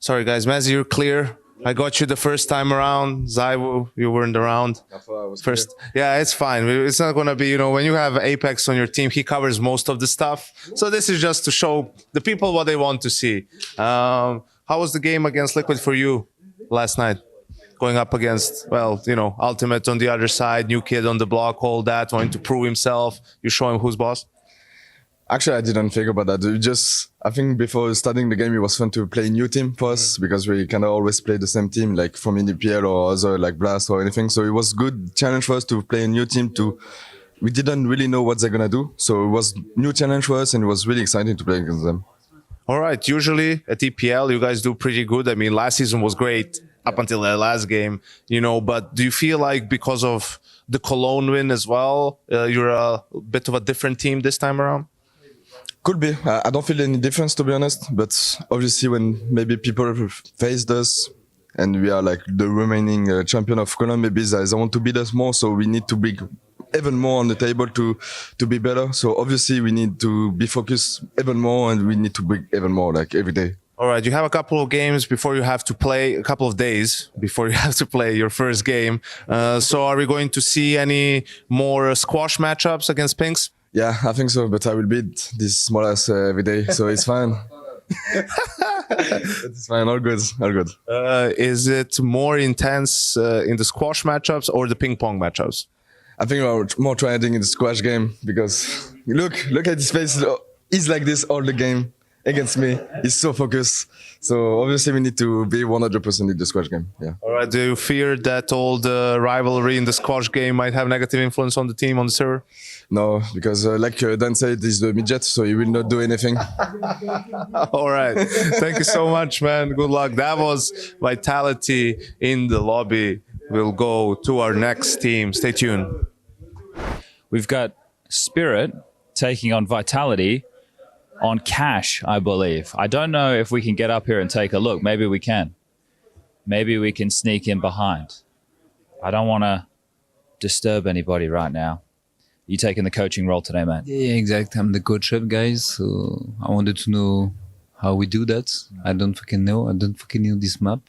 Sorry, guys. Mezzi, you're clear. I got you the first time around. Zaiwu, you weren't around. I thought I was First, yeah, it's fine. It's not going to be, when you have Apex on your team, he covers most of the stuff. So this is just to show the people what they want to see. How was the game against Liquid for you last night? Going up against, Ultimate on the other side, new kid on the block, all that, wanting to prove himself. You show him who's boss? Actually, I didn't think about that. I think before starting the game, it was fun to play a new team for us because we kind of always play the same team, like from EPL or other like Blast or anything. So it was good challenge for us to play a new team. We didn't really know what they're gonna do, so it was new challenge for us, and it was really exciting to play against them. All right. Usually at EPL, you guys do pretty good. I mean, last season was great up until the last game, But do you feel like because of the Cologne win as well, you're a bit of a different team this time around? Could be. I don't feel any difference, to be honest. But obviously, when maybe people faced us and we are like the remaining champion of Cologne, maybe they want to beat us more. So we need to be even more on the table to be better. So obviously, we need to be focused even more, and we need to be even more like every day. All right, you have a couple of games before you have to play, a couple of days before you have to play your first game. So are we going to see any more squash matchups against Pinks? Yeah, I think so, but I will beat this small ass every day, so it's fine. It's fine, all good, all good. Is it more intense in the squash matchups or the ping pong matchups? I think we're more trying in the squash game because look at his face. He's like this all the game against me. He's so focused. So obviously we need to be 100% in the squash game. Yeah. All right. Do you fear that all the rivalry in the squash game might have negative influence on the team, on the server? No, because like Dan said, he's the midget, so he will not do anything. All right. Thank you so much, man. Good luck. That was Vitality in the lobby. We'll go to our next team. Stay tuned. We've got Spirit taking on Vitality on Cash, I believe. I don't know if we can get up here and take a look. Maybe we can. Maybe we can sneak in behind. I don't want to disturb anybody right now. You taking the coaching role today, man? Yeah, exactly. I'm the coach up, guys. So I wanted to know how we do that. I don't fucking know. I don't fucking know this map.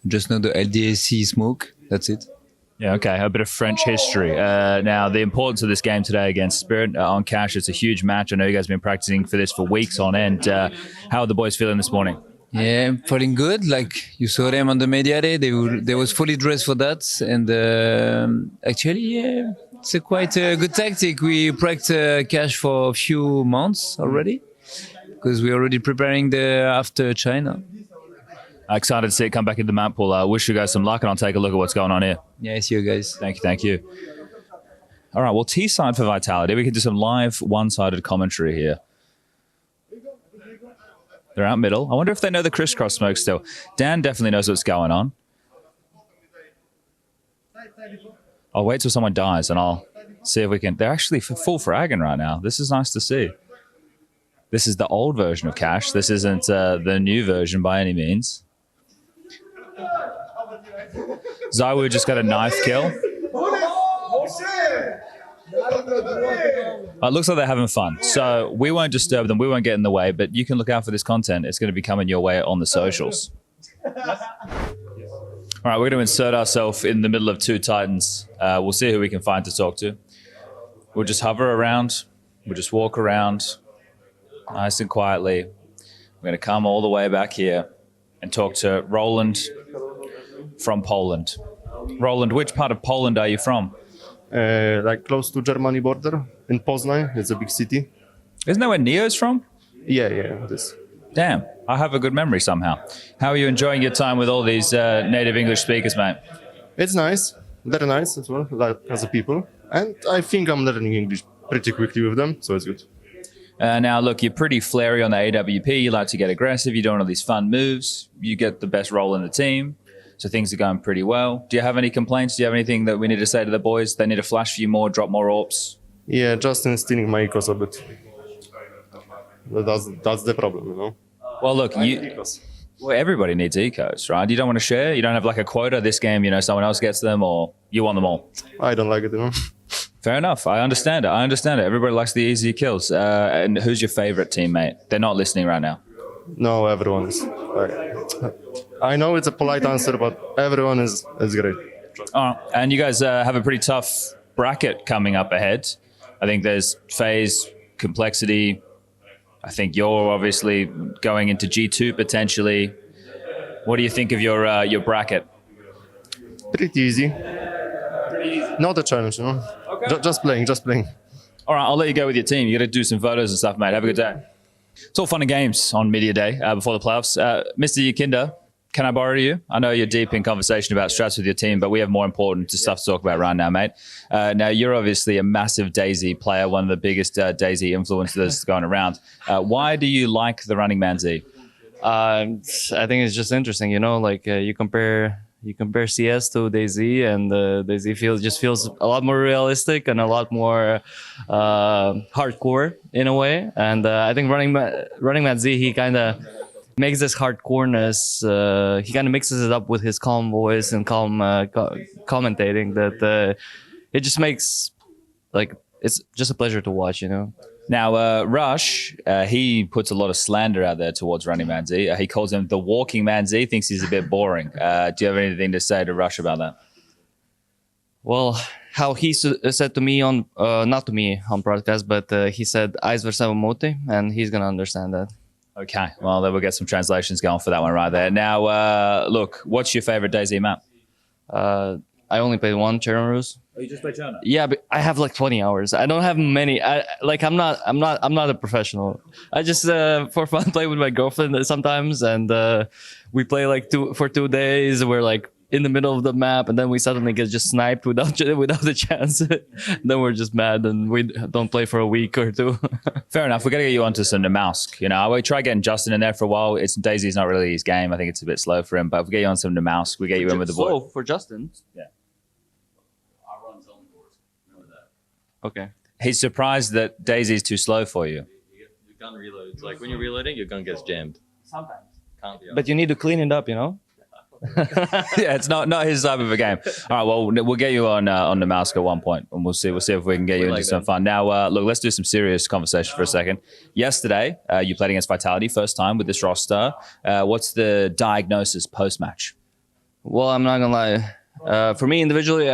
I just know the LDAC smoke. That's it. Yeah, okay. A bit of French history. Now, the importance of this game today against Spirit on Cash, it's a huge match. I know you guys have been practicing for this for weeks on end. How are the boys feeling this morning? Yeah, feeling good. Like you saw them on the media day. They was fully dressed for that. And actually, yeah, it's a quite a good tactic. We practiced Cash for a few months already because we're already preparing the after China. Excited to see it come back into the map pool. I wish you guys some luck, and I'll take a look at what's going on here. Yeah, see you guys. Thank you. All right, well, T-side for Vitality. We can do some live one-sided commentary here. They're out middle. I wonder if they know the crisscross smoke still. Dan definitely knows what's going on. I'll wait till someone dies, and I'll see if we can... They're actually full fragging right now. This is nice to see. This is the old version of Cash. This isn't the new version by any means. Zaiwu just got a knife kill. It looks like they're having fun. So we won't disturb them. We won't get in the way. But you can look out for this content. It's going to be coming your way on the socials. All right, we're going to insert ourselves in the middle of two Titans. We'll see who we can find to talk to. We'll just hover around. We'll just walk around nice and quietly. We're going to come all the way back here and talk to Roland from Poland. Roland, which part of Poland are you from? Like close to Germany border in Poznań. It's a big city. Isn't that where Neo's from? Yeah, this. Damn, I have a good memory somehow. How are you enjoying your time with all these native English speakers, mate? It's nice, very nice as well, like as a people. And I think I'm learning English pretty quickly with them, so it's good. Now, look, you're pretty flary on the AWP. You like to get aggressive. You're doing all these fun moves. You get the best role in the team. So things are going pretty well. Do you have any complaints? Do you have anything that we need to say to the boys? They need to flash for you more, drop more AWPs? Yeah, Justin stealing my ecos a bit. That's the problem, you know? Well, look, everybody needs ecos, right? You don't want to share? You don't have like a quota this game, someone else gets them, or you want them all? I don't like it, you know? Fair enough. I understand it. Everybody likes the easy kills. And who's your favorite teammate? They're not listening right now. No, everyone is. I know it's a polite answer, but everyone is great. And you guys have a pretty tough bracket coming up ahead. I think there's phase, complexity. I think you're obviously going into G2 potentially. What do you think of your bracket? Pretty easy. Not a challenge, you know. Okay. Just playing. All right, I'll let you go with your team. You got to do some photos and stuff, mate. Have a good day. It's all fun and games on media day before the playoffs. Mr. Yakinda, can I borrow you? I know you're deep in conversation about strats with your team, but we have more important stuff to talk about right now, mate. Now, you're obviously a massive Daisy player, one of the biggest Daisy influencers going around. Why do you like the Running Man Z? I think it's just interesting, you know, like you compare CS to DayZ, and DayZ just feels a lot more realistic and a lot more hardcore in a way. And I think Running Man Z, he kind of makes this hardcoreness. He kind of mixes it up with his calm voice and calm commentating. That it just makes it's just a pleasure to watch, you know. Now, Rush, he puts a lot of slander out there towards Running Man Z. He calls him the walking Man Z, thinks he's a bit boring. Do you have anything to say to Rush about that? Well, how he said to me on, not to me on broadcast, but he said, "Eyes versa mote," and he's going to understand that. Okay, well, then we'll get some translations going for that one right there. Now, look, what's your favorite DayZ map? I only played one, Charon Ruse. Oh, you just played China? Yeah, but I have like 20 hours. I don't have many. I'm not a professional. I just for fun play with my girlfriend sometimes, and we play like for 2 days. We're like in the middle of the map, and then we suddenly get just sniped without the chance. Then we're just mad, and we don't play for a week or two. Fair enough. We're gonna get you onto some Namalsk. You know, I will try getting Justin in there for a while. Daisy's not really his game. I think it's a bit slow for him. But if we get you on some Namalsk, we get you in with the boy. Slow for Justin. Yeah. Okay. He's surprised that Daisy's too slow for you. You can't reload. It's like when you're reloading, your gun gets jammed. Sometimes. Can't be. But you need to clean it up, you know. Yeah, it's not his type of a game. All right, well, we'll get you on the mouse at one point, and we'll see if we can get you into some fun. Now, look, let's do some serious conversation for a second. Yesterday, you played against Vitality, first time with this roster. What's the diagnosis post-match? Well, I'm not gonna lie. For me individually,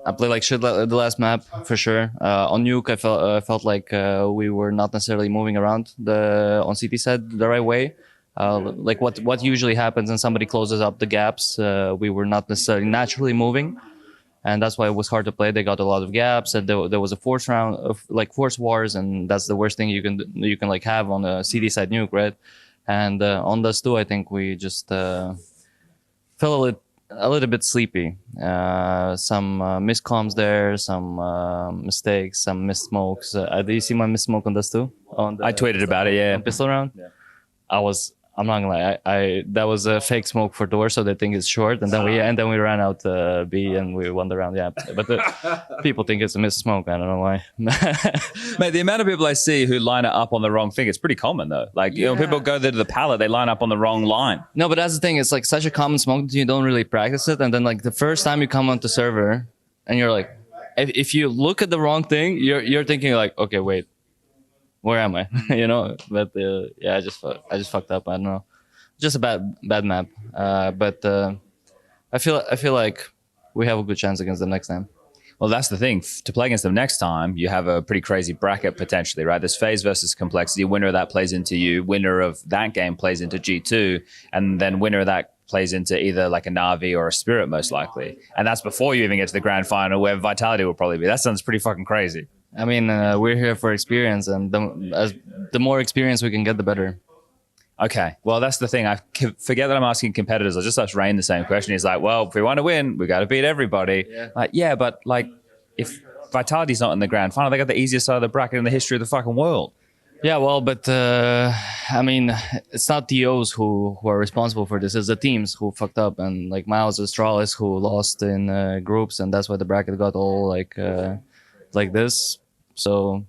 I played like shit the last map for sure. On Nuke, I felt like we were not necessarily moving around on CT side the right way. Like what usually happens when somebody closes up the gaps, we were not necessarily naturally moving, and that's why it was hard to play. They got a lot of gaps, and there was a force round of like force wars, and that's the worst thing you can like have on a CD side Nuke, right? And on this too, I think we just fell a little bit sleepy. Some miscoms there, some mistakes, some missed smokes. Do you see my missed smoke on this too? I tweeted about it, yeah. Pistol round. Yeah. I'm not gonna lie. I that was a fake smoke for door, so they think it's short, and then we ran out B and we won the round. Yeah, but people think it's a missed smoke. I don't know why. Mate, the amount of people I see who line it up on the wrong thing, it's pretty common though. Like you know, people go there to the pallet, they line up on the wrong line. No, but that's the thing. It's like such a common smoke that you don't really practice it, and then like the first time you come onto server, and you're like, if you look at the wrong thing, you're thinking like, okay, wait. Where am I? You know, but yeah, I just fucked up. I don't know, just a bad map. But I feel like we have a good chance against them next time. Well, that's the thing. To play against them next time, you have a pretty crazy bracket potentially, right? There's phase versus complexity. Winner of that plays into you. Winner of that game plays into G2, and then winner of that plays into either like a Na'Vi or a Spirit, most likely. And that's before you even get to the grand final, where Vitality will probably be. That sounds pretty fucking crazy. I mean, we're here for experience, and the more experience we can get, the better. Okay, well, that's the thing. I forget that I'm asking competitors. I just asked Rain the same question. He's like, well, if we want to win, we got to beat everybody. Yeah, but like, if Vitality's not in the grand final, they got the easiest side of the bracket in the history of the fucking world. Yeah, well, but I mean, it's not TOs who are responsible for this. It's the teams who fucked up, and like Miles Astralis who lost in groups, and that's why the bracket got all like this. So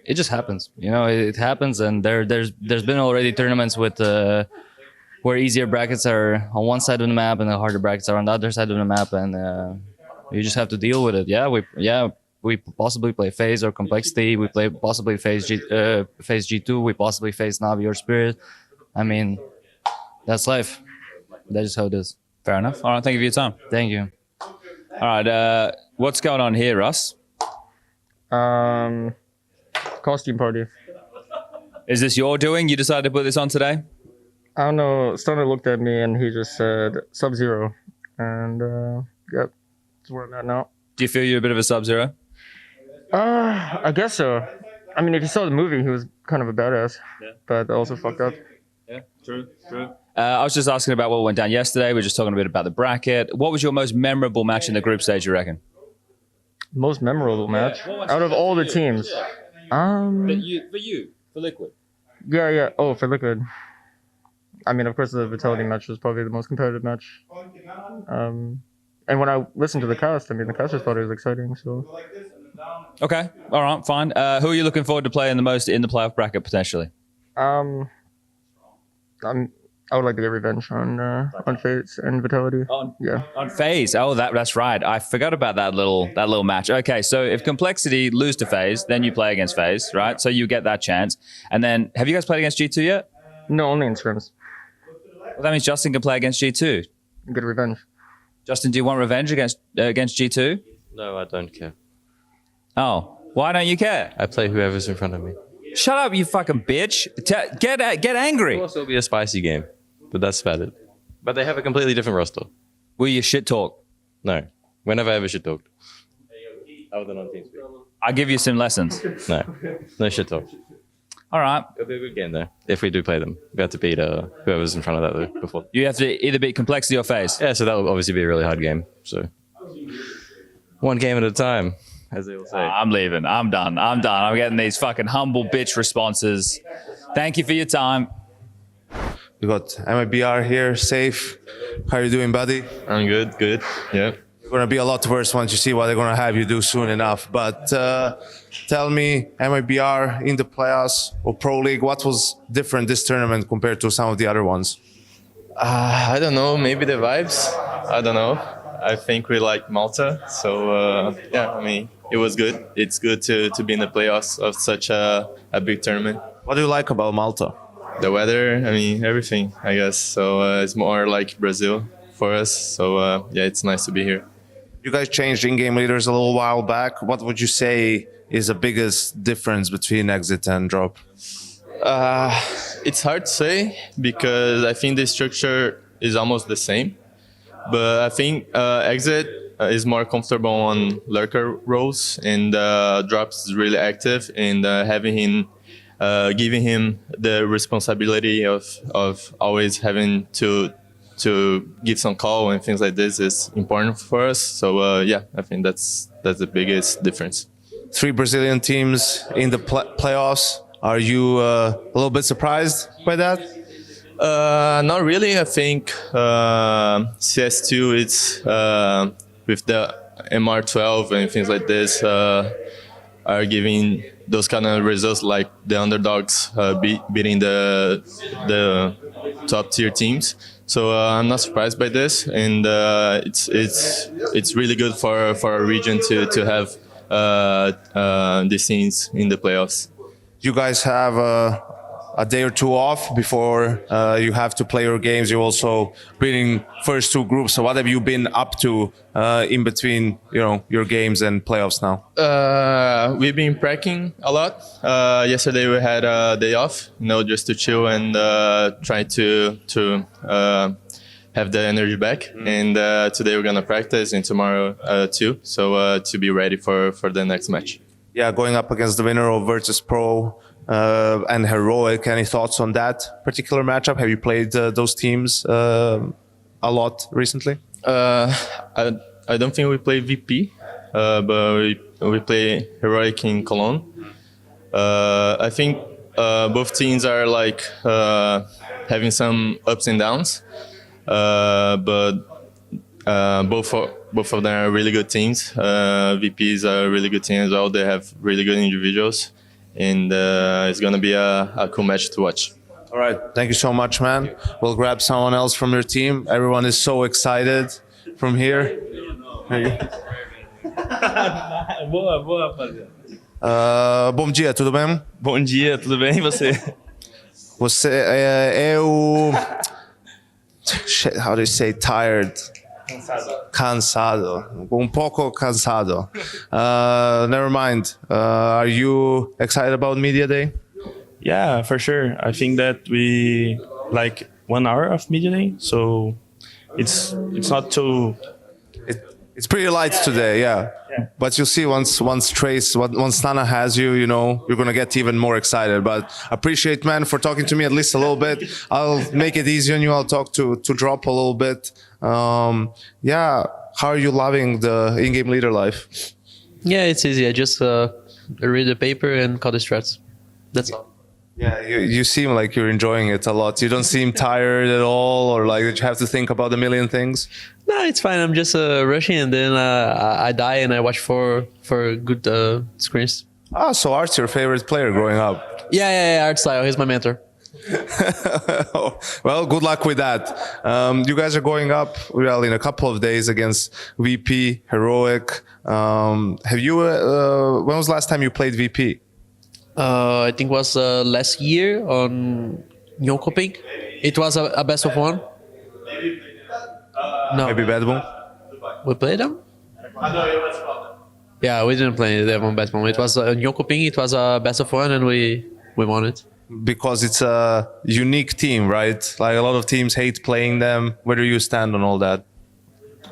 it just happens, you know. It happens, and there's been already tournaments with where easier brackets are on one side of the map and the harder brackets are on the other side of the map, and you just have to deal with it. We possibly play phase or complexity. We possibly phase G2. We possibly face Na'Vi or Spirit. I mean, that's life. That's just how it is. Fair enough. All right, thank you for your time. Thank you. All right, what's going on here, Russ? Costume party. Is this your doing? You decided to put this on today? I don't know. Stunner looked at me and he just said Sub-Zero, and yep, that's where I'm at now. Do you feel you're a bit of a Sub-Zero? I guess so. I mean, if you saw the movie, he was kind of a badass, but also fucked up. Yeah, true. I was just asking about what went down yesterday. We were just talking a bit about the bracket. What was your most memorable match in the group stage, you reckon? Most memorable match out of all the teams. For Liquid. Yeah. Oh, for Liquid. I mean, of course, the Vitality match was probably the most competitive match. And when I listened to the cast, I mean, the cast just thought it was exciting. So. Okay, all right, fine. Who are you looking forward to playing the most in the playoff bracket potentially? I would like to get revenge on FaZe and Vitality. On FaZe. Oh, that's right. I forgot about that little match. Okay, so if Complexity lose to FaZe, then you play against FaZe, right? So you get that chance. And then, have you guys played against G2 yet? No, only in scrims. Well, that means Justin can play against G2. Get revenge. Justin, do you want revenge against G2? No, I don't care. Oh, why don't you care? I play whoever's in front of me. Shut up, you fucking bitch. Get angry. It'll also be a spicy game, but that's about it. But they have a completely different roster. Will you shit talk? No. Whenever I ever shit talked. Other than on TeamSpeak. I'll give you some lessons. No shit talk. All right. It'll be a good game though, if we do play them. We have to beat whoever's in front of that though before. You have to either beat Complexity or FaZe. Yeah, so that will obviously be a really hard game. So one game at a time, as they will say. I'm leaving. I'm done. I'm getting these fucking humble bitch responses. Thank you for your time. We got MIBR here, safe. How are you doing, buddy? I'm good. Yeah. It's going to be a lot worse once you see what they're going to have you do soon enough. But tell me, MIBR in the playoffs or Pro League, what was different this tournament compared to some of the other ones? I don't know. Maybe the vibes. I don't know. I think we like Malta. So, yeah, I mean, it was good. It's good to be in the playoffs of such a big tournament. What do you like about Malta? The weather, I mean, everything, I guess. So it's more like Brazil for us. So, yeah, it's nice to be here. You guys changed in-game leaders a little while back. What would you say is the biggest difference between Exit and Drop? It's hard to say because I think the structure is almost the same. But I think Exit is more comfortable on lurker roles, and Drops is really active, and having him, giving him the responsibility of always having to give some call and things like this is important for us. So yeah, I think that's the biggest difference. 3 Brazilian teams in the playoffs. Are you a little bit surprised by that? Not really. I think CS2 it's with the MR12 and things like this are giving those kind of results, like the underdogs beating the top tier teams. So I'm not surprised by this, and it's really good for our region to have these teams in the playoffs. You guys have a day or two off before you have to play your games. You're also beating first 2 groups. So what have you been up to in between, your games and playoffs now? We've been practicing a lot. Yesterday we had a day off, just to chill and try to have the energy back. And today we're gonna practice, and tomorrow too. So to be ready for the next match. Yeah, going up against the winner of Virtus Pro and Heroic. Any thoughts on that particular matchup? Have you played those teams a lot recently? I don't think we play VP, but we play Heroic in Cologne. I think both teams are like having some ups and downs, but both of them are really good teams. VP is a really good team as well. They have really good individuals, and it's gonna be a cool match to watch. All right, thank you so much, man. We'll grab someone else from your team. Everyone is so excited from here. Bom dia, tudo bem? Bom dia, tudo bem e você? Você é o... shit, how do you say tired? Cansado. Un poco cansado. Never mind. Are you excited about Media Day? Yeah, for sure. I think that we like 1 hour of media day, so it's not too. It's pretty light today, yeah. But you'll see once Nana has you, you know, you're gonna get even more excited. But appreciate, man, for talking to me at least a little bit. I'll make it easy on you. I'll talk to Drop a little bit. Yeah, how are you loving the in-game leader life? Yeah, it's easy. I just read the paper and call the strats. That's all. Yeah, you seem like you're enjoying it a lot. You don't seem tired at all, or like you have to think about a million things. No, it's fine. I'm just rushing, and then I die and I watch for good screens. Ah, so Art's your favorite player growing up. Yeah. Art Style. He's my mentor. Well, good luck with that. You guys are going up, well, in a couple of days against VP, Heroic. Have you, when was the last time you played VP? I think it was last year on Jönköping. It was a best of one. No, Maybe Bad Boom? we played them. Yeah, we didn't play them on best one. It was on Jönköping. It was a best of one, and we won it. Because it's a unique team, right? Like a lot of teams hate playing them. Where do you stand on all that?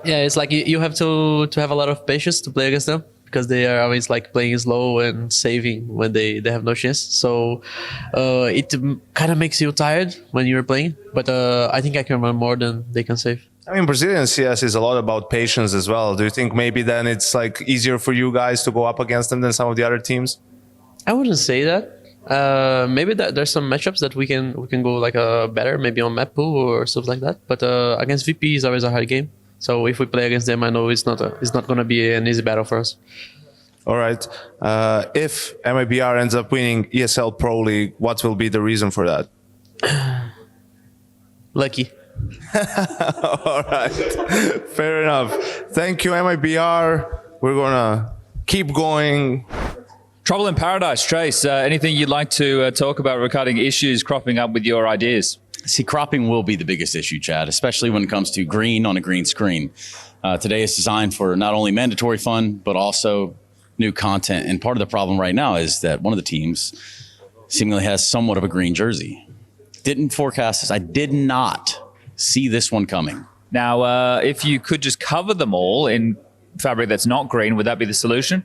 Yeah, it's like you have to have a lot of patience to play against them, because they are always like playing slow and saving when they have no chance. So it kind of makes you tired when you're playing. But I think I can run more than they can save. I mean, Brazilian CS is a lot about patience as well. Do you think maybe then it's like easier for you guys to go up against them than some of the other teams? I wouldn't say that. Maybe that there's some matchups that we can go like better, maybe on map pool or stuff like that. But against VP is always a hard game. So if we play against them, I know it's not going to be an easy battle for us. All right. If MIBR ends up winning ESL Pro League, what will be the reason for that? Lucky. All right. Fair enough. Thank you, MIBR. We're going to keep going. Trouble in Paradise, Trace. Anything you'd like to talk about regarding issues cropping up with your ideas? See, cropping will be the biggest issue, Chad, especially when it comes to green on a green screen. Today is designed for not only mandatory fun, but also new content. And part of the problem right now is that one of the teams seemingly has somewhat of a green jersey. Didn't forecast this. I did not see this one coming. Now, if you could just cover them all in fabric that's not green, would that be the solution?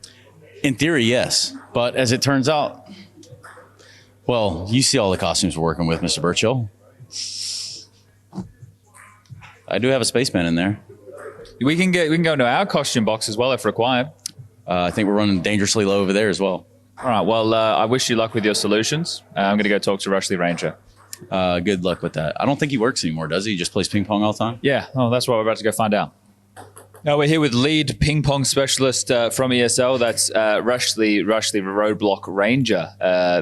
In theory, yes. But as it turns out, well, you see all the costumes we're working with, Mr. Burchill. I do have a spaceman in there. We can go into our costume box as well if required. I think we're running dangerously low over there as well. All right. Well, I wish you luck with your solutions. I'm going to go talk to Rushley Ranger. Good luck with that. I don't think he works anymore, does he? He just plays ping pong all the time? Yeah. Oh, that's what we're about to go find out. Now we're here with lead ping pong specialist from ESL. That's Rushley Roadblock Ranger,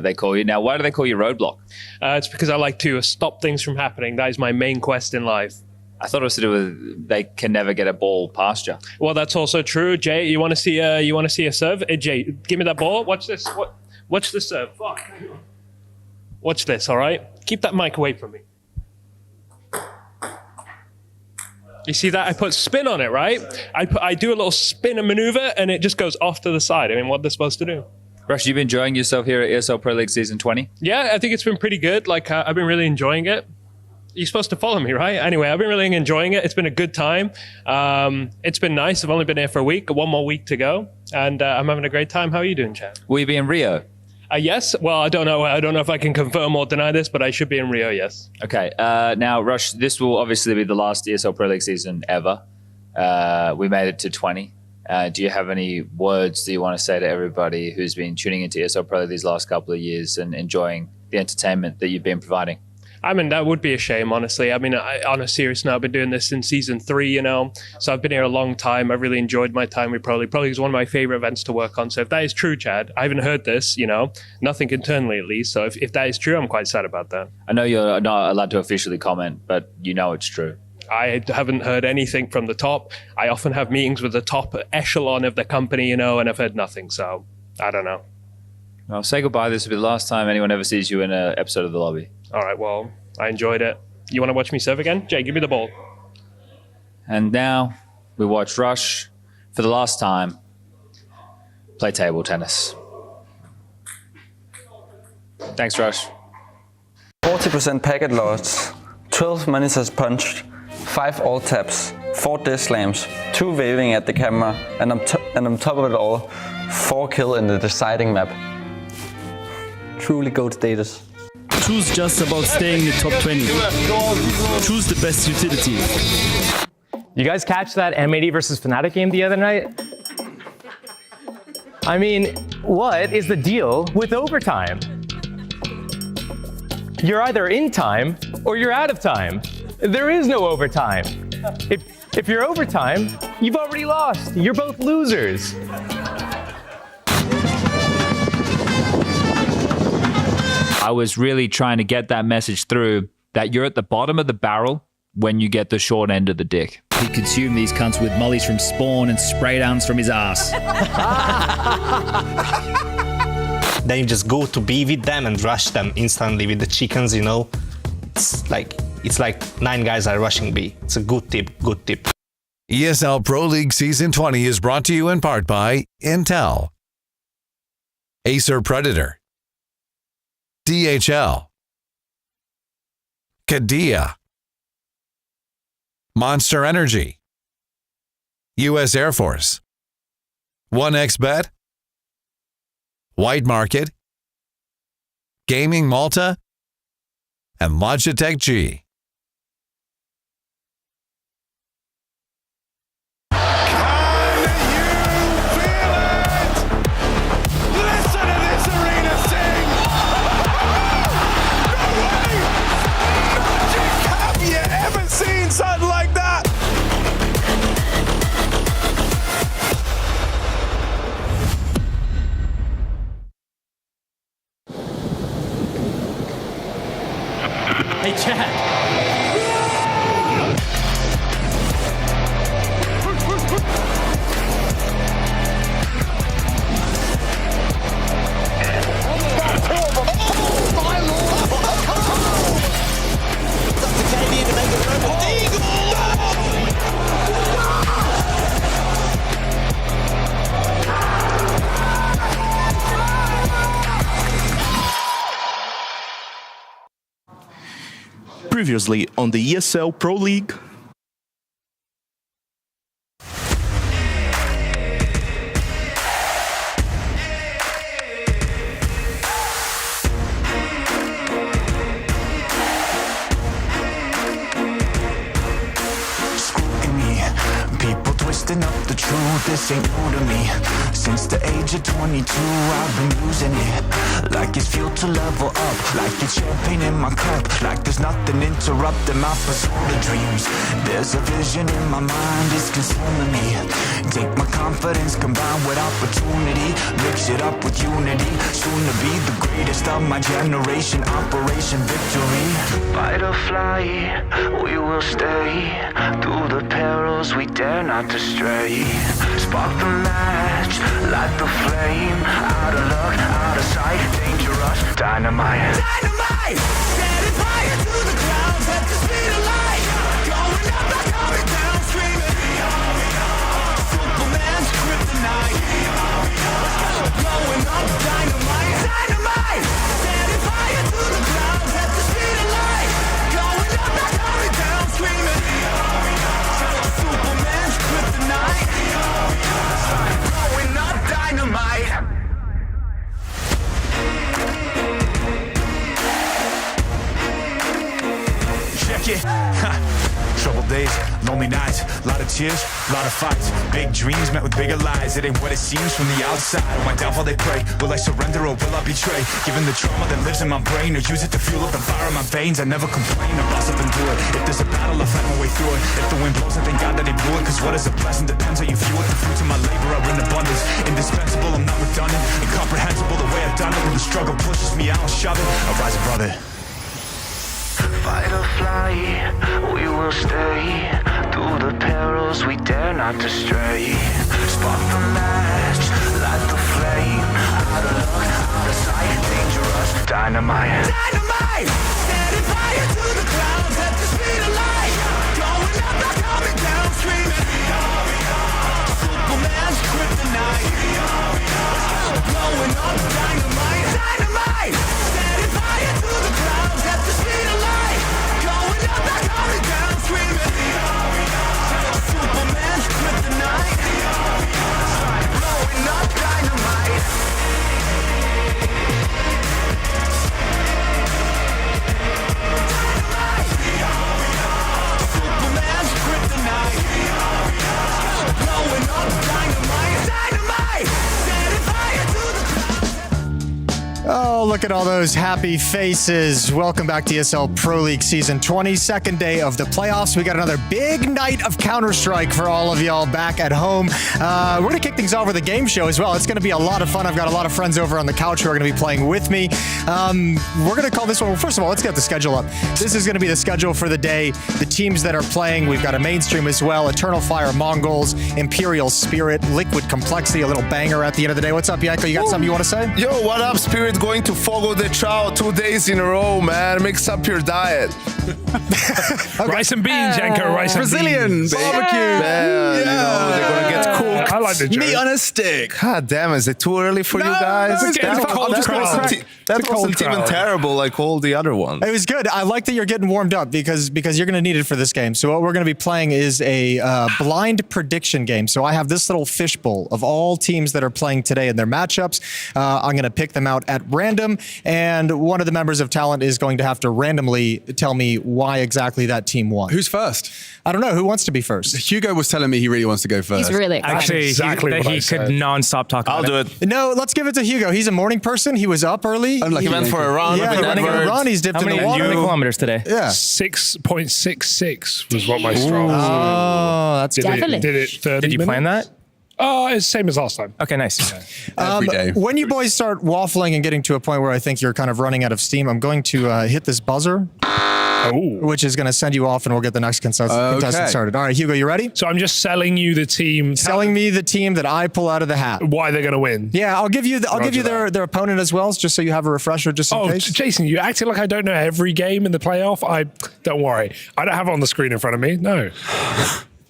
they call you. Now, why do they call you Roadblock? It's because I like to stop things from happening. That is my main quest in life. I thought it was to do with they can never get a ball past you. Well, that's also true. Jay, you want to see a serve? Hey, Jay, give me that ball. Watch this. Watch the serve. Fuck. Watch this. All right. Keep that mic away from me. You see that? I put spin on it, right? I do a little spin and maneuver, and it just goes off to the side. I mean, what they're supposed to do. Rush, you've been enjoying yourself here at ESL Pro League Season 20? Yeah, I think it's been pretty good. Like, I've been really enjoying it. You're supposed to follow me, right? Anyway, I've been really enjoying it. It's been a good time. It's been nice. I've only been here for a week. 1 more week to go. And I'm having a great time. How are you doing, Chad? Will you be in Rio? Yes. Well, I don't know. I don't know if I can confirm or deny this, but I should be in Rio, yes. Okay. Now, Rush, this will obviously be the last ESL Pro League season ever. We made it to 20. Do you have any words that you want to say to everybody who's been tuning into ESL Pro League these last couple of years and enjoying the entertainment that you've been providing? I mean, that would be a shame, honestly. I mean, on a serious note, I've been doing this since season 3, you know, so I've been here a long time. I really enjoyed my time with Pro League. Pro League is one of my favorite events to work on. So if that is true, Chad, I haven't heard this, you know, nothing internally at least. So if that is true, I'm quite sad about that. I know you're not allowed to officially comment, but you know it's true. I haven't heard anything from the top. I often have meetings with the top echelon of the company, you know, and I've heard nothing. So I don't know. Well, say goodbye. This will be the last time anyone ever sees you in an episode of The Lobby. All right, well, I enjoyed it. You want to watch me serve again? Jay, give me the ball. And now we watch Rush, for the last time, play table tennis. Thanks, Rush. 40% packet loss, 12 managers punched, 5 all taps, 4 disc slams, 2 waving at the camera, and on top of it all, 4 kill in the deciding map. Truly GOAT status. Choose just about staying in the top 20. Choose the best utility. You guys catch that M80 versus Fnatic game the other night? I mean, what is the deal with overtime? You're either in time or you're out of time. There is no overtime. If you're overtime, you've already lost. You're both losers. I was really trying to get that message through that you're at the bottom of the barrel when you get the short end of the dick. He consumed these cunts with mollies from spawn and spray downs from his ass. Then you just go to B with them and rush them instantly with the chickens, you know. It's like 9 guys are rushing B. It's a good tip, good tip. ESL Pro League Season 20 is brought to you in part by Intel, Acer Predator, DHL, Kadia, Monster Energy, U.S. Air Force, 1xBet, White Market, Gaming Malta, and Logitech G. Something like that. Hey, Chad. Previously on the ESL Pro League. People twisting up the truth, this ain't new to me. Since the age of 22, I've been using it like it's fuel to level up, like it's champagne in my cup, like there's nothing interrupting my pursuit of dreams. There's a vision in my mind, it's consuming me. Take my confidence combined with opportunity, mix it up with unity, soon to be the greatest of my generation, Operation Victory. Fight or fly, we will stay through the perils we dare not to stray. Spark the match, light the flame. Out of luck, out of sight, dangerous, dynamite. Dynamite! Setting fire to the clouds at the speed of light. Going up, not coming down, screaming. Superman's kryptonite. Blowing up, dynamite. Dynamite! Setting fire to the clouds at the speed of light. Going up, not coming down, screaming. Superman's kryptonite. Blowing up, dynamite. Check it. Troubled days, lonely nights, lot of tears, lot of fights. Big dreams met with bigger lies. It ain't what it seems from the outside. On my downfall they pray. Will I surrender or will I betray? Given the trauma that lives in my brain, or use it to fuel up the fire in my veins. I never complain, I boss up and do it. If there's a battle, I'll fight my way through it. If the wind blows, I thank God that he blew it. Cause what is a blessing depends how you view it. The fruits of my labor are in abundance. Indispensable, I'm not redundant. Incomprehensible the way I've done it. When the struggle pushes me out, I'll shove it. I'll rise above it. Fight or fly, we will stay through the perils we dare not to stray. Spark the match, light the flame. Out of luck, out of sight, dangerous, dynamite. Dynamite! Setting fire to the clouds at the look at all those happy faces. Welcome back to ESL Pro League Season 20, second day of the playoffs. We got another big night of Counter-Strike for all of y'all back at home. We're going to kick things off with a game show as well. It's going to be a lot of fun. I've got a lot of friends over on the couch who are going to be playing with me. We're going to call this one, well, first of all, let's get the schedule up. This is going to be the schedule for the day. The teams that are playing, we've got a mainstream as well. Eternal Fire, Mongols, Imperial Spirit, Liquid Complexity, a little banger at the end of the day. What's up, Yanko? You got something you want to say? Yo, what up, Spirit? Going to Fogo de Chao 2 days in a row, man. Mix up your diet. Rice and beans, Yanko. Rice Brazilian and beans. barbecue. Man, you know, they're going to get cooked. I like the joke. Meat on a stick. God damn, is it too early for you guys? That wasn't even terrible like all the other ones. It was good. I like that you're getting warmed up because you're going to need it for this game. So what we're going to be playing is a blind prediction game. So I have this little fishbowl of all teams that are playing today in their matchups. I'm going to pick them out at random, and one of the members of Talent is going to have to randomly tell me why exactly that team won. Who's first? I don't know. Who wants to be first? Hugo was telling me he really wants to go first. He's really Actually, exactly he could non-stop talk about I'll do it. No, let's give it to Hugo. He's a morning person. He was up early. Unlike He went for a run. Yeah, he went for a run. He's dipped in the water. How many kilometers today? Yeah. 6.66 was what my straw. Oh, that's did definitely. Did it 30 Did you minutes? plan that? Oh, it's the same as last time. Okay, nice. Every day. When you boys start waffling and getting to a point where I think you're kind of running out of steam, I'm going to hit this buzzer, which is going to send you off, and we'll get the next contestant started. All right, Hugo, you ready? So I'm just selling you the team. Selling me the team that I pull out of the hat. Why they're going to win. Yeah, I'll give you their opponent as well, just so you have a refresher, just in case. Jason, you acting like I don't know every game in the playoff. Don't worry. I don't have it on the screen in front of me. No.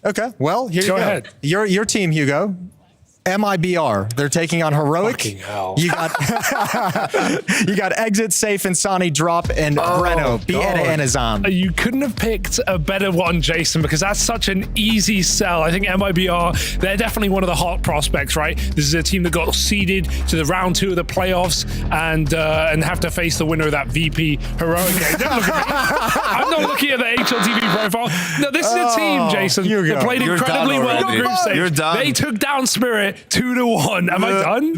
Okay, well, here you go. Go ahead. Your team, Hugo. MIBR. They're taking on Heroic. Fucking hell. You got Exit, Safe, and Sani Drop, and Breno. Enizan. You couldn't have picked a better one, Jason, because that's such an easy sell. I think MIBR, they're definitely one of the hot prospects, right? This is a team that got seeded to the round 2 of the playoffs and have to face the winner of that VP Heroic game. Don't look at me. I'm not looking at the HLTV profile. No, this is a team, Jason, that played incredibly well in the group stage. You're done. They took down Spirit 2-1. Am I done?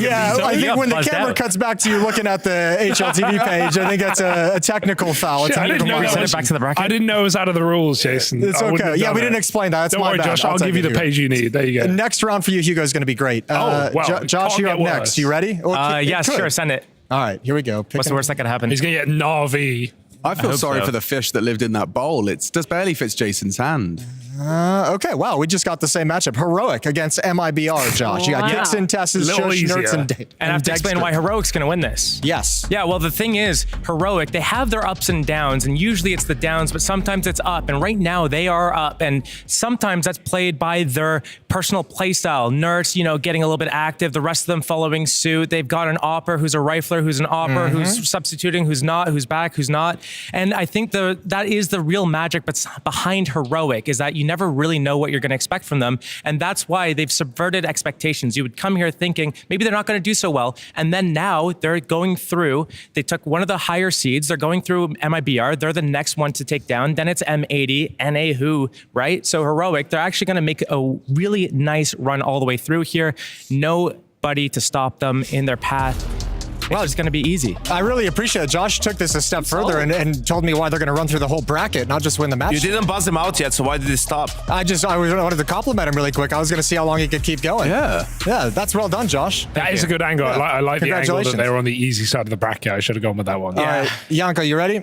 Yeah, I think when the camera cuts back to you looking at the HLTV page, I think that's a technical foul. It's I didn't know Send it back to the bracket. I didn't know it was out of the rules, Jason. It's okay. Yeah, we didn't explain that. That's Don't my worry, bad. Josh. I'll give you the page you need. There you go. The next round for you, Hugo, is going to be great. Well, Josh, can't you're get up next. worse. You ready? Yeah, sure. Send it. All right, here we go. What's the worst that could happen? He's going to get Navi. I feel sorry for the fish that lived in that bowl. It just barely fits Jason's hand. Okay, wow, we just got the same matchup. Heroic against MIBR, Josh. You got Dixon, Tessus, Shush, Nerds, and And I have to explain why Heroic's going to win this. Yes. Yeah, well, the thing is, Heroic, they have their ups and downs, and usually it's the downs, but sometimes it's up. And right now, they are up, and sometimes that's played by their personal playstyle. Nerds, getting a little bit active, the rest of them following suit. They've got an opper who's a rifler, who's an opper, who's substituting, who's not, who's back, who's not. And I think that is the real magic but behind Heroic, is that you never really know what you're going to expect from them. And that's why they've subverted expectations. You would come here thinking maybe they're not going to do so well. And then now they're going through, they took one of the higher seeds. They're going through MIBR. They're the next one to take down. Then it's M80, NA Who, right? So Heroic, they're actually going to make a really nice run all the way through here. Nobody to stop them in their path. Well, it's going to be easy. I really appreciate it. Josh took this a step further and told me why they're going to run through the whole bracket, not just win the match. You didn't buzz him out yet, so why did he stop? I wanted to compliment him really quick. I was going to see how long he could keep going. Yeah, that's well done, Josh. That is a good angle. Yeah. I like the angle that Congratulations. they were on the easy side of the bracket. I should have gone with that one. All right, Yanko, you ready?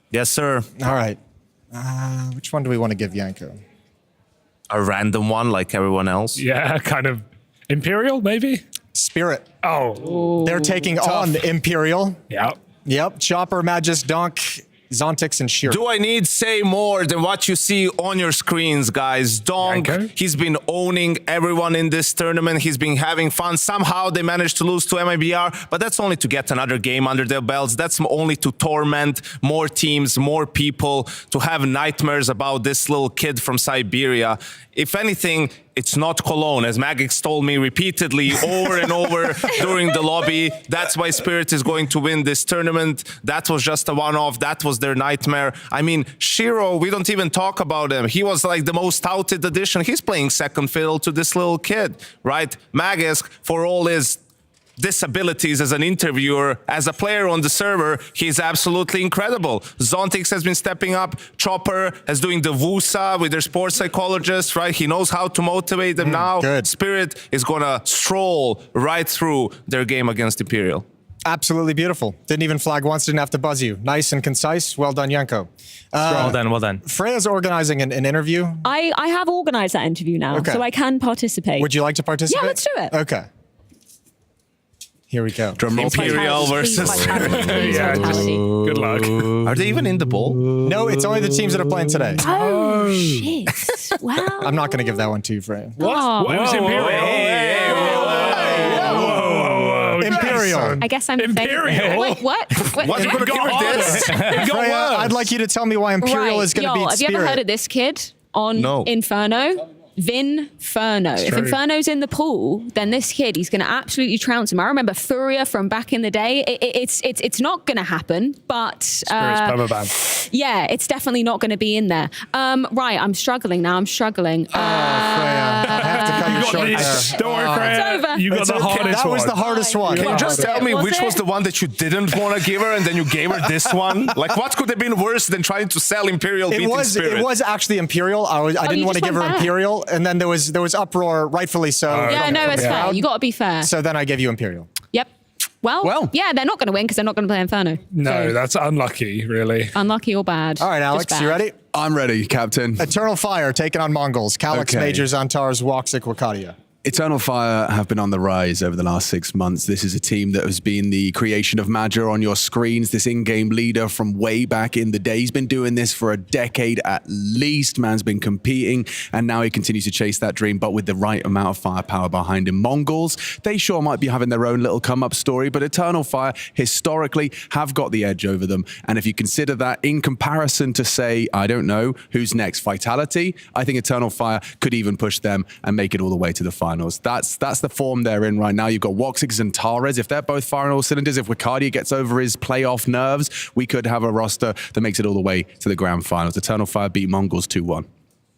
Yes, sir. All right. Which one do we want to give Yanko? A random one, like everyone else. Yeah, kind of Imperial, maybe? Spirit. Oh. They're taking on the Imperial. Yep. Chopper, Magus, Dunk, Zontix, and Sheer. Do I need say more than what you see on your screens, guys? Donk, he's been owning everyone in this tournament. He's been having fun. Somehow they managed to lose to MIBR, but that's only to get another game under their belts. That's only to torment more teams, more people, to have nightmares about this little kid from Siberia. If anything, it's not Cologne, as Magix told me repeatedly over and over during the lobby. That's why Spirit is going to win this tournament. That was just a one-off. That was their nightmare. I mean, Shiro, we don't even talk about him. He was like the most touted addition. He's playing second fiddle to this little kid, right? Magix, for all his disabilities as an interviewer. As a player on the server, he's absolutely incredible. Zontix has been stepping up. Chopper is doing the WUSA with their sports psychologist, right? He knows how to motivate them now. Good. Spirit is going to stroll right through their game against Imperial. Absolutely beautiful. Didn't even flag once, didn't have to buzz you. Nice and concise. Well done, Yanko. Well done. Freya's organizing an interview. I have organized that interview now, Okay. so I can participate. Would you like to participate? Yeah, let's do it. Okay. Here we go. Imperial versus... Good luck. Are they even in the bowl? No, it's only the teams that are playing today. Oh, shit. Wow. I'm not going to give that one to you, Freya. What? Who's Imperial? Imperial. I guess I'm Imperial. Wait, what? What's going to give her this? Freya, I'd like you to tell me why Imperial is going to beat Have Spirit. you ever heard of this kid on Inferno? Vinferno. If Inferno's in the pool, then this kid, he's going to absolutely trounce him. I remember Furia from back in the day. It's not going to happen, but yeah, it's definitely not going to be in there. Right, I'm struggling now. Freya, I have to cut you short there. Don't worry, Freya. It's over. You got the hardest one. That was the hardest one. Can you just tell me which was it? the one that you didn't want to give her and then you gave her this one? Like, what could have been worse than trying to sell Imperial beating Spirit? It was actually Imperial. I didn't you want to just give her went back. Imperial, and then there was uproar, rightfully so. Yeah, no, it's fair. You got to be fair. So then I gave you Imperial. Yep. Well, yeah, they're not going to win because they're not going to play Inferno. No, So, that's unlucky, really. unlucky or bad. All right, Alex, Just you bad. ready? I'm ready, Captain. Eternal Fire taking on Mongols. Calyx, Okay. Major, Xantars, Woxic, Wakadia. Eternal Fire have been on the rise over the last 6 months. This is a team that has been the creation of Major on your screens, this in-game leader from way back in the day. He's been doing this for a decade at least. Man's been competing, and now he continues to chase that dream, but with the right amount of firepower behind him. Mongols, they sure might be having their own little come-up story, but Eternal Fire historically have got the edge over them. And if you consider that in comparison to, say, I don't know, who's next, Vitality, I think Eternal Fire could even push them and make it all the way to the final. That's the form they're in right now. You've got Woxic and Tares. If they're both firing all cylinders, if Wakadia gets over his playoff nerves, we could have a roster that makes it all the way to the grand finals. Eternal Fire beat Mongols 2-1.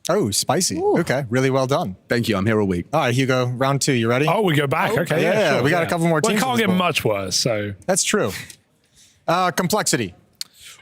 Oh, spicy. Ooh. Okay, really well done. Thank you. I'm here all week. All right, Hugo, round 2. You ready? Oh, we go back. Okay. Yeah, sure, we got a couple more Well, teams it in can't this get bowl. much worse, so. That's true. Complexity.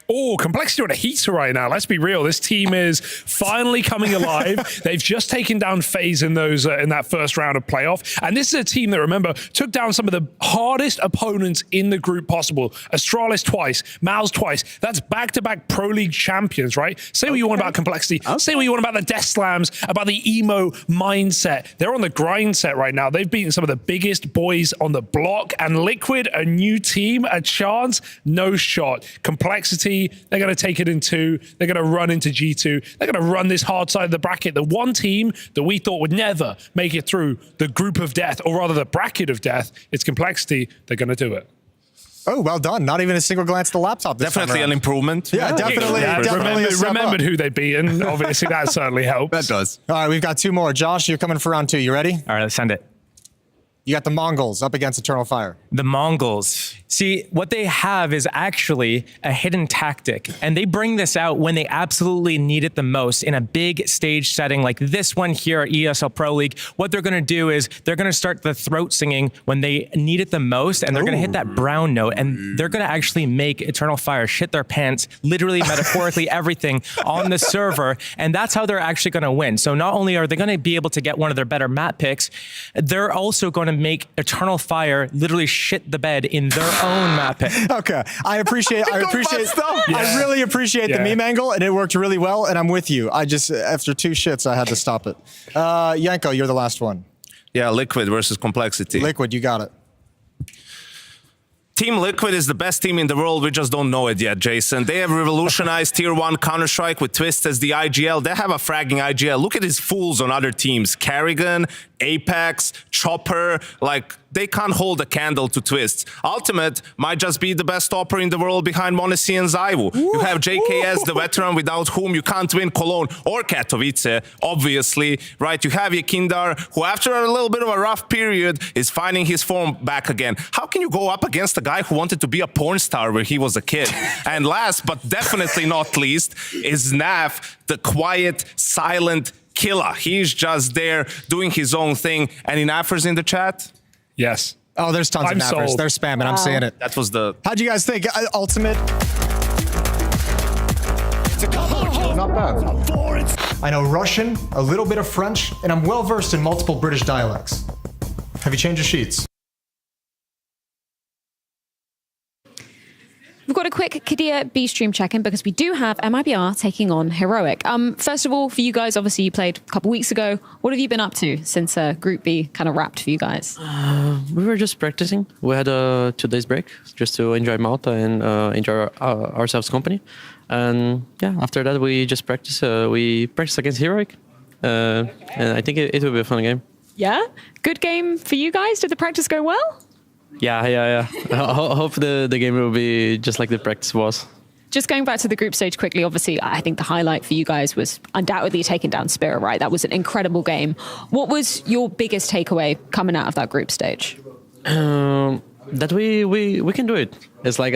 Oh, Complexity on a heater right now. Let's be real. This team is finally coming alive. They've just taken down FaZe in that first round of playoff. And this is a team that, remember, took down some of the hardest opponents in the group possible. Astralis twice, Mal's twice. That's back-to-back Pro League champions, right? Say what you want about Complexity. Say what you want about the Death Slams, about the emo mindset. They're on the grind set right now. They've beaten some of the biggest boys on the block. And Liquid, a new team, a chance, no shot. Complexity, they're going to take it in 2. They're going to run into G2. They're going to run this hard side of the bracket. The one team that we thought would never make it through the group of death, or rather the bracket of death, it's Complexity. They're going to do it. Oh, well done. Not even a single glance at the laptop this Definitely time an improvement. Yeah, definitely. Remembered who they beat, and obviously that certainly helps. That does. All right, we've got 2 more. Josh, you're coming for round 2. You ready? All right, let's send it. You got the Mongols up against Eternal Fire. The Mongols. See, what they have is actually a hidden tactic, and they bring this out when they absolutely need it the most in a big stage setting like this one here at ESL Pro League. What they're going to do is they're going to start the throat singing when they need it the most, and they're going to hit that brown note, and they're going to actually make Eternal Fire shit their pants, literally, metaphorically, everything on the server, and that's how they're actually going to win. So not only are they going to be able to get one of their better map picks, they're also going to make Eternal Fire literally shit the bed in their own map pick. Okay, I really appreciate the meme angle, and it worked really well, and I'm with you. I just, after 2 shits, I had to stop it. Yanko, you're the last one. Yeah, Liquid versus Complexity. Liquid, you got it. Team Liquid is the best team in the world. We just don't know it yet, Jason. They have revolutionized Tier 1 Counter-Strike with Twist as the IGL. They have a fragging IGL. Look at these fools on other teams. Kerrigan, Apex, Chopper. Like, they can't hold a candle to Twist. Ultimate might just be the best opera in the world behind Monesi and Zaiwu. You have JKS, the veteran, without whom you can't win Cologne or Katowice, obviously, right? You have Yakindar, who after a little bit of a rough period is finding his form back again. How can you go up against a guy who wanted to be a porn star when he was a kid? And last, but definitely not least, is Naf, the quiet, silent killer. He's just there doing his own thing. Any Nafers in the chat? Yes. Oh, there's tons I'm of nappers. sold. They're spamming. I'm seeing it. That was the. How'd you guys think? Ultimate? Not bad. I know Russian, a little bit of French, and I'm well versed in multiple British dialects. Have you changed your sheets? We've got a quick Kadir B stream check-in because we do have MIBR taking on Heroic. First of all, for you guys, obviously you played a couple weeks ago. What have you been up to since Group B kind of wrapped for you guys? We were just practicing. We had a 2 days break just to enjoy Malta and enjoy ourselves company. And yeah, after that we just practice. We practice against Heroic, and I think it will be a fun game. Yeah? Good game for you guys? Did the practice go well? Yeah. I hope the game will be just like the practice was. Just going back to the group stage quickly, obviously, I think the highlight for you guys was undoubtedly taking down Spirit, right? That was an incredible game. What was your biggest takeaway coming out of that group stage? That we can do it. It's like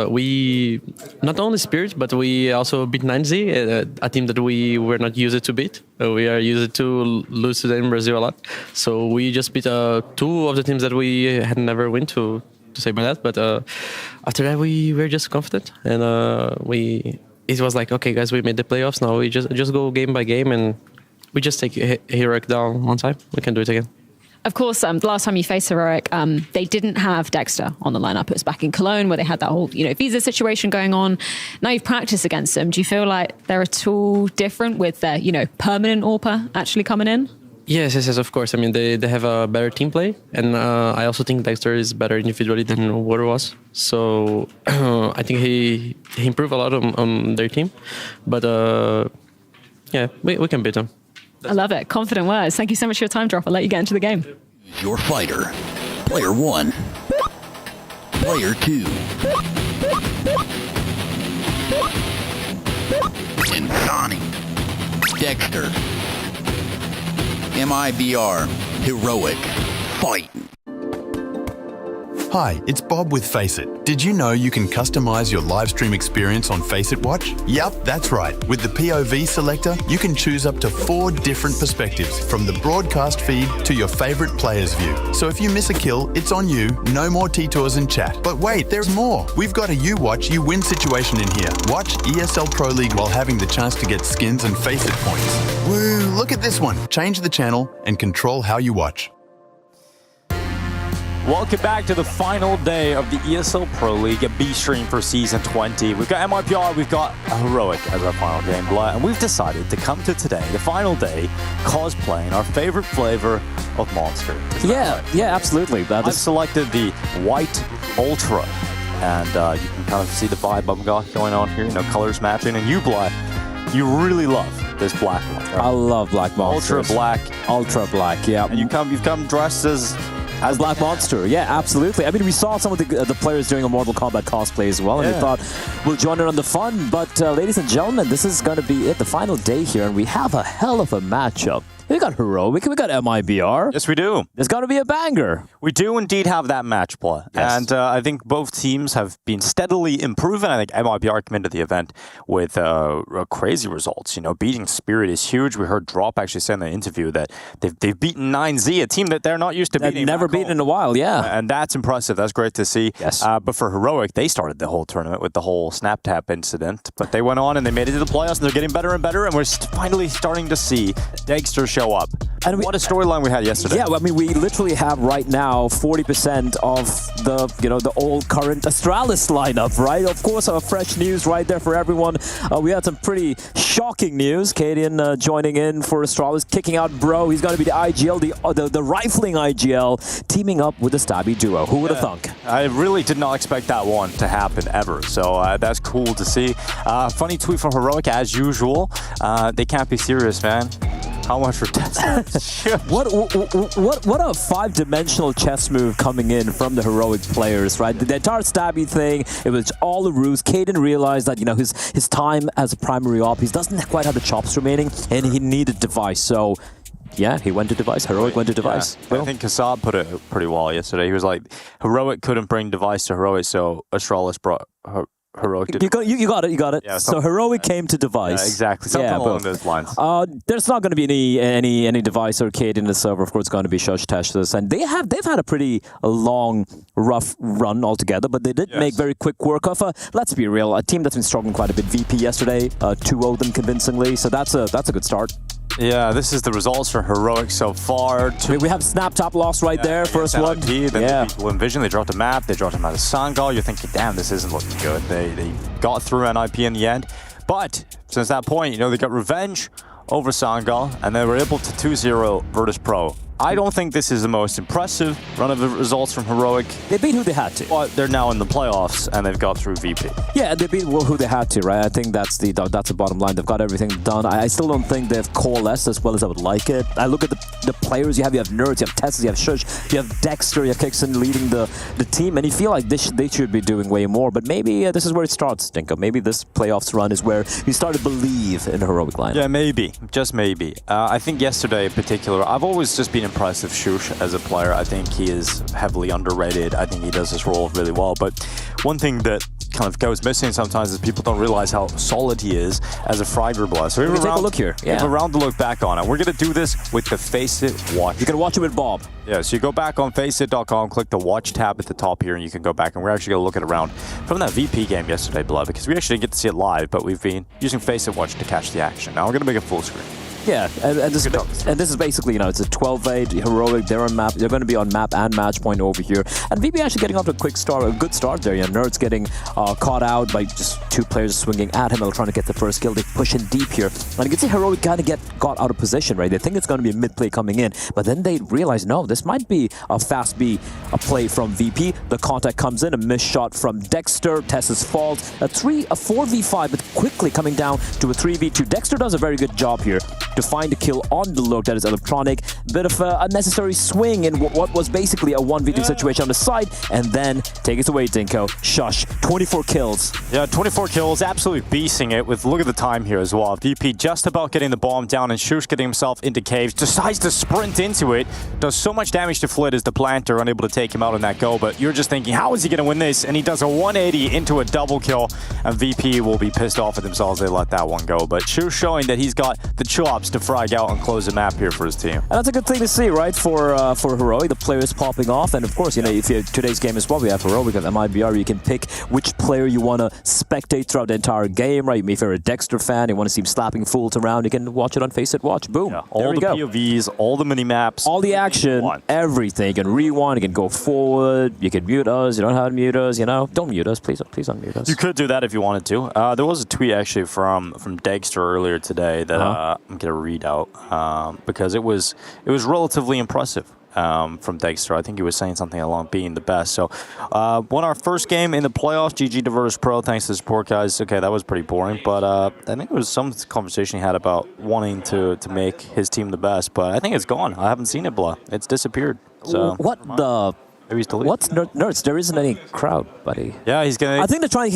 we not only Spirit, but we also beat 9Z, a team that we were not used to beat. We are used to lose to them in Brazil a lot. So we just beat 2 of the teams that we had never win, to say by that. But after that, we were just confident, and it was like, okay, guys, we made the playoffs. Now we just go game by game, and we just take Heroic down one time. We can do it again. Of course, the last time you faced Heroic, they didn't have Dexter on the lineup. It was back in Cologne where they had that whole, visa situation going on. Now you've practiced against them. Do you feel like they're at all different with their, permanent AWPer actually coming in? Yes, of course. I mean, they have a better team play, and I also think Dexter is better individually than Water was. So I think he improved a lot on their team. But yeah, we can beat them. I love it. Confident words. Thank you so much for your time, Drop. I'll let you get into the game. Your fighter. Player 1. Player 2. And Connie. Dexter. MIBR. Heroic. Fight. Hi, it's Bob with Faceit. Did you know you can customize your live stream experience on Faceit Watch? Yup, that's right. With the POV selector, you can choose up to 4 different perspectives, from the broadcast feed to your favorite player's view. So if you miss a kill, it's on you. No more T-Tours and chat. But wait, there's more. We've got a You Watch, You Win situation in here. Watch ESL Pro League while having the chance to get skins and Faceit points. Woo, look at this one. Change the channel and control how you watch. Welcome back to the final day of the ESL Pro League, a B stream for Season 20. We've got MIPR, we've got Heroic as our final game, and we've decided to come to today, the final day, cosplaying our favorite flavor of Monster. Yeah, absolutely. I've selected the White Ultra, and you can kind of see the vibe I've got going on here, colors matching, and you, Black, you really love this black one. Right? I love Black Monster. Ultra black, yeah. And you've come dressed as Black Monster, yeah, absolutely. I mean, we saw some of the players doing a Mortal Kombat cosplay as well, and we thought we'll join in on the fun. But ladies and gentlemen, this is going to be it, the final day here, and we have a hell of a matchup. We got Heroic, we got MIBR. Yes, we do. There's got to be a banger. We do indeed have that match play. Yes. And I think both teams have been steadily improving. I think MIBR came into the event with crazy results. Beating Spirit is huge. We heard Drop actually say in the interview that they've beaten 9Z, a team that they're not used to beating. Never beaten in a while, yeah. And that's impressive. That's great to see. Yes. But for Heroic, they started the whole tournament with the whole snap tap incident. But they went on and they made it to the playoffs, and they're getting better and better. And we're finally starting to see Dexter show up. And what a storyline we had yesterday. Yeah, I mean, we literally have right now 40% of the all current Astralis lineup, right? Of course, our fresh news right there for everyone. We had some pretty shocking news. Cadian joining in for Astralis, kicking out Bro. He's going to be the IGL, the rifling IGL, teaming up with the Stabby duo. Who would have thunk? I really did not expect that one to happen ever. So that's cool to see. Funny tweet from Heroic as usual. They can't be serious, man. How much for what a 5-dimensional chess move coming in from the Heroic players, right? The entire Stabby thing, it was all a ruse. Caden realized that, his time as a primary op, he doesn't quite have the chops remaining, and he needed Device. So, yeah, he went to Device. Heroic went to Device. Yeah. I think Kassab put it pretty well yesterday. He was like, Heroic couldn't bring Device to Heroic, so Astralis brought Heroic did. You got it. Yeah, so Heroic came to Device. Yeah, exactly. Something along those lines. There's not going to be any Device arcade in the server. Of course, it's going to be Shush Testus, and they've had a pretty long, rough run altogether. But they did make very quick work of let's be real, a team that's been struggling quite a bit. VP yesterday, 2-0 them convincingly. So that's a good start. Yeah, this is the results for Heroic so far. We have Snap Top loss right there, first one. Then the people in Vision, they dropped a map, they dropped him out of Sangal. You're thinking, damn, this isn't looking good. They got through NIP in the end. But since that point, they got revenge over Sangal, and they were able to 2-0 Virtus Pro. I don't think this is the most impressive run of the results from Heroic. They beat who they had to. But they're now in the playoffs, and they've got through VP. Yeah, they beat who they had to, right? I think that's the bottom line. They've got everything done. I still don't think they've coalesced as well as I would like it. I look at the players you have. You have Nerds, you have Tesla, you have Shush, you have Dexter, you have Kixon leading the team, and you feel like they should be doing way more. But maybe this is where it starts, Dinko. Maybe this playoffs run is where you start to believe in the Heroic line. Yeah, maybe. Just maybe. I think yesterday in particular, I've always just been impressed with Shush as a player. I think he is heavily underrated. I think he does his role really well. But one thing that kind of goes missing sometimes is people don't realize how solid he is as a Fragger Blood. So we have take a look here. We have a round to look back on it. We're going to do this with the Faceit Watch. You can watch it with Bob. Yeah, so you go back on Faceit.com, click the Watch tab at the top here, and you can go back, and we're actually going to look at a round from that VP game yesterday, Blood, because we actually didn't get to see it live, but we've been using Faceit Watch to catch the action. Now we're going to make it full screen. Yeah, and this is basically, it's a 12-8 Heroic. They're on map. They're going to be on map and match point over here. And VP actually getting off to a good start there. Nerds getting caught out by just two players swinging at him. They're trying to get the first kill. They push in deep here. And you can see Heroic kind of got out of position, right? They think it's going to be a mid play coming in, but then they realize, no, this might be a fast B, a play from VP. The contact comes in, a missed shot from Dexter. Tessa's fault. A 4v5, but quickly coming down to a 3v2. Dexter does a very good job here to find a kill on the look. That is electronic. Bit of a unnecessary swing in what was basically a 1v2 situation on the side, and then take us away, Dinko. Shush, 24 kills. Yeah, 24 kills, absolutely beasting it with, look at the time here as well. VP just about getting the bomb down, and Shush getting himself into caves, decides to sprint into it, does so much damage to Flit as the planter, unable to take him out on that go, but you're just thinking, how is he going to win this? And he does a 180 into a double kill, and VP will be pissed off at themselves they let that one go. But Shush showing that he's got the chops to frag out and close the map here for his team. And that's a good thing to see, right, for Heroic, the players popping off. And of course, if you today's game as well, we have Heroic and MIBR. You can pick which player you want to spectate throughout the entire game, right? If you're a Dexter fan, you want to see him slapping fools around, you can watch it on Faceit Watch. Boom. Yeah, all the POVs, all the mini-maps. All the action, everything. You can rewind, you can go forward, you can mute us, you don't have to mute us, Don't mute us, please unmute us. You could do that if you wanted to. There was a tweet actually from Dexter earlier today that I'm going to read out. Because it was relatively impressive from Dexter. I think he was saying something along being the best. So won our first game in the playoffs, GG to Virtus Pro, thanks to the support guys. Okay, that was pretty boring, but I think there was some conversation he had about wanting to make his team the best, but I think it's gone. I haven't seen it, blah. It's disappeared. So what the... What's Nerds? There isn't any crowd, buddy. Yeah, he's gonna. I think they're trying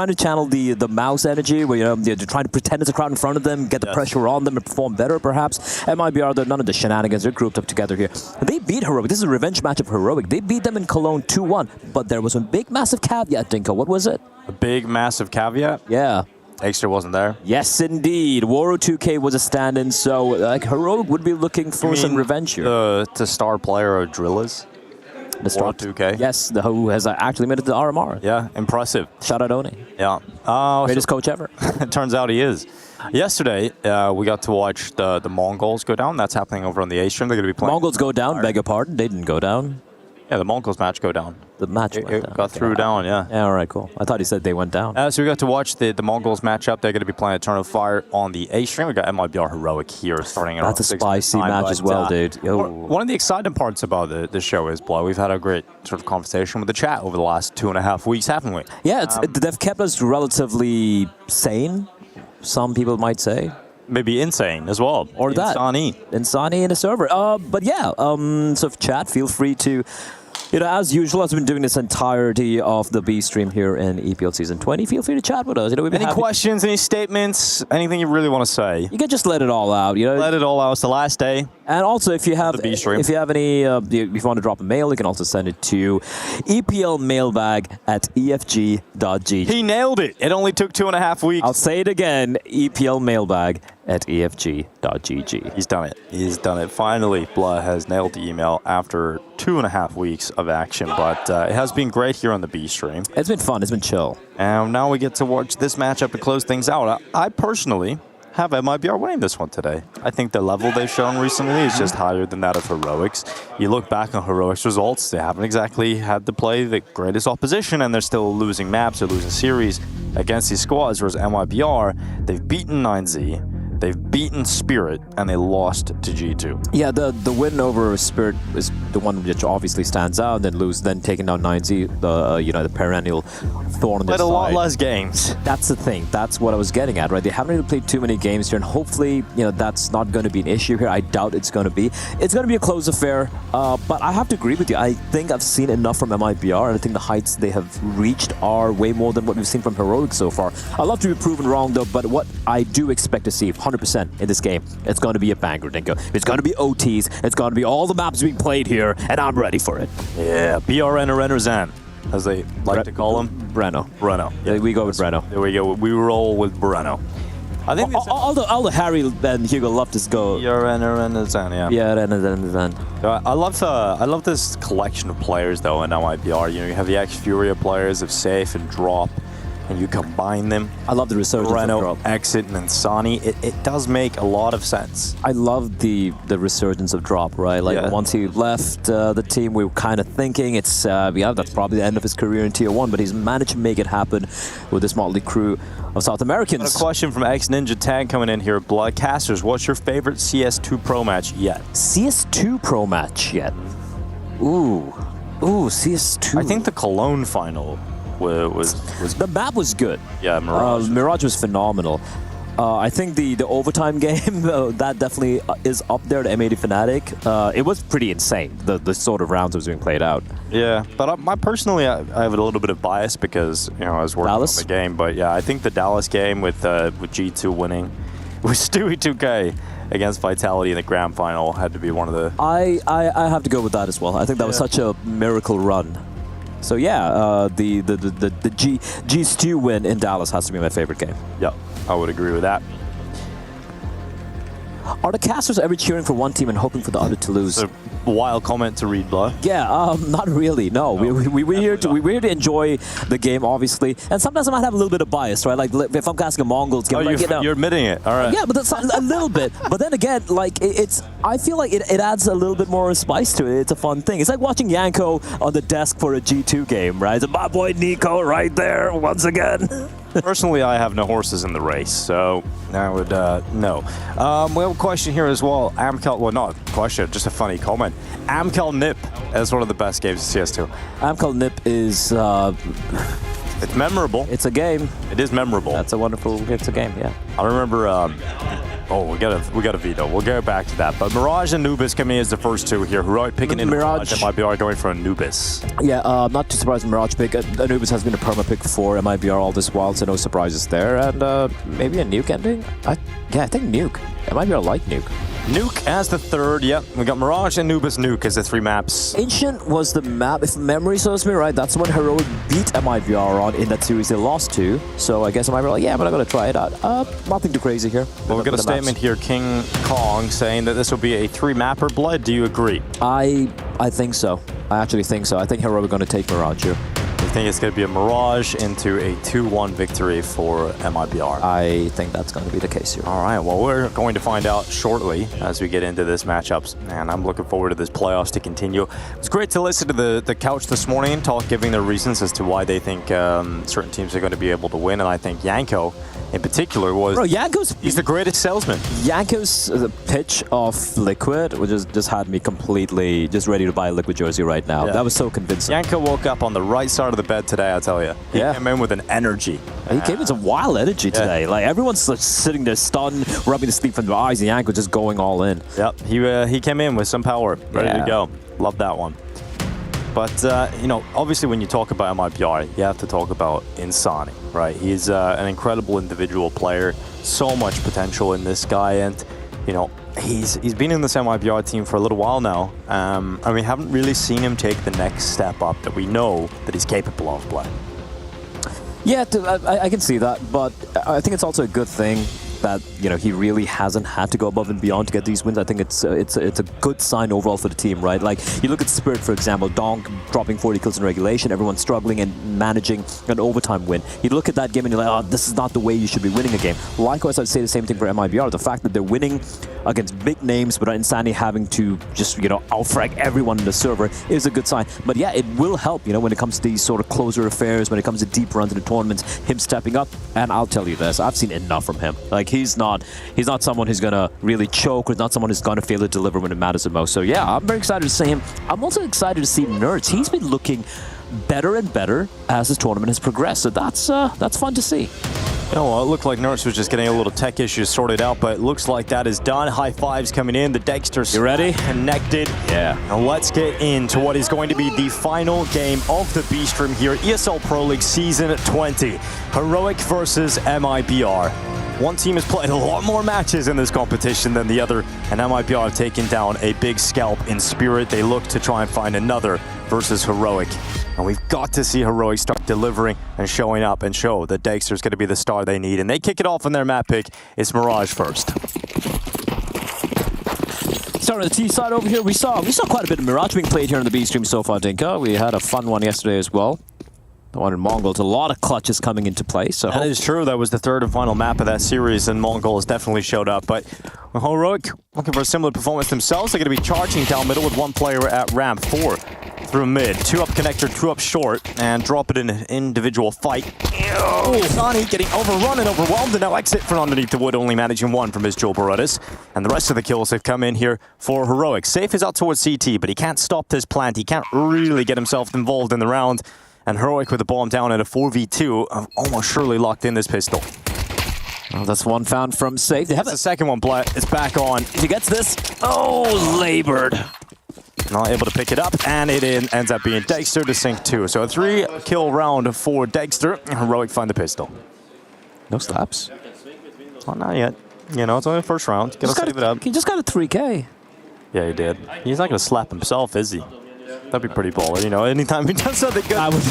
to channel the mouse energy, where they're trying to pretend it's a crowd in front of them, get the pressure on them, and perform better, perhaps. MIBR, they're none of the shenanigans. They're grouped up together here. They beat Heroic. This is a revenge match of Heroic. They beat them in Cologne 2-1, but there was a big, massive caveat, Dinko. What was it? A big, massive caveat? Yeah. Dexter wasn't there? Yes, indeed. Waro 2K was a stand-in, so Heroic would be looking for some revenge here. The star player of Drillas? The star 2K. Yes, who has actually made it to RMR. Yeah, impressive. Shout out Oni. Yeah. Greatest coach ever. It turns out he is. Yesterday, we got to watch the Mongols go down. That's happening over on the A stream. They're going to be playing. Mongols go down, beg your pardon. They didn't go down. Yeah, the Mongols match go down. The match it went down. got through down, yeah. Yeah, all right, cool. I thought he said they went down. So we got to watch the Mongols match up. They're going to be playing Eternal Fire on the A stream. We got MIBR Heroic here starting around. That's a spicy match as well, dude. Yo. One of the exciting parts about the show is, Blow, we've had a great sort of conversation with the chat over the last 2.5 weeks, haven't we? Yeah, they've kept us relatively sane, some people might say. Maybe insane as well. Or that. Insani in the server. But yeah, so chat, feel free to as usual, as we've been doing this entirety of the B stream here in EPL Season 20, feel free to chat with us. We've been Any questions, any statements, anything you really want to say? You can just let it all out. Let it all out. It's the last day. And also, if you have any, if you want to drop a mail, you can also send it to eplmailbag@efg.gg. He nailed it. It only took 2.5 weeks. I'll say it again, eplmailbag@efg.gg. He's done it. He's done it. Finally, Blah has nailed the email after 2.5 weeks of action, but it has been great here on the B stream. It's been fun. It's been chill. And now we get to watch this matchup and close things out. I personally have MIBR winning this one today. I think the level they've shown recently is just higher than that of Heroics. You look back on Heroics results, they haven't exactly had to play the greatest opposition, and they're still losing maps or losing series against these squads, whereas MIBR, they've beaten 9Z, they've beaten Spirit, and they lost to G2. Yeah, the win over Spirit is the one which obviously stands out. Then taking down 9Z, the perennial thorn in their side. Played a lot less games. That's the thing. That's what I was getting at, right? They haven't really played too many games here, and hopefully, that's not going to be an issue here. I doubt it's going to be. It's going to be a close affair, but I have to agree with you. I think I've seen enough from MIBR, and I think the heights they have reached are way more than what we've seen from Heroics so far. I'd love to be proven wrong, though, but what I do expect to see 100% in this game, it's going to be a banger, Dinko. It's going to be OTs. It's going to be all the maps being played here, and I'm ready for it. Yeah, BRN or Rennerzan, as they like to call him. Breno. Yeah, we go with Breno. There we go. We roll with Breno. I think all the Harry and Hugo love to go. BRN or Rennerzan, yeah. Yeah, Rennerzan. I love this collection of players though in MIBR. You have the X-Furia players of Safe and Drop, and you combine them. I love the resurgence of Drop. Exit, and then Sani. It does make a lot of sense. I love the resurgence of Drop, right? Once he left the team, we were kind of thinking it's, that's probably the end of his career in Tier 1, but he's managed to make it happen with this motley crew of South Americans. A question from X-Ninja Tag coming in here. Bloodcasters, what's your favorite CS2 Pro match yet? CS2 Pro match yet? Ooh, CS2. I think the Cologne final was the map was good. Yeah, Mirage. Mirage was phenomenal. I think the overtime game that definitely is up there. The M80 Fnatic. It was pretty insane. The sort of rounds that was being played out. Yeah, but I have a little bit of bias because I was working on the game. But yeah, I think the Dallas game with G2 winning, with Stewie 2K against Vitality in the grand final had to be one of the. I have to go with that as well. I think that was such a miracle run. So yeah, the G2 win in Dallas has to be my favorite game. Yeah, I would agree with that. Are the casters ever cheering for one team and hoping for the other to lose? It's a wild comment to read, Blah. Yeah, not really. No, we're here to enjoy the game, obviously, and sometimes I might have a little bit of bias, right? Like if I'm casting a Mongols game, you're admitting it. All right. Yeah, but that's a little bit. But then again, I feel like it adds a little bit more spice to it. It's a fun thing. It's like watching Yanko on the desk for a G2 game, right? It's my boy Nico right there once again. Personally, I have no horses in the race, so I would no. We have a question here as well. Amcal, well, not a question, just a funny comment. Amcal Nip is one of the best games in CS2. Amcal Nip is. It's memorable. It's a game. It is memorable. It's a game. Yeah. I remember. We got a veto. We'll go back to that. But Mirage and Anubis coming in as the first two here. Heroic picking in Mirage. MIBR going for Anubis. Yeah, not too surprised Mirage pick. Anubis has been a perma pick for MIBR all this while, so no surprises there. And maybe a Nuke ending? I think Nuke. MIBR like Nuke. Nuke as the third, yep. We got Mirage and Anubis Nuke as the three maps. Ancient was the map, if memory serves me right, that's when Heroic beat MIBR on in that series they lost to. So I guess MIBR like, yeah, but I'm going to try it out. Nothing too crazy here. Well, we've got a statement here, King Kong, saying that this will be a 3-mapper. Blood, do you agree? I think so. I actually think so. I think Heroic are going to take Mirage here. I think it's going to be a Mirage into a 2-1 victory for MIBR. I think that's going to be the case here. All right, well, we're going to find out shortly as we get into this matchups, and I'm looking forward to this playoffs to continue. It's great to listen to the couch this morning, giving their reasons as to why they think certain teams are going to be able to win, and I think Yanko in particular he's the greatest salesman. Yanko's pitch of Liquid, which just had me completely just ready to buy a Liquid jersey right now. Yeah. That was so convincing. Yanko woke up on the right side of the bed today, I tell you. He came in with an energy. He came in some wild energy today. Like everyone's sitting there stunned, rubbing the sleep from their eyes, and Yanko just going all in. Yep, he came in with some power, ready to go. Love that one. But, you know, obviously when you talk about MIBR, you have to talk about Insani, right? He's an incredible individual player, so much potential in this guy, and, you know, he's been in this MIBR team for a little while now, and we haven't really seen him take the next step up that we know that he's capable of playing. Yeah, I can see that, but I think it's also a good thing that, you know, he really hasn't had to go above and beyond to get these wins. I think it's a good sign overall for the team, right? Like, you look at Spirit, for example, Donk dropping 40 kills in regulation, everyone struggling and managing an overtime win. You look at that game and you're like, oh, this is not the way you should be winning a game. Likewise, I'd say the same thing for MIBR. The fact that they're winning against big names without Insani having to just, you know, outfrag everyone in the server is a good sign. But yeah, it will help, you know, when it comes to these sort of closer affairs, when it comes to deep runs in the tournaments, him stepping up. And I'll tell you this, I've seen enough from him. Like, he's not someone who's gonna really choke, or not someone who's gonna fail to deliver when it matters the most. So yeah, I'm very excited to see him. I'm also excited to see Nerds. He's been looking better and better as this tournament has progressed. So that's fun to see. You know, well, it looked like Nerds was just getting a little tech issues sorted out, but it looks like that is done. High fives coming in. The Dexter's you ready? Connected. Yeah. And let's get into what is going to be the final game of the B stream here. ESL Pro League Season 20. Heroic versus MIBR. One team has played a lot more matches in this competition than the other, and MIBR have taken down a big scalp in Spirit. They look to try and find another versus Heroic. And we've got to see Heroic start delivering and showing up and show that Dexter's going to be the star they need. And they kick it off on their map pick. It's Mirage first. Starting on the T side over here, we saw quite a bit of Mirage being played here on the B stream so far, Dinka. We had a fun one yesterday as well. The one in Mongols, a lot of clutches coming into play. So that is true. That was the third and final map of that series, and Mongol has definitely showed up. But Heroic looking for a similar performance themselves. They're going to be charging down middle with one player at ramp, 4 through mid, 2 up connector, 2 up short, and drop it in an individual fight. Sonny getting overrun and overwhelmed, and now exit from underneath the wood, only managing 1 from his Joel Baretis. And the rest of the kills have come in here for Heroic. Safe is out towards CT, but he can't stop this plant. He can't really get himself involved in the round. And Heroic with the bomb down at a 4v2, almost surely locked in this pistol. Well, that's one found from Safe. They have the second one, it's back on. If he gets this, oh, labored. Not able to pick it up, and it ends up being Dexter to sink 2. So a 3-kill round for Dexter. Heroic find the pistol. No slaps. Well, not yet. You know, it's only the first round. Gotta save it up. He just got a 3K. Yeah, he did. He's not gonna slap himself, is he? That'd be pretty baller, you know. Anytime he does something good, that would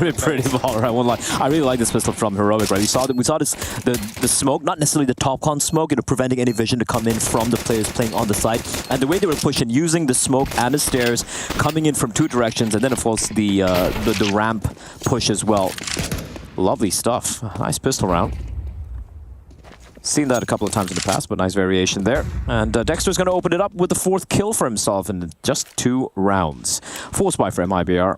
be pretty baller. I won't lie. I really like this pistol from Heroic. Right, we saw this the smoke, not necessarily the top con smoke, you know, preventing any vision to come in from the players playing on the side, and the way they were pushing, using the smoke and the stairs, coming in from 2 directions, and then of course the ramp push as well. Lovely stuff. Nice pistol round. Seen that a couple of times in the past, but nice variation there. And Dexter's going to open it up with the 4th kill for himself in just 2 rounds. 4 spy for MIBR.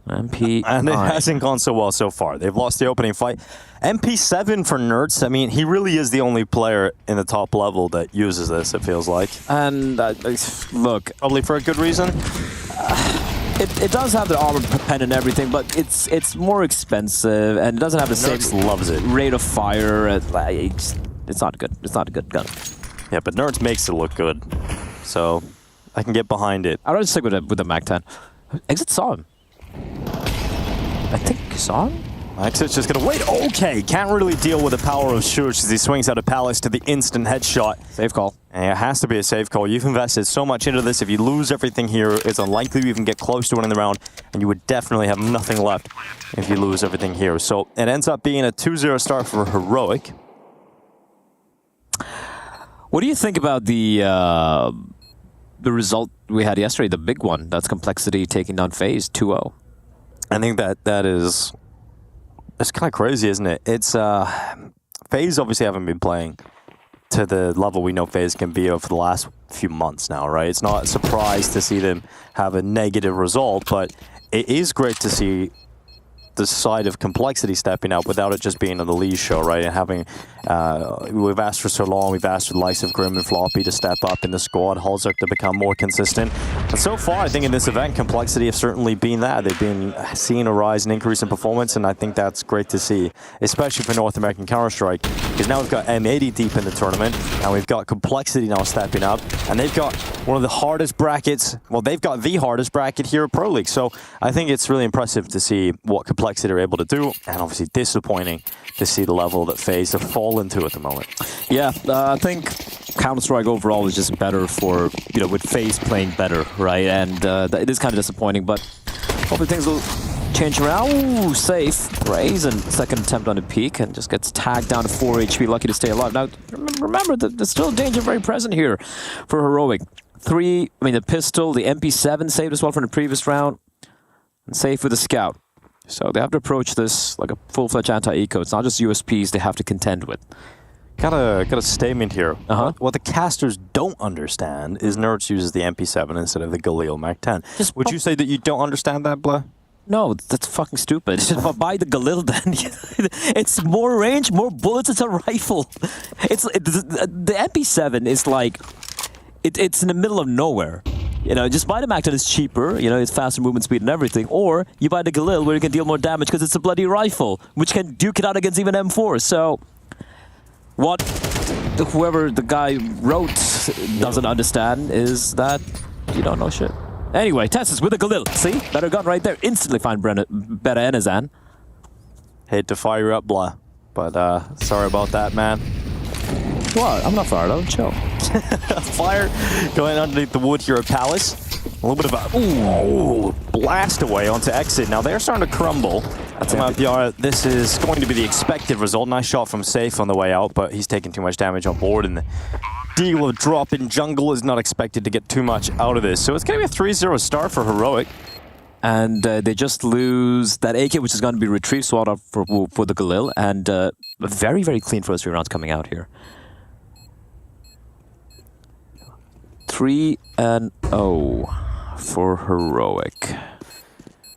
MP. And it hasn't gone so well so far. They've lost the opening fight. MP7 for Nerds. I mean, he really is the only player in the top level that uses this, it feels like. And look. Probably for a good reason. It does have the armor pen and everything, but it's more expensive, and it doesn't have the same rate of fire. It's not good. It's not a good gun. Yeah, but Nerds makes it look good, so I can get behind it. I'd rather stick with the Mac-10. Exit saw him. I think he saw him? Exit's just gonna wait. Okay, can't really deal with the power of Shush as he swings out of Palace to the instant headshot. Safe call. And it has to be a safe call. You've invested so much into this. If you lose everything here, it's unlikely you even get close to winning the round, and you would definitely have nothing left if you lose everything here. So it ends up being a 2-0 start for Heroic. What do you think about the result we had yesterday, the big one? That's Complexity taking down FaZe 2-0. I think that is... It's kind of crazy, isn't it? It's FaZe obviously haven't been playing to the level we know FaZe can be over the last few months now, right? It's not a surprise to see them have a negative result, but it is great to see the side of Complexity stepping up without it just being on the Lee show, right? And having, we've asked for so long, we've asked for the likes of Grim and Floppy to step up in the squad, Halzerk to become more consistent. And so far, I think in this event, Complexity have certainly been that. They've been seeing a rise and increase in performance, and I think that's great to see, especially for North American Counter-Strike. because now we've got M80 deep in the tournament, and we've got Complexity now stepping up, and they've got one of the hardest brackets. Well, they've got the hardest bracket here at Pro League, so I think it's really impressive to see what Complexity are able to do, and obviously disappointing to see the level that FaZe have fallen to at the moment. Yeah, I think Counter-Strike overall is just better for, with FaZe playing better, right? And it is kind of disappointing, but hopefully things will change around. Ooh, safe. Brazen, second attempt on the peak, and just gets tagged down to 4 HP, lucky to stay alive. Now, remember that there's still danger very present here for Heroic. The pistol, the MP7 saved as well from the previous round, and safe with the scout. So they have to approach this like a full-fledged anti-eco. It's not just USPs they have to contend with. Got a statement here. What the casters don't understand is Nerds uses the MP7 instead of the Galil Mac 10. Would you say that you don't understand that, Blah? No, that's fucking stupid. Buy the Galil then. It's more range, more bullets. It's a rifle. The MP7 is like, it's in the middle of nowhere. Just buy the Mac 10, it's cheaper. It's faster movement speed and everything. Or you buy the Galil where you can deal more damage because it's a bloody rifle, which can duke it out against even M4. So, what whoever the guy wrote doesn't understand is that you don't know shit. Anyway, Tessus with a Galil. See? Better gun right there. Instantly find better Enazan. Hate to fire you up, Blah, but sorry about that, man. What? I'm not fired up. Chill. Fire going underneath the wood here at Palace. A little bit of a blast away onto exit. Now they're starting to crumble. That's MIPR. This is going to be the expected result. Nice shot from Safe on the way out, but he's taking too much damage on board, and the deal of drop in jungle is not expected to get too much out of this. So it's going to be a 3-0 start for Heroic. And they just lose that AK, which is going to be retrieved, swat up for the Galil, and a very, very clean first 3 rounds coming out here. 3-0 for Heroic.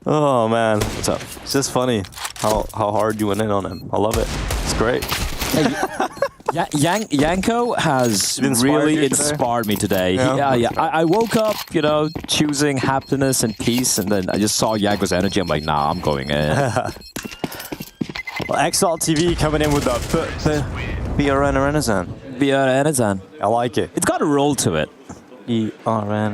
Oh man, what's up? It's just funny how hard you went in on him. I love it. It's great. Hey, Yanko has really inspired me today. Yeah. I woke up, choosing happiness and peace, and then I just saw Yanko's energy. I'm like, nah, I'm going in. Well, Exalt TV coming in with the BRN Renazan. BRN Renazan. I like it. It's got a roll to it. BRN.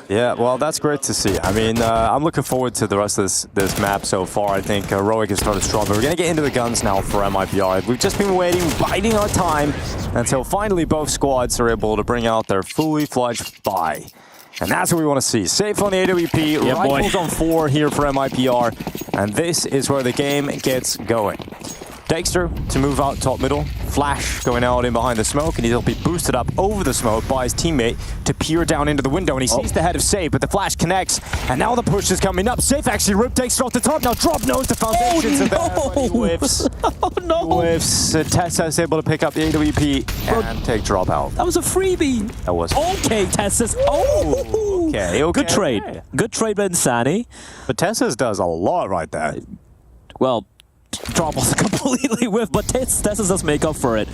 Yeah, well, that's great to see. I mean, I'm looking forward to the rest of this map so far. I think Heroic has started strong, but we're going to get into the guns now for MIPR. We've just been waiting, biding our time, until finally both squads are able to bring out their fully fledged buy. And that's what we want to see. Safe on the AWP, rifles on 4 here for MIPR, and this is where the game gets going. Dexter to move out top middle. Flash going out in behind the smoke, and he'll be boosted up over the smoke by his teammate to peer down into the window, and he sees the head of Safe, but the flash connects, and now the push is coming up. Safe actually ripped Dexter off the top. Now drop nose the foundations of there, but he whiffs. He whiffs. Tessa is able to pick up the AWP and take drop out. That was a freebie. That was. Okay, Tessa's. Okay. Good trade. Good trade by Insani. But Tessa's does a lot right there. Well, drop was completely whiff, but Tessa's does make up for it.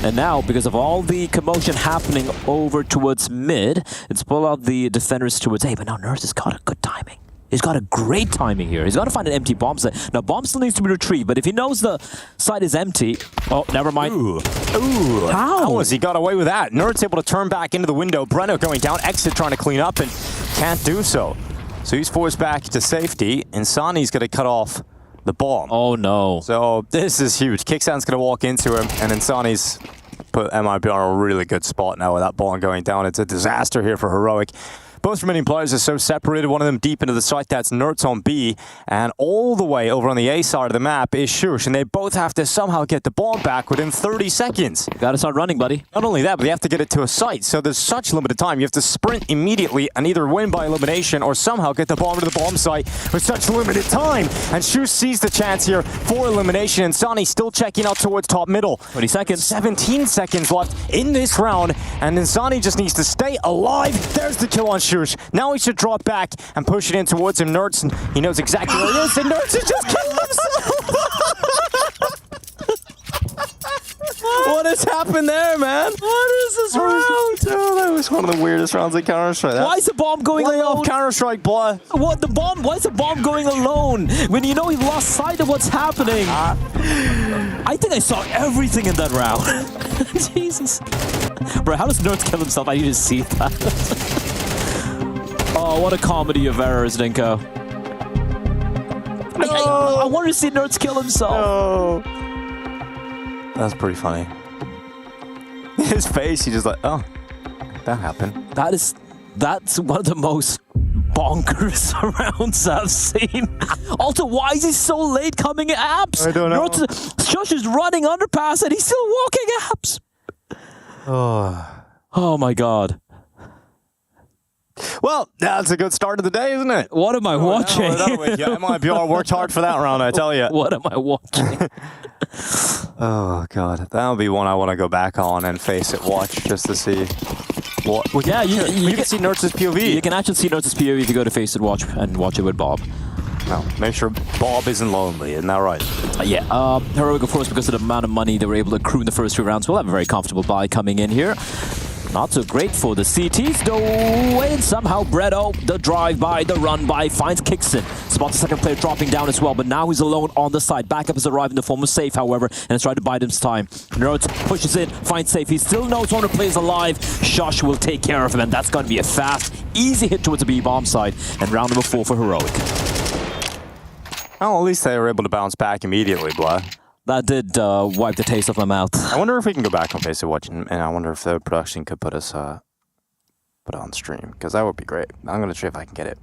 And now, because of all the commotion happening over towards mid, it's pull out the defenders towards A, but now Nurse has got a good timing. He's got a great timing here. He's got to find an empty bomb site. Now, bomb still needs to be retrieved, but if he knows the site is empty... Oh, never mind. Ooh. How has he got away with that? Nerd's able to turn back into the window. Breno going down, Exit trying to clean up, and can't do so. So he's forced back to safety, and Sani's going to cut off the bomb. Oh, no. So this is huge. Kicksan's going to walk into him, and Insani's put MIP on a really good spot now with that bomb going down. It's a disaster here for Heroic. Both remaining players are so separated, one of them deep into the site, that's Nerds on B, and all the way over on the A side of the map is Shush, and they both have to somehow get the bomb back within 30 seconds. You gotta start running, buddy. Not only that, but they have to get it to a site, so there's such limited time. You have to sprint immediately and either win by elimination or somehow get the bomb to the bomb site with such limited time. And Shush sees the chance here for elimination, and Sani still checking out towards top middle. 20 seconds. 17 seconds left in this round, and then Sani just needs to stay alive. There's the kill on Shush. Now he should drop back and push it in towards him. Nerds, and he knows exactly where he is, and Nerds has just killed himself! What has happened there, man? What is this round? Oh, that was one of the weirdest rounds in Counter-Strike. Why is the bomb going alone? Counter-Strike, blood. What the bomb? Why is the bomb going alone? When you know he lost sight of what's happening. I think I saw everything in that round. Jesus. Bro, how does Nerds kill himself? I need to see that. Oh, what a comedy of errors, Dinko. No. I wanted to see Nerds kill himself. No. That's pretty funny. His face, he's just like, oh, that happened. That's one of the most bonkers rounds I've seen. Also, why is he so late coming at apps? I don't know. Shush is running underpass and he's still walking apps. Oh my god. Well, that's a good start of the day, isn't it? What am I watching? Yeah, MIBR worked hard for that round, I tell you. What am I watching? Oh, God. That'll be one I want to go back on and face it watch just to see what... Yeah, you can see Nerds' POV. You can actually see Nerds' POV if you go to face it watch and watch it with Bob. No, make sure Bob isn't lonely, isn't that right? Yeah. Heroic, of course, because of the amount of money they were able to accrue in the first 3 rounds, will have a very comfortable buy coming in here. Not so great for the CTs, though, and somehow Bretto, the drive-by, the run-by, finds Kickson. Spots the second player dropping down as well, but now he's alone on the side. Backup has arrived in the form of Safe, however, and has tried to bide him time. Nerds pushes in, finds Safe. He still knows one player is alive. Shush will take care of him, and that's going to be a fast, easy hit towards the B-bomb side. And round number 4 for Heroic. Well, at least they were able to bounce back immediately, Blah. That did wipe the taste off my mouth. I wonder if we can go back on Face It Watch, and I wonder if the production could put us put it on stream, because that would be great. I'm going to see if I can get it.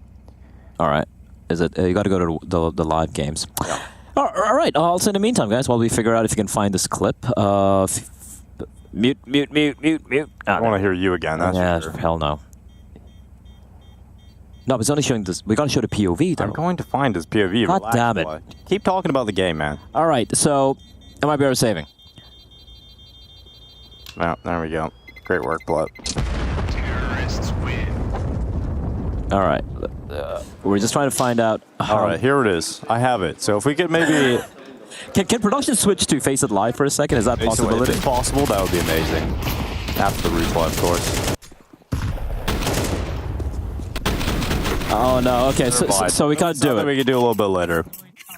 All right. Is it? You got to go to the live games. Yeah. All right. Also, in the meantime, guys, while we figure out if you can find this clip, mute. I want to hear you again. That's sure. Hell no. No, but it's only showing this. We got to show the POV, though. I'm going to find his POV. God damn it. Keep talking about the game, man. All right, so MIBR saving. Oh, there we go. Great work, Blood. Terrorists win. All right. We're just trying to find out. All right, here it is. I have it. So if we could maybe... Can production switch to Face It Live for a second? Is that a possibility? If it's possible, that would be amazing. After the replay, of course. Oh no, okay, so we can't do it. We can do a little bit later.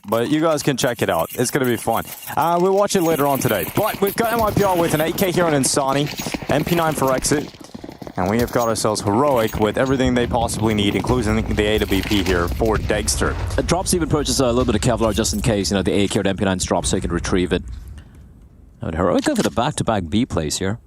But you guys can check it out. It's going to be fun. We'll watch it later on today. But we've got MIBR with an 8K here on Insani, MP9 for Exit, and we have got ourselves Heroic with everything they possibly need, including the AWP here for Dexter. Drops even purchase a little bit of Kevlar just in case, you know, the AK or the MP9's drop so he can retrieve it. And Heroic go for the back-to-back B plays here.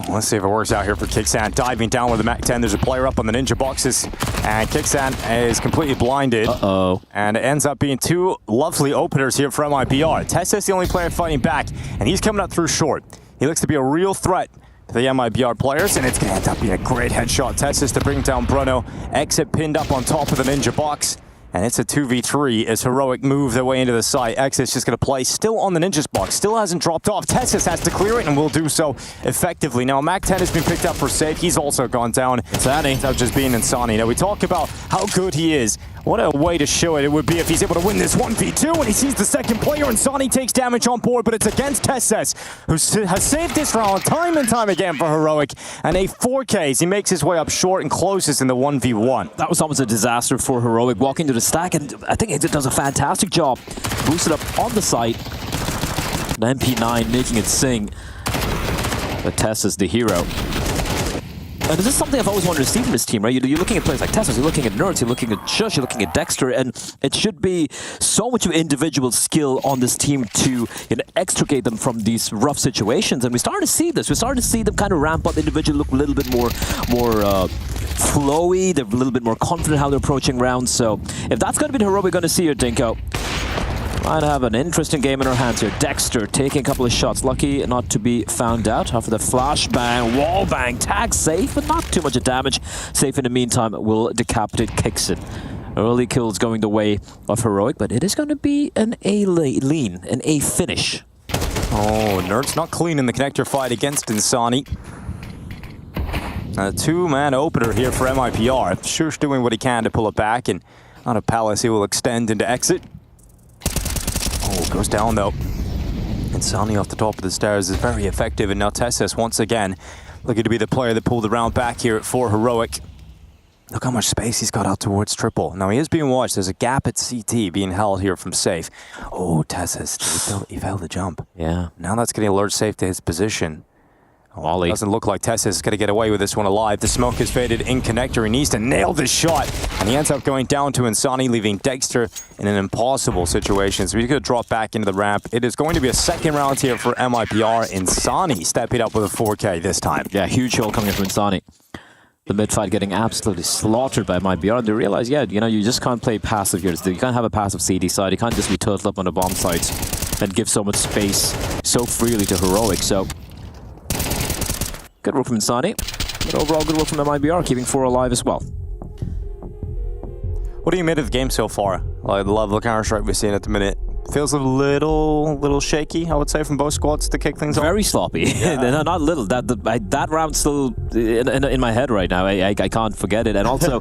Let's see if it works out here for Kicksan. Diving down with the MAC-10. There's a player up on the ninja boxes. And Kicksan is completely blinded. Uh-oh. And it ends up being 2 lovely openers here for MIBR. Tessa's the only player fighting back. And he's coming up through short. He looks to be a real threat to the MIBR players. And it's going to end up being a great headshot. Tessa's to bring down Bruno. Exit pinned up on top of the ninja box. And it's a 2v3 as Heroic move their way into the site. Exit's just going to play still on the ninja's box. Still hasn't dropped off. Tessus has to clear it and will do so effectively. Now, MAC-10 has been picked up for Safe. He's also gone down. Insani. Without just being Insani. Now, we talk about how good he is. What a way to show it would be if he's able to win this 1v2 and he sees the second player and Sonny takes damage on board, but it's against Tesses, who has saved this round time and time again for Heroic. And a 4K as he makes his way up short and closes in the 1v1. That was almost a disaster for Heroic, walking to the stack, and I think it does a fantastic job. Boosted up on the site. The MP9 making it sing. But Tess is the hero. And this is something I've always wanted to see from this team, right? You're looking at players like Tessus, you're looking at Nerds, you're looking at Shush, you're looking at Dexter, and it should be so much of individual skill on this team to extricate them from these rough situations. And we started to see this. We started to see them kind of ramp up individually, look a little bit more flowy. They're a little bit more confident how they're approaching rounds. So if that's going to be the Heroic we're going to see here, Dinko, might have an interesting game in our hands here. Dexter taking a couple of shots. Lucky not to be found out after the flashbang, wall bang, tag Safe, but not too much of damage. Safe in the meantime will decapitate Kickson. Early kills going the way of Heroic, but it is going to be an A lean, an A finish. Oh, Nerds not clean in the connector fight against Insani. A 2-man opener here for MIBR. Shush doing what he can to pull it back, and out of Palace he will extend into Exit. Oh, goes down though. Insani off the top of the stairs is very effective, and now Tessus once again looking to be the player that pulled the round back here for Heroic. Look how much space he's got out towards triple. Now he is being watched. There's a gap at CT being held here from Safe. Oh, he failed the jump. Yeah. Now that's getting alert Safe to his position. Ollie. Doesn't look like Tessus is going to get away with this one alive. The smoke is faded in connector. He needs to nail this shot. And he ends up going down to Insani, leaving Dexter in an impossible situation. So he's going to drop back into the ramp. It is going to be a second round here for MIPR. Insani stepping up with a 4K this time. Yeah, huge hole coming in from Insani. The mid-fight getting absolutely slaughtered by MIPR. They realize, yeah, you know, you just can't play passive here. You can't have a passive CD side. You can't just be turtled up on the bomb sites and give so much space so freely to Heroic. So, good work from Insani. But overall, good work from MIBR, keeping 4 alive as well. What do you made of the game so far? I love the Counter-Strike we're seeing at the minute. Feels a little shaky, I would say, from both squads to kick things off. Very sloppy. Yeah. No, not little. That round's still in my head right now. I can't forget it. And also,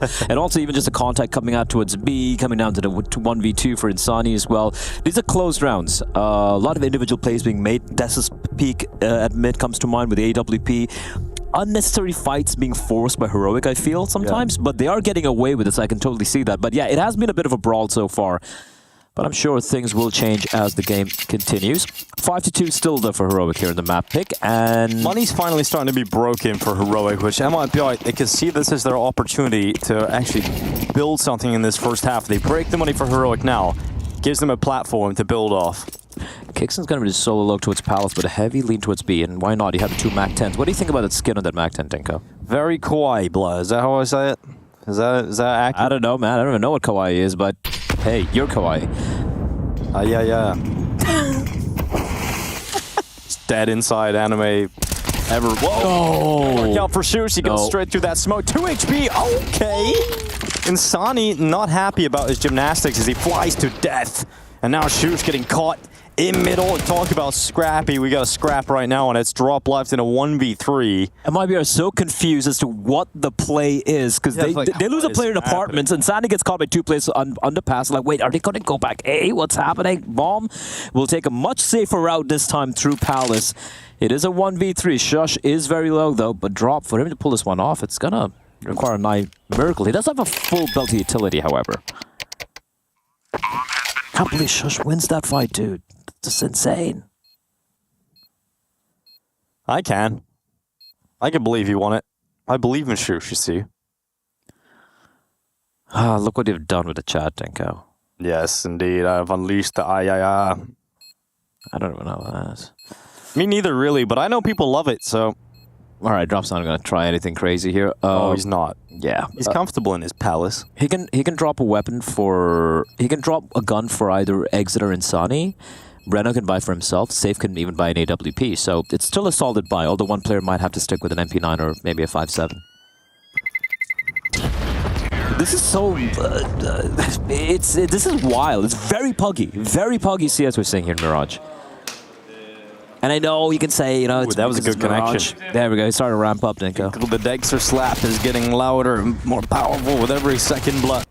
even just the contact coming out towards B, coming down to the 1v2 for Insani as well. These are closed rounds. A lot of individual plays being made. Dessa's peak at mid comes to mind with the AWP. Unnecessary fights being forced by Heroic, I feel, sometimes. Yeah. But they are getting away with it, so I can totally see that. But yeah, it has been a bit of a brawl so far. But I'm sure things will change as the game continues. 5-2 still though for Heroic here in the map pick, and money's finally starting to be broken for Heroic, which MIPI, they can see this as their opportunity to actually build something in this first half. They break the money for Heroic now, gives them a platform to build off. Kickson's going to be just solo low towards Palace, but a heavy lean towards B, and why not? You have 2 Mac 10s. What do you think about that skin on that Mac 10, Dinko? Very kawaii, blood. Is that how I say it? Is that accurate? I don't know, man. I don't even know what kawaii is, but hey, you're kawaii. Yeah. It's dead inside anime ever. Whoa! Oh. Look out for Shush. He goes straight through that smoke. 2 HP. Okay. Insani not happy about his gymnastics as he flies to death. And now Shush getting caught in middle. Talk about scrappy. We got a scrap right now, and it's drop left in a 1v3. MIB are so confused as to what the play is, because they lose a player in apartments, and Sandy gets caught by 2 players on the pass. Like, wait, are they going to go back A? What's happening? Bomb will take a much safer route this time through Palace. It is a 1v3. Shush is very low, though, but drop, for him to pull this one off, it's going to require a nice miracle. He does have a full belt utility, however. I can't believe Shush wins that fight, dude. Just insane. I can believe he won it. I believe in Shush, you see. Look what you've done with the chat, Dinko. Yes, indeed. I've unleashed the I don't even know what that is. Me neither, really, but I know people love it, so... All right, Drop's not going to try anything crazy here. Oh, he's not. Yeah. He's comfortable in his palace. He can drop a weapon for... He can drop a gun for either Exit or Insani. Breno can buy for himself. Safe can even buy an AWP. So it's still a solid buy, although one player might have to stick with an MP9 or maybe a 5.7. This is so... this is wild. It's very puggy CS we're seeing here in Mirage. And I know you can say, you know, that was a good connection. There we go. He started to ramp up, Dinko. The Dexter slap is getting louder and more powerful with every second blood.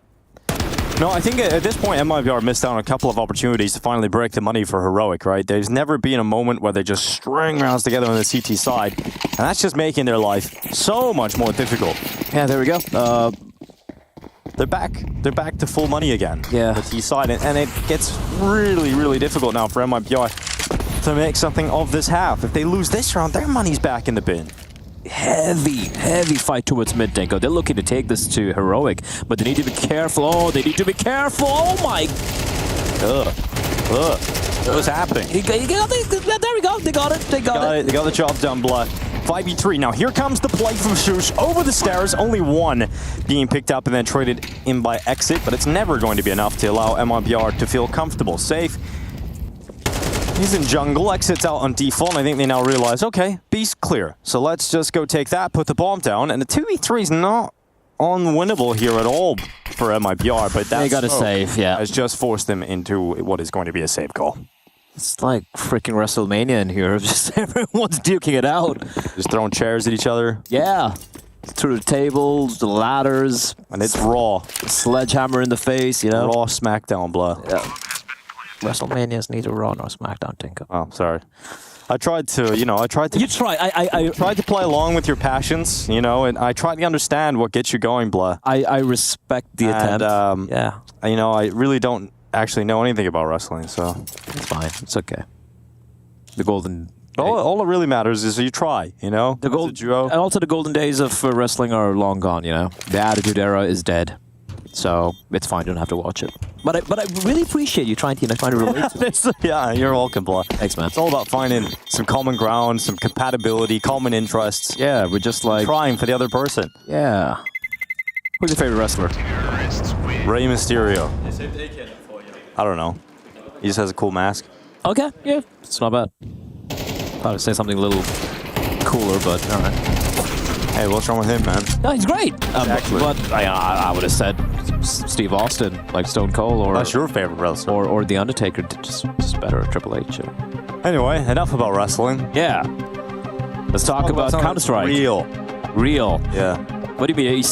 No, I think at this point, MIVR missed out on a couple of opportunities to finally break the money for Heroic, right? There's never been a moment where they just string rounds together on the CT side. And that's just making their life so much more difficult. Yeah, there we go. They're back to full money again. Yeah. The T side, and it gets really, really difficult now for MIPR to make something of this half. If they lose this round, their money's back in the bin. Heavy fight towards mid, Dinko. They're looking to take this to Heroic, but they need to be careful. Oh, they need to be careful. Oh my... What's happening? There we go. They got it. They got the job done, Blood. 5v3. Now here comes the play from Shush over the stairs. Only one being picked up and then traded in by Exit, but it's never going to be enough to allow MIBR to feel comfortable. Safe. He's in jungle, Exit's out on default, and I think they now realize, okay, B's clear. So let's just go take that, put the bomb down, and the 2v3 is not unwinnable here at all for MIBR, but that they got to save, yeah. Has just forced them into what is going to be a save call. It's like freaking WrestleMania in here. Just everyone's duking it out. Just throwing chairs at each other. Yeah. Through the tables, the ladders. And it's raw. Sledgehammer in the face, you know. Raw smackdown, Blood. Yeah. WrestleManias need a Raw or SmackDown, Tinker. Oh, sorry. I tried to, you tried to... You try. I tried to play along with your passions, and I tried to understand what gets you going, blah. I respect the attempt. Yeah. I really don't actually know anything about wrestling, so... It's fine. It's okay. The golden... All that really matters is you try, The and also the golden days of wrestling are long gone, The Attitude Era is dead. So it's fine, you don't have to watch it. But I really appreciate you trying to relate to it. Yeah, you're welcome, blah. Thanks, man. It's all about finding some common ground, some compatibility, common interests. Yeah, we're just like... Trying for the other person. Yeah. Who's your favorite wrestler? Rey Mysterio. I don't know. He just has a cool mask. Okay, yeah, it's not bad. Thought I'd say something a little cooler, but all right. Hey, what's wrong with him, man? No, he's great. Exactly. But I would have said Steve Austin, like Stone Cold, or that's your favorite wrestler, or The Undertaker, just better at Triple H. Anyway, enough about wrestling. Yeah. Let's talk about Counter-Strike. Real. Yeah. What do you mean? You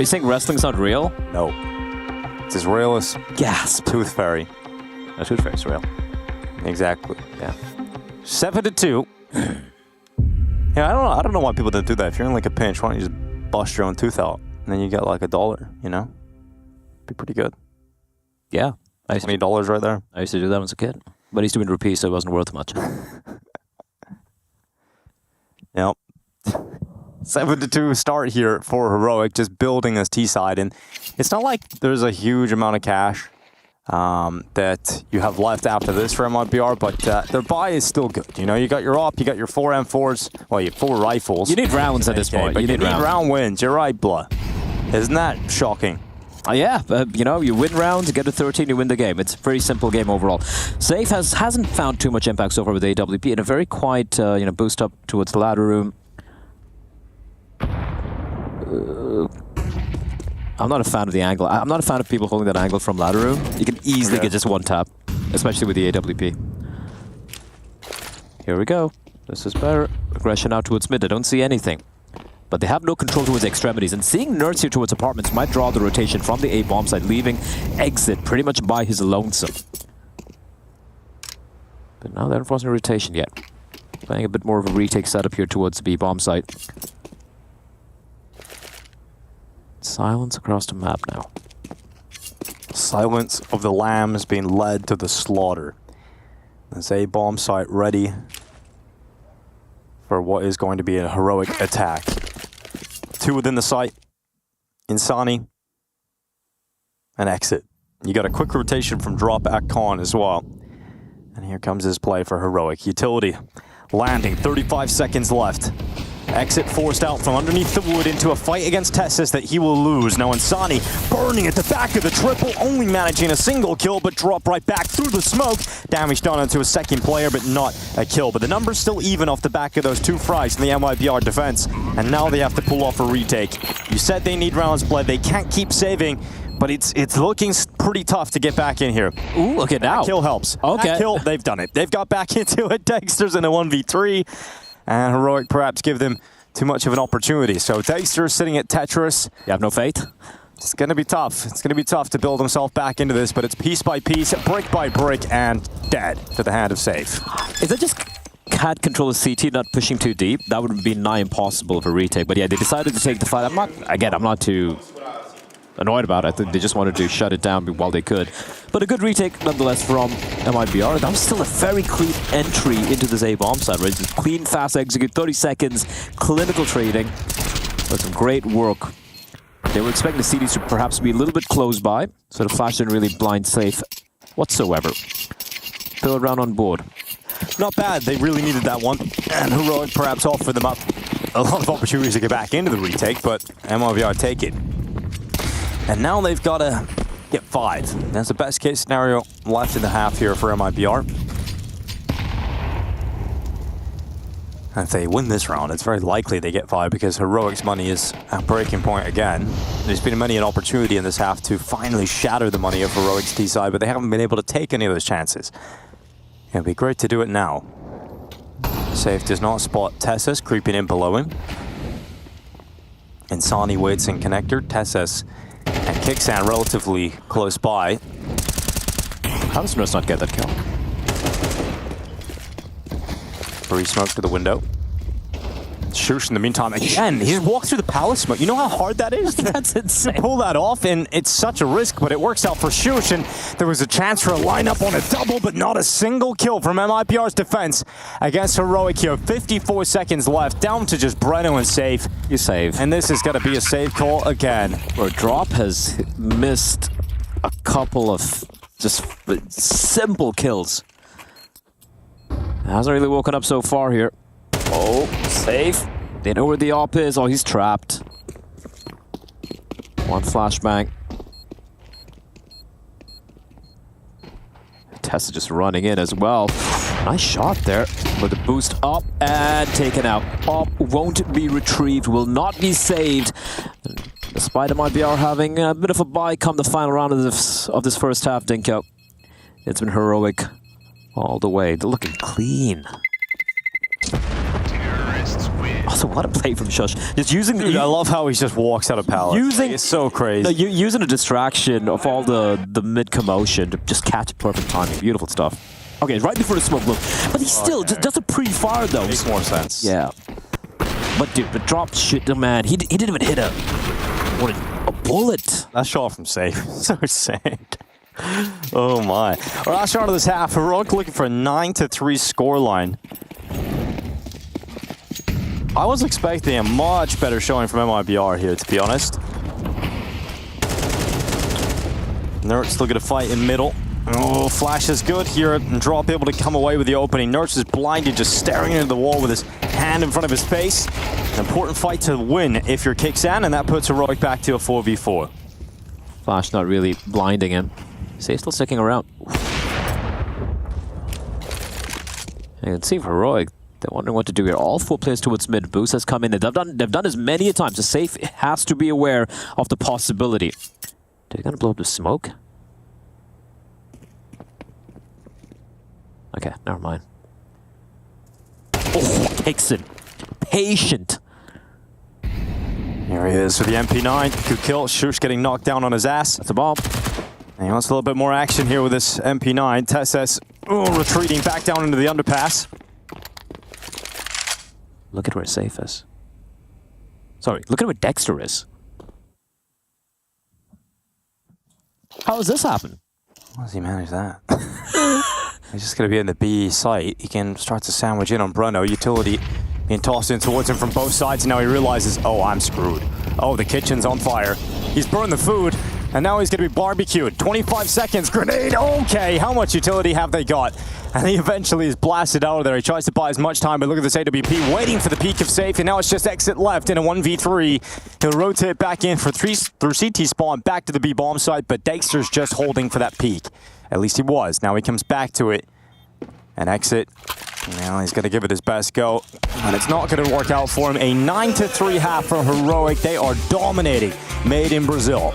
think wrestling's not real? No. It's as real as Tooth Fairy. No, Tooth Fairy's real. Exactly. Yeah. 7-2. Yeah, I don't know why people don't do that. If you're in like a pinch, why don't you just bust your own tooth out and then you get like $1? Be pretty good. Yeah. $20 right there. I used to do that as a kid, but I used to win rupees, so it wasn't worth much. Yep. 7-2 start here for Heroic, just building this T side, and it's not like there's a huge amount of cash that you have left after this for MIBR, but their buy is still good. You got your op, you got your 4 M4s, well, you have 4 rifles. You need rounds at this point. But you need round wins. You're right, Blah. Isn't that shocking? Yeah, you win rounds, you get to 13, you win the game. It's a pretty simple game overall. Safe hasn't found too much impact so far with AWP, and a very quiet boost up towards the ladder room. I'm not a fan of the angle. I'm not a fan of people holding that angle from ladder room. You can easily get just one tap, especially with the AWP. Here we go. This is better. Aggression out towards mid. I don't see anything. But they have no control towards extremities. And seeing Nerds here towards apartments might draw the rotation from the A bomb side, leaving Exit pretty much by his lonesome. But now they're not forcing a rotation yet. Playing a bit more of a retake setup here towards the B bomb site. Silence across the map now. Silence of the lambs being led to the slaughter. There's a bomb site ready for what is going to be a heroic attack. 2 within the site. Insani. And Exit. You got a quick rotation from Drop at Con as well. And here comes his play for Heroic. Utility landing, 35 seconds left. Exit forced out from underneath the wood into a fight against Tessus that he will lose. Now Insani burning at the back of the triple, only managing a single kill, but drop right back through the smoke. Damage done onto a second player, but not a kill. But the number's still even off the back of those 2 frags in the MIBR defense. And now they have to pull off a retake. You said they need rounds played. They can't keep saving, but it's looking pretty tough to get back in here. Ooh, look at now. That kill helps. Okay. That kill, they've done it. They've got back into it. Dexter's in a 1v3. And Heroic perhaps give them too much of an opportunity. So Dexter sitting at Tetris. You have no faith? It's going to be tough. It's going to be tough to build himself back into this, but it's piece by piece, brick by brick, and dead to the hand of Safe. Is that just CAD control of CT not pushing too deep? That would be nigh impossible for retake. But yeah, they decided to take the fight. I'm not too annoyed about it. I think they just wanted to shut it down while they could. But a good retake nonetheless from MIBR. That was still a very clean entry into this A bomb side, right? Just clean, fast execute, 30 seconds, clinical trading. With some great work. They were expecting the CDs to perhaps be a little bit close by, so the flash didn't really blind Safe whatsoever. Third round on board. Not bad. They really needed that one. And Heroic perhaps offered them up a lot of opportunities to get back into the retake, but MIBR take it. And now they've got to get 5. That's the best case scenario left in the half here for MIBR. And if they win this round, it's very likely they get 5 because Heroic's money is at breaking point again. There's been many an opportunity in this half to finally shatter the money of Heroic's T side, but they haven't been able to take any of those chances. It'd be great to do it now. Safe does not spot Tessus creeping in below him. Insani waits in connector. Tessus and Kicksan relatively close by. How does Nurse not get that kill? Free smoke to the window. Shush in the meantime, again, he just walked through the palace smoke. You know how hard that is? That's insane. To pull that off, and it's such a risk, but it works out for Shush, and there was a chance for a lineup on a double, but not a single kill from MIPR's defense against Heroic here. 54 seconds left, down to just Breno and Safe. You save. And this is going to be a save call again. Where Drop has missed a couple of just simple kills. Hasn't really woken up so far here. Oh, Safe. They know where the op is. Oh, he's trapped. One flashbang. Tessa just running in as well. Nice shot there with the boost up and taken out. Op won't be retrieved, will not be saved. Despite MIBR having a bit of a bye come the final round of this first half, Dinko. It's been Heroic all the way. They're looking clean. Also, what a play from Shush. Just using the... I love how he just walks out of palace. It's so crazy. No, using a distraction of all the mid-commotion to just catch perfect timing. Beautiful stuff. Okay, right before the smoke loop. But he's still just a pre-fire though. Makes more sense. Yeah. But dude, the drop shit, man. He didn't even hit a bullet. That shot from Safe. So sad. Oh my. Our last round of this half, Heroic looking for a 9-3 scoreline. I was expecting a much better showing from MIBR here, to be honest. Nerd still gonna fight in middle. Oh, Flash is good here, and Drop able to come away with the opening. Nurse is blinded, just staring into the wall with his hand in front of his face. An important fight to win if you're Kixan, and that puts Heroic back to a 4v4. Flash not really blinding him. Safe still sticking around. You can see for Heroic, they're wondering what to do here. All 4 players towards mid. Boost has come in. They've done this many a time, so Safe has to be aware of the possibility. They're gonna blow up the smoke? Okay, never mind. Oh, Kixan. Patient. Here he is with the MP9. Good kill. Shush getting knocked down on his ass. That's a bomb. And he wants a little bit more action here with this MP9. Tesses retreating back down into the underpass. Look at where Safe is. Sorry, look at where Dexter is. How does this happen? How does he manage that? He's just going to be in the B site. He can start to sandwich in on Breno. Utility being tossed in towards him from both sides. And now he realizes, oh, I'm screwed. Oh, the kitchen's on fire. He's burned the food. And now he's going to be barbecued. 25 seconds. Grenade. Okay, how much utility have they got? And he eventually is blasted out of there. He tries to buy as much time, but look at this AWP waiting for the peak of Safe. And now it's just exit left in a 1v3. He'll rotate back in for through CT spawn back to the B bomb site, but Dexter's just holding for that peak. At least he was. Now he comes back to it. And exit. Now he's going to give it his best go. And it's not going to work out for him. A 9-3 half for Heroic. They are dominating Made in Brazil.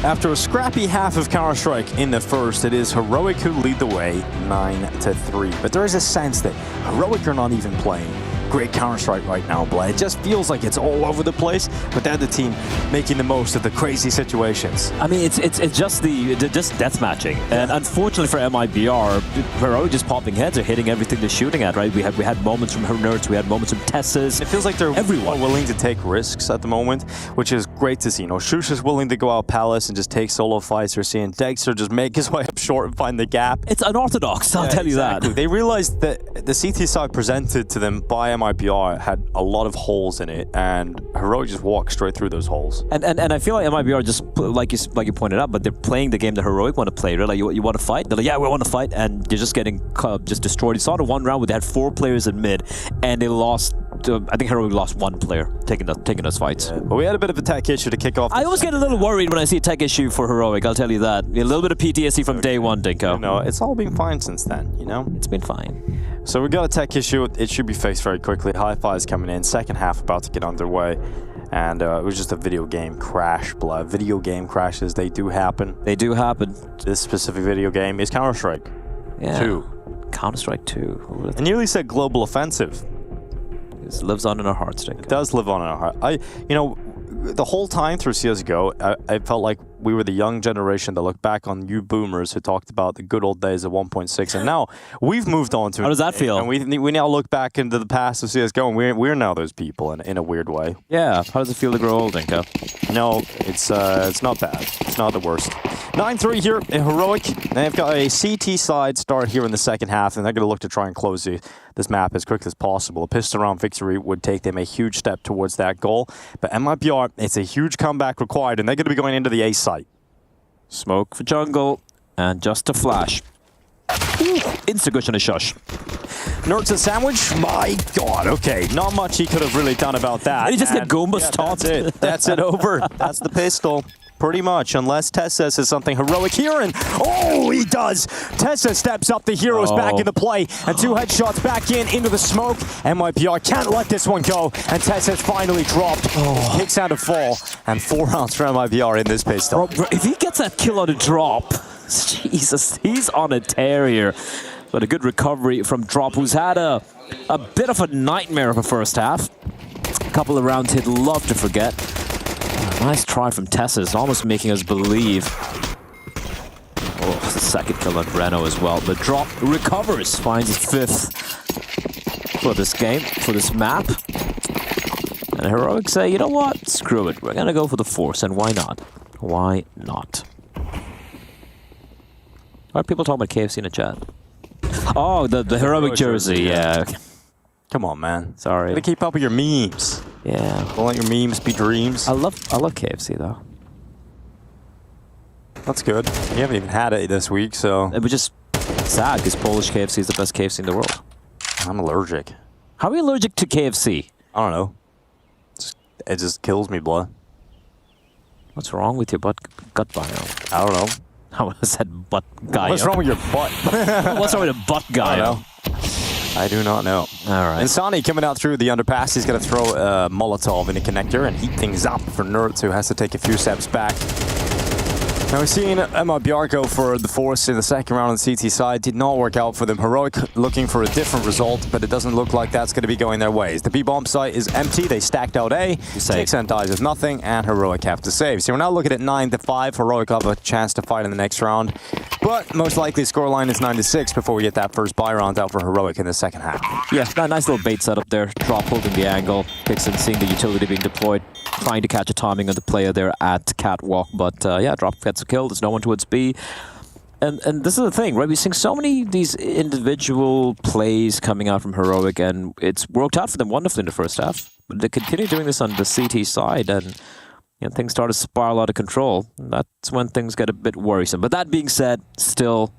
After a scrappy half of Counter-Strike in the first, it is Heroic who lead the way 9-3. But there is a sense that Heroic are not even playing great Counter-Strike right now, Blay. It just feels like it's all over the place, but they're the team making the most of the crazy situations. I mean, it's just just death matching, and unfortunately for MIBR, Heroic just popping heads are hitting everything they're shooting at. Right? We had moments from Nerds, we had moments from Tessas. It feels like they're everyone willing to take risks at the moment, which is great to see. You know, Shush is willing to go out Palace and just take solo fights. We're seeing Dexter just make his way up short and find the gap. It's unorthodox, I'll tell you that. They realized that the CT side presented to them by MIBR had a lot of holes in it, and Heroic just walked straight through those holes. And I feel like MIBR just like you pointed out, but they're playing the game that Heroic want to play. Right? Like you want to fight? They're like, yeah, we want to fight, and you're just getting just destroyed. You saw the one round where they had 4 players in mid, and they lost. I think Heroic lost 1 player taking those fights. Yeah, but we had a bit of a tech issue to kick off. I always get a little worried when I see a tech issue for Heroic. I'll tell you that. A little bit of PTSD from day one, Dinko. No, it's all been fine since then. You know, it's been fine. So we got a tech issue. It should be fixed very quickly. Hi-Fi is coming in. Second half about to get underway. And it was just a video game crash, Blood. Video game crashes, they do happen. They do happen. This specific video game is Counter-Strike 2. Counter-Strike 2. I nearly said Global Offensive. It lives on in our hearts, Dinko. It does live on in our heart. The whole time through CSGO, I felt like we were the young generation that looked back on you boomers who talked about the good old days of 1.6, and now we've moved on to. How does that feel? And we now look back into the past of CSGO, and we're now those people in a weird way. Yeah. How does it feel to grow old, Dinko? No, it's not bad. It's not the worst. 9-3 here in Heroic. They've got a CT side start here in the second half, and they're going to look to try and close this map as quickly as possible. A pistol round victory would take them a huge step towards that goal. But MIBR, it's a huge comeback required, and they're going to be going into the A site. Smoke for jungle, and just a flash. Insta-gush and a shush. Nerds a sandwich? My God, okay. Not much he could have really done about that. Did he just get Goombas taught? That's it. That's it over. That's the pistol. Pretty much, unless Tessa says something heroic here, and oh, he does! Tessa steps up, the hero's back into play, and 2 headshots back into the smoke. MIBR can't let this one go, and Tessa's finally dropped. Kicks out a fall, and 4 rounds for MIBR in this pistol. Bro, if he gets that kill on a drop, Jesus, he's on a tear here. But a good recovery from Drop, who's had a bit of a nightmare of a first half. A couple of rounds he'd love to forget. Nice try from Tessa, it's almost making us believe. Oh, the second kill on Reno as well. But Drop recovers, finds his 5th for this game, for this map. And Heroic say, you know what? Screw it. We're gonna go for the force, and why not? Why not? Why are people talking about KFC in the chat? Oh, the Heroic jersey, yeah. Come on, man. Sorry. Gotta keep up with your memes. Yeah. Don't let your memes be dreams. I love KFC though. That's good. You haven't even had it this week, so. It was just sad because Polish KFC is the best KFC in the world. I'm allergic. How are you allergic to KFC? I don't know. It just kills me, blood. What's wrong with your gut biome? I don't know. How was that butt guy? What's wrong with your butt? What's wrong with a butt guy? I don't know. I do not know. All right. And Sonny coming out through the underpass. He's going to throw a Molotov in the connector and heat things up for Nerds, who has to take a few steps back. Now we're seeing MIBR go for the force in the second round on the CT side. Did not work out for them. Heroic looking for a different result, but it doesn't look like that's going to be going their ways. The B-bomb site is empty. They stacked out A. TXN dies with nothing, and Heroic have to save. So we're now looking at 9-5. Heroic have a chance to fight in the next round. But most likely scoreline is 9-6 before we get that first buy round out for Heroic in the second half. Yeah, nice little bait setup there. Drop holding the angle. Pixon seeing the utility being deployed. Trying to catch a timing on the player there at Catwalk. But yeah, Drop gets a kill. There's no one towards B. And this is the thing, right? We're seeing so many these individual plays coming out from Heroic, and it's worked out for them wonderfully in the first half. But they continue doing this on the CT side, and things start to spiral out of control. That's when things get a bit worrisome. But that being said, still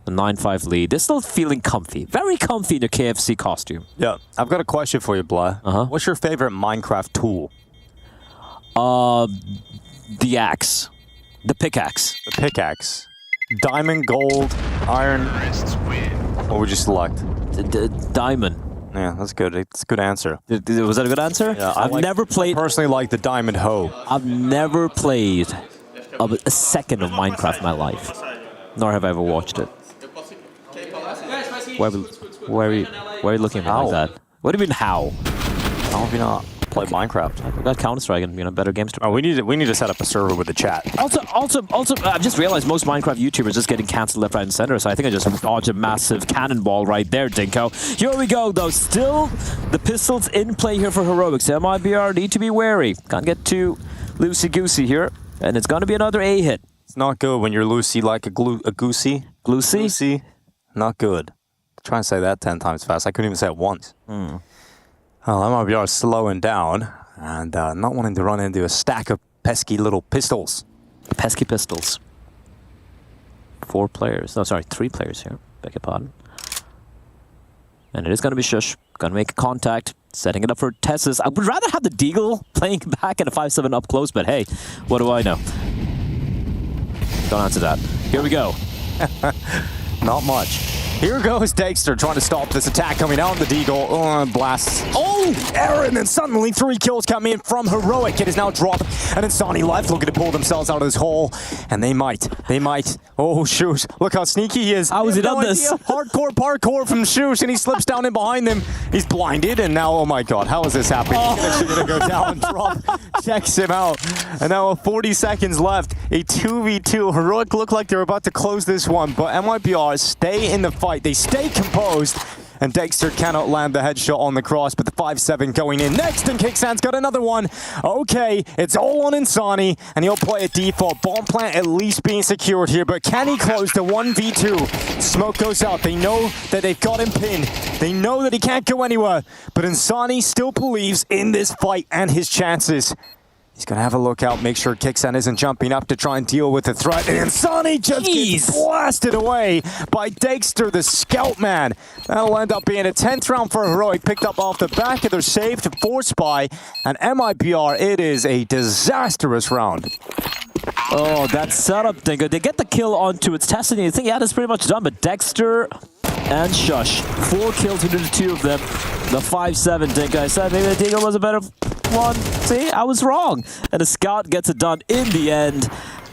a 9-5 lead. They're still feeling comfy. Very comfy in their KFC costume. Yeah, I've got a question for you, Blah. What's your favorite Minecraft tool? The axe. The pickaxe. The pickaxe. Diamond, gold, iron. What would you select? Diamond. Yeah, that's good. It's a good answer. Was that a good answer? Yeah, I've never played. I personally like the diamond hoe. I've never played a second of Minecraft in my life. Nor have I ever watched it. Why are you looking at me like that? What do you mean, how? How have you not played Minecraft? I've got Counter-Strike and better games to play. Oh, we need to set up a server with the chat. Also, I've just realized most Minecraft YouTubers just getting cancelled left, right, and center. So I think I just dodged a massive cannonball right there, Dinko. Here we go, though. Still, the pistols in play here for Heroics. MIBR need to be wary. Can't get too loosey-goosey here, and it's going to be another A hit. It's not good when you're loosey like a goosey. Gloosey? Loosey, not good. Try and say that 10 times fast. I couldn't even say it once. Hmm. Oh, MIBR is slowing down and not wanting to run into a stack of pesky little pistols. Pesky pistols. 4 players. No, sorry, 3 players here. Beg your pardon. And it is going to be Shush. Going to make contact. Setting it up for Tessus. I would rather have the Deagle playing back at a 5-7 up close, but hey, what do I know? Don't answer that. Here we go. Not much. Here goes Dexter trying to stop this attack coming out. The Deagle blasts. Oh, Aaron, and suddenly 3 kills come in from Heroic. It is now dropped. And Insani left looking to pull themselves out of this hole. And they might. Oh, Shush. Look how sneaky he is. How has he done this? Hardcore parkour from Shush, and he slips down in behind them. He's blinded, and now, oh my god, how is this happening? He's actually going to go down and drop. Checks him out. And now 40 seconds left. A 2v2. Heroic look like they're about to close this one, but MIBR stay in the fight. They stay composed, and Dexter cannot land the headshot on the cross, but the 5-7 going in next, and Kicksands got another one. Okay, it's all on Insani, and he'll play a default. Bomb plant at least being secured here, but can he close the 1v2? Smoke goes out. They know that they've got him pinned. They know that he can't go anywhere, but Insani still believes in this fight and his chances. He's going to have a look out, make sure Kicksan isn't jumping up to try and deal with the threat. And Insani just gets blasted away by Dexter, the scout man. That'll end up being a 10th round for Heroic, picked up off the back of their save to force by. And MIBR, it is a disastrous round. Oh, that setup, Dingo. They get the kill onto its Destiny. I think, yeah, that's pretty much done, but Dexter and Shush, 4 kills into the 2 of them. The 5-7, Dingo. I said maybe the Dingo was a better one. See, I was wrong. And the Scout gets it done in the end.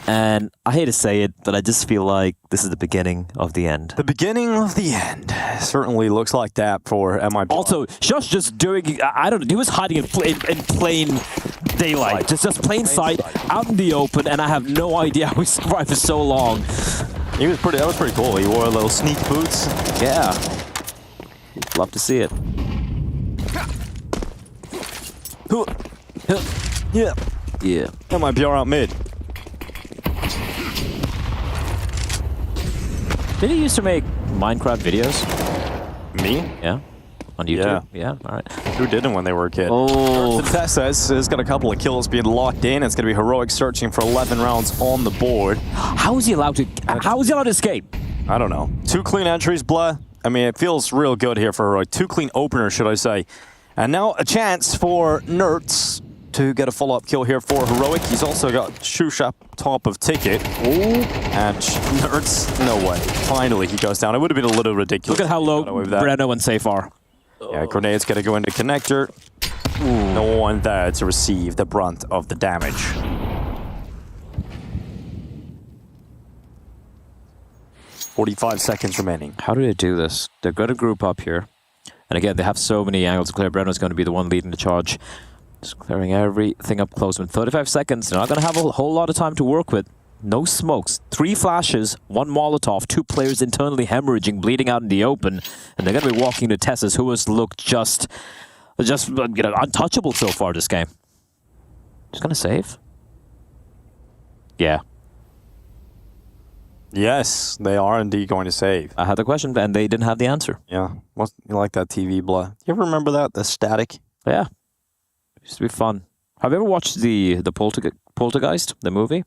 And I hate to say it, but I just feel like this is the beginning of the end. The beginning of the end. Certainly looks like that for MIB. Also, Shush just doing, I don't know, he was hiding in plain daylight. Just plain sight, out in the open, and I have no idea how he survived for so long. That was pretty cool. He wore little sneak boots. Yeah. Love to see it. Yeah. Yeah. MIBR out mid. Did he used to make Minecraft videos? Me? Yeah. On YouTube? Yeah. All right. Who didn't when they were a kid? Oh. Tessa has got a couple of kills being locked in. It's going to be Heroic searching for 11 rounds on the board. How is he allowed to escape? I don't know. 2 clean entries, blah. I mean, it feels real good here for Heroic. 2 clean openers, should I say. And now a chance for Nerds to get a follow-up kill here for Heroic. He's also got Shush up top of Ticket. Oh. And Nerds, no way. Finally, he goes down. It would have been a little ridiculous. Look at how low Breno and Safe are. Yeah, Grenade's going to go into Connector. Ooh. No one there to receive the brunt of the damage. "45 seconds remaining." How do they do this? They're going to group up here. And again, they have so many angles to clear. Breno's going to be the one leading the charge. Just clearing everything up close. In 35 seconds, they're not going to have a whole lot of time to work with. No smokes. 3 flashes, 1 Molotov, 2 players internally hemorrhaging, bleeding out in the open. And they're going to be walking to Tessas, who has looked just untouchable so far this game. Just going to save? Yeah. Yes, they are indeed going to save. I had the question, and they didn't have the answer. Yeah. You like that TV, blah. You ever remember that? The static? Yeah. It used to be fun. Have you ever watched the Poltergeist, the movie?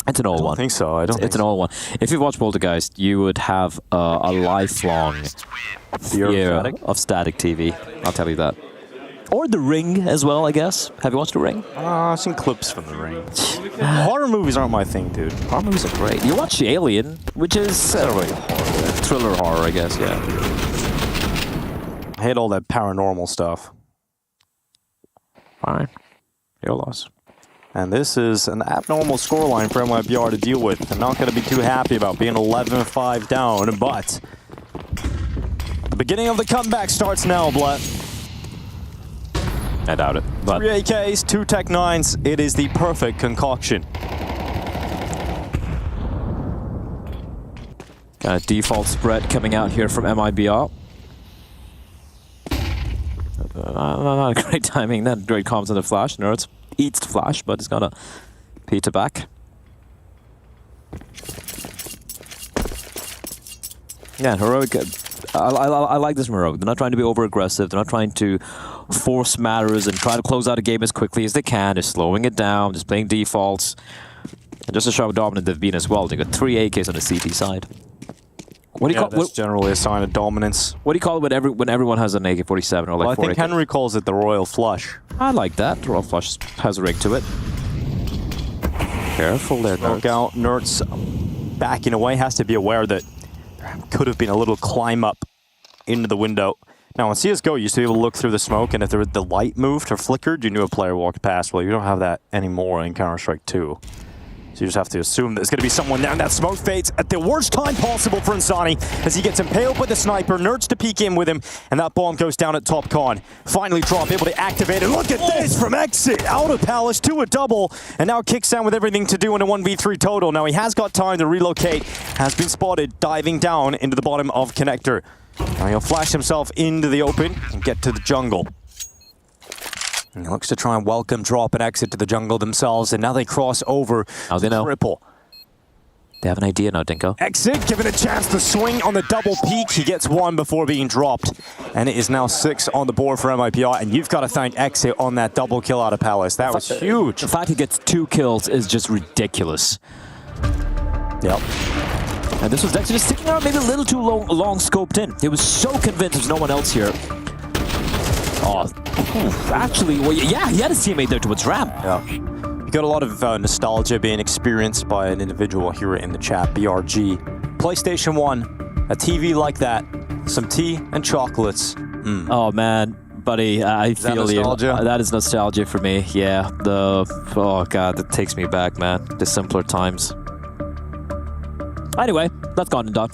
It's an old one. I think so. It's an old one. If you've watched Poltergeist, you would have a lifelong fear of static TV. I'll tell you that. Or The Ring as well, I guess. Have you watched The Ring? I've seen clips from The Ring. Horror movies aren't my thing, dude. Horror movies are great. You watch Alien, which is thriller horror, I guess, yeah. I hate all that paranormal stuff. Fine. Your loss. And this is an abnormal scoreline for MYBR to deal with. They're not going to be too happy about being 11-5 down, but the beginning of the comeback starts now, Blet. I doubt it. But 3 AKs, 2 Tech 9s. It is the perfect concoction. kind of default spread coming out here from MIBR. Not a great timing, not great comms on the flash. Nerds eats the flash, but it's gonna Peter back. Yeah, Heroic. I like this from Heroic. They're not trying to be over-aggressive. They're not trying to force matters and try to close out a game as quickly as they can. They're slowing it down, just playing defaults. And just to show how dominant they've been as well. They got 3 AKs on the CT side. What do you call that's generally a sign of dominance. What do you call it when everyone has an AK-47 or like 4 I think AK? Henry calls it the Royal Flush. I like that. The Royal Flush has a rig to it. Careful there, Nerds. Out, Nerds backing away, has to be aware that there could have been a little climb up into the window. Now, in CSGO, you used to be able to look through the smoke, and if the light moved or flickered, you knew a player walked past. Well, you don't have that anymore in Counter-Strike 2. So you just have to assume there's going to be someone down. That smoke fades at the worst time possible for Insani as he gets impaled by the sniper. Nerds to peek in with him, and that bomb goes down at top con. Finally drop, able to activate it. Look at this from Exit. Out of Palace to a double, and now kicks down with everything to do in a 1v3 total. Now he has got time to relocate. Has been spotted diving down into the bottom of Connector. Now he'll flash himself into the open and get to the jungle. And he looks to try and welcome drop and exit to the jungle themselves, and now they cross over to Triple. They have an idea now, Dinko. Exit, given a chance to swing on the double peak. He gets one before being dropped. And it is now 6 on the board for MIPR, and you've got to thank Exit on that double kill out of Palace. That was huge. The fact he gets 2 kills is just ridiculous. Yep. And this was Dexter just sticking around maybe a little too long scoped in. He was so convinced there's no one else here. Oh, actually, well, yeah, he had his teammate there towards ramp. Yeah. You got a lot of nostalgia being experienced by an individual here in the chat, BRG. PlayStation 1, a TV like that, some tea and chocolates. Oh, man. Buddy, I feel you. That is nostalgia for me. Yeah, oh god, that takes me back, man. The simpler times. Anyway, that's gone and done.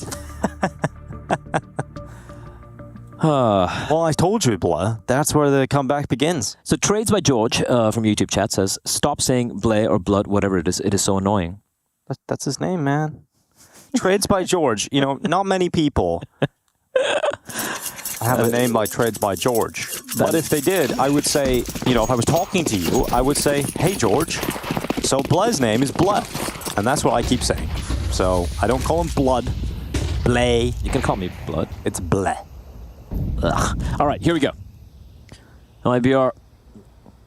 Well, I told you, Bleh. That's where the comeback begins. So Trades by George from YouTube chat says, stop saying Bleh or Blood, whatever it is so annoying. That's his name, man. Trades by George. You know, not many people have a name like Trades by George. But if they did, I would say, you know, if I was talking to you, I would say, hey, George. So Bleh's name is Bleh. And that's what I keep saying. So I don't call him Blood. Bleh. You can call me Blood. It's Bleh. Ugh. All right, here we go. MIBR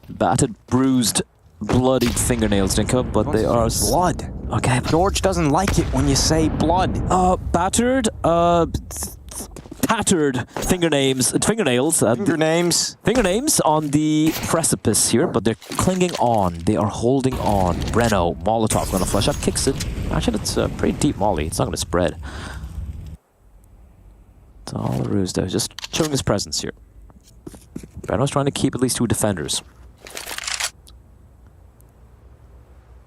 battered, bruised, bloodied fingernails, Dinko, but they are blood. Okay, George doesn't like it when you say blood. Battered, tattered fingernails on the precipice here, but they're clinging on. They are holding on. Breno, Molotov gonna flush out, kicks it. Actually, it's a pretty deep molly. It's not gonna spread. It's all a ruse, though. Just showing his presence here. Breno's trying to keep at least 2 defenders.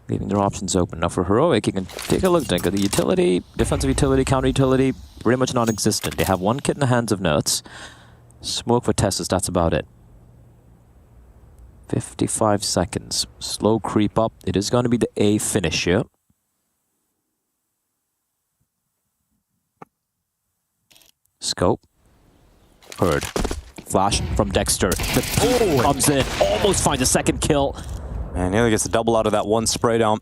Leaving their options open. Now for Heroic, you can take a look, Dinko. The utility, defensive utility, counter utility, pretty much non-existent. They have 1 kit in the hands of Nerds. Smoke for Tessus, that's about it. 55 seconds. Slow creep up. It is going to be the A finish here. Scope. Heard. Flash from Dexter. The peek comes in. Almost finds a second kill. And nearly gets a double out of that 1 spray down.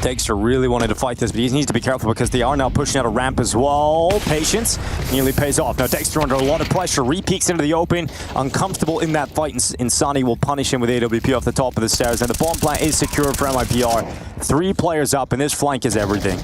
Dexter really wanted to fight this, but he needs to be careful because they are now pushing out a ramp as well. Patience nearly pays off. Now Dexter under a lot of pressure. Re-peeks into the open. Uncomfortable in that fight. Insani will punish him with AWP off the top of the stairs. And the bomb plant is secured for MIPR. 3 players up, and this flank is everything.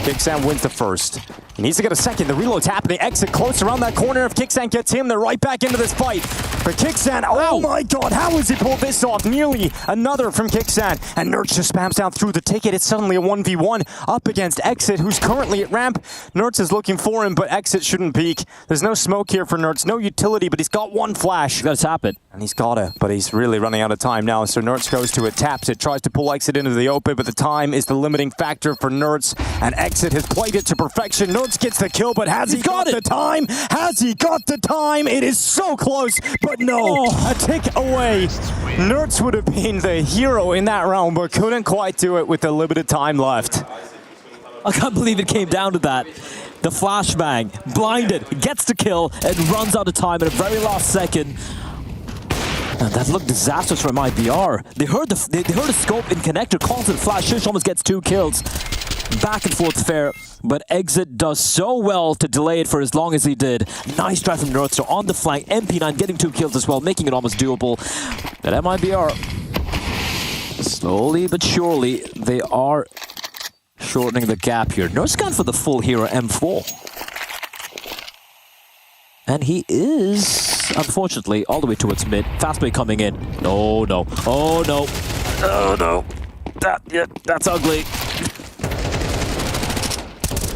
Big Sam wins the first. He needs to get a second. The reload's happening. Exit close around that corner. If Kicksan gets him, they're right back into this fight. But Kicksan, oh my god, how has he pulled this off? Nearly another from Kicksan. And Nerds just spams down through the ticket. It's suddenly a 1v1 up against Exit, who's currently at ramp. Nerds is looking for him, but Exit shouldn't peek. There's no smoke here for Nerds, no utility, but he's got one flash. He's got to tap it. And he's got it, but he's really running out of time now. So Nerds goes to it, taps it, tries to pull Exit into the open, but the time is the limiting factor for Nerds. And Exit has played it to perfection. Nerds gets the kill, but has he got the time? Has he got the time? It is so close, but no, a tick away. Nerds would have been the hero in that round, but couldn't quite do it with the limited time left. I can't believe it came down to that. The flashbang, blinded, gets the kill, and runs out of time at the very last second. And that looked disastrous from IBR. They heard the scope in connector, calls it flash, Shush almost gets 2 kills. Back and forth fair, but Exit does so well to delay it for as long as he did. Nice try from Nerthster on the flank. MP9 getting 2 kills as well, making it almost doable. But MIBR, slowly but surely, they are shortening the gap here. Nerth's gone for the full hero M4. And he is, unfortunately, all the way towards mid. Fast break coming in. Oh no, oh no, oh no. That's ugly.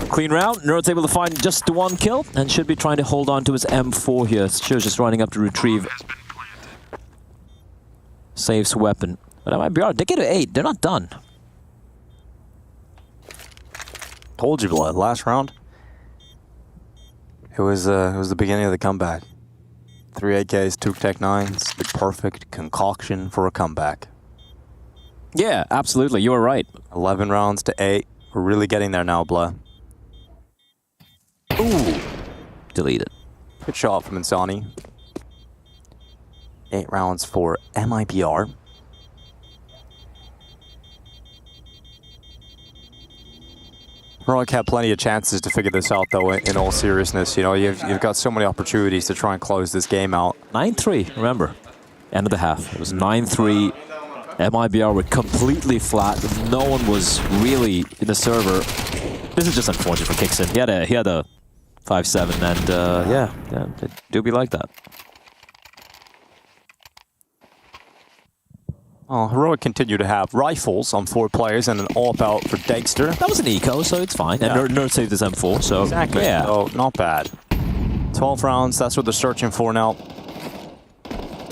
Clean round. Nerd's able to find just the 1 kill and should be trying to hold on to his M4 here. Shio's just running up to retrieve. Saves weapon. But that might be hard. They get to 8. They're not done. Told you, Blood. Last round. It was the beginning of the comeback. 3 AKs, 2 Tech 9s. The perfect concoction for a comeback. Yeah, absolutely. You were right. 11 rounds to 8. We're really getting there now, Blood. Ooh. Deleted. Good shot from Insani. 8 rounds for MIBR. Heroic had plenty of chances to figure this out, though, in all seriousness. You know, you've got so many opportunities to try and close this game out. 9-3, remember. End of the half. It was 9-3. MIBR were completely flat. No one was really in the server. This is just unfortunate for Kicksan. He had a 5-7, and yeah, it do be like that. Oh, Heroic continue to have rifles on 4 players and an AWP out for Dexter. That was an eco, so it's fine. Yeah. And Nerd saved his M4, so exactly. Yeah. So not bad. 12 rounds, that's what they're searching for now.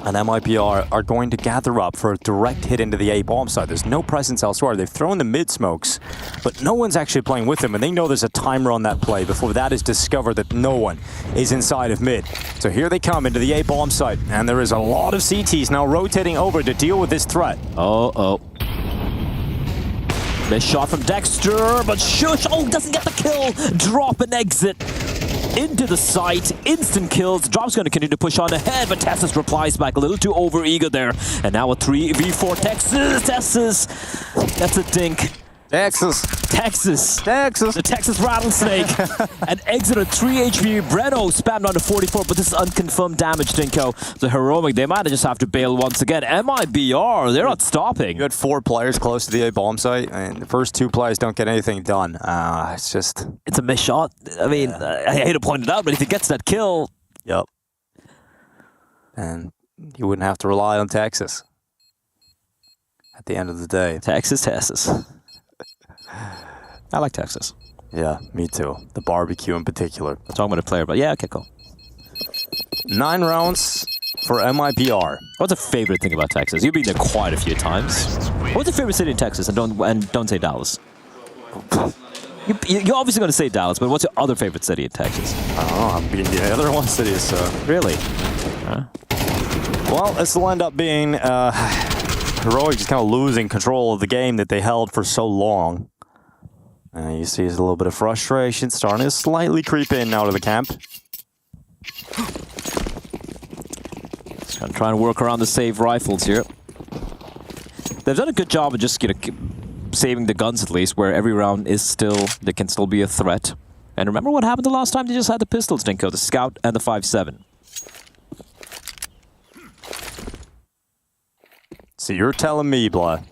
And MIBR are going to gather up for a direct hit into the A bomb side. There's no presence elsewhere. They've thrown the mid smokes, but no one's actually playing with them, and they know there's a timer on that play before that is discovered that no one is inside of mid. So here they come into the A bomb site, and there is a lot of CTs now rotating over to deal with this threat. Uh-oh. Nice shot from Dexter, but Shush, doesn't get the kill. Drop and exit. Into the site, instant kills. Drop's going to continue to push on ahead, but Texas replies back a little too over-eager there. And now a 3v4 Texas. That's a dink. Texas. The Texas Rattlesnake. And Exit at 3 HP. Breno spammed on to 44, but this is unconfirmed damage, Dinko. The Heroic, they might just have to bail once again. MIBR, they're not stopping. You had 4 players close to the A bomb site, and the first 2 players don't get anything done. It's just... It's a missed shot. I mean, I hate to point it out, but if he gets that kill... Yep. And you wouldn't have to rely on Texas. At the end of the day. Texas. I like Texas. Yeah, me too. The barbecue in particular. I'm talking about a player, but yeah, okay, cool. 9 rounds for MIBR. What's a favorite thing about Texas? You've been there quite a few times. What's your favorite city in Texas? And don't say Dallas. You're obviously going to say Dallas, but what's your other favorite city in Texas? I don't know. I'm being the other one city, so... Really? Well, this will end up being Heroic just kind of losing control of the game that they held for so long. You see there's a little bit of frustration starting to slightly creep in now to the camp. Just gonna try and work around the save rifles here. They've done a good job of just saving the guns at least, where every round is still, they can still be a threat. And remember what happened the last time they just had the pistols, Dinko, the Scout and the 5.7. So you're telling me, Blood,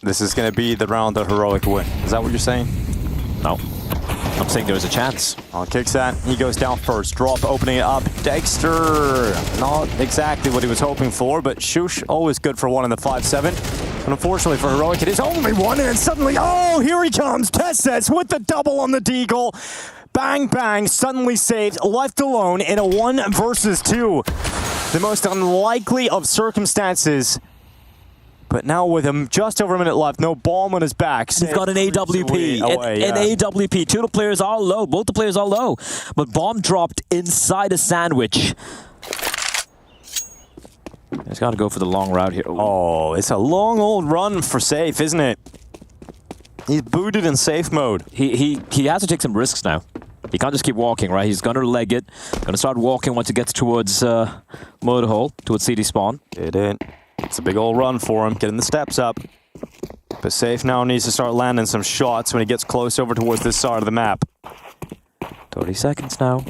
this is going to be the round that Heroic win. Is that what you're saying? No. I'm saying there's a chance. On kicks that, he goes down first. Drop opening it up. Dexter, not exactly what he was hoping for, but Shush, always good for one in the 5-7. But unfortunately for Heroic, it is only one, and then suddenly, oh, here he comes. Tesses with the double on the Deagle. Bang, bang, suddenly saved, left alone in a 1 versus 2. The most unlikely of circumstances. But now with him just over a minute left, no bomb on his back. He's got an AWP. An AWP. Two of the players are low. Both the players are low. But bomb dropped inside a sandwich. He's got to go for the long route here. Oh, it's a long old run for safe, isn't it? He's booted in safe mode. He has to take some risks now. He can't just keep walking, right? He's going to leg it. Going to start walking once he gets towards Motorhole, towards CD spawn. It in. It's a big old run for him, getting the steps up. But Safe now needs to start landing some shots when he gets close over towards this side of the map. 30 seconds now.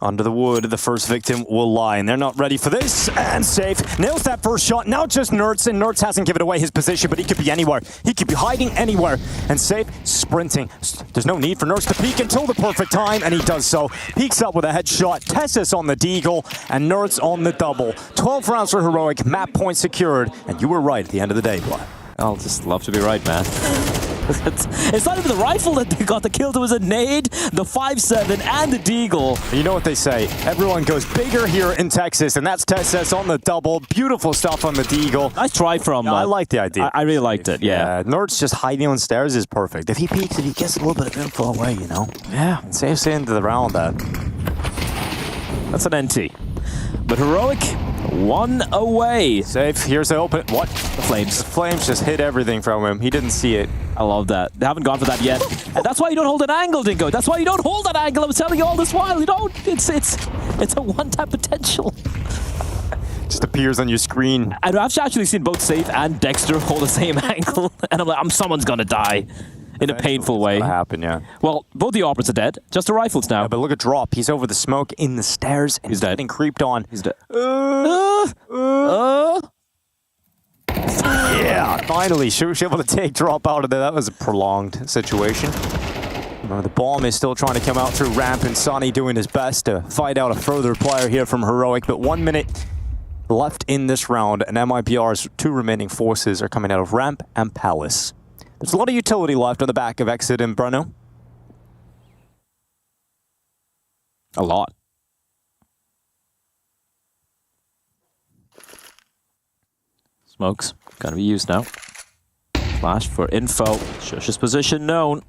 Under the wood, the first victim will lie, and they're not ready for this. And Safe nails that first shot. Now just Nerds, and Nerds hasn't given away his position, but he could be anywhere. He could be hiding anywhere. And Safe sprinting. There's no need for Nerds to peek until the perfect time, and he does so. Peeks up with a headshot. Tessus on the Deagle, and Nerds on the double. 12 rounds for Heroic, map point secured, and you were right at the end of the day, Black. I'll just love to be right, man. It's not even the rifle that they got the kill. There was a nade, the 5-7, and the Deagle. You know what they say. Everyone goes bigger here in Texas, and that's Texas on the double. Beautiful stuff on the Deagle. Nice try from... I like the idea. I really liked it, yeah. Nerds just hiding on stairs is perfect. If he peeks, if he gets a little bit of info away, you know? Yeah. And Safe's into the round, that. That's an NT. But Heroic, 1 away. Safe, here's the open... What? The Flames. The Flames just hit everything from him. He didn't see it. I love that. They haven't gone for that yet. And that's why you don't hold an angle, Dingo. That's why you don't hold that angle. I was telling you all this while. You don't. It's a one-tap potential. Just appears on your screen. And I've actually seen both Safe and Dexter hold the same angle. And I'm like, someone's going to die. In a painful way. It's gonna happen, yeah. Well, both the operas are dead. Just the rifles now. Yeah, but look at Drop. He's over the smoke in the stairs. And he's dead. Getting creeped on. He's dead. Yeah, finally, she was able to take Drop out of there. That was a prolonged situation. Remember, the bomb is still trying to come out through Ramp, and Sonny doing his best to fight out a further player here from Heroic. But 1 minute left in this round, and MIPR's 2 remaining forces are coming out of Ramp and Palace. There's a lot of utility left on the back of Exit and Bruno. A lot. Smokes. Gotta be used now. Flash for info. Shush's position known.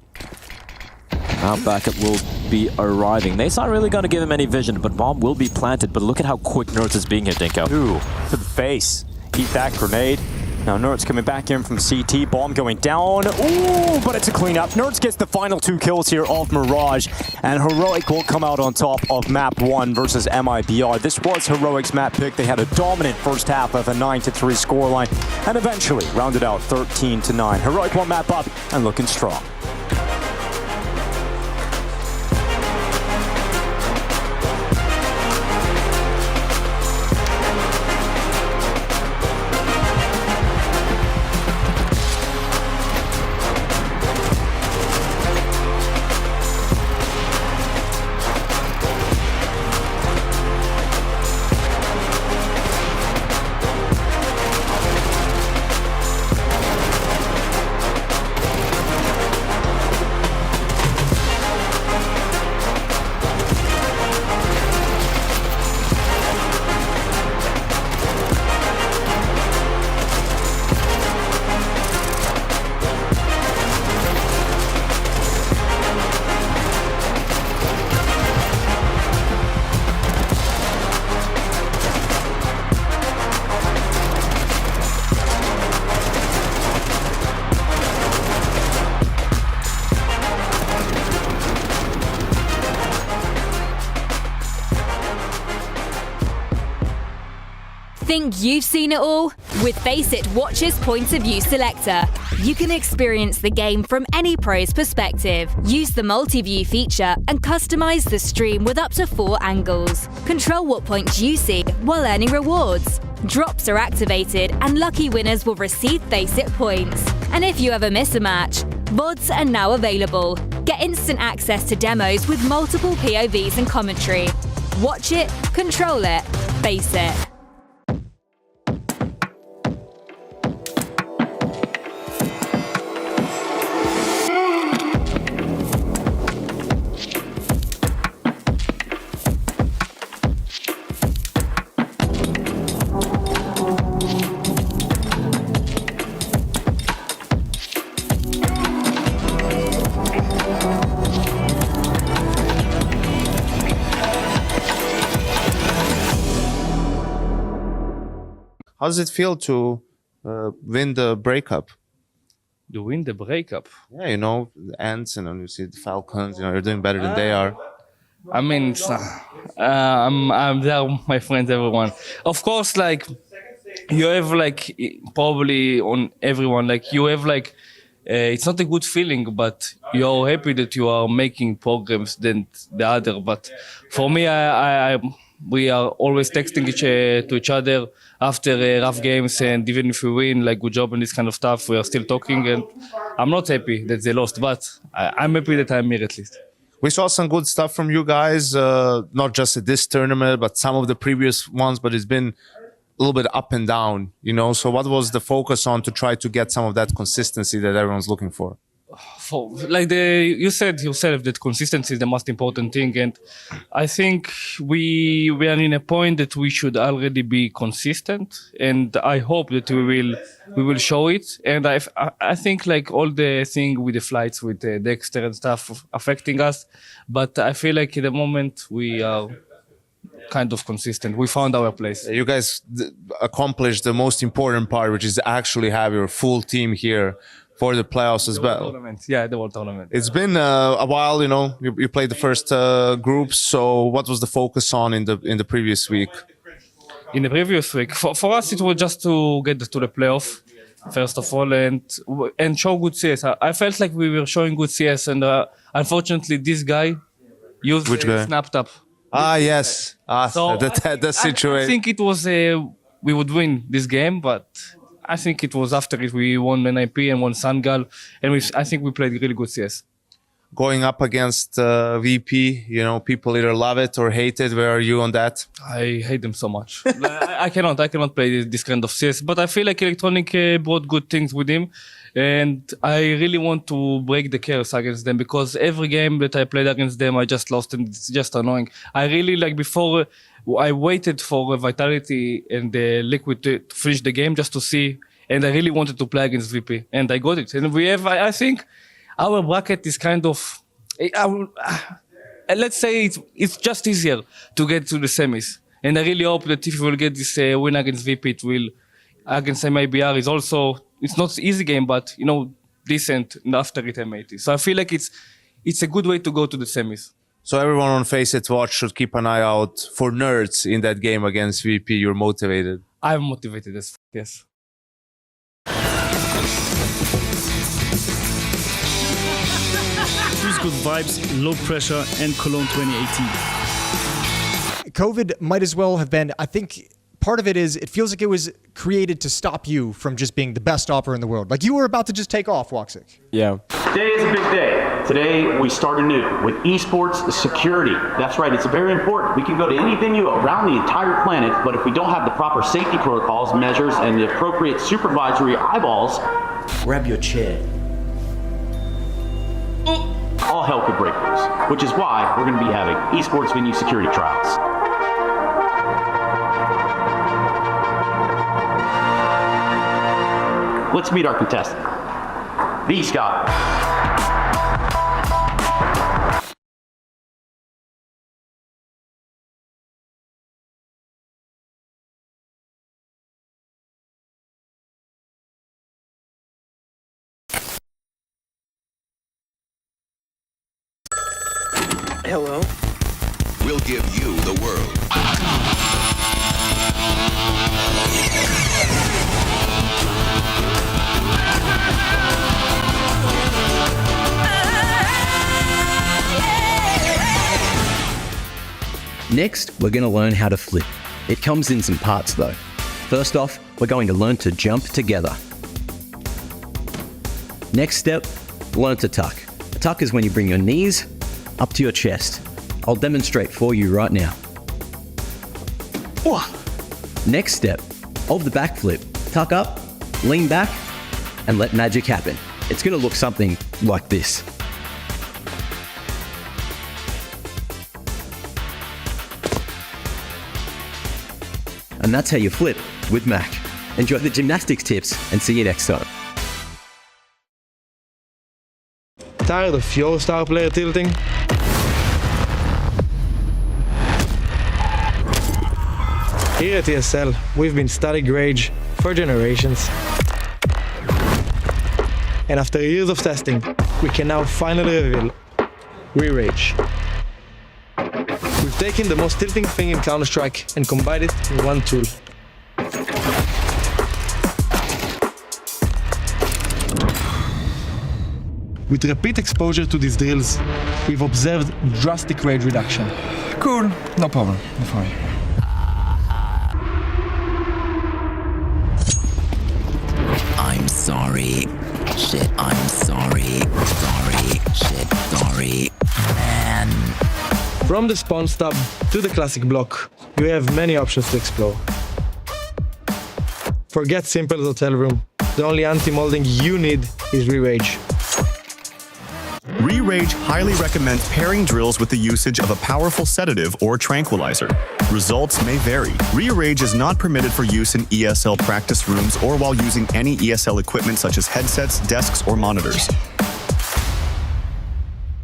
Now backup will be arriving. Nate's not really gonna give him any vision, but bomb will be planted. But look at how quick Nerds is being here, Dinko. Ooh, to the face. Eat that grenade. Now Nerds coming back in from CT, bomb going down. Ooh, but it's a cleanup. Nerds gets the final 2 kills here off Mirage, and Heroic will come out on top of map 1 versus MIBR. This was Heroic's map pick. They had a dominant first half of a 9-3 scoreline, and eventually rounded out 13-9. Heroic one map up and looking strong. Think you've seen it all? With Faceit Watch's Point of View Selector, you can experience the game from any pro's perspective. Use the multi-view feature and customize the stream with up to 4 angles. Control what points you see while earning rewards. Drops are activated and lucky winners will receive Faceit points. And if you ever miss a match, VODs are now available. Get instant access to demos with multiple POVs and commentary. Watch it, control it, face it. How does it feel to win the breakup? To win the breakup? Yeah, you know, the Ants, and then you see the Falcons, you know, you're doing better than they are. I mean, I'm there, my friends, everyone. Of course, like, you have, like, probably on everyone, like, you have, like, it's not a good feeling, but you're happy that you are making progress than the other. But for me, we are always texting to each other after rough games, and even if we win, like, good job and this kind of stuff, we are still talking, and I'm not happy that they lost, but I'm happy that I'm here at least. We saw some good stuff from you guys, not just at this tournament, but some of the previous ones, but it's been a little bit up and down, you know? So what was the focus on to try to get some of that consistency that everyone's looking for? Like you said yourself that consistency is the most important thing, and I think we are in a point that we should already be consistent, and I hope that we will show it. And I think like all the thing with the flights with Dexter and stuff affecting us, but I feel like at the moment we are kind of consistent. We found our place. You guys accomplished the most important part, which is actually have your full team here for the playoffs as well. Yeah, the World Tournament. It's been a while, you know. You played the first group. So what was the focus on in the previous week? In the previous week, for us, it was just to get to the playoff, first of all, and show good CS. I felt like we were showing good CS, and unfortunately, this guy used snapped up. Ah, yes. So the situation. I think it was we would win this game, but I think it was after it we won NIP and won Sangal, and I think we played really good CS. Going up against VP, you know, people either love it or hate it. Where are you on that? I hate them so much. I cannot play this kind of CS, but I feel like Electronic brought good things with him, and I really want to break the curse against them, because every game that I played against them, I just lost, and it's just annoying. I really like before. I waited for Vitality and Liquid to finish the game just to see, and I really wanted to play against VP, and I got it. And we have, I think, our bracket is kind of, let's say it's just easier to get to the semis. And I really hope that if we will get this win against VP, it will, against MIBR is also, it's not an easy game, but, you know, decent after it M80. So I feel like it's a good way to go to the semis. So everyone on Face It Watch should keep an eye out for nerds in that game against VP. You're motivated. I'm motivated as yes. Choose good vibes, low pressure, and Cologne 2018. COVID might as well have been, I think, part of it is it feels like it was created to stop you from just being the best opera in the world. Like you were about to just take off, Waxic. Yeah. Today is a big day. Today we start anew with esports security. That's right, it's very important. We can go to any venue around the entire planet, but if we don't have the proper safety protocols, measures, and the appropriate supervisory eyeballs, grab your chair. All hell could break loose, which is why we're going to be having esports venue security trials. Let's meet our contestant, V. Scott. Hello. We'll give you the world. Next, we're going to learn how to flip. It comes in some parts though. First off, we're going to learn to jump together. Next step, learn to tuck. tuck is when you bring your knees up to your chest. I'll demonstrate for you right now. Next step of the backflip, tuck up, lean back, and let magic happen. It's going to look something like this. And that's how you flip with Mac. Enjoy the gymnastics tips and see you next time. Tired of your star player tilting? Here at ESL, we've been studying Rage for generations. And after years of testing, we can now finally reveal Re-Rage. We've taken the most tilting thing in Counter-Strike and combined it in one tool. With repeat exposure to these drills, we've observed drastic rage reduction. Cool, no problem. I'm sorry. Shit, I'm sorry. Sorry. Shit, sorry. Man. From the spawn stub to the classic block, you have many options to explore. Forget simple hotel room. The only anti-molding you need is Re-Rage. Re-Rage highly recommends pairing drills with the usage of a powerful sedative or tranquilizer. Results may vary. Re-Rage is not permitted for use in ESL practice rooms or while using any ESL equipment such as headsets, desks, or monitors.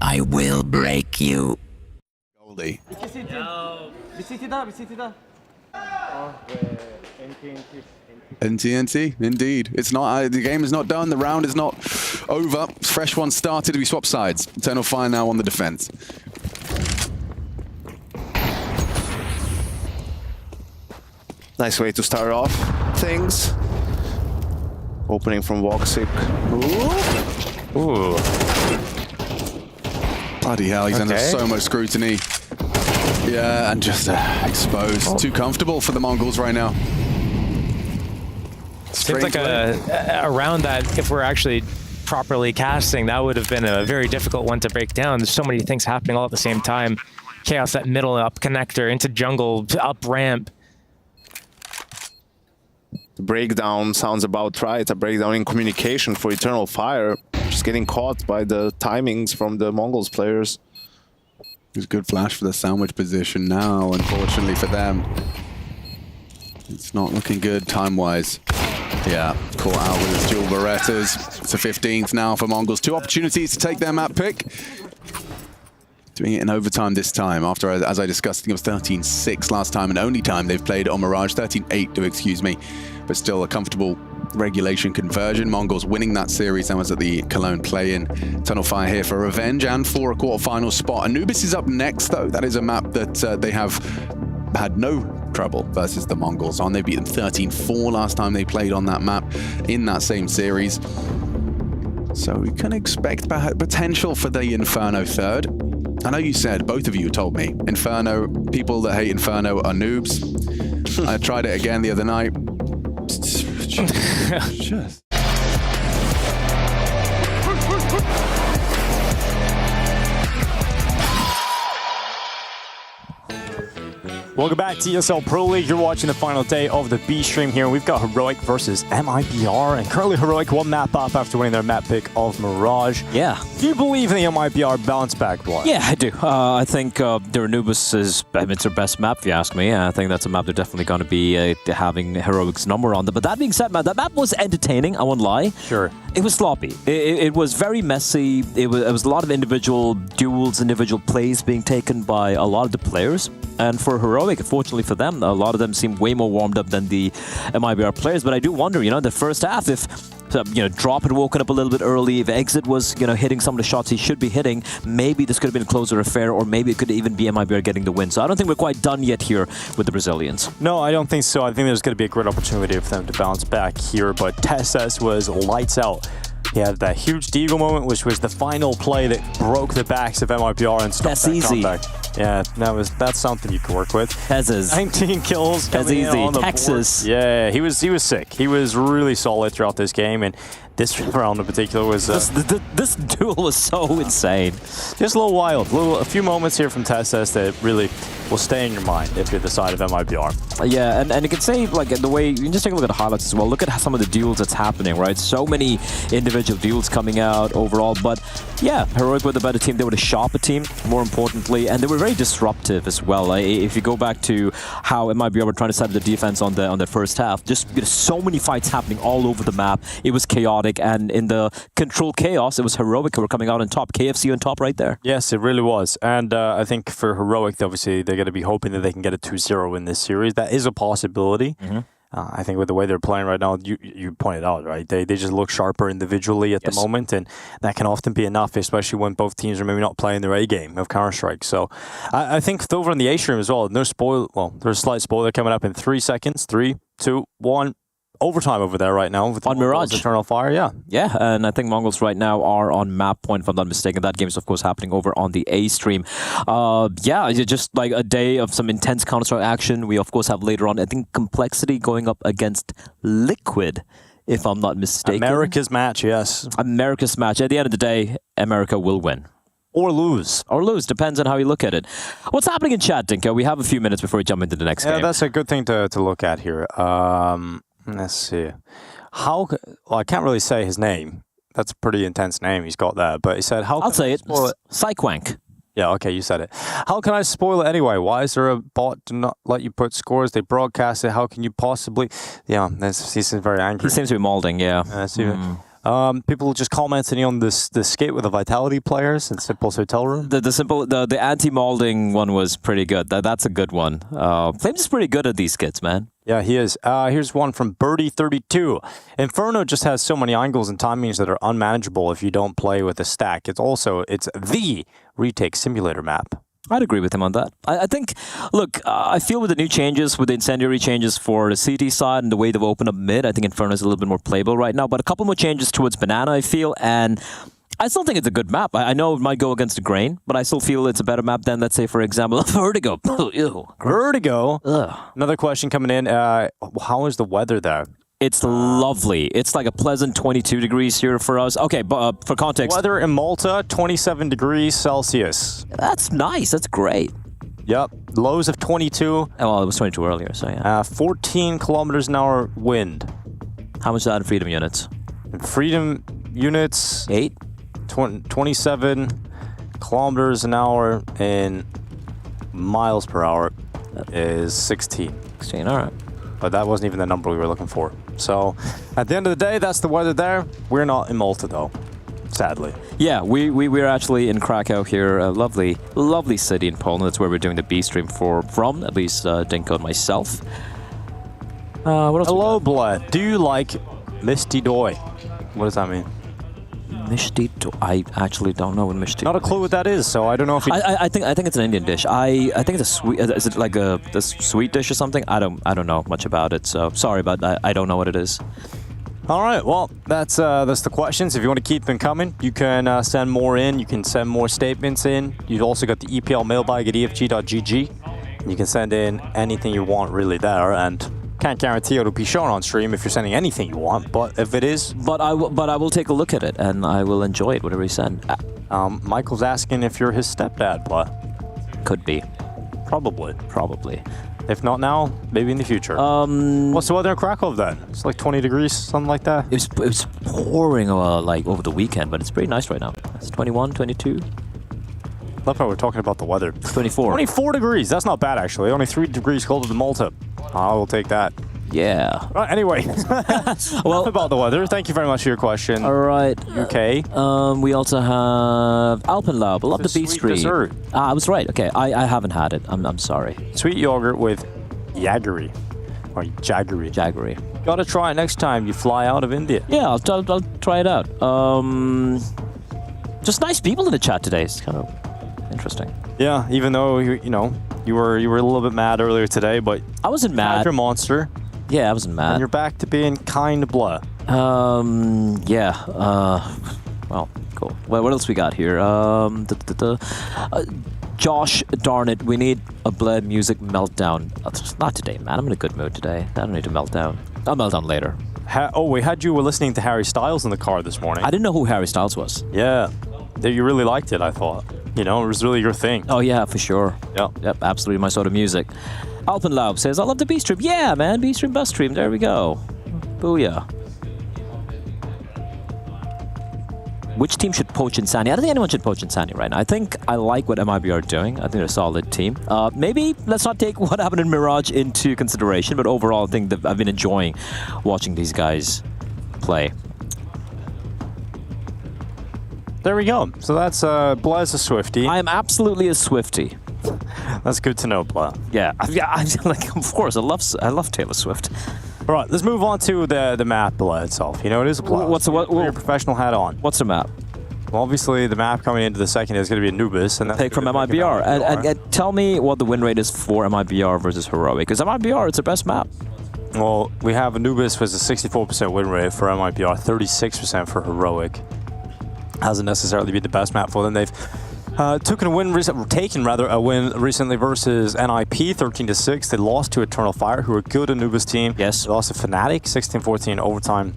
I will break you. Goldie. NTNT, indeed. It's not. The game is not done. The round is not over. Fresh one started. We swap sides. Eternal Fire now on the defense. Nice way to start off things. Opening from Voxic. Ooh. Bloody hell, he's under so much scrutiny. Yeah, and just exposed. Too comfortable for the Mongols right now. Seems like a round that, if we're actually properly casting, that would have been a very difficult one to break down. There's so many things happening all at the same time. Chaos at middle, up connector, into jungle, up ramp. The breakdown sounds about right. A breakdown in communication for Eternal Fire. Just getting caught by the timings from the Mongols players. There's a good flash for the sandwich position now, unfortunately for them. It's not looking good time-wise. Yeah, caught out with his dual Berettas. It's a 15th now for Mongols. 2 opportunities to take their map pick. Doing it in overtime this time, after, as I discussed, I think it was 13-6 last time, and only time they've played on Mirage. 13-8, excuse me. But still a comfortable regulation conversion. Mongols winning that series. That was at the Cologne play-in. Eternal Fire here for revenge and for a quarterfinal spot. Anubis is up next, though. That is a map that they have had no trouble versus the Mongols on. They beat them 13-4 last time they played on that map in that same series. So we can expect potential for the Inferno third. I know you said, both of you told me, Inferno, people that hate Inferno are noobs. I tried it again the other night. Just. Welcome back to ESL Pro League. You're watching the final day of the B stream here. We've got Heroic versus MIBR, and currently Heroic 1 map up after winning their map pick of Mirage. Yeah. Do you believe in the MIBR bounce back play? Yeah, I do. I think their Anubis is, it's their best map, if you ask me. I think that's a map they're definitely going to be having Heroic's number on them. But that being said, man, that map was entertaining, I won't lie. Sure. It was sloppy. It was very messy. It was a lot of individual duels, individual plays being taken by a lot of the players. And for Heroic, fortunately for them, a lot of them seem way more warmed up than the MIBR players. But I do wonder, the first half, if Drop had woken up a little bit early, if Exit was, hitting some of the shots he should be hitting, maybe this could have been a closer affair, or maybe it could even be MIBR getting the win. So I don't think we're quite done yet here with the Brazilians. No, I don't think so. I think there's going to be a great opportunity for them to bounce back here, but TSS was lights out. He had that huge Deagle moment, which was the final play that broke the backs of MIBR and stopped that comeback. Yeah, that's something you can work with. Texas. 19 kills coming in on the Texas. board. Yeah, he was sick. He was really solid throughout this game, and this round in particular was... This duel was so insane. Just a little wild. A few moments here from Testes that really will stay in your mind if you're the side of MIBR. Yeah, and you can say, like, the way, you can just take a look at the highlights as well. Look at some of the duels that's happening, right? So many individual duels coming out overall, but yeah, Heroic were the better team. They were the sharper team, more importantly, and they were very disruptive as well. If you go back to how MIBR were trying to set up the defense on the first half, just so many fights happening all over the map. It was chaotic, and in the controlled chaos, it was Heroic who were coming out on top. KFC on top right there. Yes, it really was. And I think for Heroic, obviously, they're going to be hoping that they can get a 2-0 in this series. That is a possibility. I think with the way they're playing right now, you pointed out, right? They just look sharper individually at the moment, and that can often be enough, especially when both teams are maybe not playing their A game of Counter-Strike. So I think over on the A stream as well, there's a slight spoiler coming up in 3 seconds. 3, 2, 1. Overtime over there right now with on Mirage Eternal Fire, yeah, and I think Mongols right now are on map point, if I'm not mistaken. That game is of course happening over on the A stream. Yeah, just like a day of some intense Counter-Strike action. We of course have later on, I think, Complexity going up against Liquid, if I'm not mistaken. America's match, yes. America's match. At the end of the day, America will win. Or lose. Or lose, depends on how you look at it. What's happening in chat, Dinko? We have a few minutes before we jump into the next game. Yeah, that's a good thing to look at here. Let's see. Well, I can't really say his name. That's a pretty intense name he's got there. But he said, I'll say it. Psyquank. Yeah, okay, you said it. How can I spoil it anyway? Why is there a bot to not let you put scores? They broadcast it. How can you possibly... Yeah, he seems very angry. He seems to be molding, yeah. People just commenting on the skit with the Vitality players in Simple's hotel room. The anti-molding one was pretty good. That's a good one. Flames is pretty good at these skits, man. Yeah, he is. Here's one from Birdie32. Inferno just has so many angles and timings that are unmanageable if you don't play with a stack. It's the retake simulator map. I'd agree with him on that. I think, look, I feel with the new changes, with the incendiary changes for the CT side and the way they've opened up mid, I think Inferno is a little bit more playable right now. But a couple more changes towards Banana, I feel, and I still think it's a good map. I know it might go against the grain, but I still feel it's a better map than, let's say, for example, Vertigo. Ew. Vertigo? Ugh. Another question coming in. How is the weather there? It's lovely. It's like a pleasant 22 degrees here for us. Okay, but for context... Weather in Malta, 27 degrees Celsius. That's nice. That's great. Yep. Lows of 22. Oh, well, it was 22 earlier, so yeah. 14 kilometers an hour wind. How much is that in freedom units? In freedom units... 8? 27 kilometers an hour in miles per hour is 16. 16, all right. But that wasn't even the number we were looking for. So, at the end of the day, that's the weather there. We're not in Malta, though, sadly. Yeah, we're actually in Krakow here, a lovely, lovely city in Poland. That's where we're doing the B stream from, at least Dinko and myself. What else? Hello, Blood. Do you like Misty Doi? What does that mean? Mishti? I actually don't know what Mishti. Not a clue what that is, so I don't know if you... I think it's an Indian dish. I think it's a sweet. Is it like a sweet dish or something? I don't know much about it. So sorry, but I don't know what it is. All right, well, that's the questions. If you want to keep them coming, you can send more in. You can send more statements in. You've also got the EPL mailbag at efg.gg. You can send in anything you want really there, and can't guarantee it'll be shown on stream if you're sending anything you want, but if it is... But I will take a look at it, and I will enjoy it, whatever you send. Michael's asking if you're his stepdad, but... Could be. Probably. If not now, maybe in the future. What's the weather in Krakow then? It's like 20 degrees, something like that? It was pouring like over the weekend, but it's pretty nice right now. It's 21, 22. Love how we're talking about the weather. 24. 24 degrees. That's not bad, actually. Only 3 degrees colder than Malta. I will take that. Yeah. Anyway, well, about the weather. Thank you very much for your question. All right. UK. We also have Alpenlaub. I love the beef stream. Dessert. I was right. Okay, I haven't had it. I'm sorry. Sweet yogurt with jaggery. Or jaggery. Jaggery. Gotta try it next time you fly out of India. Yeah, I'll try it out. Just nice people in the chat today. It's kind of interesting. Yeah, even though you were a little bit mad earlier today, but I wasn't mad. You're a monster. Yeah, I wasn't mad. And you're back to being kind blood. Yeah. Well, cool. Well, what else we got here? Josh, darn it, we need a Bled music meltdown. Not today, man. I'm in a good mood today. I don't need to melt down. I'll melt down later. we had you were listening to Harry Styles in the car this morning. I didn't know who Harry Styles was. Yeah. You really liked it, I thought. You know, it was really your thing. Oh, yeah, for sure. Yep, absolutely my sort of music. Alpenlaub says, I love the B-Stream. Yeah, man, B-Stream, bus stream. There we go. Booyah. Which team should poach Insani? I don't think anyone should poach Insani right now. I think I like what MIB are doing. I think they're a solid team. Maybe let's not take what happened in Mirage into consideration, but overall, I think that I've been enjoying watching these guys play. There we go. So that's Bla's a Swiftie. I am absolutely a Swiftie. That's good to know, Bla. Yeah, like, of course, I love Taylor Swift. All right, let's move on to the map, Bla itself. You know, it is a playoff. What's your professional hat on? What's the map? Well, obviously, the map coming into the second is going to be Anubis. And that's pick from MIBR. And tell me what the win rate is for MIBR versus Heroic, because MIBR, it's the best map. Well, we have Anubis with a 64% win rate for MIBR, 36% for Heroic. Hasn't necessarily been the best map for them. They've taken a win recently versus NIP, 13-6. They lost to Eternal Fire, who are a good Anubis team. Yes. They lost to Fnatic, 16-14 overtime.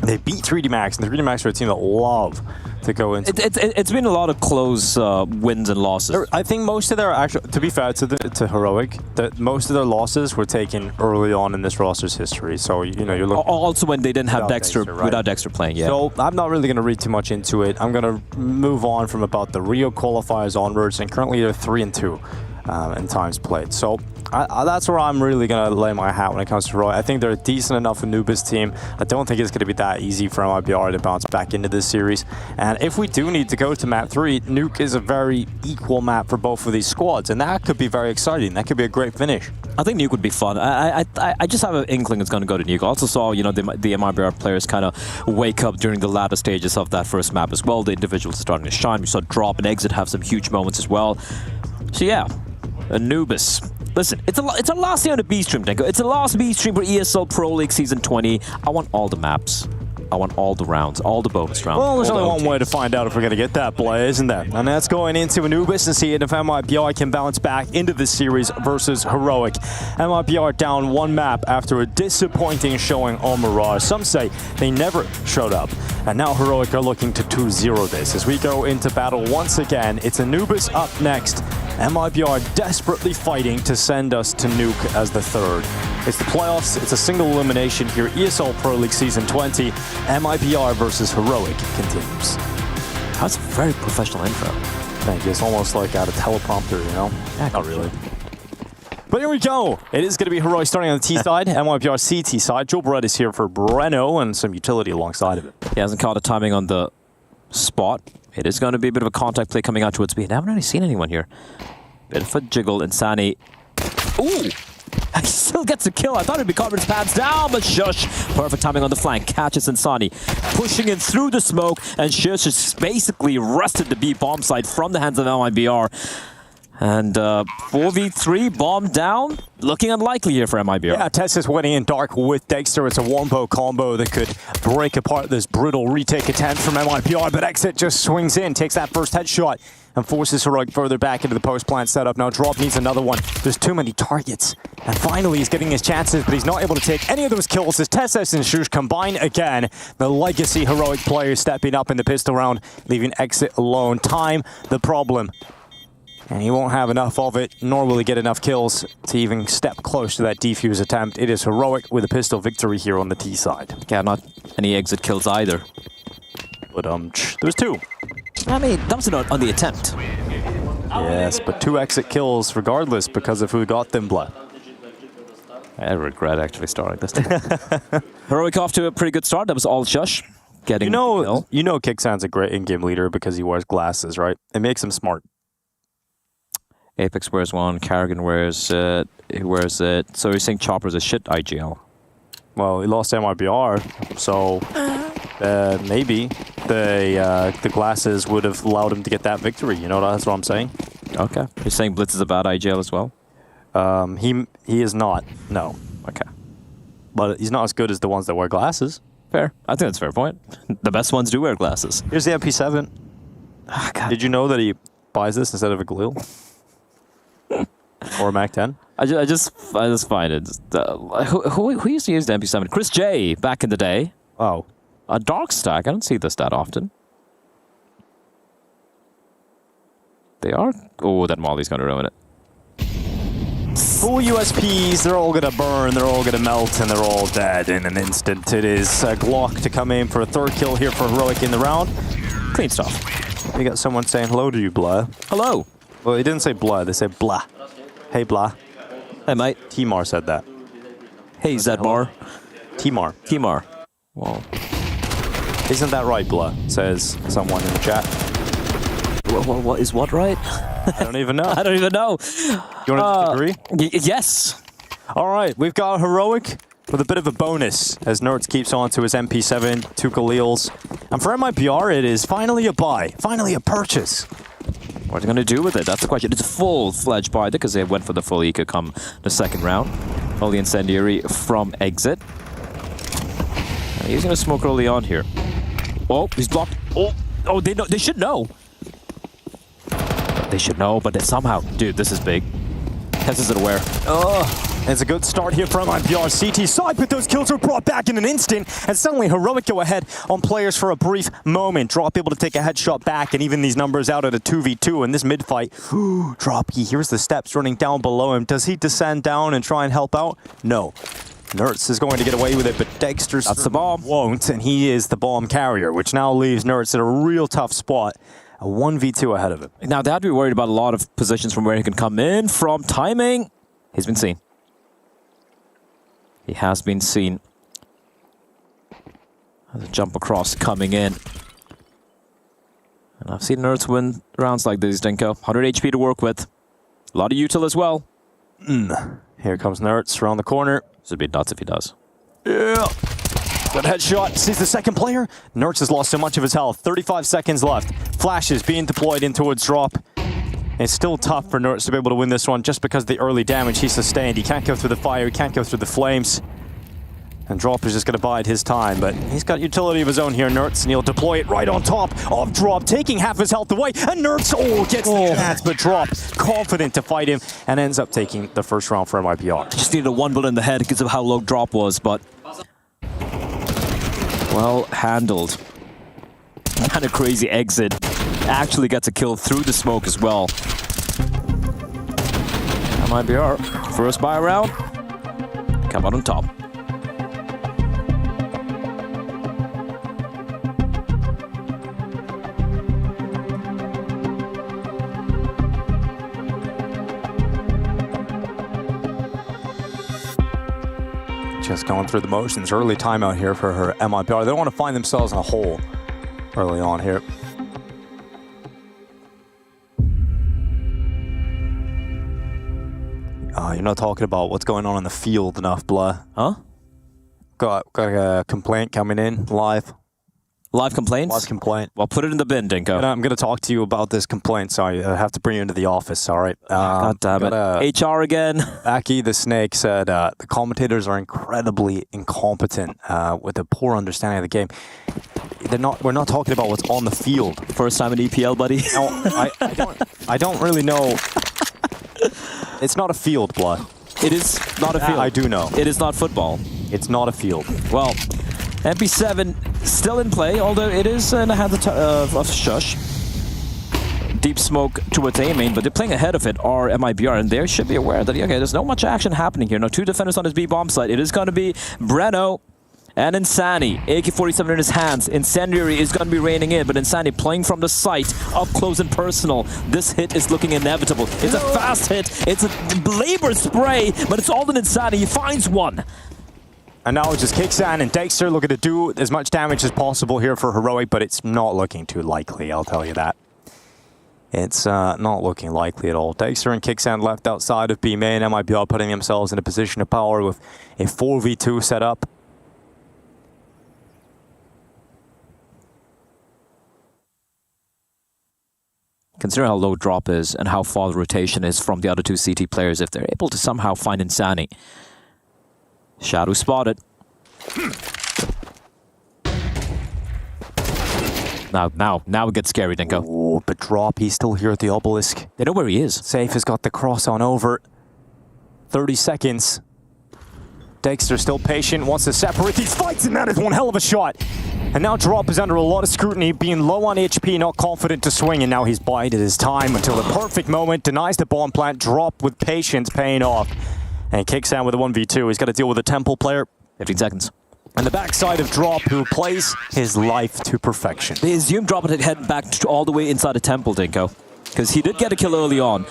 They beat 3D Max, and the 3D Max are a team that love to go into. It's been a lot of close wins and losses. I think most of their to be fair to Heroic, that most of their losses were taken early on in this roster's history. So you know you're looking also when they didn't have Dexter, right? without Dexter playing. Yeah. So I'm not really going to read too much into it. I'm going to move on from about the Rio qualifiers onwards, and currently they're 3-2 in times played. So that's where I'm really going to lay my hat when it comes to Heroic. I think they're a decent enough Anubis team. I don't think it's going to be that easy for MIBR to bounce back into this series. And if we do need to go to map 3, Nuke is a very equal map for both of these squads, and that could be very exciting. That could be a great finish. I think Nuke would be fun. I just have an inkling it's going to go to Nuke. I also saw, you know, the MIBR players kind of wake up during the latter stages of that first map as well. The individuals are starting to shine. We saw Drop and Exit have some huge moments as well. So yeah, Anubis. Listen, it's a last day on the B-Stream, Denko. It's a last B-Stream for ESL Pro League Season 20. I want all the maps. I want all the rounds, all the bonus rounds. Well, there's only one way to find out if we're going to get that play, isn't there? And that's going into Anubis and seeing if MIBR can bounce back into this series versus Heroic. MIBR down one map after a disappointing showing on Mirage. Some say they never showed up. And now Heroic are looking to 2-0 this. As we go into battle once again, it's Anubis up next. MIBR desperately fighting to send us to Nuke as the third. It's the playoffs, it's a single elimination here, ESL Pro League Season 20. MIBR versus Heroic continues. That's a very professional intro. Thank you, it's almost like out of teleprompter, you know? Yeah, not really. But here we go. It is going to be Heroic starting on the T side, MIBR CT side. Joe Barrett is here for Breno and some utility alongside of it. He hasn't caught the timing on the spot. It is going to be a bit of a contact play coming out towards speed. I haven't really seen anyone here. Bit of a jiggle, Insani. Ooh! He still gets a kill. I thought it'd be caught with his pads down, but Shush. Perfect timing on the flank. Catches Insani. Pushing in through the smoke, and Shush has basically wrested the B bomb site from the hands of MIBR. And 4v3 bomb down. Looking unlikely here for MIBR. Yeah, Tess is winning in dark with Dexter. It's a wombo combo that could break apart this brutal retake attempt from MIBR, but Exit just swings in, takes that first headshot, and forces Heroic further back into the post-plant setup. Now Drop needs another one. There's too many targets. And finally, he's getting his chances, but he's not able to take any of those kills as Tesses and Shush combine again. The legacy Heroic players stepping up in the pistol round, leaving Exit alone. Time, the problem. And he won't have enough of it, nor will he get enough kills to even step close to that defuse attempt. It is Heroic with a pistol victory here on the T side. Yeah, not any exit kills either. But there's two. I mean, that was on the attempt. Yes, but 2 exit kills regardless because of who got them, Blood. I regret actually starting this time. Heroic off to a pretty good start. That was all Shush. Getting you know Kicksan's a great in-game leader because he wears glasses, right? It makes him smart. Apex wears one, Carrigan wears it, he wears it. So you're saying Chopper's a shit IGL? Well, he lost MIBR, so maybe the glasses would have allowed him to get that victory. You know, that's what I'm saying. Okay. You're saying Blitz is a bad IGL as well? He is not, no. Okay. But he's not as good as the ones that wear glasses. Fair. I think that's a fair point. The best ones do wear glasses. Here's the MP7. Oh, God. Did you know that he buys this instead of a Galil? Or Mac 10. I just find it. Who used to use the MP7? Chris J back in the day. Oh. A dark stack. I don't see this that often. They are. Oh, that Molly's gonna ruin it. Full USPs, they're all gonna burn, they're all gonna melt, and they're all dead in an instant. It is Glock to come in for a third kill here for Heroic in the round. Clean stuff. We got someone saying hello to you, Blah. Hello. Well, they didn't say Blah, they said Blah. Hey, Blah. Hey, mate. Timar said that. Hey, Zedmar. Timar. Timar. Whoa. Isn't that right, Blah? Says someone in the chat. What is what right? I don't even know. I don't even know. You want to disagree? Yes. All right, we've got Heroic with a bit of a bonus as Nerds keeps on to his MP7, 2 Khalils. And for MIPR, it is finally a buy, finally a purchase. What are they going to do with it? That's the question. It's a full-fledged buy because they went for the full eco come the second round. Only Incendiary from exit. And he's going to smoke early on here. Oh, he's blocked. Oh, they know. They should know. They should know, but somehow, dude, this is big. Tess isn't aware. It's a good start here from MIPR. CT side, but those kills are brought back in an instant, and suddenly Heroic go ahead on players for a brief moment. Drop able to take a headshot back, and even these numbers out at a 2v2 in this mid-fight. Drop, he hears the steps running down below him. Does he descend down and try and help out? No. Nertz is going to get away with it, but Dexter That's the bomb. won't, and he is the bomb carrier, which now leaves Nertz at a real tough spot. A 1v2 ahead of him. Now, they had to be worried about a lot of positions from where he can come in from. Timing. He's been seen. He has been seen. There's a jump across coming in. And I've seen Nerds win rounds like this, Dinko. 100 HP to work with. A lot of util as well. Here comes Nerds around the corner. This would be nuts if he does. Yeah. Good headshot. Sees the second player. Nertz has lost so much of his health. 35 seconds left. Flashes being deployed in towards drop. It's still tough for Nertz to be able to win this one just because of the early damage he sustained. He can't go through the fire. He can't go through the flames. And Drop is just going to bide his time. But he's got utility of his own here, Nertz. And he'll deploy it right on top of Drop, taking half his health away. And Nertz, gets the chance. But Drop, confident to fight him. And ends up taking the first round for MIPR. Just needed a one bullet in the head because of how low Drop was, but well handled. Kind of crazy exit. Actually gets a kill through the smoke as well. That might be our first buy round. Come out on top. Just going through the motions. Early timeout here for her MIPR. They don't want to find themselves in a hole early on here. You're not talking about what's going on in the field enough, Blah. Huh? Got a complaint coming in live. Live complaints? Live complaint. Well, put it in the bin, Dinko. I'm going to talk to you about this complaint. Sorry, I have to bring you into the office. All right. God damn it. HR again. Aki the Snake said the commentators are incredibly incompetent with a poor understanding of the game. We're not talking about what's on the field. First time in EPL, buddy. No, I don't really know. It's not a field, Blah. It is not a field. I do know. It is not football. It's not a field. Well, MP7 still in play, although it is in the hands of Shush. Deep smoke towards A main, but they're playing ahead of it, are MIBR, and they should be aware that, okay, there's not much action happening here. Now, two defenders on his B bomb site. It is going to be Breno and Insani. AK-47 in his hands. Incendiary is going to be raining in, but Insani playing from the site, up close and personal. This hit is looking inevitable. It's a fast hit. It's a labor spray, but it's all in Insani. He finds one. And now it just kicks in, and Dexter looking to do as much damage as possible here for Heroic, but it's not looking too likely, I'll tell you that. It's not looking likely at all. Dexter and Kicksan left outside of B main. MIPL putting themselves in a position of power with a 4v2 set up. Consider how low drop is and how far the rotation is from the other two CT players. If they're able to somehow find Insani. Shadow spotted. Now it gets scary, Dinko. Oh, but Drop, he's still here at the obelisk. They know where he is. Safe has got the cross on over. 30 seconds. Dexter still patient, wants to separate these fights, and that is one hell of a shot. And now Drop is under a lot of scrutiny, being low on HP, not confident to swing, and now he's bided his time until the perfect moment, denies the bomb plant. Drop with patience paying off, and kicks out with a 1v2. He's got to deal with a Temple player. 15 seconds. And the backside of Drop, who plays his life to perfection. They assume Drop would head back all the way inside of Temple, Dinko, because he did get a kill early on.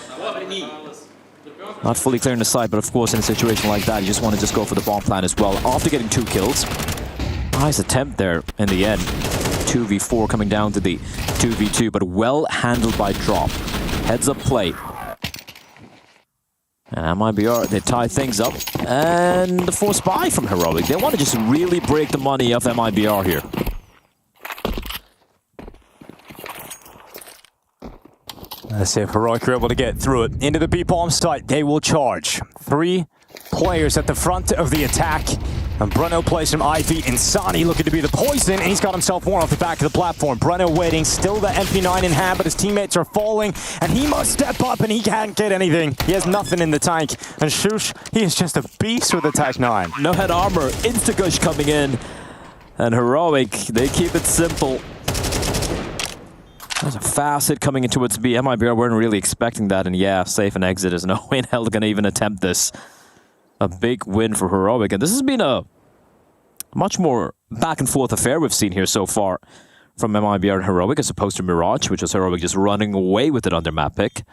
Not fully clearing the side, but of course in a situation like that, you just want to just go for the bomb plant as well. After getting 2 kills, nice attempt there in the end. 2v4 coming down to the 2v2, but well handled by Drop. Heads up play. And MIBR, they tie things up. And the forced buy from Heroic. They want to just really break the money of MIBR here. Let's see if Heroic are able to get through it. Into the B-bomb site, they will charge. 3 players at the front of the attack. And Breno plays some Ivy. Insani looking to be the poison, and he's got himself one off the back of the platform. Breno waiting, still the MP9 in hand, but his teammates are falling, and he must step up, and he can't get anything. He has nothing in the tank. And Shush, he is just a beast with the Tech 9. No head armor, Insta-Gush coming in. And Heroic, they keep it simple. There's a fast hit coming in towards B. MIBR weren't really expecting that, and yeah, safe and exit. There's no way in hell they're going to even attempt this. A big win for Heroic, and this has been a much more back and forth affair we've seen here so far from MIBR and Heroic, as opposed to Mirage, which was Heroic just running away with it on their map pick.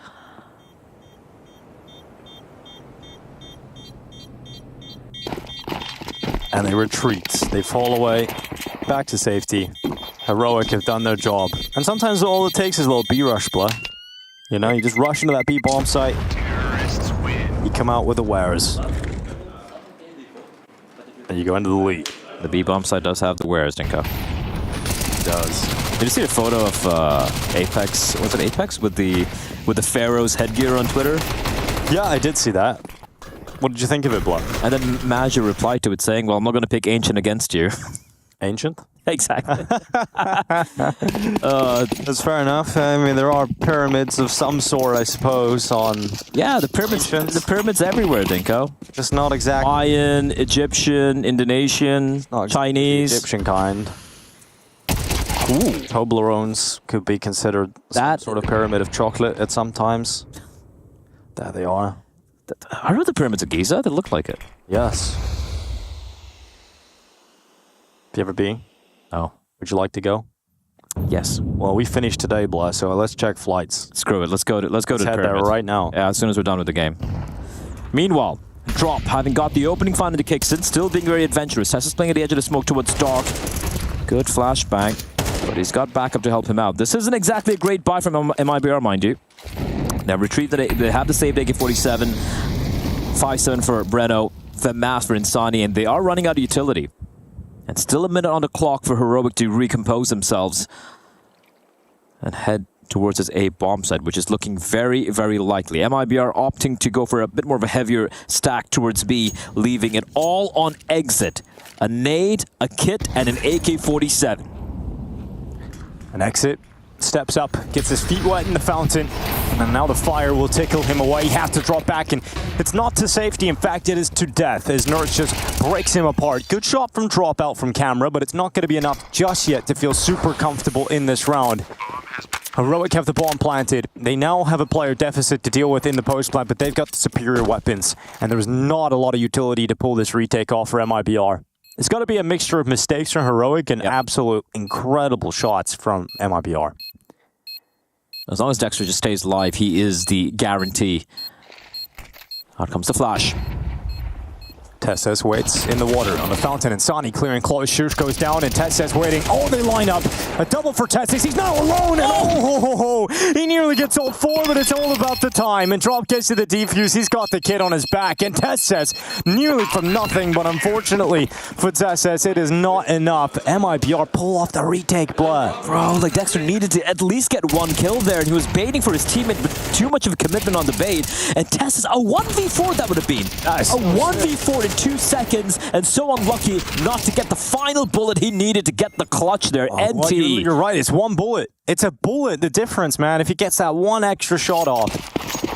And they retreat. They fall away, back to safety. Heroic have done their job. And sometimes all it takes is a little B-rush, blah. You know, you just rush into that B-bomb site, you come out with the wares. And you go into the lead. The B-bomb site does have the wares, Dinko. It does. Did you see a photo of Apex? Was it Apex with the Pharaoh's headgear on Twitter? Yeah, I did see that. What did you think of it, Blood? And then Major replied to it saying, well, I'm not going to pick Ancient against you. Ancient? Exactly. That's fair enough. I mean, there are pyramids of some sort, I suppose, on... Yeah, the pyramids everywhere, Dinko. Just not exactly... Mayan, Egyptian, Indonesian, Chinese. Egyptian kind. Ooh. Toblerones could be considered some sort of pyramid of chocolate at some times. There they are. Are the pyramids of Giza? They look like it. Yes. Have you ever been? Oh. Would you like to go? Yes. Well, we finished today, Blah, so let's check flights. Screw it. Let's go to the head pyramid there right now. Yeah, as soon as we're done with the game. Meanwhile, Drop, having got the opening find into Kingston, still being very adventurous. Tess is playing at the edge of the smoke towards Dark. Good flashbang, but he's got backup to help him out. This isn't exactly a great buy from MIBR, mind you. Now retrieve they have the saved AK-47, 5-7 for Breno, the mass for Insani, and they are running out of utility. And still a minute on the clock for Heroic to recompose themselves and head towards this A bomb site, which is looking very, very likely. MIBR opting to go for a bit more of a heavier stack towards B, leaving it all on exit. A nade, a kit, and an AK-47. An exit. Steps up, gets his feet wet in the fountain, and now the fire will tickle him away. He has to drop back, and it's not to safety. In fact, it is to death as Nurse just breaks him apart. Good shot from Drop out from camera, but it's not going to be enough just yet to feel super comfortable in this round. Heroic have the bomb planted. They now have a player deficit to deal with in the post plant, but they've got the superior weapons, and there's not a lot of utility to pull this retake off for MIBR. It's got to be a mixture of mistakes from Heroic and absolute incredible shots from MIBR. As long as Dexter just stays alive, he is the guarantee. Out comes the flash. Tesses waits in the water on the fountain, and Sani clearing close. Shush goes down, and Tesses waiting. Oh, they line up. A double for Tesses. He's now alone, and he nearly gets all 4, but it's all about the time. And Drop gets to the defuse. He's got the kid on his back, and Tesses nearly from nothing, but unfortunately for Tesses, it is not enough. MIBR pull off the retake, blood. Bro, like Dexter needed to at least get 1 kill there, and he was baiting for his teammate, but too much of a commitment on the bait. And Tesses, a 1v4 that would have been. Nice. A 1v4 in 2 seconds, and so unlucky not to get the final bullet he needed to get the clutch there. NT. You're right, it's one bullet. It's a bullet, the difference, man. If he gets that one extra shot off,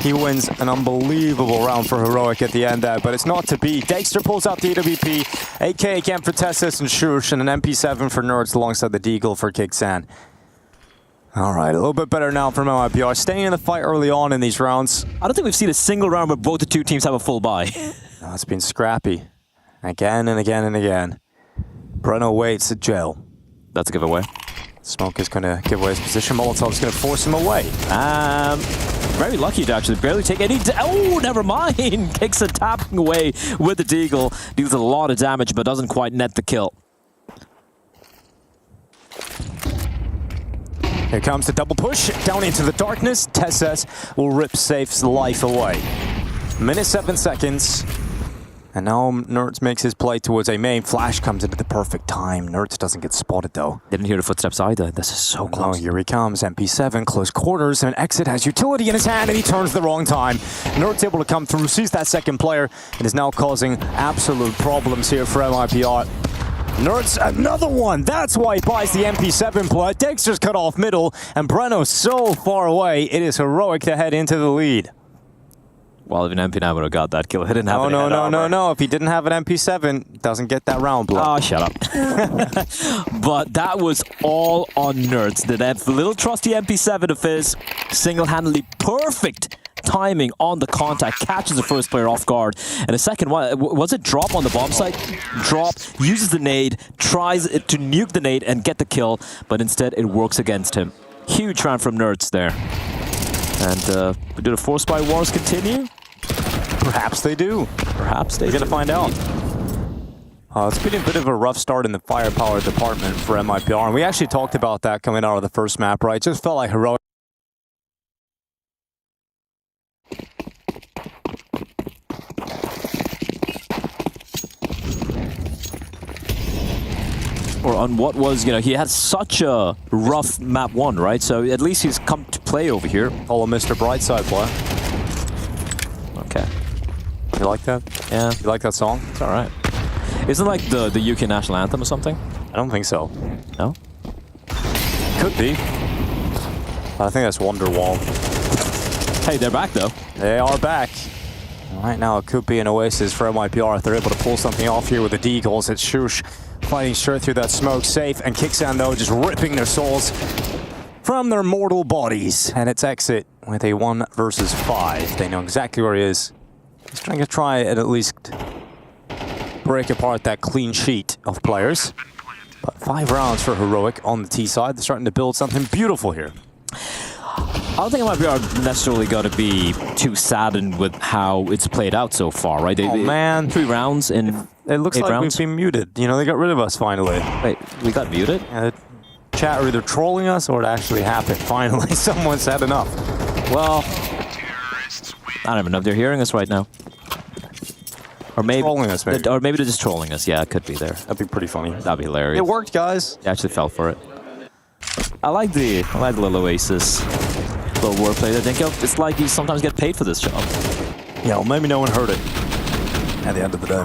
he wins an unbelievable round for Heroic at the end there, but it's not to be. Dexter pulls out the AWP, AK again for Tessus and Shush, and an MP7 for Nerds alongside the Deagle for Kixan. All right, a little bit better now from MIPR. Staying in the fight early on in these rounds. I don't think we've seen a single round where both the two teams have a full buy. No, it's been scrappy. Again and again and again. Breno waits at jail. That's a giveaway. Smoke is going to give away his position. Molotov's going to force him away. Very lucky to actually barely take any... Oh, never mind. Kixan tapping away with the Deagle. Deals a lot of damage, but doesn't quite net the kill. Here comes the double push down into the darkness. Tessus will rip Safe's life away. Minute 7 seconds. And now Nerds makes his play towards a main. Flash comes into the perfect time. Nerds doesn't get spotted though. Didn't hear the footsteps either. This is so close. Oh, here he comes. MP7, close quarters, and Exit has utility in his hand, and he turns the wrong time. Nerds able to come through, sees that second player, and is now causing absolute problems here for MIPR. Nerds, another one. That's why he buys the MP7 play. Dexter's cut off middle, and Breno's so far away. It is Heroic to head into the lead. Well, if an MP9 would have got that kill, he didn't have No. If he didn't have an MP7, doesn't get that round block. Oh, shut up. But that was all on Nerds. The little trusty MP7 of his, single-handedly perfect timing on the contact, catches the first player off guard. And the second one, was it drop on the bomb site? Drop, uses the nade, tries to nuke the nade and get the kill, but instead it works against him. Huge round from Nerds there. And do the Force by Wars continue? Perhaps they do. Perhaps they do. We're going to find out. It's been a bit of a rough start in the firepower department for MIPR, and we actually talked about that coming out of the first map, right? It just felt like Heroic. Or on what was, he had such a rough map 1, right? So at least he's come to play over here. Follow Mr. Brightside, boy. Okay. You like that? Yeah. You like that song? It's all right. Isn't it like the UK national anthem or something? I don't think so. No? Could be. I think that's Wonderwall. Hey, they're back though. They are back. Right now it could be an oasis for MIPR if they're able to pull something off here with the Deagles. It's Shush fighting straight through that smoke. Safe, and Kixan though just ripping their souls from their mortal bodies. And it's Exit with a 1 versus 5. They know exactly where he is. He's trying to try and at least break apart that clean sheet of players. But 5 rounds for Heroic on the T side. They're starting to build something beautiful here. I don't think MIPR necessarily got to be too saddened with how it's played out so far, right? Man. 3 rounds in It looks 8 like rounds. we've been muted. They got rid of us finally. Wait, we got muted? The chat are either trolling us or it actually happened. Finally, someone said enough. Well, I don't even know if they're hearing us right now. Or maybe trolling us, maybe. Or maybe they're just trolling us. Yeah, it could be there. That'd be pretty funny. That'd be hilarious. It worked, guys. They actually fell for it. I like the little Oasis, little wordplay. I think it's like you sometimes get paid for this job. Yeah, well, maybe no one heard it at the end of the day.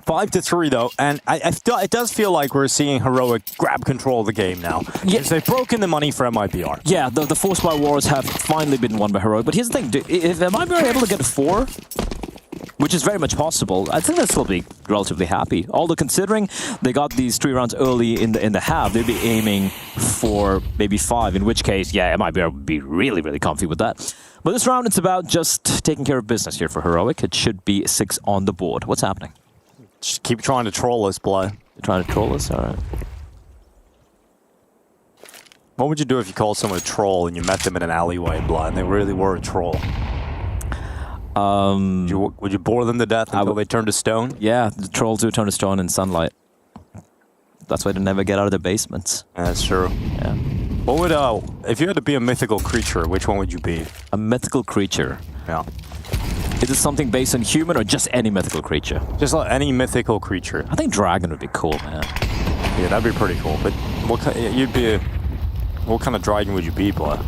5-3 though, and it does feel like we're seeing Heroic grab control of the game now. Yes, they've broken the money for MIPR. Yeah, the Force by Wars have finally been won by Heroic. But here's the thing: if MIPR are able to get 4, which is very much possible, I think they'll still be relatively happy. Although considering they got these 3 rounds early in the half, they'd be aiming for maybe 5. In which case, yeah, MIPR would be really, really comfy with that. But this round, it's about just taking care of business here for Heroic. It should be 6 on the board. What's happening? Just keep trying to troll us, Bly. You're trying to troll us? All right. What would you do if you called someone a troll and you met them in an alleyway, Bly, and they really were a troll? Would you bore them to death until they turned to stone? Yeah, the trolls do turn to stone in sunlight. That's why they never get out of their basements. Yeah, that's true. Yeah. What would, if you had to be a mythical creature, which one would you be? A mythical creature? Yeah. Is it something based on human or just any mythical creature? Just like any mythical creature. I think dragon would be cool, man. Yeah, that'd be pretty cool. But what kind of dragon would you be, Bly?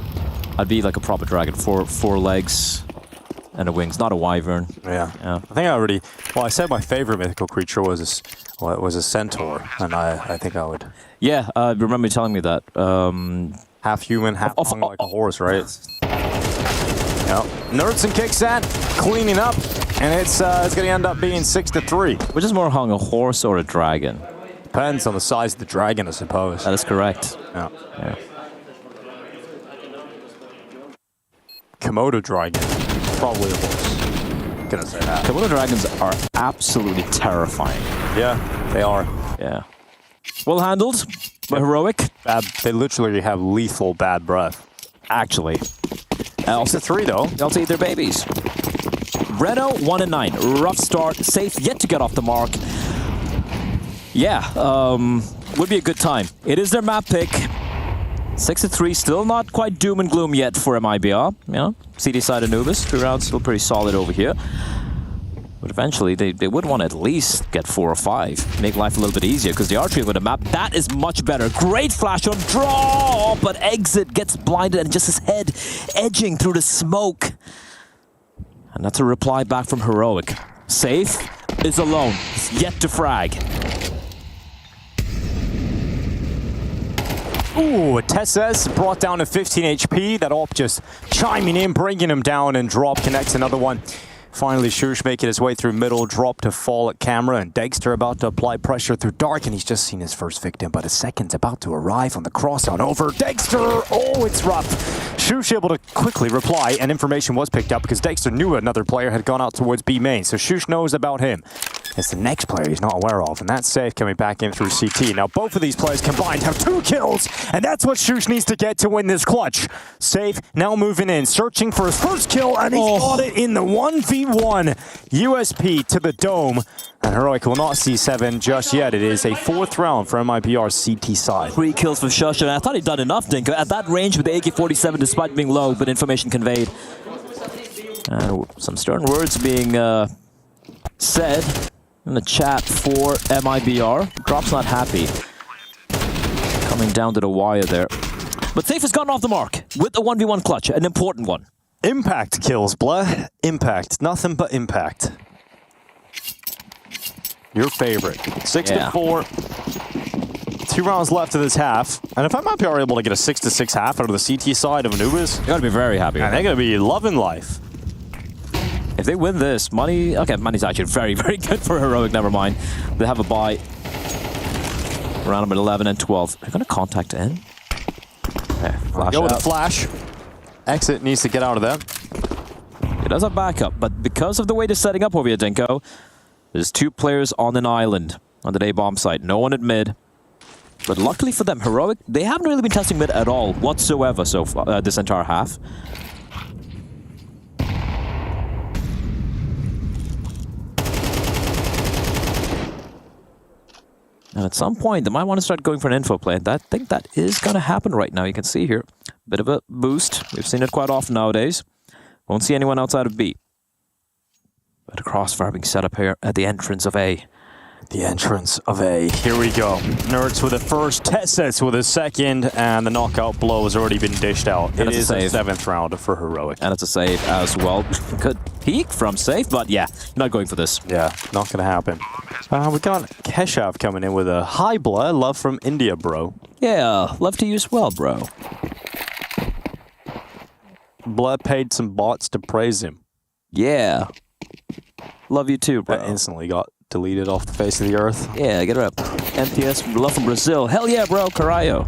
I'd be like a proper dragon, four legs. and a wings, not a wyvern. Yeah. I think I already. Well, I said my favorite mythical creature was a centaur, and I think I would. Yeah, remember you telling me that. Half human, half hung like a horse, right? Yep. Nerdson kicks that, cleaning up, and it's going to end up being 6-3. Which is more hung, a horse or a dragon? Depends on the size of the dragon, I suppose. That is correct. Yeah. Komodo dragon, probably a horse. Gonna say that. Komodo dragons are absolutely terrifying. Yeah, they are. Yeah. Well handled by Heroic. They literally have lethal bad breath. Actually. Also 3 though. They also eat their babies. Reno 1-9. Rough start. Safe yet to get off the mark. Yeah, would be a good time. It is their map pick. 6-3, still not quite doom and gloom yet for MIBR. You know, CD side Anubis, 3 rounds still pretty solid over here. But eventually, they would want to at least get 4 or 5. Make life a little bit easier, because they are treating with a map. That is much better. Great flash on draw, but Exit gets blinded and just his head edging through the smoke. And that's a reply back from Heroic. Safe is alone. He's yet to frag. Ooh, Tesses brought down to 15 HP. That AWP just chiming in, bringing him down, and Drop connects another one. Finally, Shush making his way through middle, Drop to fall at camera, and Dexter about to apply pressure through dark, and he's just seen his first victim, but a second's about to arrive on the cross on over. Dexter! Oh, it's rough. Shush able to quickly reply, and information was picked up because Dexter knew another player had gone out towards B main, so Shush knows about him. It's the next player he's not aware of, and that's Safe coming back in through CT. Now, both of these players combined have 2 kills, and that's what Shush needs to get to win this clutch. Safe now moving in, searching for his first kill, and he's got it in the 1v1. USP to the dome, and Heroic will not see 7 just yet. It is a 4th round for MIBR's CT side. 3 kills for Shush, and I thought he'd done enough, Dinko. At that range with the AK-47, despite being low, but information conveyed. Some stern words being said in the chat for MIBR. Drop's not happy. Coming down to the wire there. But Safe has gotten off the mark with a 1v1 clutch, an important one. Impact kills, blah. Impact. Nothing but impact. Your favorite. 6-4. 2 rounds left of this half. And if MIBR are able to get a 6-6 half out of the CT side of Anubis, they're going to be very happy. And they're going to be loving life. If they win this, money... Okay, money's actually very, very good for Heroic, never mind. They have a bye. Round number 11 and 12. They're going to contact in. Okay, flash Go with out. the flash. Exit needs to get out of that. He does have backup, but because of the way they're setting up over here, Dinko, there's 2 players on an island on the A-bomb site. No one at mid. But luckily for them, Heroic, they haven't really been testing mid at all whatsoever so far, this entire half. And at some point, they might want to start going for an info play. I think that is going to happen right now. You can see here, bit of a boost. We've seen it quite often nowadays. Won't see anyone outside of B. But a crossfire being set up here at the entrance of A. The entrance of A. Here we go. Nerds with the first, Tesses with his second, and the knockout blow has already been dished out. It is a 7th round for Heroic. And it's a save as well. Good peek from Safe, but yeah, not going for this. Yeah, not going to happen. We got Keshav coming in with a hi, Blah. Love from India, bro. Yeah, love to you as well, bro. Blah paid some bots to praise him. Yeah. Love you too, bro. That instantly got deleted off the face of the earth. Yeah, get it up. MPS, love from Brazil. Hell yeah, bro, Carayo.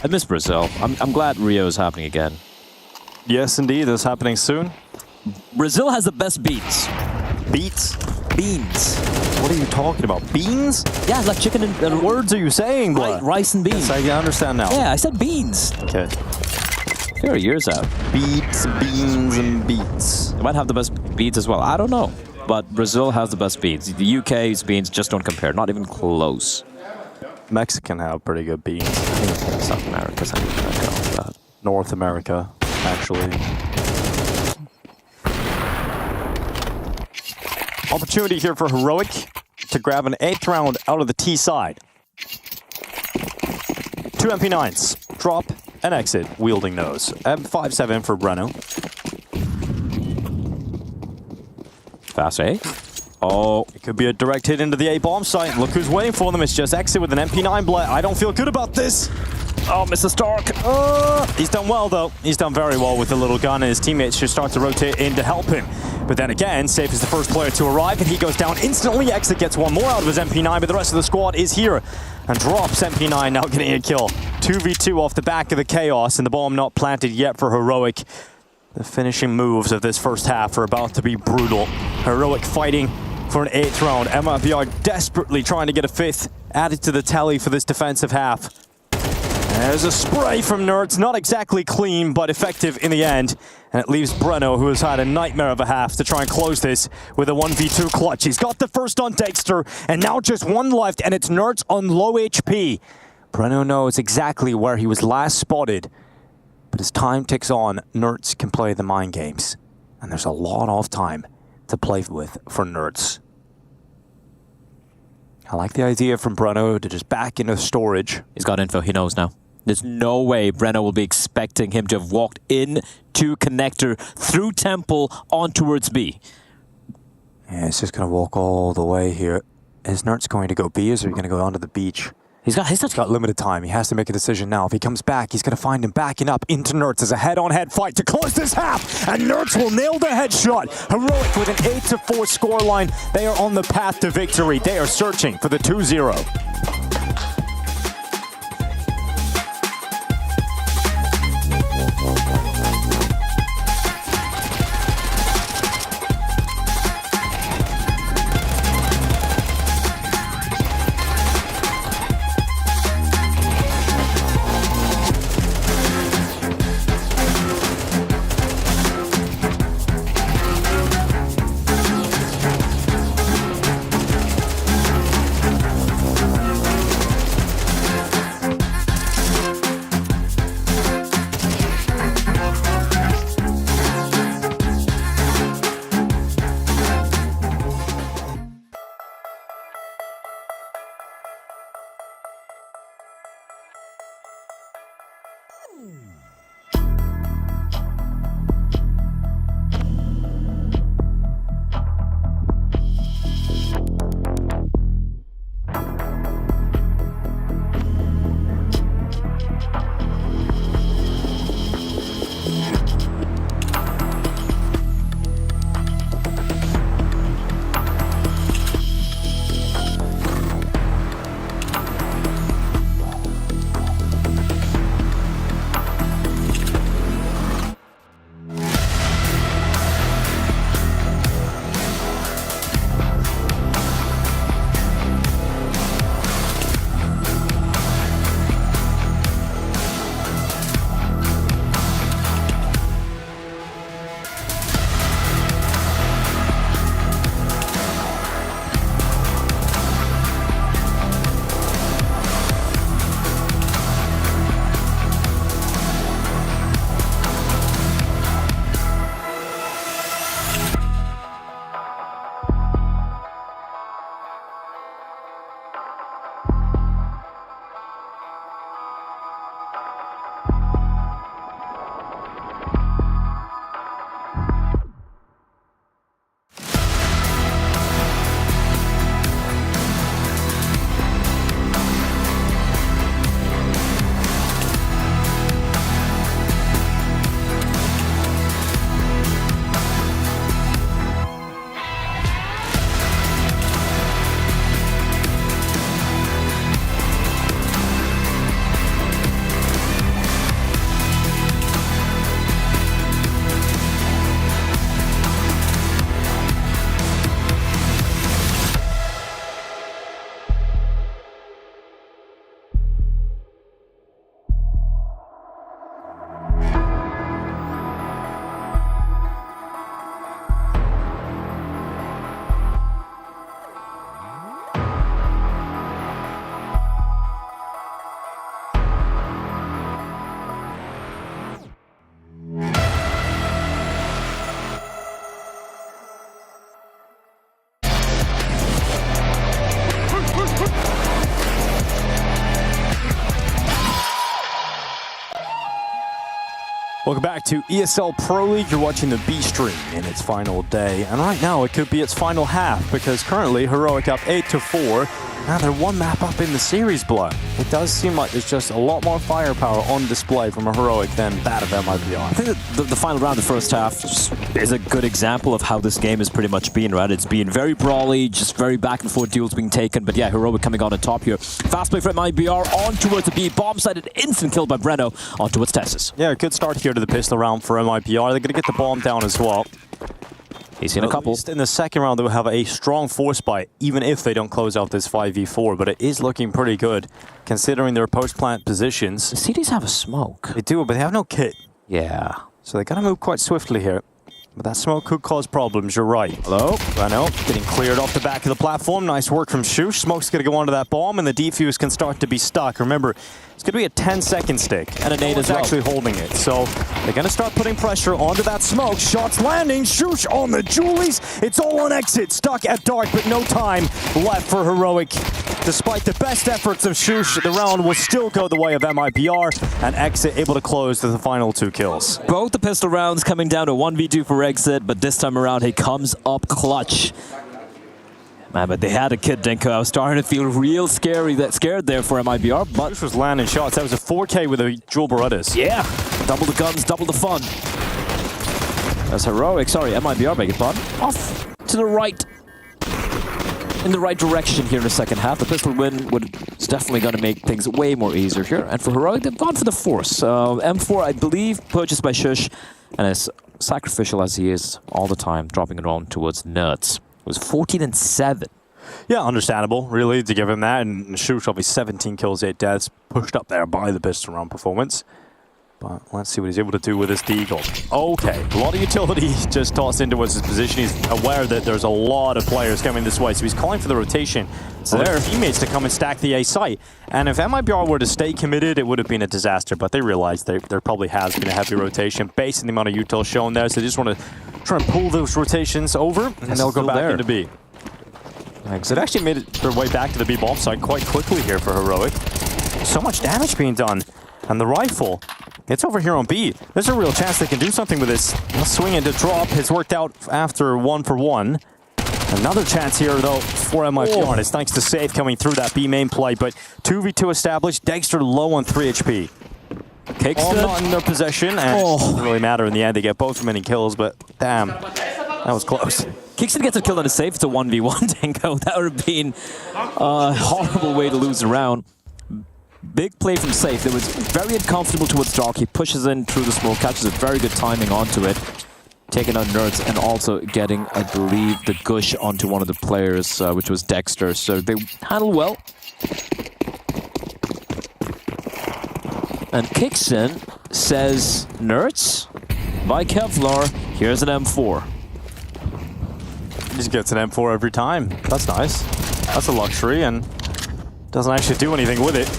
I miss Brazil. I'm glad Rio is happening again. Yes, indeed. That's happening soon. Brazil has the best beats. Beats? Beans. What are you talking about? Beans? Yeah, like chicken and... What words are you saying, Blah? Rice and beans. Yes, I understand now. Yeah, I said beans. Okay. There are years out. Beats, beans, and beats. They might have the best beats as well. I don't know. But Brazil has the best beats. The UK's beans just don't compare. Not even close. Mexican have pretty good beans. South America's that. North America, actually. Opportunity here for Heroic to grab an 8th round out of the T side. 2 MP9s. Drop an exit wielding nose. 5-7 for Breno. Fast A. Oh, it could be a direct hit into the A bomb site. Look who's waiting for them. It's just exit with an MP9 blast. I don't feel good about this. Oh, Mr. Stark. He's done well, though. He's done very well with the little gun, and his teammates should start to rotate in to help him. But then again, Safe is the first player to arrive, and he goes down instantly. Exit gets one more out of his MP9, but the rest of the squad is here and drops MP9, now getting a kill. 2v2 off the back of the chaos, and the bomb not planted yet for Heroic. The finishing moves of this first half are about to be brutal. Heroic fighting for an 8th round. MIBR desperately trying to get a 5th added to the tally for this defensive half. There's a spray from Nerds, not exactly clean, but effective in the end. And it leaves Breno, who has had a nightmare of a half, to try and close this with a 1v2 clutch. He's got the first on Dexter, and now just one left, and it's Nerds on low HP. Breno knows exactly where he was last spotted, but as time ticks on, Nerds can play the mind games. And there's a lot of time to play with for Nerds. I like the idea from Breno to just back into storage. He's got info, he knows now. There's no way Breno will be expecting him to have walked in to connector through Temple on towards B. Yeah, he's just going to walk all the way here. Is Nerds going to go B, or is he going to go onto the beach? He's got limited time. He has to make a decision now. If he comes back, he's going to find him backing up into Nerds as a head-on-head fight to close this half. And Nerds will nail the headshot. Heroic with an 8-4 scoreline. They are on the path to victory. They are searching for the 2-0. Welcome back to ESL Pro League. You're watching the B stream in its final day. And right now it could be its final half because currently Heroic up 8-4. Now they're one map up in the series, blood. It does seem like there's just a lot more firepower on display from a Heroic than that of MIBR. I think that the final round, the first half, is a good example of how this game has pretty much been, right? It's been very brawly, just very back and forth duels being taken. But yeah, Heroic coming on top here. Fast play for MIBR on towards the B. Bomb sighted, instant kill by Breno on towards Tessus. Yeah, good start here to the pistol round for MIBR. They're going to get the bomb down as well. He's seen a couple. In the second round, they'll have a strong force bite, even if they don't close out this 5v4. But it is looking pretty good, considering their post-plant positions. The CDs have a smoke. They do, but they have no kit. Yeah. So they got to move quite swiftly here. But that smoke could cause problems, you're right. Hello? Breno getting cleared off the back of the platform. Nice work from Shush. Smoke's going to go onto that bomb, and the defuse can start to be stuck. Remember, it's going to be a 10-second stick. And a nade as well. Actually holding it. So they're going to start putting pressure onto that smoke. Shots landing. Shush on the Julies. It's all on exit. Stuck at dark, but no time left for Heroic. Despite the best efforts of Shush, the round will still go the way of MIBR, and Exit able to close to the final 2 kills. Both the pistol rounds coming down to 1v2 for Exit, but this time around he comes up clutch. Man, but they had a kid, Denko. I was starting to feel real scared there for MIBR, but... Shush was landing shots. That was a 4K with a Jewel Berettas. Yeah, double the guns, double the fun. That's Heroic, sorry, MIBR, beg your pardon. Off to the right. In the right direction here in the second half. The pistol win is definitely going to make things way more easier here. And for Heroic, they've gone for the Force. M4, I believe, purchased by Shush, and as sacrificial as he is all the time, dropping it on towards Nerds. It was 14-7. Yeah, understandable, really, to give him that. And Shush, obviously 17 kills, 8 deaths, pushed up there by the pistol round performance. But let's see what he's able to do with this Deagle. Okay, a lot of utility just tossed into his position. He's aware that there's a lot of players coming this way, so he's calling for the rotation. So their teammates to come and stack the A site. And if MIBR were to stay committed, it would have been a disaster. But they realized there probably has been a heavy rotation based on the amount of util shown there. So they just want to try and pull those rotations over, and they'll go back into B. Because it actually made their way back to the B bomb site quite quickly here for Heroic. So much damage being done. And the rifle, it's over here on B. There's a real chance they can do something with this. Swing into drop has worked out after 1-for-1. Another chance here, though, for MIBR. It's thanks to Safe coming through that B main play, but 2v2 established. Dexter low on 3 HP. All not in their possession, and it doesn't really matter in the end. They get both many kills, but damn, that was close. Kingston gets a kill on a Safe. It's a 1v1, Denko. That would have been a horrible way to lose a round. Big play from Safe. It was very uncomfortable towards Dark. He pushes in through the smoke, catches a very good timing onto it, taking out Nerds, and also getting, I believe, the gush onto one of the players, which was Dexter. So they handled well. And Kingston says, Nerds, by Kevlar, here's an M4. He just gets an M4 every time. That's nice. That's a luxury, and doesn't actually do anything with it.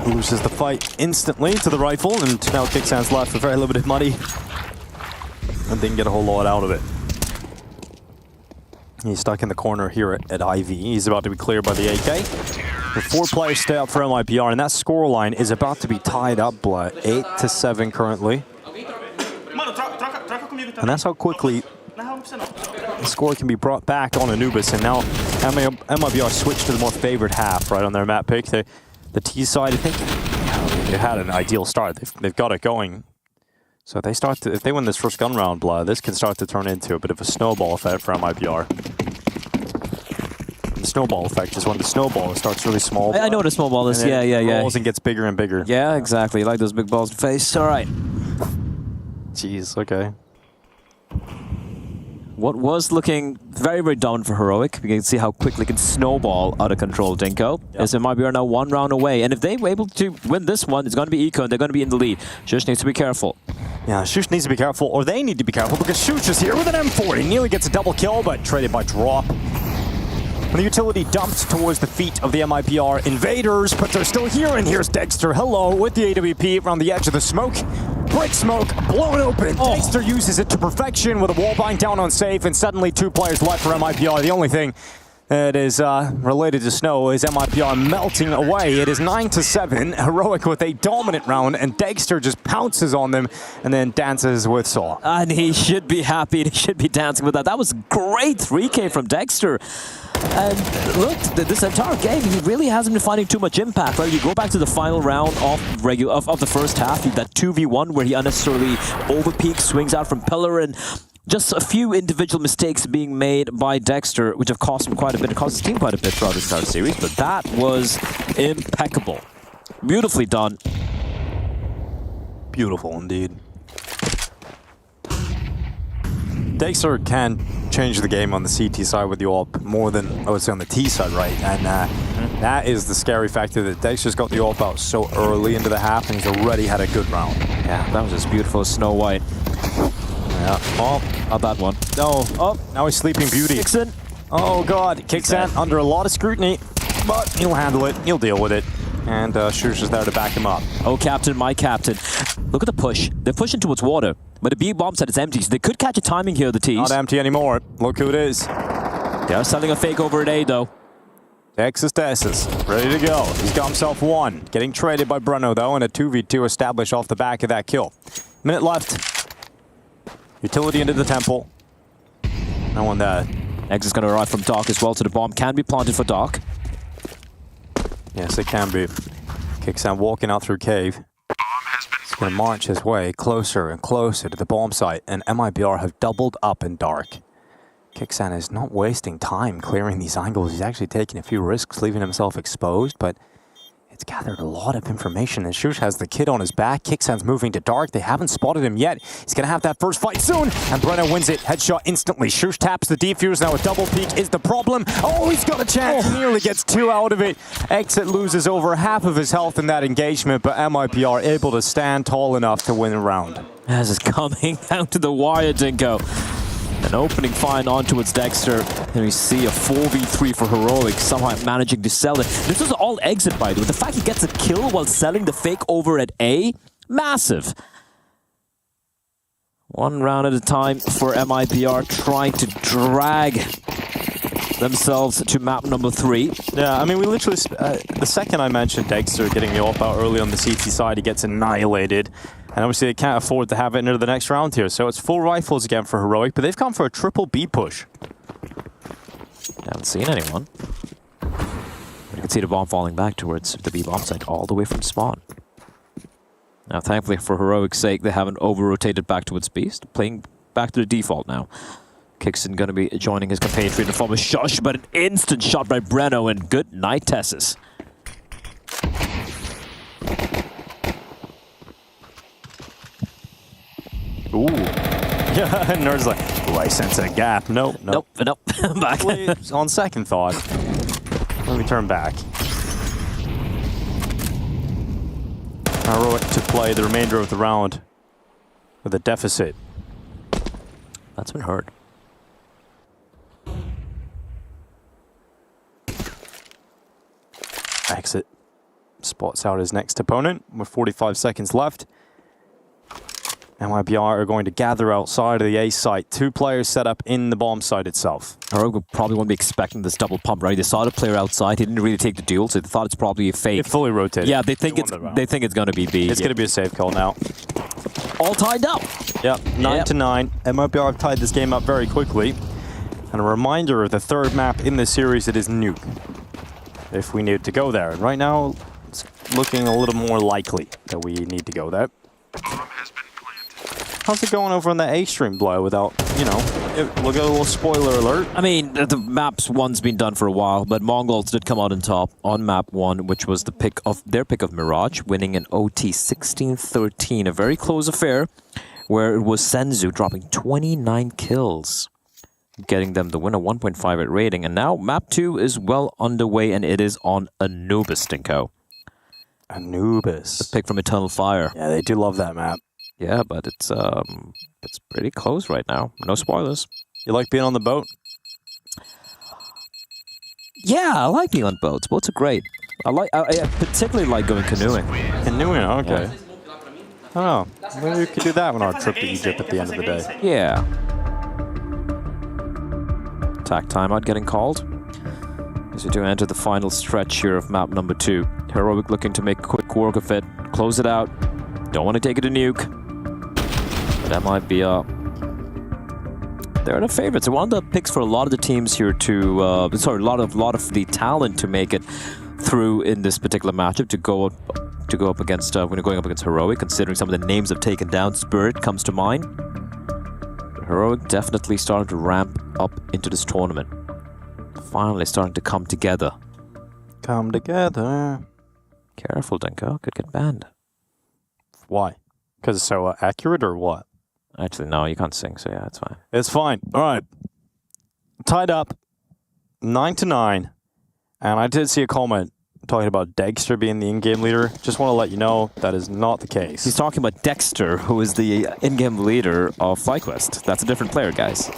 Loses the fight instantly to the rifle, and now Kicksan's left with very limited money and didn't get a whole lot out of it. He's stuck in the corner here at IV. He's about to be cleared by the AK. The 4 players stay up for MIBR, and that scoreline is about to be tied up, blood. 8-7 currently. And that's how quickly the score can be brought back on Anubis, and now MIBR switched to the more favored half, right, on their map pick. The T side, I think, they had an ideal start. They've got it going. So if they win this first gun round, blood, this can start to turn into a bit of a snowball effect for MIBR. The snowball effect is when the snowball starts really small. I know what a snowball is. Yeah. Rolls and gets bigger and bigger. Yeah, exactly. You like those big balls to face. All right. Jeez, okay. What was looking very, very dominant for Heroic, you can see how quickly it can snowball out of control, Dinko. As MIBR now 1 round away, and if they were able to win this one, it's going to be Eco, and they're going to be in the lead. Shush needs to be careful. Yeah, Shush needs to be careful, or they need to be careful, because Shush is here with an M4. He nearly gets a double kill, but traded by drop. And the utility dumped towards the feet of the MIBR invaders, but they're still here, and here's Dexter, hello, with the AWP around the edge of the smoke. Brick smoke, blown open. Dexter uses it to perfection with a wall bind down on Safe, and suddenly 2 players left for MIBR. The only thing It is related to snow. Is MIPR melting away? It is 9-7. Heroic with a dominant round, and Dexter just pounces on them and then dances with Saw. And he should be happy. He should be dancing with that. That was great 3K from Dexter. And look, this entire game, he really hasn't been finding too much impact. Right? You go back to the final round of the first half, that 2v1 where he unnecessarily overpeaks, swings out from pillar, and just a few individual mistakes being made by Dexter, which have cost him quite a bit. It cost his team quite a bit throughout this entire series, but that was impeccable. Beautifully done. Beautiful indeed. Dexter can change the game on the CT side with the AWP more than, I would say, on the T side, right? And that is the scary factor, that Dexter's got the AWP out so early into the half, and he's already had a good round. Yeah, that was as beautiful as Snow White. Yeah. Oh, not that one. No. Oh, now he's Sleeping Beauty. Kixan. Oh, God. Kixan under a lot of scrutiny, but he'll handle it. He'll deal with it. And Shush is there to back him up. Oh, Captain, my Captain. Look at the push. They're pushing towards water, but the B bomb set is empty, so they could catch a timing here, the T's. Not empty anymore. Look who it is. They're selling a fake over at A, though. Texas ready to go. He's got himself one. Getting traded by Bruno, though, and a 2v2 established off the back of that kill. Minute left. Utility into the temple. No one there. Eggs is going to arrive from Dark as well, so the bomb can be planted for Dark. Yes, it can be. Kixan walking out through cave. He's going to march his way closer and closer to the bomb site, and MIBR have doubled up in Dark. Kixan is not wasting time clearing these angles. He's actually taking a few risks, leaving himself exposed, but it's gathered a lot of information, and Shush has the kid on his back. Kixan's moving to Dark. They haven't spotted him yet. He's going to have that first fight soon, and Brenna wins it. Headshot instantly. Shush taps the defuse. Now a double peek is the problem. Oh, he's got a chance. Nearly gets two out of it. Exit loses over half of his health in that engagement, but MIP are able to stand tall enough to win a round. As it's coming down to the wire, Dinko. An opening fine on towards Dexter. And we see a 4v3 for Heroic, somehow managing to sell it. This was all exit, by the way. The fact he gets a kill while selling the fake over at A, massive. One round at a time for MIPR, trying to drag themselves to map number 3. Yeah, I mean, we literally, the second I mentioned Dexter getting the AWP out early on the CT side, he gets annihilated. And obviously they can't afford to have it into the next round here. So it's full rifles again for Heroic, but they've come for a triple B push. Haven't seen anyone. You can see the bomb falling back towards the B bomb site all the way from spawn. Now, thankfully for Heroic's sake, they haven't over-rotated back towards Beast, playing back to the default now. Kixan going to be joining his compatriot in the form of Shush, but an instant shot by Breno, and good night, Tessus. Ooh. Yeah, Nerd's like, ooh, I sense a gap. Nope. Back. On second thought, let me turn back. Heroic to play the remainder of the round with a deficit. That's been heard. Exit spots out his next opponent with 45 seconds left. MIBR are going to gather outside of the A site. 2 players set up in the bomb site itself. Heroic probably won't be expecting this double pump, right? They saw the player outside. He didn't really take the duel, so they thought it's probably a fake. It fully rotated. Yeah, they think it's going to be B. It's going to be a safe call now. All tied up. Yep, 9-9. MIBR have tied this game up very quickly. And a reminder of the third map in this series, it is Nuke. If we need to go there. And right now, it's looking a little more likely that we need to go there. How's it going over on the A stream, Blow, without, you know, look at a little spoiler alert. I mean, the maps one's been done for a while, but Mongols did come out on top on map 1, which was their pick of Mirage, winning an OT 16-13, a very close affair, where it was Senzu dropping 29 kills, getting them the win, a 1.58 rating. And now map 2 is well underway, and it is on Anubis, Dinko. Anubis. The pick from Eternal Fire. Yeah, they do love that map. Yeah, but it's pretty close right now. No spoilers. You like being on the boat? Yeah, I like being on boats. Boats are great. I particularly like going canoeing. Canoeing, okay. Oh, maybe we could do that on our trip to Egypt at the end of the day. Yeah. Attack timeout getting called. As we do enter the final stretch here of map number 2. Heroic looking to make quick work of it. Close it out. Don't want to take it to nuke. But that might be they're the favorites. They're one of the picks for a lot of the teams here to a lot of the talent to make it through in this particular matchup to go up against when going up against Heroic, considering some of the names have taken down. Spirit comes to mind. But Heroic definitely starting to ramp up into this tournament. Finally starting to come together. Come together. Careful, Denko. Could get banned. Why? Because it's so accurate or what? Actually, no, you can't sing, so yeah, it's fine. It's fine. All right. Tied up 9-9. And I did see a comment talking about Dexter being the in-game leader. Just want to let you know that is not the case. He's talking about Dexter, who is the in-game leader of FlyQuest. That's a different player, guys.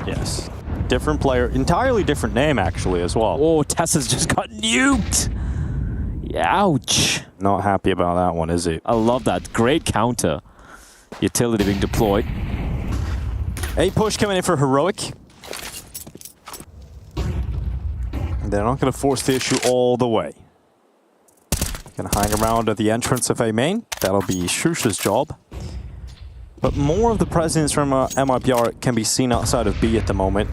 Yes. Different player. Entirely different name, actually, as well. Oh, Tessa's just got nuked. Ouch. Not happy about that one, is he? I love that. Great counter. Utility being deployed. A push coming in for Heroic. They're not going to force the issue all the way. Going to hang around at the entrance of A main. That'll be Shusha's job. But more of the presence from MIBR can be seen outside of B at the moment.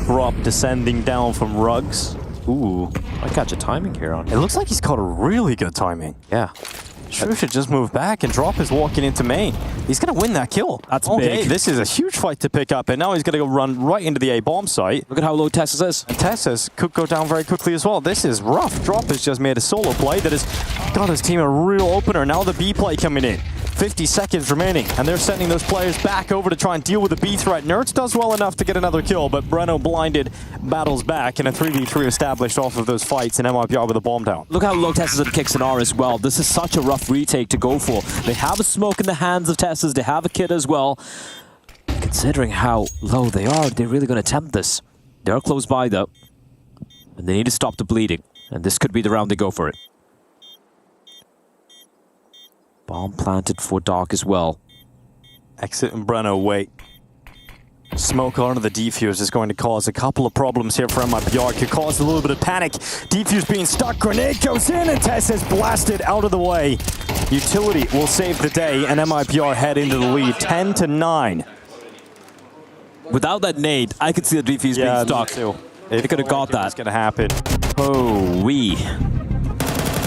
Drop descending down from Rugs. Ooh, I catch a timing here on him. It looks like he's caught a really good timing. Yeah. Shusha just moved back and Drop is walking into main. He's going to win that kill. That's okay, big. This is a huge fight to pick up, and now he's going to go run right into the A bomb site. Look at how low Tessus is. And Tessus could go down very quickly as well. This is rough. Drop has just made a solo play that has got his team a real opener. Now the B play coming in. 50 seconds remaining, and they're sending those players back over to try and deal with the B threat. Nerds does well enough to get another kill, but Breno blinded battles back, and a 3v3 established off of those fights, and MIBR with a bomb down. Look how low Tessus and Kixen are as well. This is such a rough retake to go for. They have a smoke in the hands of Tessus. They have a kid as well. Considering how low they are, they're really going to attempt this. They're close by, though. And they need to stop the bleeding. And this could be the round they go for it. Bomb planted for Dark as well. Exit and Breno wait. Smoke onto the defuse is going to cause a couple of problems here for MIBR. Could cause a little bit of panic. Defuse being stuck. Grenade goes in and Tess is blasted out of the way. Utility will save the day and MIBR head into the lead 10-9. Without that nade, I could see the defuse being stuck. They could have got that. It's going to happen. Oh, wee.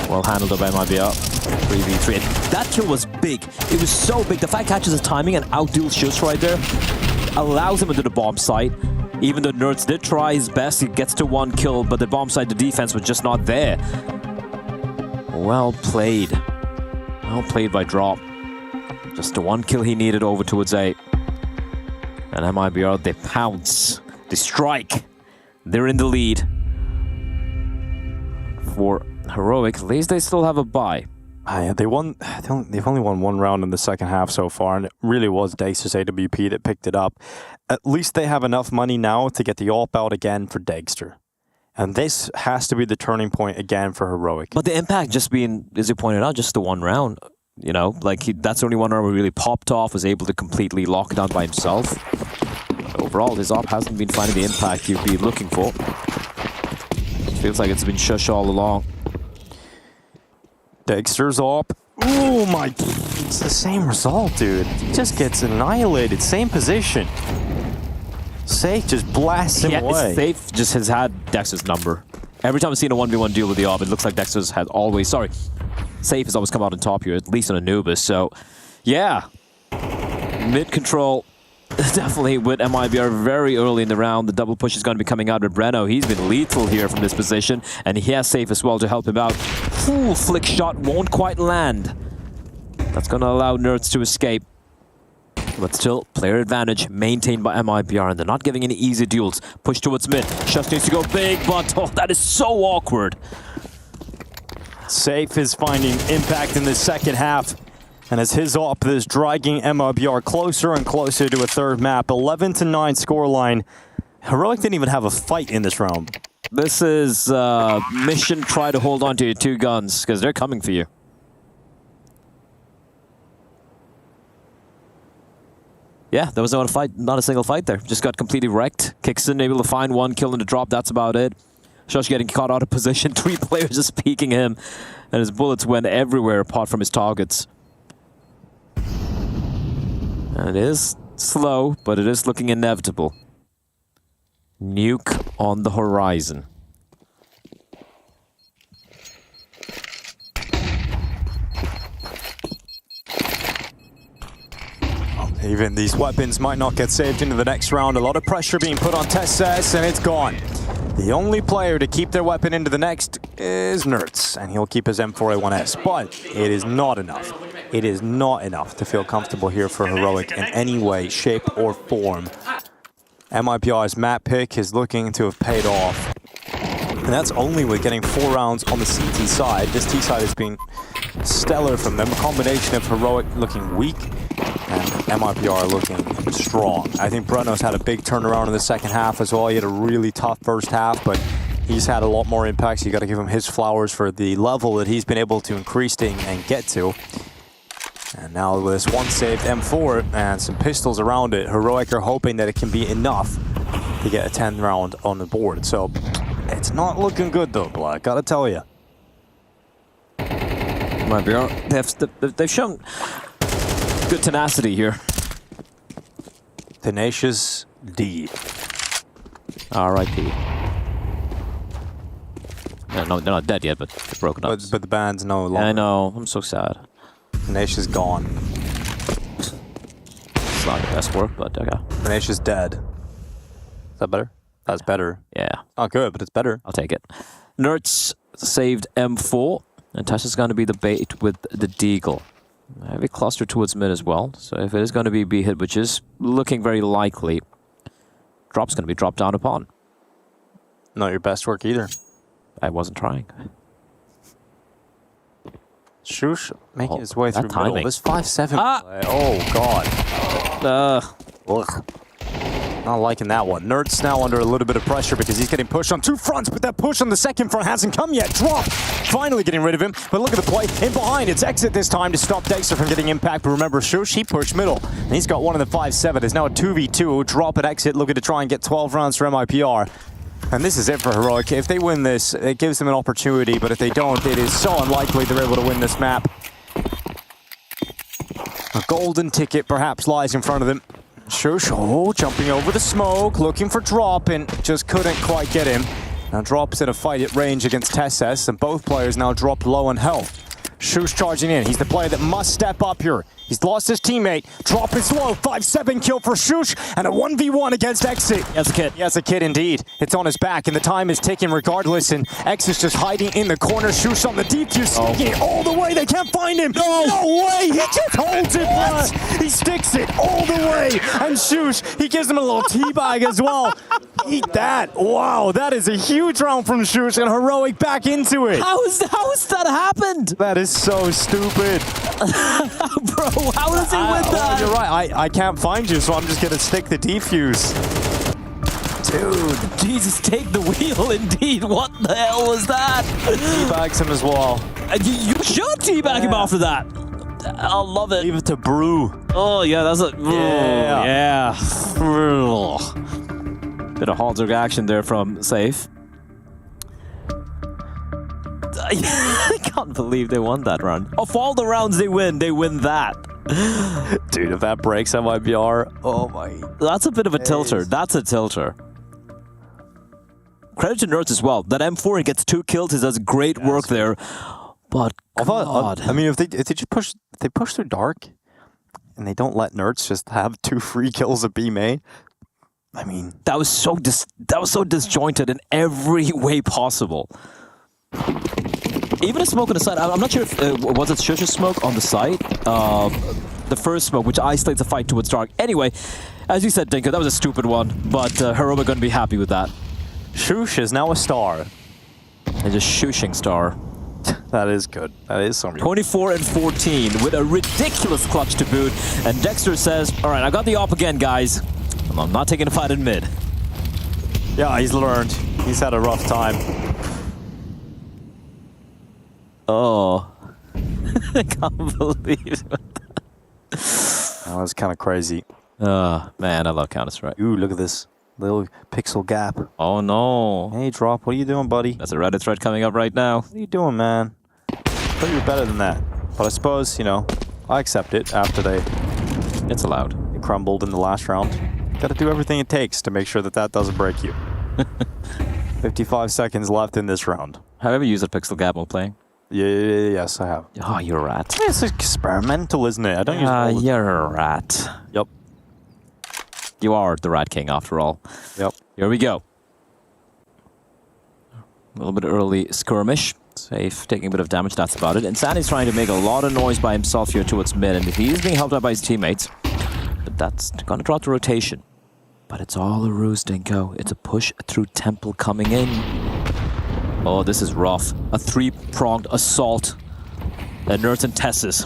Well handled by MIBR. 3v3. That kill was big. It was so big. The fact catches his timing and outduels Shush right there. Allows him into the bomb site. Even though Nerds did try his best, he gets to one kill, but the bomb site, the defense was just not there. Well played. Well played by Drop. Just the one kill he needed over towards A. And MIBR, they pounce. They strike. They're in the lead. For Heroic, at least they still have a bye. Yeah, they've only won one round in the second half so far, and it really was Dexter's AWP that picked it up. At least they have enough money now to get the AWP out again for Dexter. And this has to be the turning point again for Heroic. But the impact just being, as you pointed out, just the one round. You know, like that's the only one round where he really popped off, was able to completely lock it down by himself. But overall, his AWP hasn't been finding the impact you'd be looking for. It feels like it's been Shush all along. Dexter's up. Oh my, it's the same result, dude. He just gets annihilated, same position. Safe just blasts him away. Safe just has had Dexter's number. Every time I've seen a 1v1 deal with the AWP, it looks like Dexter's had always, Safe has always come out on top here, at least on Anubis. So, yeah. Mid control, definitely with MIBR very early in the round. The double push is going to be coming out with Breno. He's been lethal here from this position, and he has Safe as well to help him out. Full flick shot won't quite land. That's going to allow Nerds to escape. But still, player advantage maintained by MIBR, and they're not giving any easy duels. Push towards mid. Shush needs to go big, but that is so awkward. Safe is finding impact in the second half. And as his AWP is dragging MIBR closer and closer to a third map. 11-9 scoreline. Heroic didn't even have a fight in this round. This is mission try to hold on to your two guns, because they're coming for you. Yeah, there was not a single fight there. Just got completely wrecked. Kixon able to find one kill in the drop. That's about it. Shush getting caught out of position. 3 players just peeking him. And his bullets went everywhere apart from his targets. And it is slow, but it is looking inevitable. Nuke on the horizon. Even these weapons might not get saved into the next round. A lot of pressure being put on Tesses, and it's gone. The only player to keep their weapon into the next is Nertz, and he'll keep his M4A1S. But it is not enough. It is not enough to feel comfortable here for Heroic in any way, shape, or form. MIPR's map pick is looking to have paid off. And that's only with getting 4 rounds on the CT side. This T side has been stellar from them. A combination of Heroic looking weak and MIPR looking strong. I think Bruno's had a big turnaround in the second half as well. He had a really tough first half, but he's had a lot more impact, so you got to give him his flowers for the level that he's been able to increase and get to. And now with this one saved M4 and some pistols around it, Heroic are hoping that it can be enough to get a 10 round on the board. So it's not looking good though, Black, gotta tell you. They've shown good tenacity here. Tenacious D. R.I.P. No, they're not dead yet, but they're broken up. But the band's no longer. I know, I'm so sad. Tenacious gone. It's not the best work, but okay. Tenacious dead. Is that better? That's better. Yeah. Not good, but it's better. I'll take it. Nertz saved M4, and Tasha's going to be the bait with the Deagle. Heavy cluster towards mid as well, so if it is going to be B hit, which is looking very likely, drop's going to be dropped down upon. Not your best work either. I wasn't trying. Shush making his way through timing. middle. This 5-7 play. Oh, God. Ugh. Not liking that one. Nertz now under a little bit of pressure because he's getting pushed on 2 fronts, but that push on the second front hasn't come yet. Drop! Finally getting rid of him, but look at the play. In behind, it's exit this time to stop Dexter from getting impact, but remember, Shush, he pushed middle, and he's got one in the 5-7. There's now a 2v2. Drop at exit, looking to try and get 12 rounds for MIPR. And this is it for Heroic. If they win this, it gives them an opportunity, but if they don't, it is so unlikely they're able to win this map. A golden ticket perhaps lies in front of them. Shush, oh, jumping over the smoke, looking for Drop, and just couldn't quite get him. Now Drop's in a fight at range against Tesses, and both players now drop low on health. Shush charging in. He's the player that must step up here. He's lost his teammate. Drop is low. 5-7 kill for Shush, and a 1v1 against Exit. That's a kid. Yes, a kid indeed. It's on his back, and the time is ticking regardless, and X is just hiding in the corner. Shush on the defuse, sneaking it all the way. They can't find him. No way. He just holds it, blood. He sticks it all the way, and Shush, he gives him a little teabag as well. Eat that. Wow, that is a huge round from Shush, and Heroic back into it. How has that happened? That is so stupid. Bro, how does he win that? You're right. I can't find you, so I'm just going to stick the defuse. Dude, Jesus, take the wheel indeed. What the hell was that? Teabags him as well. You should teabag him after that. I'll love it. Leave it to Brew. Oh, yeah, that's a... Yeah. Bit of Halzerg action there from Safe. I can't believe they won that round. Of all the rounds they win that. Dude, if that breaks MIPR, oh my. That's a bit of a tilter. That's a tilter. Credit to Nertz as well. That M4, he gets 2 kills. He does great work there. But God. I mean, if they push through dark, and they don't let Nertz just have 2 free kills at B main, I mean, that was so disjointed in every way possible. Even a smoke on the side. I'm not sure if was it Shush's smoke on the side. The first smoke, which isolates the fight towards dark. Anyway, as you said, Dinka, that was a stupid one, but Heroic going to be happy with that. Shush is now a star. And just shushing star. That is good. That is something. 24 and 14 with a ridiculous clutch to boot. And Dexter says, all right, I got the op again, guys. I'm not taking a fight in mid. Yeah, he's learned. He's had a rough time. Oh. I can't believe it. That was kind of crazy. Man, I love Counter-Strike. Ooh, look at this little pixel gap. Oh, no. Hey, Drop, what are you doing, buddy? There's a Reddit thread coming up right now. What are you doing, man? I thought you were better than that. But I suppose, you know, I accept it after It's allowed. They crumbled in the last round. Got to do everything it takes to make sure that that doesn't break you. 55 seconds left in this round. Have you ever used a pixel gap while playing? Yes, I have. Oh, you're a rat. It's experimental, isn't it? I don't use it all the You're a rat. Yep. You are the Rat King, after all. Yep. Here we go. A little bit early skirmish. Safe, taking a bit of damage, that's about it. Insanity's trying to make a lot of noise by himself here towards mid, and he's being helped out by his teammates. But that's gonna drop the rotation. But it's all a ruse, Dinko. It's a push through Temple coming in. Oh, this is rough. A three-pronged assault. And Nerds and Tessus.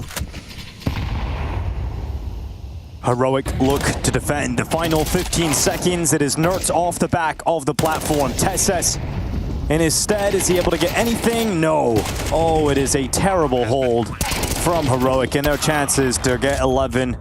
Heroic look to defend. The final 15 seconds. It is Nerds off the back of the platform. Tessus in his stead. Is he able to get anything? No. Oh, it is a terrible hold from Heroic, and their chances to get 11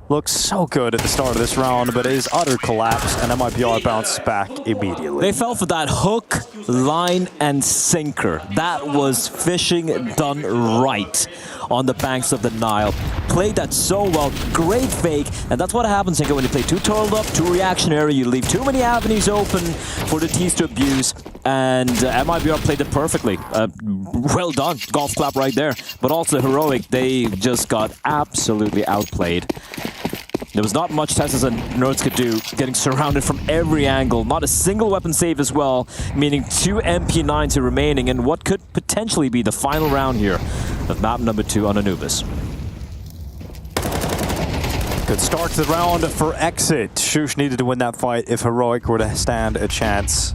looks so good at the start of this round, but it is utter collapse, and MIBR bounced back immediately. They fell for that hook, line, and sinker. That was fishing done right on the banks of the Nile. Played that so well, great fake, and that's what happens when you play too turtled up, too reactionary, you leave too many avenues open for the teams to abuse, and MIBR played it perfectly. Well done, golf clap right there. But also Heroic, they just got absolutely outplayed. There was not much Tessus and Nerds could do, getting surrounded from every angle. Not a single weapon save as well, meaning 2 MP9s remaining in what could potentially be the final round here of map number 2 on Anubis. Good start to the round for Exit. Shush needed to win that fight if Heroic were to stand a chance.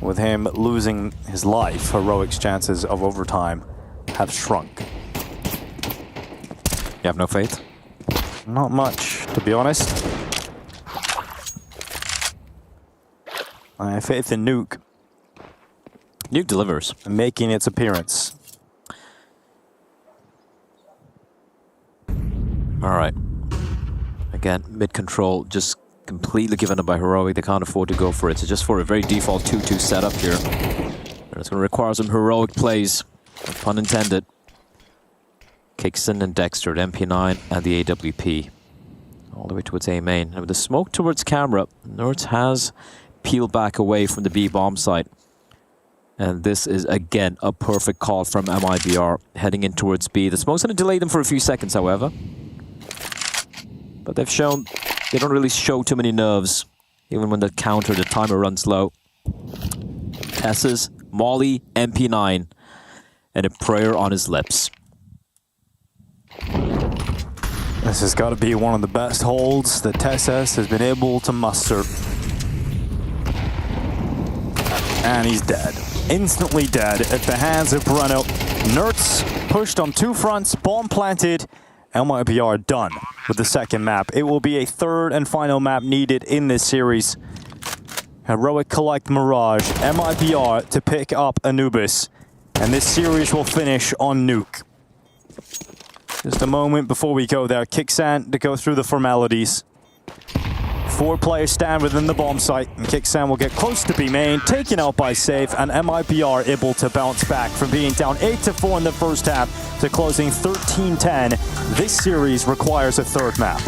With him losing his life, Heroic's chances of overtime have shrunk. You have no faith? Not much, to be honest. I have faith in Nuke. Nuke delivers. Making its appearance. Alright. Again, mid-control just completely given up by Heroic. They can't afford to go for it. So just for a very default 2-2 setup here. It's going to require some heroic plays. No pun intended. Kixon and Dexter at MP9 and the AWP. All the way towards A main. And with the smoke towards camera, Nerds has peeled back away from the B bomb site. And this is, again, a perfect call from MIBR heading in towards B. The smoke's going to delay them for a few seconds, however. But they've shown they don't really show too many nerves, even when the timer runs low. Tessus, Molly, MP9, and a prayer on his lips. This has got to be one of the best holds that Tessus has been able to muster. And he's dead. Instantly dead at the hands of Breno. Nerds pushed on 2 fronts, bomb planted. MIBR done with the second map. It will be a third and final map needed in this series. Heroic collect Mirage, MIBR to pick up Anubis. And this series will finish on Nuke. Just a moment before we go there. Kixan to go through the formalities. 4 players stand within the bomb site, and Kixan will get close to B main, taken out by Safe, and MIBR able to bounce back from being down 8-4 in the first half to closing 13-10. This series requires a third map.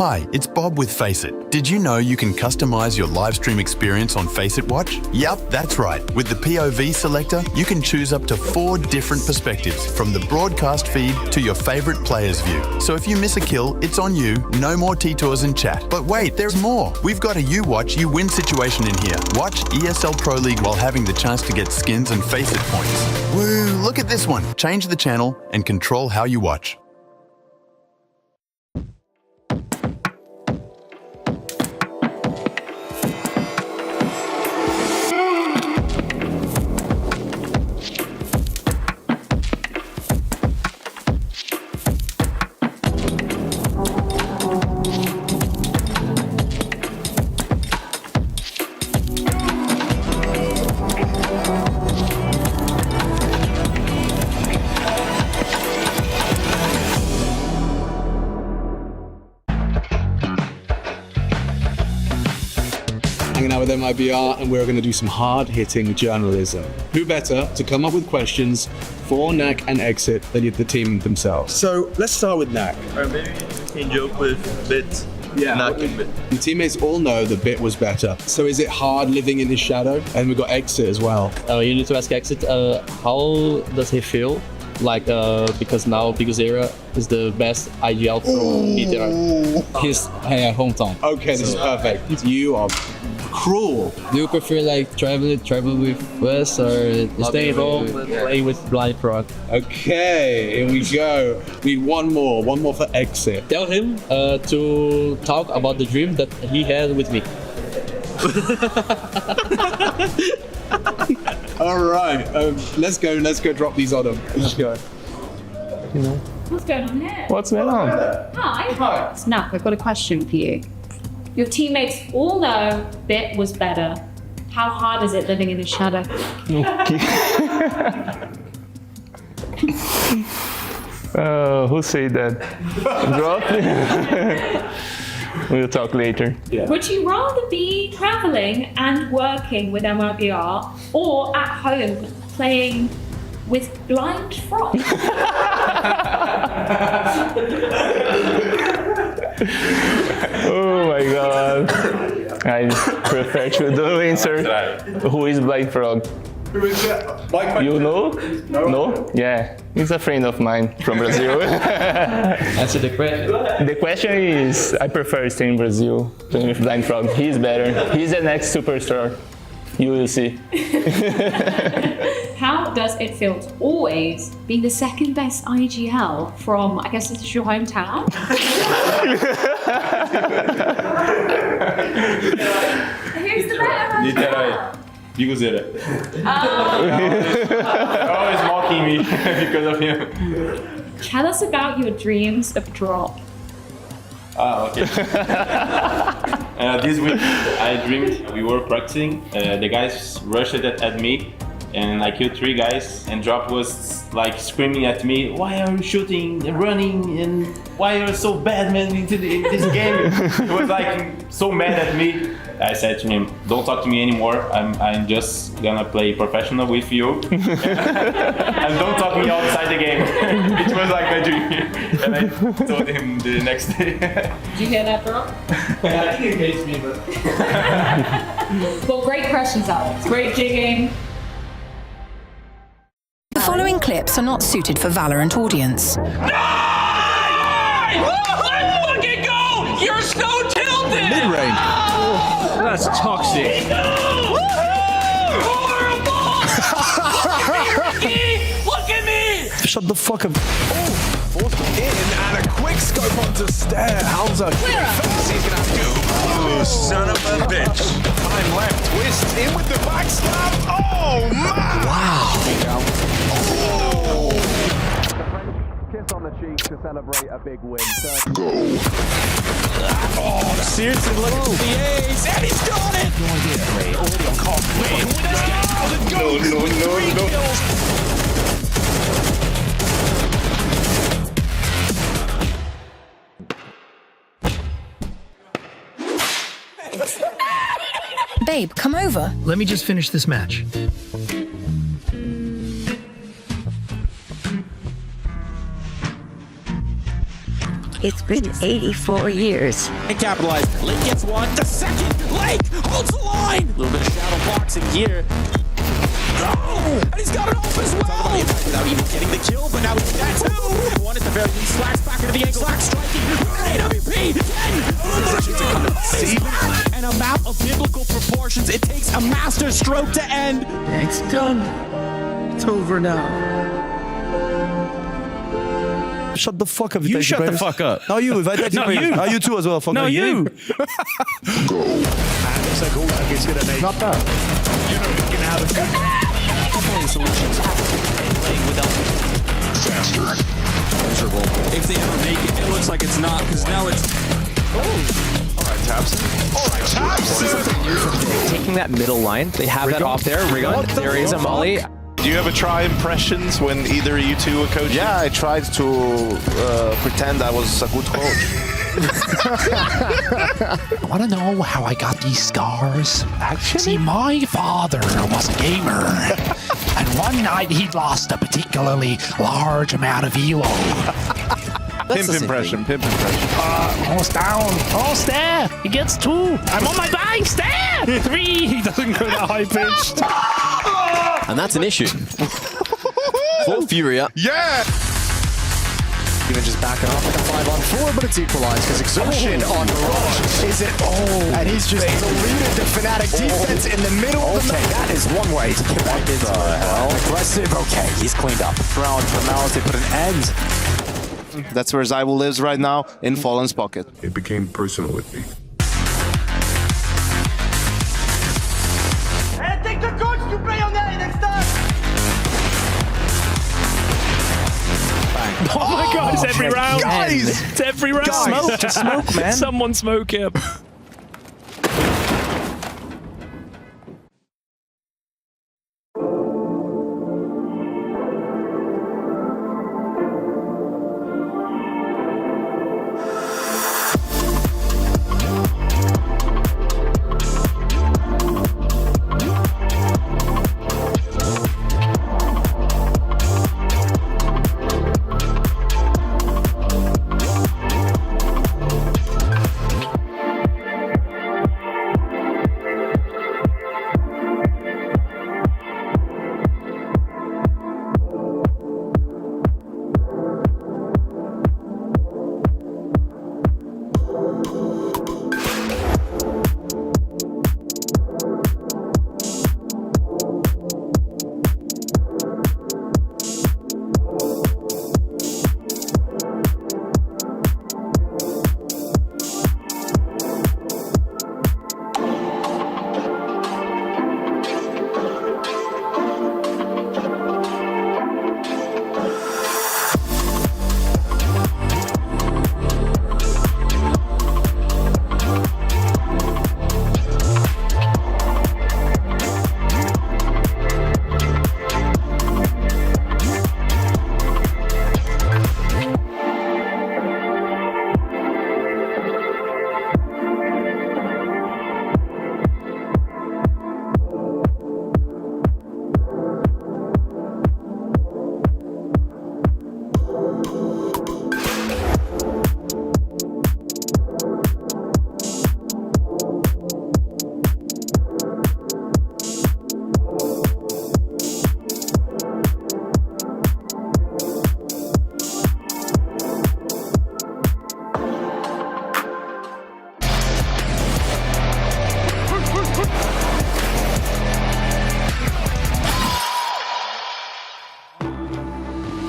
Hi, it's Bob with Faceit. Did you know you can customize your live stream experience on Faceit Watch? Yup, that's right. With the POV selector, you can choose up to 4 different perspectives, from the broadcast feed to your favorite player's view. So if you miss a kill, it's on you, no more T-Tours and chat. But wait, there's more. We've got a You Watch, You Win situation in here. Watch ESL Pro League while having the chance to get skins and Faceit points. Woo, look at this one. Change the channel and control how you watch. Hanging out with MIBR, and we're going to do some hard-hitting journalism. Who better to come up with questions for NAC and Exit than the team themselves? So let's start with NAC. Or maybe you can joke with Bit. Yeah, NAC and Bit. the teammates all know that Bit was better. So is it hard living in his shadow? And we've got Exit as well. You need to ask Exit, how does he feel? Like, because now Big Zero is the best IGL from his hometown. Okay, this is perfect. You are cruel. Do you prefer like travel with us or stay at home and play with Blind Frog? Okay, here we go. We need one more for Exit. Tell him to talk about the dream that he had with me. All right, let's go drop these on him. Let's go. What's going on here? What's going on? Hi. Snap, I've got a question for you. Your teammates all know Bit was better. How hard is it living in his shadow? Who said that? Drop? We'll talk later. Yeah. Would you rather be traveling and working with MIBR or at home playing with Blind Frog? Oh my god. I prefer to do answer. Who is Blind Frog? You know? No? Yeah, he's a friend of mine from Brazil. Answer the question. The question is, I prefer staying in Brazil playing with Blind Frog. He's better. He's the next superstar. You will see. How does it feel to always be the second best IGL from, I guess this is your hometown? Who's the better? Big Zero. Always mocking me because of him. Tell us about your dreams of Drop. Okay. This week I dreamed we were practicing. The guys rushed at me and I killed 3 guys, and Drop was like screaming at me, "Why are you shooting and running, and why are you so bad, man, into this game?" He was like so mad at me. I said to him, "Don't talk to me anymore. I'm just gonna play professional with you, and don't talk to me outside the game." It was like my dream, and I told him the next day. Did you hear that, Drop? I think he hates me, but. Well, great questions, Alex. Great jigging. The following clips are not suited for Valorant audience. Let's fucking go! You're so tilted! Mid-range. That's toxic. Look at me! Shut the fuck up. Forced in and a quick scope onto Stair. Hamza. He's gonna have to. You son of a bitch. Time left. Twist in with the backstab. Oh man! Wow. Oh. Kiss on the cheek to celebrate a big win. Go. Oh, seriously, look at the ace, and he's got it! No idea. Wait, let's go! No. Babe, come over. Let me just finish this match. It's been 84 years. And capitalize. Lake gets one. The second. Lake holds the line. A little bit of shadow boxing here. Oh! And he's got it off as well. Talk about the impact without even getting the kill, but now he's got two. One at the very least. Slacks back into the angle. Slacks striking. AWP. An amount of biblical proportions. It takes a master stroke to end. It's done. It's over now. Shut the fuck up. You shut the fuck up. No, you. No, you. You too as well. Fuck No, you. Go. And it's like, oh, it's gonna make. Not bad. You know, you can have a good solutions. Playing without faster. Miserable. If they ever make it, it looks like it's not, because now it's. Oh. All right, Taps. All right, Taps. Taking that middle line, they have that off there. Rigon, there is a molly. Do you ever try impressions when either of you two were coaching? Yeah, I tried to pretend I was a good coach. Want to know how I got these scars? Actually, see, my father was a gamer, and one night he lost a particularly large amount of elo. Pimp impression. Almost down. Almost there. He gets 2. I'm on my bikes. There. 3. He doesn't go that high pitched. And that's an issue. Full Furia. Yeah! Even just backing off like a 5-on-4, but it's equalized because exertion on Mirage is it. And he's just deleted the Fnatic defense in the middle of the map. That is one way to get back into it. Aggressive. Okay, he's cleaned up. Round for Malice, they put an end. That's where Zywoo lives right now, in Fallen's pocket. It became personal with me. Hey, take the coach to play on that next time. Oh my god, it's every round. Guys! It's every round. Smoke, just smoke, man. Someone smoke him.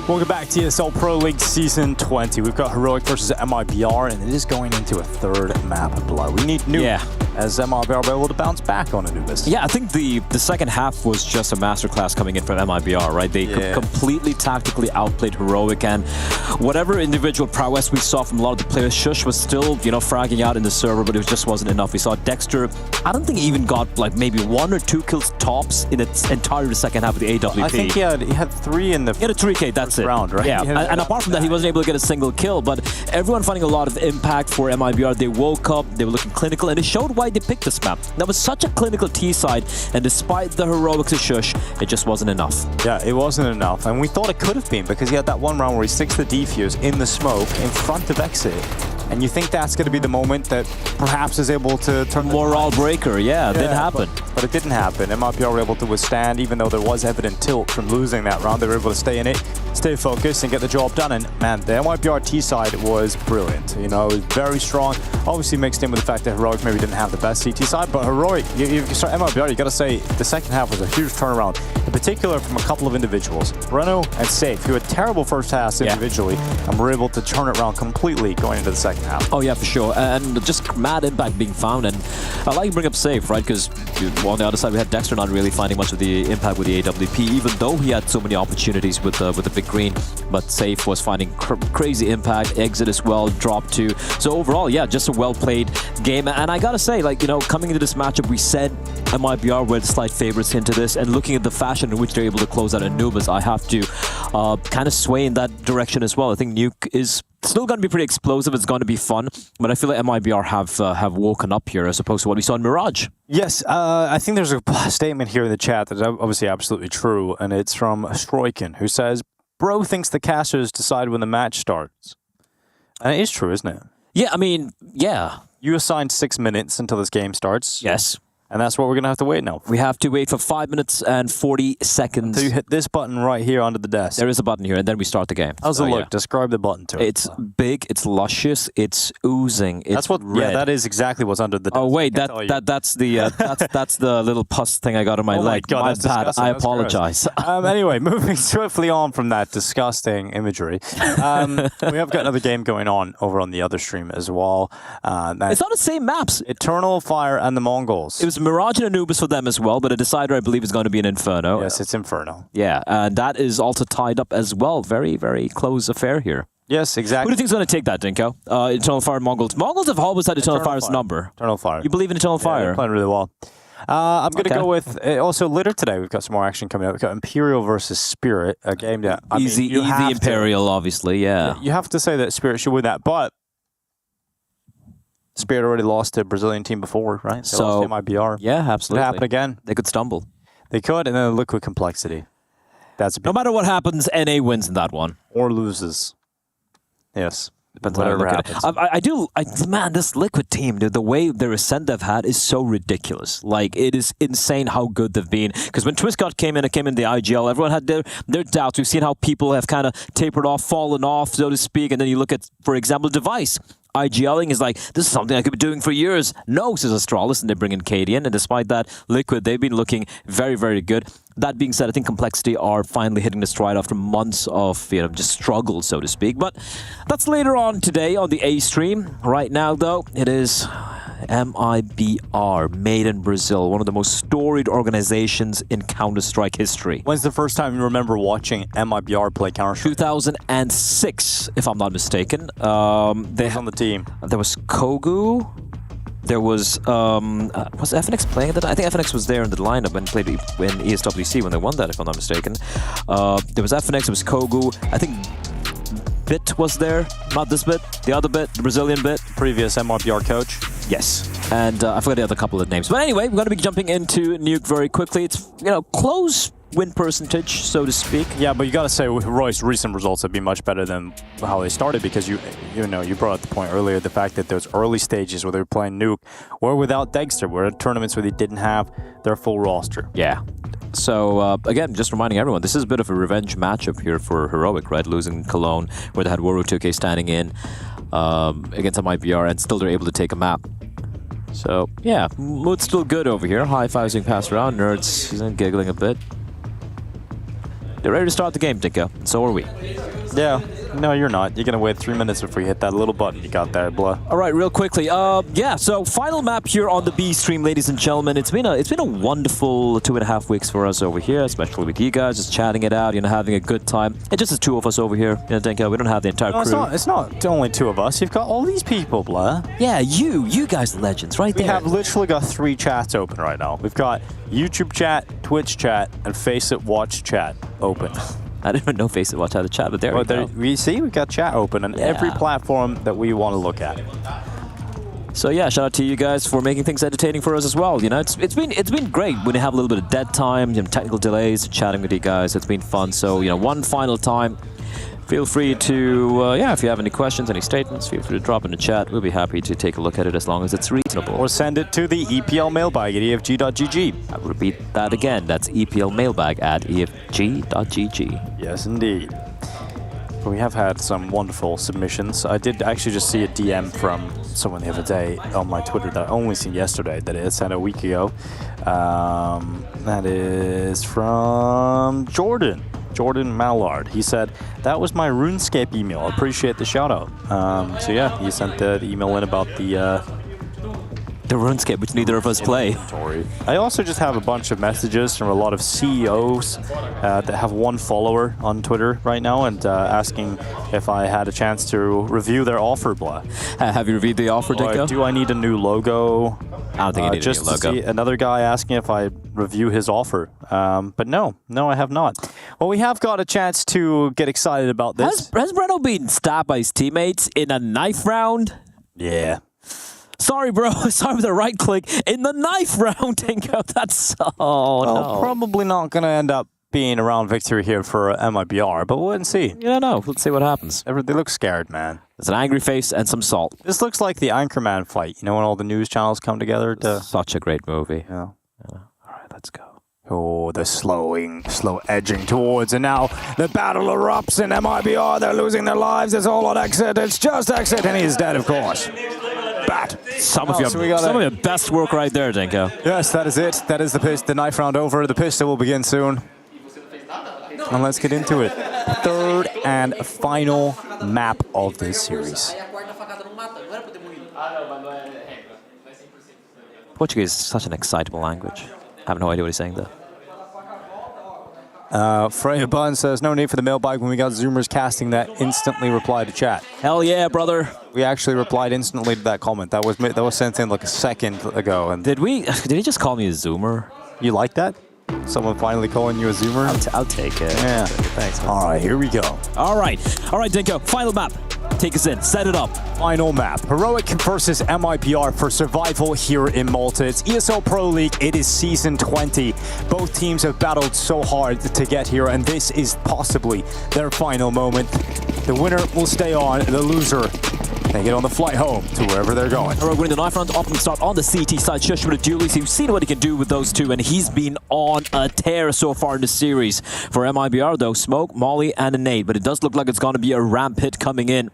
Welcome back to ESL Pro League Season 20. We've got Heroic versus MIBR, and it is going into a third map below. We need new, as MIBR are able to bounce back on Anubis. Yeah, I think the second half was just a masterclass coming in from MIBR, right? They completely tactically outplayed Heroic, and whatever individual prowess we saw from a lot of the players, Shush was still, you know, fragging out in the server, but it just wasn't enough. We saw Dexter, I don't think he even got like maybe 1 or 2 kills tops in its entire second half of the AWP. I think he had 3 in the... He had a 3K, that's it. 10th round, right? Yeah, and apart from that, he wasn't able to get a single kill, but everyone finding a lot of impact for MIBR. They woke up, they were looking clinical, and it showed why they picked this map. That was such a clinical T-side, and despite the heroics of Shush, it just wasn't enough. Yeah, it wasn't enough, and we thought it could have been, because he had that one round where he sticks the defuse in the smoke in front of Exit. And you think that's going to be the moment that perhaps is able to turn the morale breaker. Yeah, it didn't happen. But it didn't happen. MIBR were able to withstand, even though there was evident tilt from losing that round. They were able to stay in it, stay focused, and get the job done. And man, the MIBR T side was brilliant. You know, it was very strong. Obviously mixed in with the fact that Heroic maybe didn't have the best CT side, but Heroic, you start MIBR, you got to say the second half was a huge turnaround, in particular from a couple of individuals, Reno and Safe, who had terrible first halves individually, and were able to turn it around completely going into the second half. Oh yeah, for sure, and just mad impact being found. And I like to bring up Safe, right? Because on the other side we had Dexter not really finding much of the impact with the AWP, even though he had so many opportunities with the big green. But Safe was finding crazy impact. Exit as well, drop 2. So overall, yeah, just a well-played game. And I gotta say, like, you know, coming into this matchup, we said MIBR were the slight favorites into this, and looking at the fashion in which they're able to close out Anubis, I have to kind of sway in that direction as well. I think Nuke is still going to be pretty explosive. It's going to be fun, but I feel like MIBR have woken up here as opposed to what we saw in Mirage. Yes, I think there's a statement here in the chat that's obviously absolutely true, and it's from Stroiken, who says, "Bro thinks the casters decide when the match starts." And it is true, isn't it? Yeah, I mean, yeah. You assigned 6 minutes until this game starts. Yes. And that's what we're going to have to wait now. We have to wait for 5 minutes and 40 seconds. So you hit this button right here under the desk. There is a button here, and then we start the game. How's it look? Describe the button to it. It's big, it's luscious, it's oozing, it's that's what, red. Yeah, that is exactly what's under the desk. Oh wait, that's the little pus thing I got on my leg. God, my that's bad. disgusting. I That's apologize. Anyway, moving swiftly on from that disgusting imagery, we have got another game going on over on the other stream as well. It's not the same maps. Eternal Fire and the Mongols. It was Mirage and Anubis for them as well, but a decider I believe is going to be an Inferno. Yes, it's Inferno. Yeah, and that is also tied up as well. Very, very close affair here. Yes, exactly. Who do you think is going to take that, Dinko? Eternal Fire and Mongols. Mongols have always had Eternal Fire's number. Eternal Fire. You believe in Eternal Fire? They're playing really well. I'm going to go with also later today. We've got some more action coming up. We've got Imperial versus Spirit, a game that easy Imperial, obviously. Yeah, you have to say that Spirit should win that, but Spirit already lost to a Brazilian team before, right? They lost to MIBR. Yeah, absolutely. Could happen again. They could stumble. They could, and then Liquid Complexity. That's no matter what happens, NA wins in that one or loses. Yes. Depends on how you look at it. Man, this Liquid team, dude, the way their ascent they've had is so ridiculous. Like, it is insane how good they've been. Because when Twistgod came in the IGL, everyone had their doubts. We've seen how people have kind of tapered off, fallen off, so to speak. And then you look at, for example, Device. IGLing is like, this is something I could be doing for years. No, says Astralis, and they bring in Cadian. And despite that, Liquid, they've been looking very, very good. That being said, I think Complexity are finally hitting the stride after months of, you know, just struggle, so to speak. But that's later on today on the A stream. Right now, though, it is MIBR, made in Brazil, one of the most storied organizations in Counter-Strike history. When's the first time you remember watching MIBR play Counter-Strike? 2006, if I'm not mistaken. They on the team. There was Kogu. There was FNX playing at that? I think FNX was there in the lineup and played in ESWC when they won that, if I'm not mistaken. There was FNX, there was Kogu. I think Bit was there. Not this Bit, the other Bit, the Brazilian Bit. Previous MIBR coach. Yes. And I forgot the other couple of names. But anyway, we're going to be jumping into Nuke very quickly. It's, you know, close win percentage, so to speak. Yeah, but you got to say Roy's recent results have been much better than how they started, because you brought up the point earlier, the fact that those early stages where they were playing Nuke were without Dexter, were at tournaments where they didn't have their full roster. Yeah. So, again, just reminding everyone, this is a bit of a revenge matchup here for Heroic, right? Losing Cologne, where they had Woru 2K standing in against MIBR, and still they're able to take a map. So, yeah, mood's still good over here. High fives being passed around. Nerds, he's giggling a bit. They're ready to start the game, Dinko. So are we. Yeah. No, you're not. You're going to wait 3 minutes before you hit that little button you got there, Blah. All right, real quickly. Yeah, so final map here on the B stream, ladies and gentlemen. It's been a wonderful 2.5 weeks for us over here, especially with you guys, just chatting it out, you know, having a good time. It's just the two of us over here, you know, Dinko. We don't have the entire crew. It's not only two of us. You've got all these people, Blah. Yeah, you guys legends, right there. We have literally got 3 chats open right now. We've got YouTube chat, Twitch chat, and Face It Watch chat open. I didn't even know Face It Watch had a chat, but there we go. We see, we've got chat open on every platform that we want to look at. So yeah, shout out to you guys for making things entertaining for us as well. You know, it's been great when you have a little bit of dead time, technical delays, chatting with you guys. It's been fun. So one final time, feel free to if you have any questions, any statements, feel free to drop in the chat. We'll be happy to take a look at it as long as it's reasonable. Or send it to the EPL mailbag at efg.gg. I will repeat that again. That's EPL mailbag at efg.gg. Yes, indeed. We have had some wonderful submissions. I did actually just see a DM from someone the other day on my Twitter that I only seen yesterday that it sent a week ago. That is from Jordan Mallard. He said, that was my RuneScape email. I appreciate the shout out. So yeah, he sent the email in about the RuneScape, which neither of us play. I also just have a bunch of messages from a lot of CEOs that have one follower on Twitter right now and asking if I had a chance to review their offer, blah. Have you reviewed the offer, Dinko? Do I need a new logo? I don't think you need a new logo. See another guy asking if I review his offer. But no, I have not. Well, we have got a chance to get excited about this. Has Breno been stabbed by his teammates in a knife round? Yeah. Sorry, bro. Sorry for the right click. In the knife round, Dinko. That's no. Probably not going to end up being around victory here for MIBR, but we'll wait and see. You don't know. Let's see what happens. They look scared, man. There's an angry face and some salt. This looks like the Anchorman fight. You know, when all the news channels come together to... Such a great movie. Yeah. All right, let's go. Oh, the slow edging towards, and now the battle erupts in MIBR. They're losing their lives. It's all on exit. It's just exit, and he's dead, of course. Bat. Some of your best work right there, Dinko. Yes, that is it. That is the knife round over. The pistol will begin soon. And let's get into it. Third and final map of this series. Portuguese is such an excitable language. I have no idea what he's saying there. Freya Bun says, no need for the mailbag when we got Zoomers casting that. Instantly reply to chat. Hell yeah, brother. We actually replied instantly to that comment. That was sent in like a second ago. And did he just call me a Zoomer? You like that? Someone finally calling you a Zoomer? I'll take it. Yeah. Thanks, man. All right, here we go. All right, Dinko. Final map. Take us in. Set it up. Final map. Heroic versus MIBR for survival here in Malta. It's ESL Pro League. It is Season 20. Both teams have battled so hard to get here, and this is possibly their final moment. The winner will stay on. The loser, they get on the flight home to wherever they're going. Heroic winning the knife round. Opening start on the CT side. Shush with the duelies. You've seen what he can do with those two, and he's been on a tear so far in the series. For MIBR, though, Smoke, Molly, and a nade. But it does look like it's going to be a ramp hit coming in.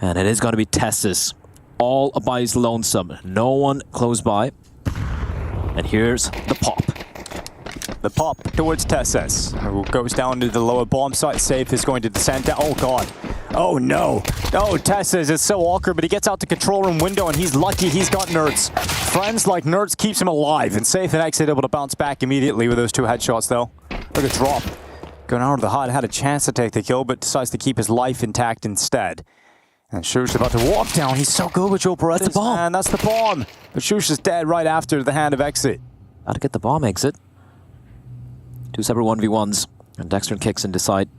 And it is going to be Tessus, all by his lonesome. No one close by. And here's the pop. The pop towards Tessus, who goes down to the lower bomb site. Safe is going to descend down. Oh, God. Oh, no. Oh, Tessus is so awkward, but he gets out the control room window, and he's lucky he's got Nerds. Friends like Nerds keeps him alive, and Safe and Exit able to bounce back immediately with those two headshots, though. Look at Drop. Going out of the HUD, had a chance to take the kill, but decides to keep his life intact instead. And Shush about to walk down. He's so good with Joe Perez. That's the bomb. And that's the bomb. But Shush is dead right after the hand of Exit. How to get the bomb exit. Two separate 1v1s. And Dexter and Kixon decide,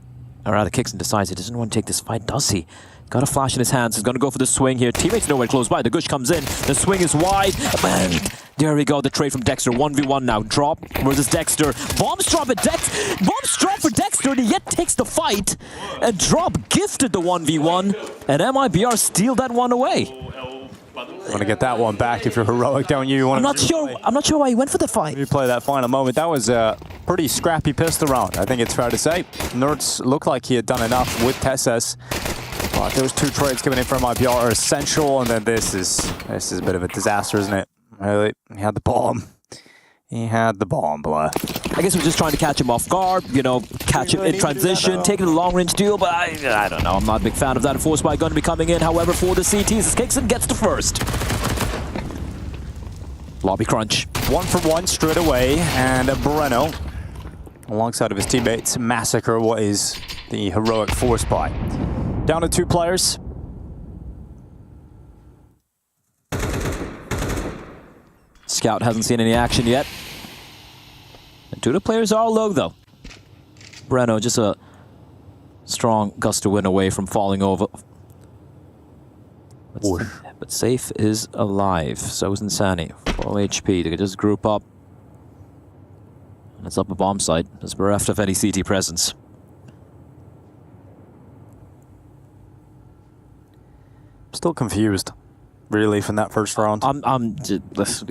or rather Kixon decides he doesn't want to take this fight, does he? Got a flash in his hands. He's going to go for the swing here. Teammates nowhere close by. The Gush comes in. The swing is wide. Man, there we go. The trade from Dexter. 1v1 now. Drop versus Dexter. Bombs drop at Bombs drop for Dexter, and he yet takes the fight. And Drop gifted the 1v1. And MIBR steal that one away. Want to get that one back if you're Heroic, don't you? I'm not sure why he went for the fight. Replay that final moment. That was a pretty scrappy pistol round, I think it's fair to say. Nerds looked like he had done enough with Tessus. But those two trades coming in from MIBR are essential, and then this is a bit of a disaster, isn't it? Really, he had the bomb. He had the bomb, blah. I guess we're just trying to catch him off guard, catch him in transition, taking a long-range deal, but I don't know. I'm not a big fan of that. Force by going to be coming in, however, for the CTs, Kixon gets the first. Lobby crunch. 1-for-1 straight away, and Breno, alongside of his teammates, massacre what is the Heroic Force by. Down to 2 players. Scout hasn't seen any action yet. And 2 of the players are low, though. Breno, just a strong gust of wind away from falling over. But Safe is alive. So is Insani. Full HP. They can just group up. And it's up a bomb site. It's bereft of any CT presence. Still confused, really, from that first round. I'm just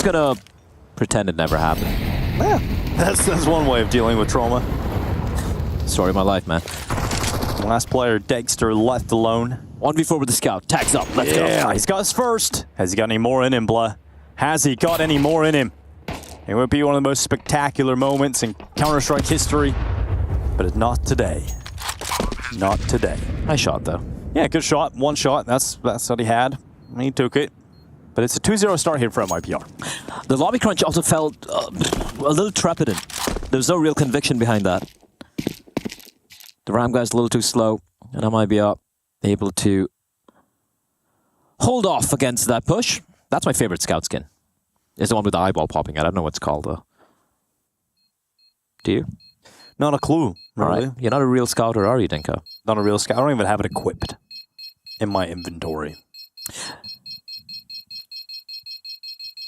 gonna pretend it never happened. Yeah, that's one way of dealing with trauma. Story of my life, man. Last player, Dexter, left alone. 1v4 with the scout. Tags up. Let's go. He's got his first. Has he got any more in him, Blah? Has he got any more in him? It would be one of the most spectacular moments in Counter-Strike history, but it's not today. Not today. Nice shot, though. Yeah, good shot. One shot. That's what he had. He took it. But it's a 2-0 start here for MIPR. The lobby crunch also felt a little trepidant. There's no real conviction behind that. The Ram guy's a little too slow, and MIPR able to hold off against that push. That's my favorite scout skin. It's the one with the eyeball popping out. I don't know what it's called, though. Do you? Not a clue, really. All right. You're not a real scouter, are you, Dinko? Not a real scout. I don't even have it equipped in my inventory.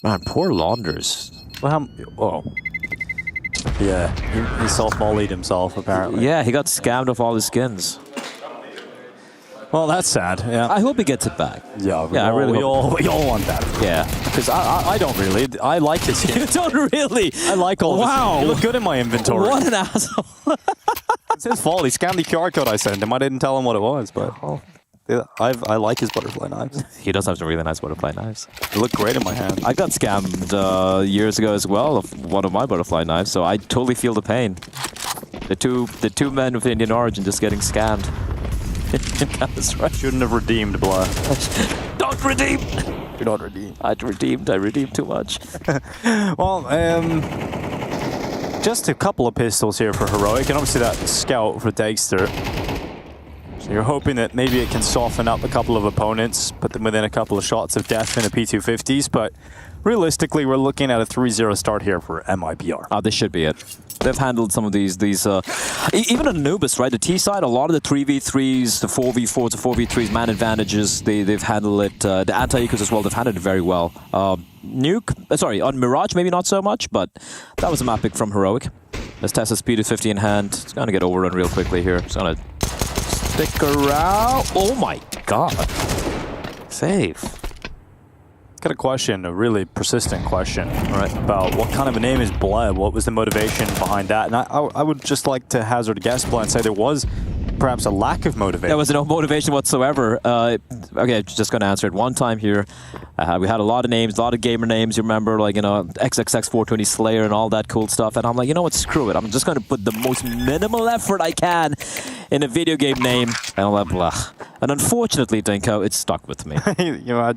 Man, poor Launders. Well, yeah, he self-mollied himself, apparently. Yeah, he got scammed of all his skins. Well, that's sad, yeah. I hope he gets it back. Yeah, we all want that. Yeah. Because I don't really. I like his skin. You don't really? I like all of his. You look good in my inventory. What an asshole. It's his fault. He scanned the QR code I sent him. I didn't tell him what it was, but yeah, I like his butterfly knives. He does have some really nice butterfly knives. They look great in my hand. I got scammed years ago as well of one of my butterfly knives, so I totally feel the pain. The two men of Indian origin just getting scammed. Right. Shouldn't have redeemed, Blah. Don't redeem! You're not redeemed. I redeemed too much. Well, just a couple of pistols here for Heroic, and obviously that scout for Dexter. So you're hoping that maybe it can soften up a couple of opponents, put them within a couple of shots of death in the P250s, but realistically, we're looking at a 3-0 start here for MIPR. This should be it. They've handled some of these even on Anubis, right? The T side, a lot of the 3v3s, the 4v4s, the 4v3s, man advantages, they've handled it. The anti-ecos as well, they've handled it very well. On Mirage, maybe not so much, but that was a map pick from Heroic. Let's test the speed of 50 in hand. It's going to get overrun real quickly here. It's going to stick around. Oh my god. Save. Got a question, a really persistent question, right, about what kind of a name is Blood? What was the motivation behind that? And I would just like to hazard a guess, Blood, and say there was perhaps a lack of motivation. There was no motivation whatsoever. Okay, just going to answer it one time here. We had a lot of names, a lot of gamer names, you remember, like, XXX420 Slayer and all that cool stuff. And I'm like, you know what, screw it. I'm just going to put the most minimal effort I can in a video game name. And all that blah. And unfortunately, Dinko, it's stuck with me.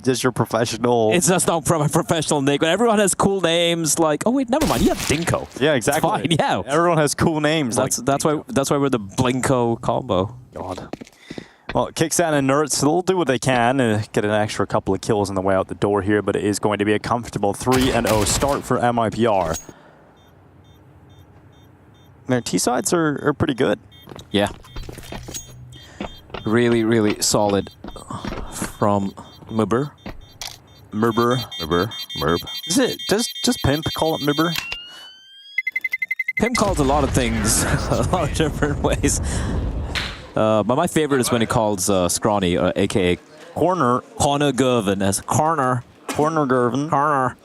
Just your professional... It's just not from a professional nick. But everyone has cool names like... Oh, wait, never mind. You have Dinko. Yeah, exactly. It's fine, yeah. Everyone has cool names. That's why we're the Blinko combo. God. Well, Kickstand and Nerds, they'll do what they can and get an extra couple of kills on the way out the door here, but it is going to be a comfortable 3-0 start for MIPR. Their T-sides are pretty good. Yeah. Really, really solid from Mubber. Merb. Is it? Does Pimp call it Mibber? Pimp calls a lot of things a lot of different ways. But my favorite is when he calls Scrawny, aka Corner Gervin, as Corner Gervin.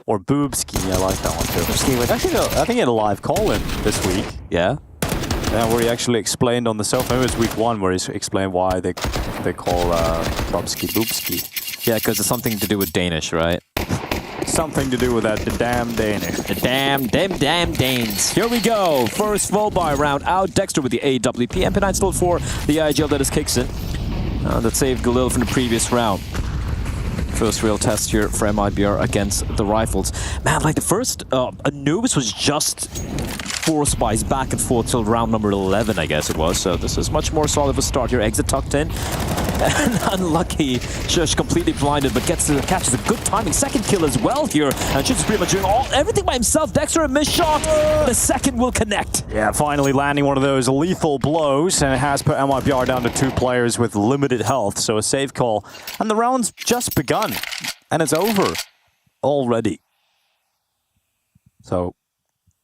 Or Boobski, I like that one too. I think he had a live call-in this week. Yeah? Where he actually explained on the self, maybe it was week 1, where he explained why they call Bobski Boobski. Yeah, because it's something to do with Danish, right? Something to do with that, the damn Danish. The damn Danes. Here we go. First full buy round out. Dexter with the AWP. MP9 still for the IGL that is kicks in. That saved Galil from the previous round. First real test here for MIBR against the Rifles. Man, like the first Anubis was just 4 spies back and forth till round number 11, I guess it was. So this is much more solid of a start here. Exit tucked in. And unlucky, Shush completely blinded, but catches a good timing. Second kill as well here. And Shush is pretty much doing everything by himself. Dexter a missed shot. The second will connect. Yeah, finally landing one of those lethal blows, and it has put MIBR down to 2 players with limited health. So a save call, and the round's just begun, and it's over already. So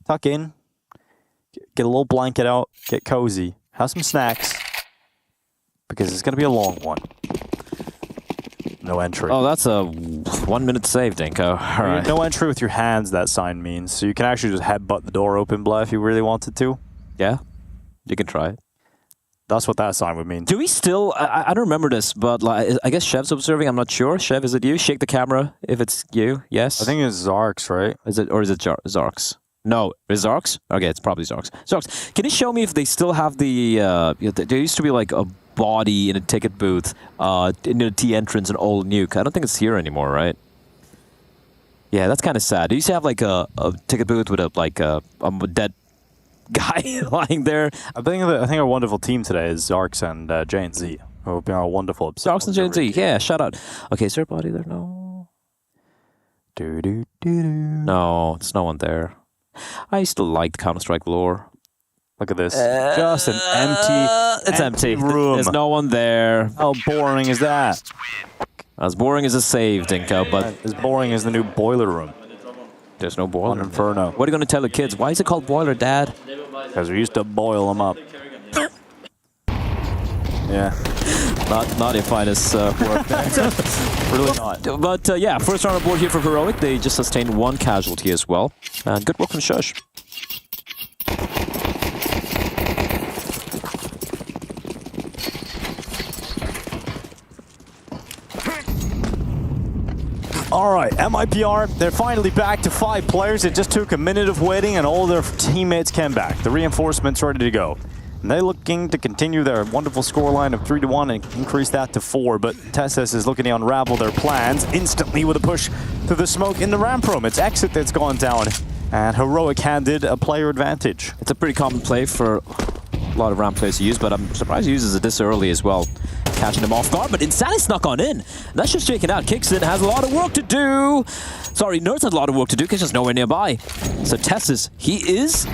tuck in, get a little blanket out, get cozy, have some snacks, because it's going to be a long one. No entry. Oh, that's a 1 minute save, Dinko. All right. No entry with your hands, that sign means. So you can actually just headbutt the door open, Blah, if you really wanted to. Yeah, you can try it. That's what that sign would mean. Do we still, I don't remember this, but like, I guess Chev's observing, I'm not sure. Chev, is it you? Shake the camera if it's you, yes? I think it's Zarks, right? Is it Zarks? No, is Zarks? Okay, it's probably Zarks. Zarks, can you show me if they still have the, there used to be like a body in a ticket booth in the T entrance in Old Nuke. I don't think it's here anymore, right? Yeah, that's kind of sad. They used to have like a ticket booth with a dead guy lying there. I think our wonderful team today is Zarks and J&Z. Who have been our wonderful Zarks and J&Z, yeah, shout out. Okay, is there a body there? No. No, there's no one there. I used to like the Counter-Strike lore. Look at this. Just an empty room. There's no one there. How boring is that? As boring as a save, Dinko, but as boring as the new boiler room. There's no boiler. On Inferno. What are you going to tell the kids? Why is it called boiler, Dad? Because we used to boil them up. Yeah. Not your finest work there. Really not. But yeah, first round aboard here for Heroic. They just sustained 1 casualty as well. And good work from Shush. All right, MIPR, they're finally back to 5 players. It just took a minute of waiting and all their teammates came back. The reinforcements ready to go. And they're looking to continue their wonderful scoreline of 3-1 and increase that to 4. But Tessus is looking to unravel their plans instantly with a push through the smoke in the ramp room. It's Exit that's gone down, and Heroic handed a player advantage. It's a pretty common play for a lot of ramp players to use, but I'm surprised he uses it this early as well. Catching him off guard, but Insanity snuck on in. That's just shaking out. Kixon has a lot of work to do. Sorry, Nerds has a lot of work to do. Kixon's nowhere nearby. So Tessus, he is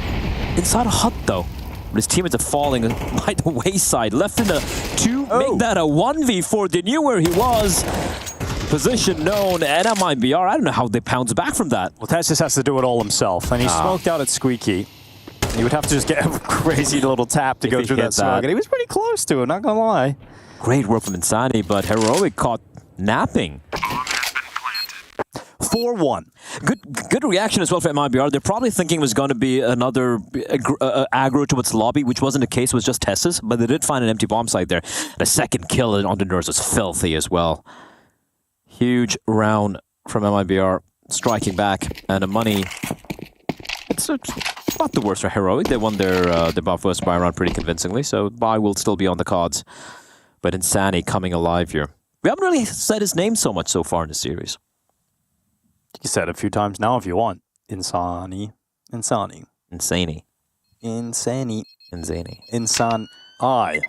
inside a hut though. But his teammates are falling by the wayside. Left in a 2, make that a 1v4. They knew where he was. Position known, and MIBR, I don't know how they pounce back from that. Well, Tessus has to do it all himself, and he smoked out at Squeaky. He would have to just get a crazy little tap to go through that smoke, and he was pretty close to it, not gonna lie. Great work from Insanity, but Heroic caught napping. 4-1. Good reaction as well for MIBR. They're probably thinking it was going to be another aggro towards lobby, which wasn't the case. It was just Tessus, but they did find an empty bomb site there. The second kill on the Nurse was filthy as well. Huge round from MIBR, striking back, and the money. It's not the worst for Heroic. They won their first buy round pretty convincingly, so buy will still be on the cards. But Insanity coming alive here. We haven't really said his name so much so far in the series. You said it a few times now if you want. Insani. Insani. Insani. Insan. I.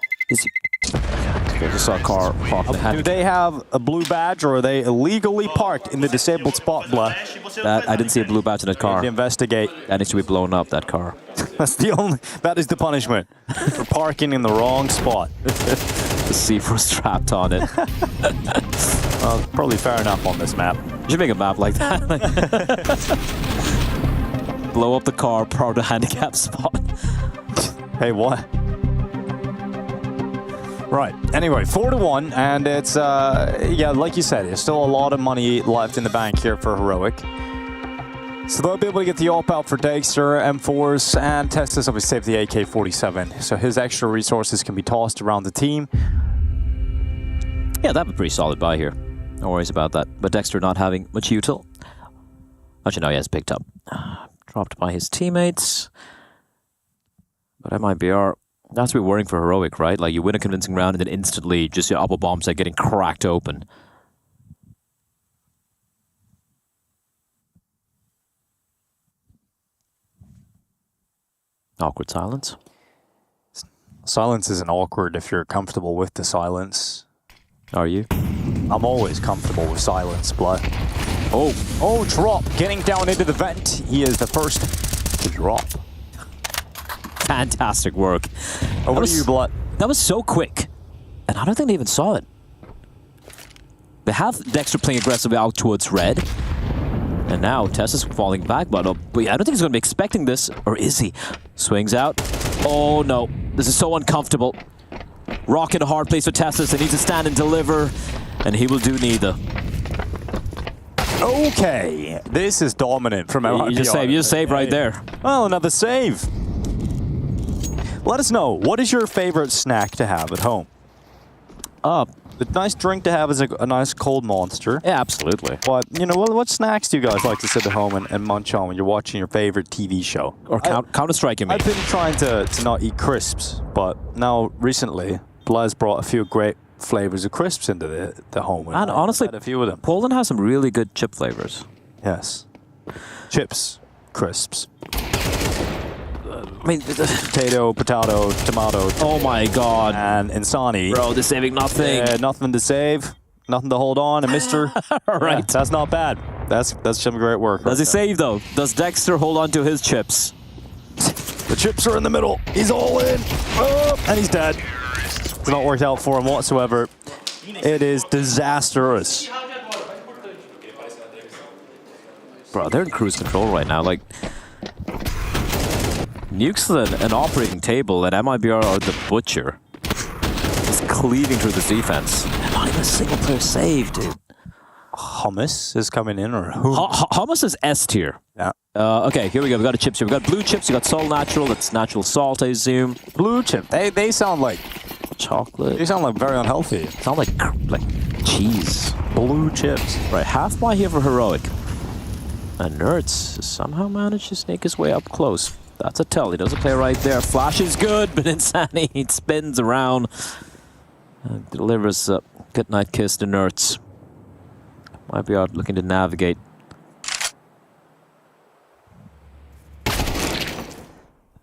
Okay, just saw a car parked. Do they have a blue badge or are they illegally parked in the disabled spot, Blah? That I didn't see a blue badge in that car. Investigate. That needs to be blown up, that car. That is the punishment for parking in the wrong spot. The C4's trapped on it. Well, probably fair enough on this map. You should make a map like that. Blow up the car, part of the handicap spot. Hey, what? Right. Anyway, 4-1, and it's yeah, like you said, there's still a lot of money left in the bank here for Heroic. So they'll be able to get the AWP out for Dexter, M4s, and Testus obviously save the AK-47. So his extra resources can be tossed around the team. Yeah, that'd be pretty solid buy here. No worries about that. But Dexter not having much util. Actually, no, he has picked up. Dropped by his teammates. But MIBR, that's what we're worrying for Heroic, right? Like, you win a convincing round and then instantly just your upper bomb set getting cracked open. Awkward silence. Silence isn't awkward if you're comfortable with the silence. Are you? I'm always comfortable with silence, Blood. Oh, drop. Getting down into the vent. He is the first to drop. Fantastic work. Over to you, Blood. That was so quick. And I don't think they even saw it. They have Dexter playing aggressively out towards red. And now Tess is falling back, but I don't think he's going to be expecting this. Or is he? Swings out. Oh, no. This is so uncomfortable. Rock in a hard place for Tessus. He needs to stand and deliver. And he will do neither. Okay. This is dominant from MIBR. You just save right there. Well, another save. Let us know, what is your favorite snack to have at home? The nice drink to have is a nice cold Monster. Yeah, absolutely. But, you know, what snacks do you guys like to sit at home and munch on when you're watching your favorite TV show? Or Counter-Strike, you mean? I've been trying to not eat crisps, but now recently, Blaz brought a few great flavors of crisps into the home. And honestly, a few of them. Poland has some really good chip flavors. Yes. Chips, crisps. I mean, potato, tomato. Oh my god. And Insani. Bro, they're saving nothing. Yeah, nothing to save. Nothing to hold on. And Mr. Right. Yeah, that's not bad. That's some great work. Does he save though? Does Dexter hold on to his chips? The chips are in the middle. He's all in. Oh, and he's dead. It's not worked out for him whatsoever. It is disastrous. Bro, they're in cruise control right now. Like, Nuke's an operating table, and MIBR are the butcher. Just cleaving through the defense. And not even a single player save, dude. Hummus is coming in, or who? Hummus is S tier. Yeah. Okay, here we go. We got a chips here. We got blue chips. We got Soul Natural. That's natural salt, I assume. Blue chip. They sound like chocolate. They sound like very unhealthy. Sound like cheese. Blue chips. Right, half buy here for Heroic. And Nerds somehow managed to sneak his way up close. That's a tell. He doesn't play right there. Flash is good, but Insani, he spins around and delivers a goodnight kiss to Nerds. Might be out looking to navigate.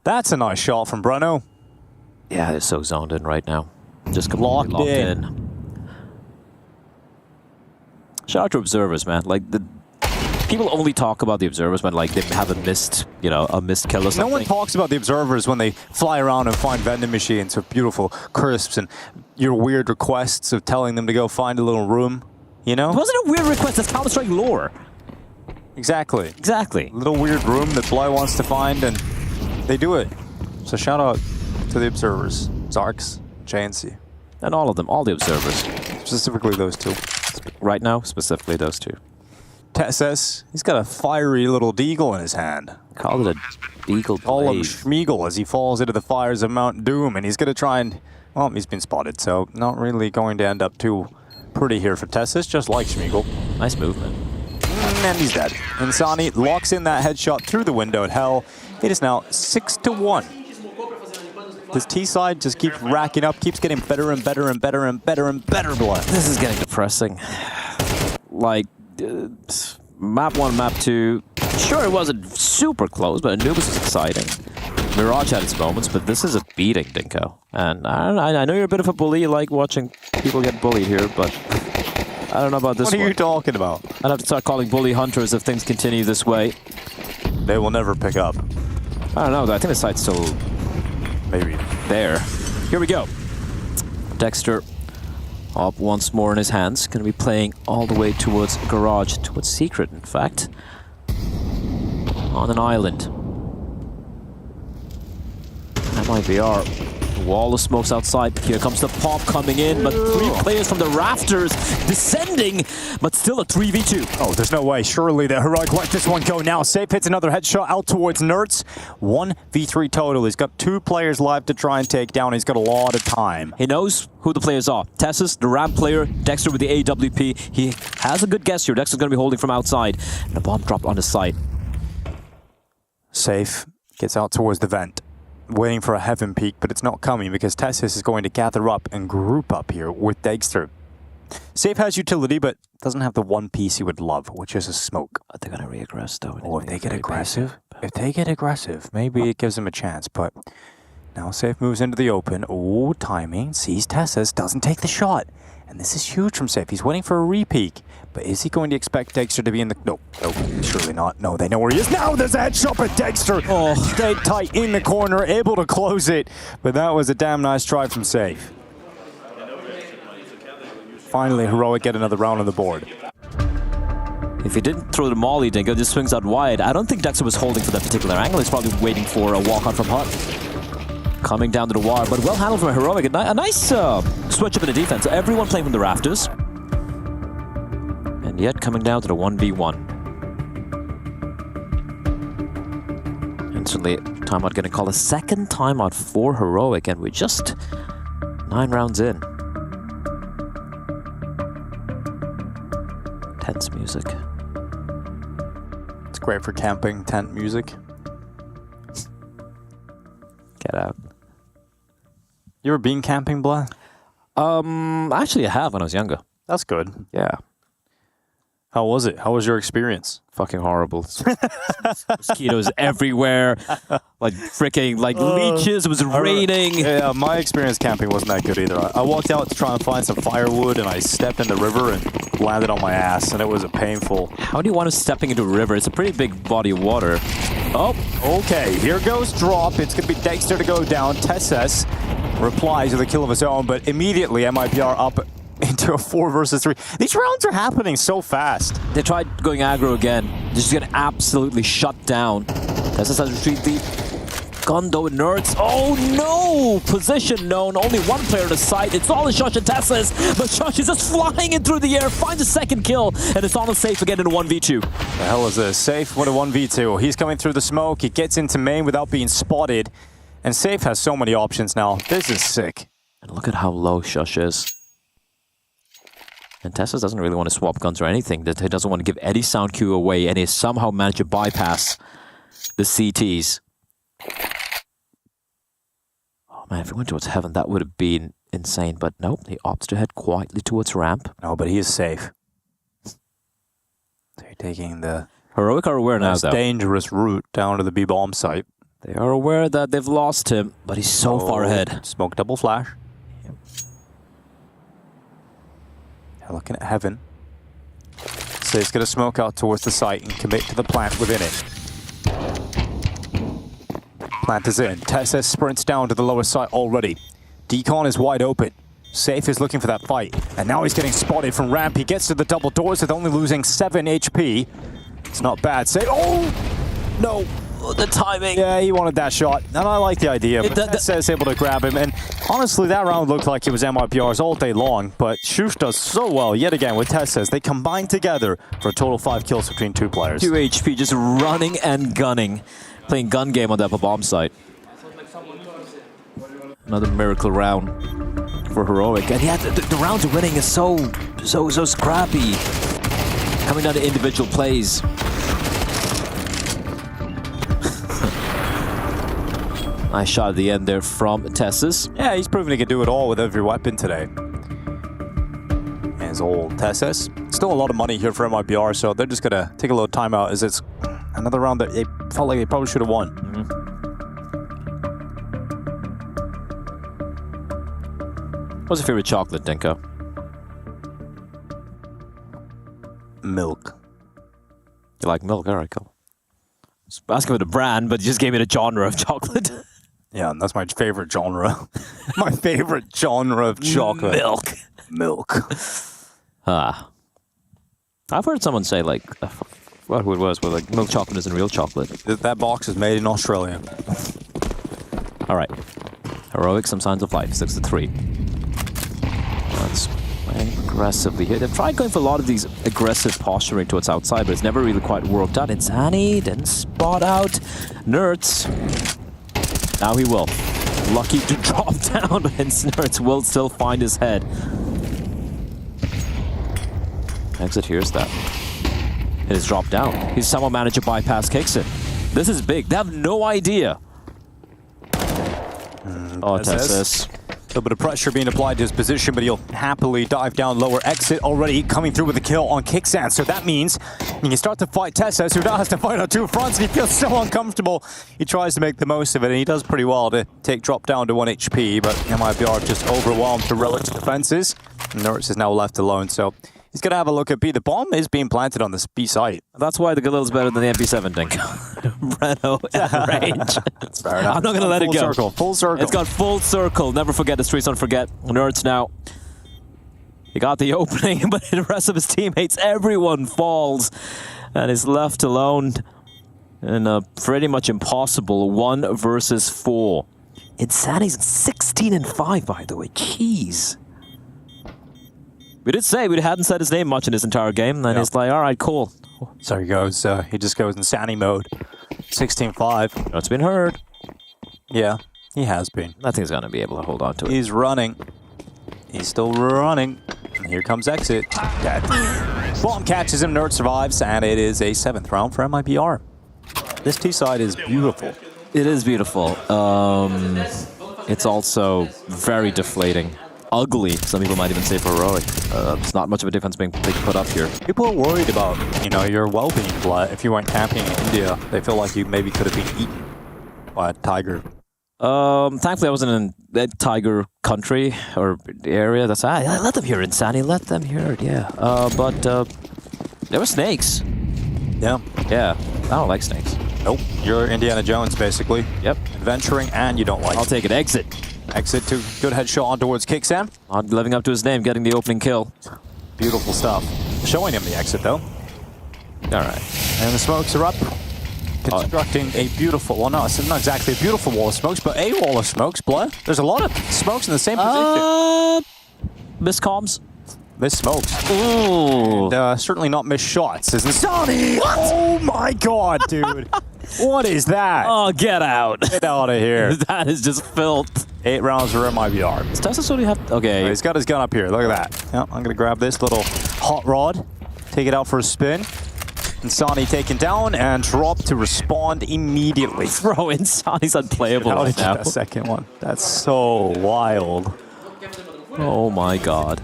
That's a nice shot from Bruno. Yeah, they're so zoned in right now. Just completely locked in. Shout out to observers, man. Like, people only talk about the observers when, like, they have a missed kill or something. No one talks about the observers when they fly around and find vending machines with beautiful crisps and your weird requests of telling them to go find a little room, you know? It wasn't a weird request, that's Counter-Strike lore. Exactly. Exactly. A little weird room that Bly wants to find, and they do it. So shout out to the observers, Zarks, JNC. And all of them, all the observers. Specifically those two. Right now, specifically those two. Tessus, he's got a fiery little deagle in his hand. Call it a deagle. Call him Schmeagle as he falls into the fires of Mount Doom, and he's going to try and... Well, he's been spotted, so not really going to end up too pretty here for Tessus, just like Schmeagle. Nice movement. And he's dead. Insani locks in that headshot through the window at Hell. It is now 6-1. This T-side just keeps racking up, keeps getting better and better and better and better and better, Blood. This is getting depressing. Like, map 1, map 2, sure it wasn't super close, but Anubis was exciting. Mirage had its moments, but this is a beating, Dinko. And I know you're a bit of a bully, you like watching people get bullied here, but I don't know about this one. What are you talking about? I'd have to start calling bully hunters if things continue this way. They will never pick up. I don't know, I think the site's still maybe there. Here we go. Dexter up once more in his hands. Going to be playing all the way towards Garage, towards Secret, in fact. On an island. MIBR. Wall of smokes outside. Here comes the pop coming in, but 3 players from the rafters descending, but still a 3v2. Oh, there's no way. Surely the Heroic let this one go now. Safe hits another headshot out towards Nerds. 1v3 total. He's got 2 players live to try and take down. He's got a lot of time. He knows who the players are. Tessus, the ramp player, Dexter with the AWP. He has a good guess here. Dexter's going to be holding from outside. And a bomb dropped on his side. Safe gets out towards the vent. Waiting for a heaven peak, but it's not coming because Tessus is going to gather up and group up here with Dexter. Safe has utility, but doesn't have the one piece he would love, which is a smoke. Are they going to re-aggress, though? Oh, if they get aggressive, maybe it gives him a chance, but now Safe moves into the open. Oh, timing, sees Tessus, doesn't take the shot. And this is huge from Safe. He's waiting for a repeat. But is he going to expect Dexter to be in the... No, surely not. No, they know where he is. Now there's a headshot, but Dexter stayed tight in the corner, able to close it. But that was a damn nice try from Safe. Finally, Heroic get another round on the board. If he didn't throw the molly, Dingo just swings out wide. I don't think Dexter was holding for that particular angle. He's probably waiting for a walk-on from Hunt. Coming down to the wire, but well handled from Heroic. A nice switch up in the defense. Everyone playing from the rafters. And yet coming down to the 1v1. Instantly, timeout getting called. A second timeout for Heroic, and we're just 9 rounds in. Tense music. It's great for camping, tent music. Get out. You ever been camping, Blah? Actually I have when I was younger. That's good. Yeah. How was it? How was your experience? Fucking horrible. Mosquitoes everywhere. Like freaking leeches. It was raining. Yeah, my experience camping wasn't that good either. I walked out to try and find some firewood and I stepped in the river and landed on my ass, and it was a painful... How do you want to stepping into a river? It's a pretty big body of water. Oh, okay. Here goes drop. It's going to be Dexter to go down. Tesses replies with a kill of his own, but immediately MIPR up into a 4 versus 3. These rounds are happening so fast. They tried going aggro again. Just get absolutely shut down. Tesses has retrieved the gun though, Nerds. Oh no! Position known. Only one player to sight. It's all in Shush and Tesses, but Shush is just flying in through the air, finds a second kill, and it's on a Safe again in a 1v2. The hell is this? Safe with a 1v2. He's coming through the smoke. He gets into main without being spotted, and Safe has so many options now. This is sick. And look at how low Shush is. And Tesses doesn't really want to swap guns or anything. That he doesn't want to give any sound cue away, and he somehow managed to bypass the CTs. Oh man, if he went towards heaven, that would have been insane. But nope, he opts to head quietly towards ramp. No, but he is safe. They're taking the Heroic are aware now, though. Dangerous route down to the B-bomb site. They are aware that they've lost him, but he's so far ahead. Smoke double flash. Looking at heaven. So he's going to smoke out towards the site and commit to the plant within it. Plant is in. Tesses sprints down to the lower site already. Decon is wide open. Safe is looking for that fight. And now he's getting spotted from ramp. He gets to the double doors with only losing 7 HP. It's not bad. Safe. Oh! No. The timing. Yeah, he wanted that shot. And I like the idea, but Tesses able to grab him. And honestly, that round looked like it was MIPR's all day long. But Shush does so well yet again with Tesses. They combine together for a total 5 kills between 2 players. 2 HP, just running and gunning. Playing gun game on that bomb site. Another miracle round for Heroic. And yeah, the round to winning is so scrappy. Coming down to individual plays. Nice shot at the end there from Tesses. Yeah, he's proven he can do it all with every weapon today. As old Tesses. Still a lot of money here for MIPR, so they're just going to take a little time out as it's another round that they felt like they probably should have won. What's your favorite chocolate, Dinko? Milk. You like milk? All right, cool. I was asking for the brand, but you just gave me the genre of chocolate. Yeah, and that's my favorite genre. My favorite genre of chocolate. Milk. Milk. I've heard someone say, like, what it was, but like, milk chocolate isn't real chocolate. That box is made in Australia. All right. Heroic, some signs of life, 6-3. That's playing aggressively here. They've tried going for a lot of these aggressive posturing towards outside, but it's never really quite worked out. Insani didn't spot out Nerds. Now he will. Lucky to drop down, and Nerds will still find his head. Exit hears that. It is dropped down. He's somehow managed to bypass Kixon. This is big. They have no idea. Oh, Tesses. little bit of pressure being applied to his position, but he'll happily dive down lower exit, already coming through with a kill on Kicksan. So that means he can start to fight Tessa, who now has to fight on two fronts, and he feels so uncomfortable. He tries to make the most of it, and he does pretty well to take drop down to 1 HP, but MIBR just overwhelmed Heroic's defenses. Nerds is now left alone, so he's going to have a look at B. The bomb is being planted on this B site. That's why the Galil's better than the MP7 thing. Breno at range. That's fair enough. I'm not going to let it go. Full circle. It's got full circle. Never forget the streets, don't forget. Nerds now. He got the opening, but the rest of his teammates, everyone falls and is left alone in a pretty much impossible 1 versus 4. Insanity's 16-5, by the way. Jeez. We did say we hadn't said his name much in this entire game, and he's like, all right, cool. So he goes, he just goes Insanity mode. 16-5. It's been heard. Yeah, he has been. I think he's going to be able to hold on to it. He's running. He's still running. And here comes Exit. Dead. Bomb catches him, Nerd survives, and it is a 7th round for MIBR. This T-side is beautiful. It is beautiful. It's also very deflating. Ugly, some people might even say for Heroic. It's not much of a difference being put up here. People are worried about, your well-being, but if you weren't camping in India, they feel like you maybe could have been eaten by a tiger. Thankfully I wasn't in that tiger country or area. That's let them hear it, Insanity. Let them hear it, yeah. But there were snakes. Yeah. Yeah, I don't like snakes. Nope, you're Indiana Jones, basically. Yep. Adventuring, and you don't like I'll take it. Exit. Exit to good headshot on towards Kicksan. Not living up to his name, getting the opening kill. Beautiful stuff. Showing him the exit, though. All right. And the smokes are up. Constructing a beautiful, well, no, it's not exactly a beautiful wall of smokes, but a wall of smokes, Blood. There's a lot of smokes in the same position. Miss comms. Miss smokes. Ooh. And, certainly not miss shots, isn't it? Sonny! Oh my god, dude. What is that? Oh, get out. Get out of here. That is just filth. 8 rounds for MIBR. Does Tesla already have... Okay. He's got his gun up here. Look at that. Yep, I'm going to grab this little hot rod, take it out for a spin. Insani taken down and dropped to respond immediately. Bro, Insani's unplayable How right did you now. get that second one? That's so wild. Oh my god.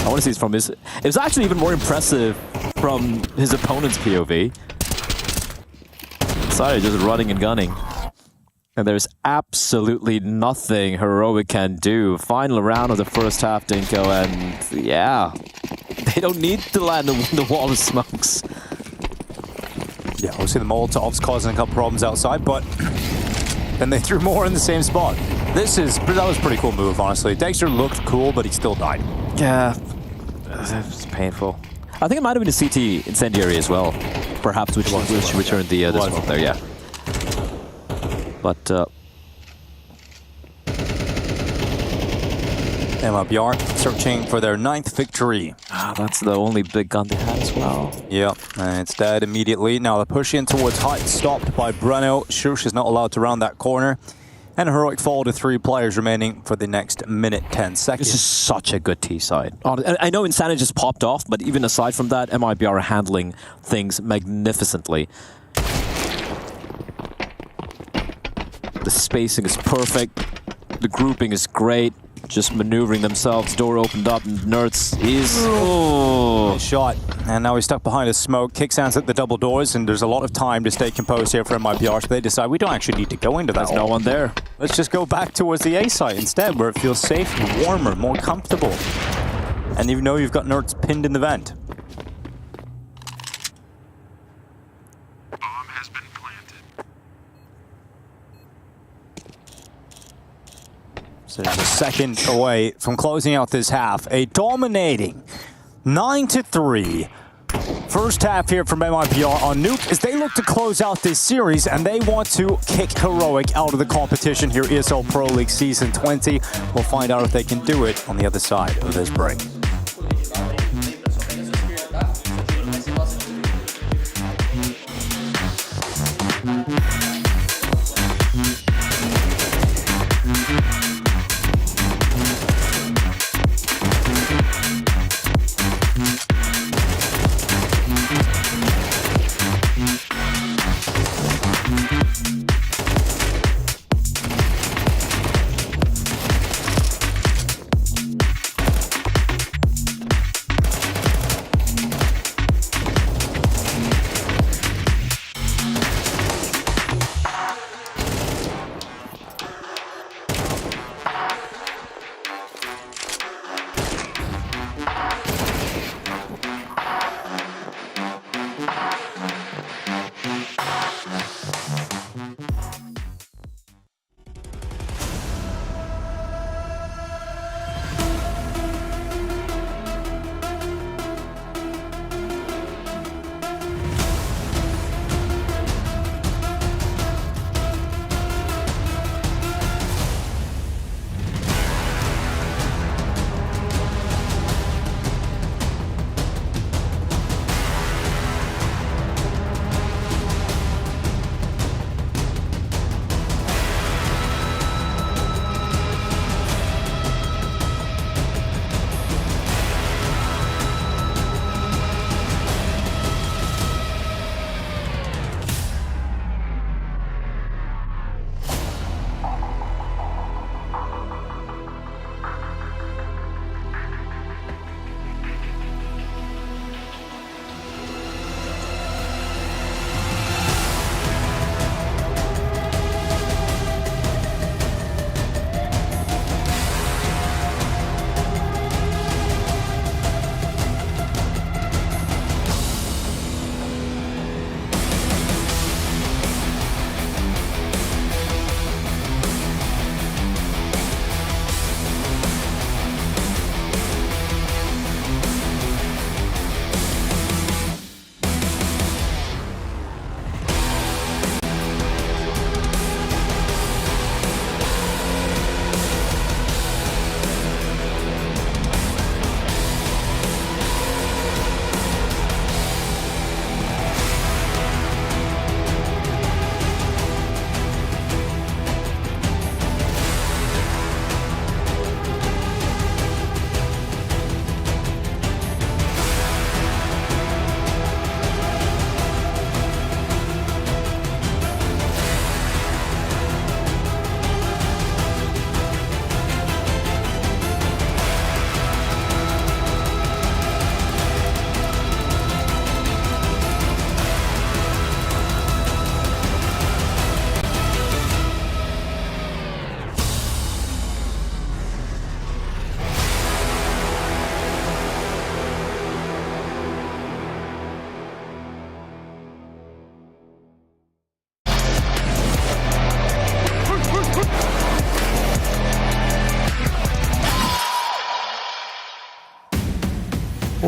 I want to see it from his... It was actually even more impressive from his opponent's POV. Sorry, just running and gunning. And there's absolutely nothing Heroic can do. Final round of the first half, Dinko, and yeah. They don't need to land the wall of smokes. Yeah, obviously the Molotovs causing a couple problems outside, but then they threw more in the same spot. That was a pretty cool move, honestly. Dexter looked cool, but he still died. Yeah, it's painful. I think it might have been a CT incendiary as well, perhaps, which returned the smoke there, yeah. But MIBR searching for their 9th victory. That's the only big gun they had as well. Yep, and it's dead immediately. Now the push in towards height, stopped by Breno. Shush is not allowed to round that corner. And Heroic fall to 3 players remaining for the next minute 10 seconds. This is such a good T side. I know Insanity just popped off, but even aside from that, MIBR are handling things magnificently. The spacing is perfect. The grouping is great. Just maneuvering themselves. Door opened up, and Nerds is... Nice shot. And now he's stuck behind a smoke. Kicksands at the double doors, and there's a lot of time to stay composed here for MIBR, so they decide we don't actually need to go into that. There's no one there. Let's just go back towards the A site instead, where it feels safe, warmer, more comfortable. And even though you've got Nerds pinned in the vent. So there's a second away from closing out this half. A dominating 9-3 first half here from MIBR on Nuke as they look to close out this series, and they want to kick Heroic out of the competition here, ESL Pro League Season 20. We'll find out if they can do it on the other side of this break.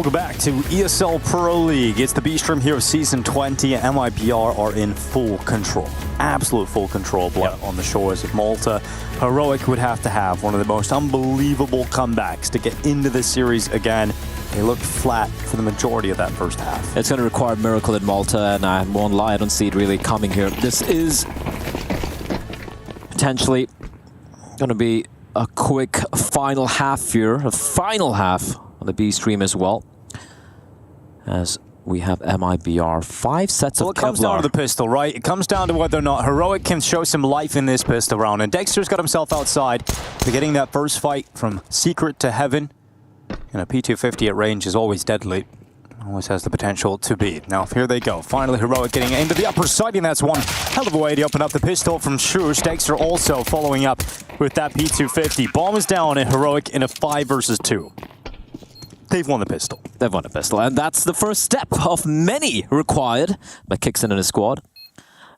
Welcome back to ESL Pro League. It's the B stream here of Season 20. MIBR are in full control. Absolute full control on the shores of Malta. Heroic would have to have one of the most unbelievable comebacks to get into this series again. They looked flat for the majority of that first half. It's going to require a miracle in Malta, and I won't lie, I don't see it really coming here. This is potentially going to be a quick final half here, a final half on the B stream as well, as we have MIBR 5 sets of Kevlar. It comes down to the pistol, right? It comes down to whether or not Heroic can show some life in this pistol round, and Dexter's got himself outside. They're getting that first fight from Secret to Heaven, and a P250 at range is always deadly. Always has the potential to be. Now, here they go. Finally, Heroic getting into the upper sighting. That's one hell of a way to open up the pistol from Shush. Dexter also following up with that P250. Bomb is down and Heroic in a 5 versus 2. They've won the pistol. They've won the pistol, and that's the first step of many required by Kixon and his squad.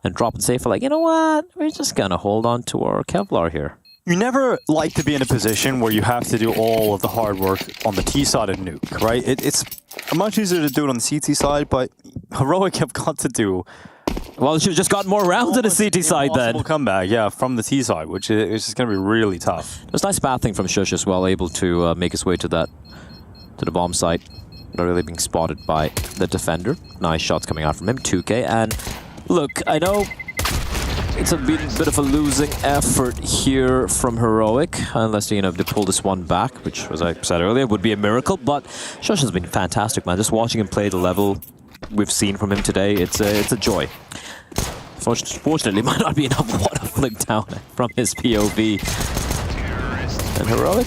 And Drop and Safe are like, you know what? We're just going to hold on to our Kevlar here. You never like to be in a position where you have to do all of the hard work on the T side of Nuke, right? It's much easier to do it on the CT side, but Heroic have got to do... Well, you should have just got more rounds on the CT side then. Possible comeback, yeah, from the T side, which is just going to be really tough. It was nice pathing from Shush as well, able to make his way to the bomb site. Not really being spotted by the defender. Nice shots coming out from him, 2K. And look, I know it's been a bit of a losing effort here from Heroic, unless they pull this one back, which, as I said earlier, would be a miracle. But Shush has been fantastic, man. Just watching him play the level we've seen from him today, it's a joy. Fortunately, might not be enough water flick down from his POV. And Heroic,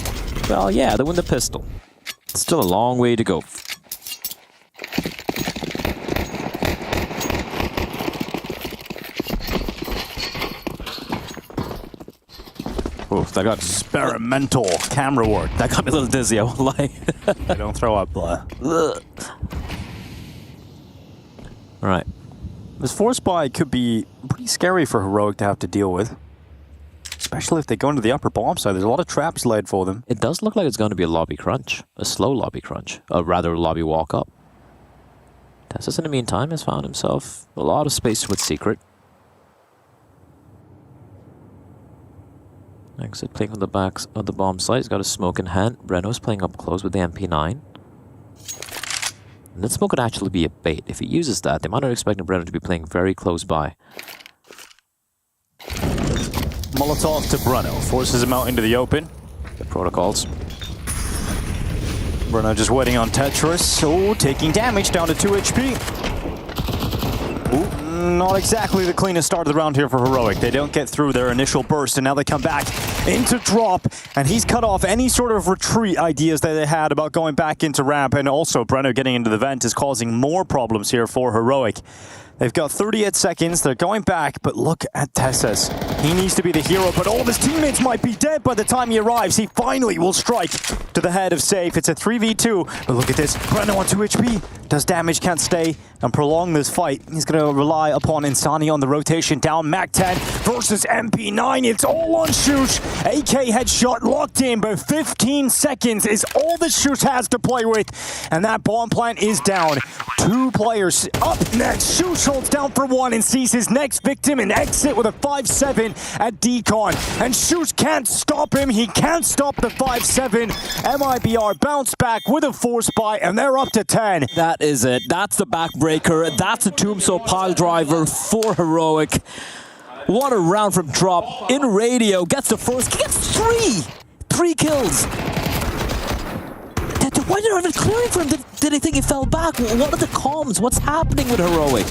well, yeah, they win the pistol. Still a long way to go. Oof, that got experimental camera work. That got me a little dizzy, I won't lie. Don't throw up, blah. Alright. This force buy could be pretty scary for Heroic to have to deal with. Especially if they go into the upper bomb side. There's a lot of traps laid for them. It does look like it's going to be a lobby crunch. A slow lobby crunch. Or rather, a lobby walk up. Tessus, in the meantime, has found himself a lot of space with Secret. Exit playing on the backs of the bomb site. He's got a smoke in hand. Breno's playing up close with the MP9. And that smoke could actually be a bait. If he uses that, they might not expect Breno to be playing very close by. Molotov to Breno. Forces him out into the open. The protocols. Breno just waiting on Tetris. Oh, taking damage down to 2 HP. Ooh, not exactly the cleanest start of the round here for Heroic. They don't get through their initial burst, and now they come back into Drop, and he's cut off any sort of retreat ideas that they had about going back into ramp, and also Breno getting into the vent is causing more problems here for Heroic. They've got 38 seconds, they're going back, but look at Tessus. He needs to be the hero, but all of his teammates might be dead by the time he arrives. He finally will strike to the head of Safe. It's a 3v2, but look at this. Breno on 2 HP, does damage, can't stay and prolong this fight. He's going to rely upon Insani on the rotation down. Mac-10 versus MP9, it's all on Shush. AK headshot locked in, but 15 seconds is all that Shush has to play with, and that bomb plant is down. 2 players up next. Shush holds down for 1 and sees his next victim and exit with a 5-7 at Decon. And Shush can't stop him. He can't stop the 5-7. MIBR bounce back with a force buy, and they're up to 10. That is it. That's the backbreaker. That's a tombstone pile driver for Heroic. What a round from Drop. In radio, gets the first. He gets 3 kills. Why did I even clearing for him? Did he think he fell back? What are the comms? What's happening with Heroic?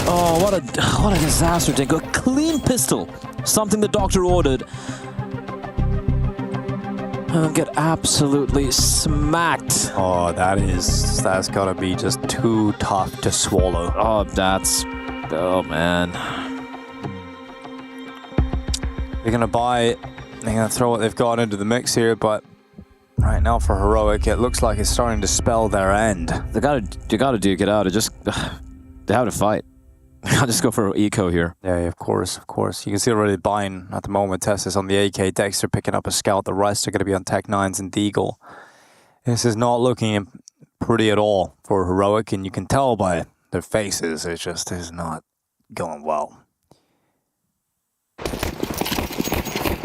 Oh, what a disaster, Dingo. A clean pistol. Something the doctor ordered. And get absolutely smacked. Oh, that's gotta be just too tough to swallow. Oh man. They're gonna throw what they've got into the mix here, but right now for Heroic, it looks like it's starting to spell their end. You gotta duke it out. They have to fight. I'll just go for eco here. Yeah, of course. You can see already buying at the moment. Tessus on the AK, Dexter picking up a scout. The rest are going to be on Tech 9s and Deagle. This is not looking pretty at all for Heroic, and you can tell by their faces it just is not going well.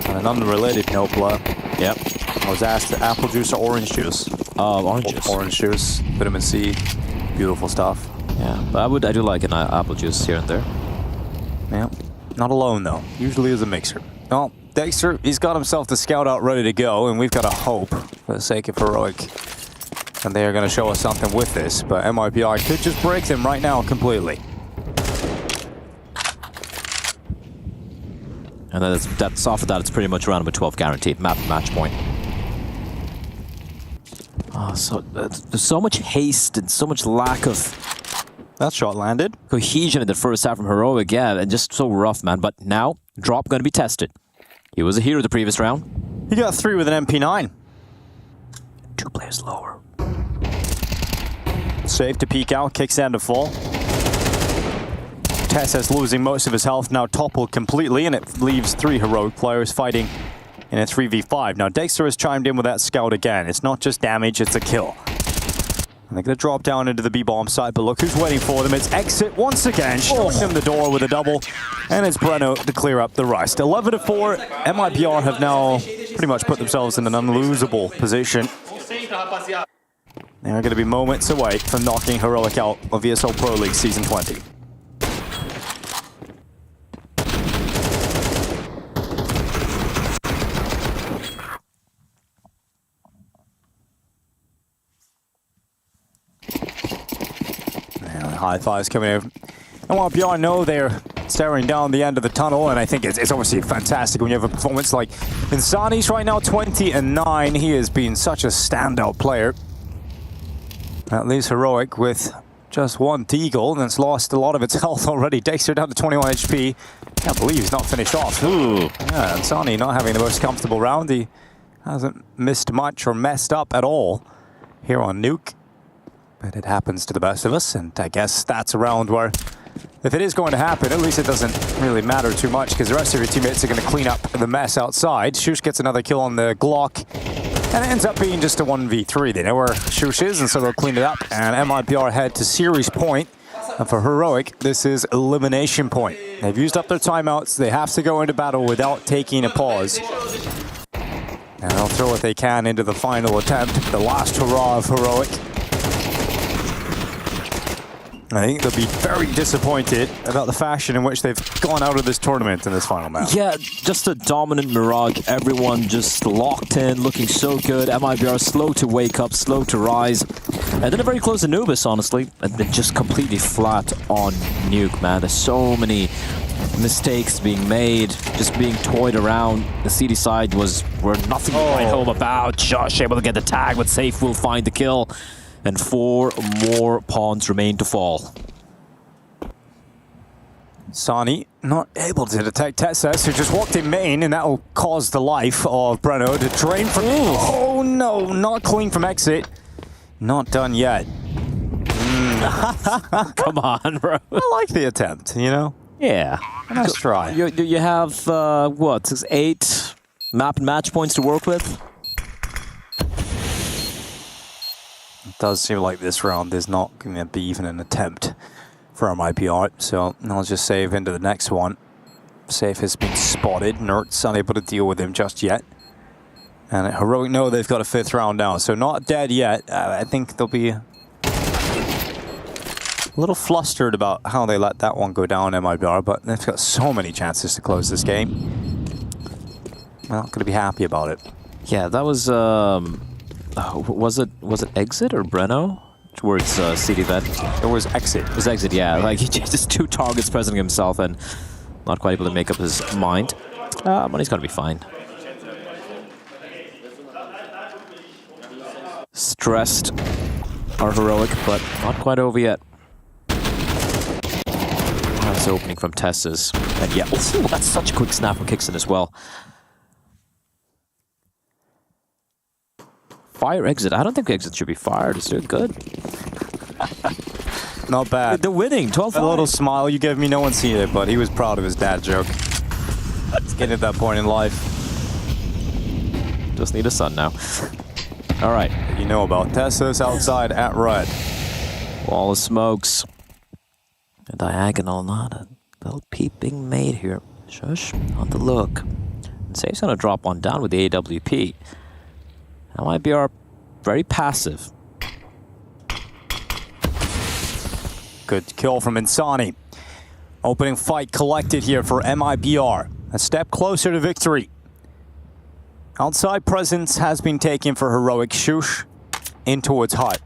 On an unrelated note, Blah. Yep. I was asked apple juice or orange juice. Orange juice. Orange juice, vitamin C, beautiful stuff. Yeah, but I do like an apple juice here and there. Yeah, not alone though. Usually is a mixer. Well, Dexter, he's got himself the scout out ready to go, and we've got to hope, for the sake of Heroic, and they are going to show us something with this, but MIPR could just break them right now completely. And then that's off of that, it's pretty much round number 12 guaranteed. Match point. Oh, so there's so much haste and so much lack of that shot landed. Cohesion in the first half from Heroic, yeah, and just so rough, man. But now, Drop going to be tested. He was a hero the previous round. He got 3 with an MP9. 2 players lower. Safe to peek out, kicks down to fall. Tessa's losing most of his health, now toppled completely, and it leaves 3 Heroic players fighting in a 3v5. Now Dexter has chimed in with that scout again. It's not just damage, it's a kill. And they're going to drop down into the B-bomb site, but look who's waiting for them. It's Exit once again, showing them the door with a double. And it's Breno to clear up the rest. 11-4, MIPR have now pretty much put themselves in an unlosable position. They are going to be moments away from knocking Heroic out of ESL Pro League Season 20. High fives coming in. And while beyond know they're staring down the end of the tunnel, and I think it's obviously fantastic when you have a performance like Insani's right now, 20-9. He has been such a standout player. That leaves Heroic with just 1 Deagle, and it's lost a lot of its health already. Dexter down to 21 HP. Can't believe he's not finished off. Ooh. Yeah, Insani not having the most comfortable round. He hasn't missed much or messed up at all here on Nuke. But it happens to the best of us, and I guess that's a round where, if it is going to happen, at least it doesn't really matter too much, because the rest of your teammates are going to clean up the mess outside. Shush gets another kill on the Glock, and it ends up being just a 1v3. They know where Shush is, and so they'll clean it up, and MIPR head to series point. And for Heroic, this is elimination point. They've used up their timeouts. They have to go into battle without taking a pause. And they'll throw what they can into the final attempt, the last hurrah of Heroic. I think they'll be very disappointed about the fashion in which they've gone out of this tournament in this final match. Yeah, just a dominant Mirage. Everyone just locked in, looking so good. MIBR slow to wake up, slow to rise. And then a very close Anubis, honestly. And then just completely flat on Nuke, man. There's so many mistakes being made, just being toyed around. The CD side were nothing to write home about. Josh able to get the tag, but Safe will find the kill. And 4 more pawns remain to fall. Sani not able to detect Tessas, who just walked in main, and that will cause the life of Breno to drain from... Oh no, not clean from Exit. Not done yet. Come on, bro. I like the attempt, you know? Yeah. Nice try. You have, what, 8 map and match points to work with? It does seem like this round is not going to be even an attempt for MIPR, so I'll just save into the next one. Safe has been spotted. Nert's unable to deal with him just yet. And at Heroic know they've got a 5th round now, so not dead yet. I think they'll be a little flustered about how they let that one go down, MIPR, but they've got so many chances to close this game. They're not going to be happy about it. Yeah, that was... was it Exit or Breno towards CD Vet? It was Exit. It was Exit, yeah. Like he just 2 targets presenting himself and not quite able to make up his mind. Money's got to be fine. Stressed are Heroic, but not quite over yet. That's opening from Tessa's. And yeah, that's such a quick snap from Kickson as well. Fire Exit. I don't think Exit should be fired. It's doing good. Not bad. They're winning. 12-5. A little smile you gave me. No one's seen it, but he was proud of his dad joke. It's getting to that point in life. Just need a son now. All right. You know about Tessus outside at red. Wall of smokes. A diagonal, not a little peep being made here. Shush, on the look. And Safe's gonna drop one down with the AWP. That might be our very passive. Good kill from Insani. Opening fight collected here for MIBR. A step closer to victory. Outside presence has been taken for Heroic. Shush in towards Hut.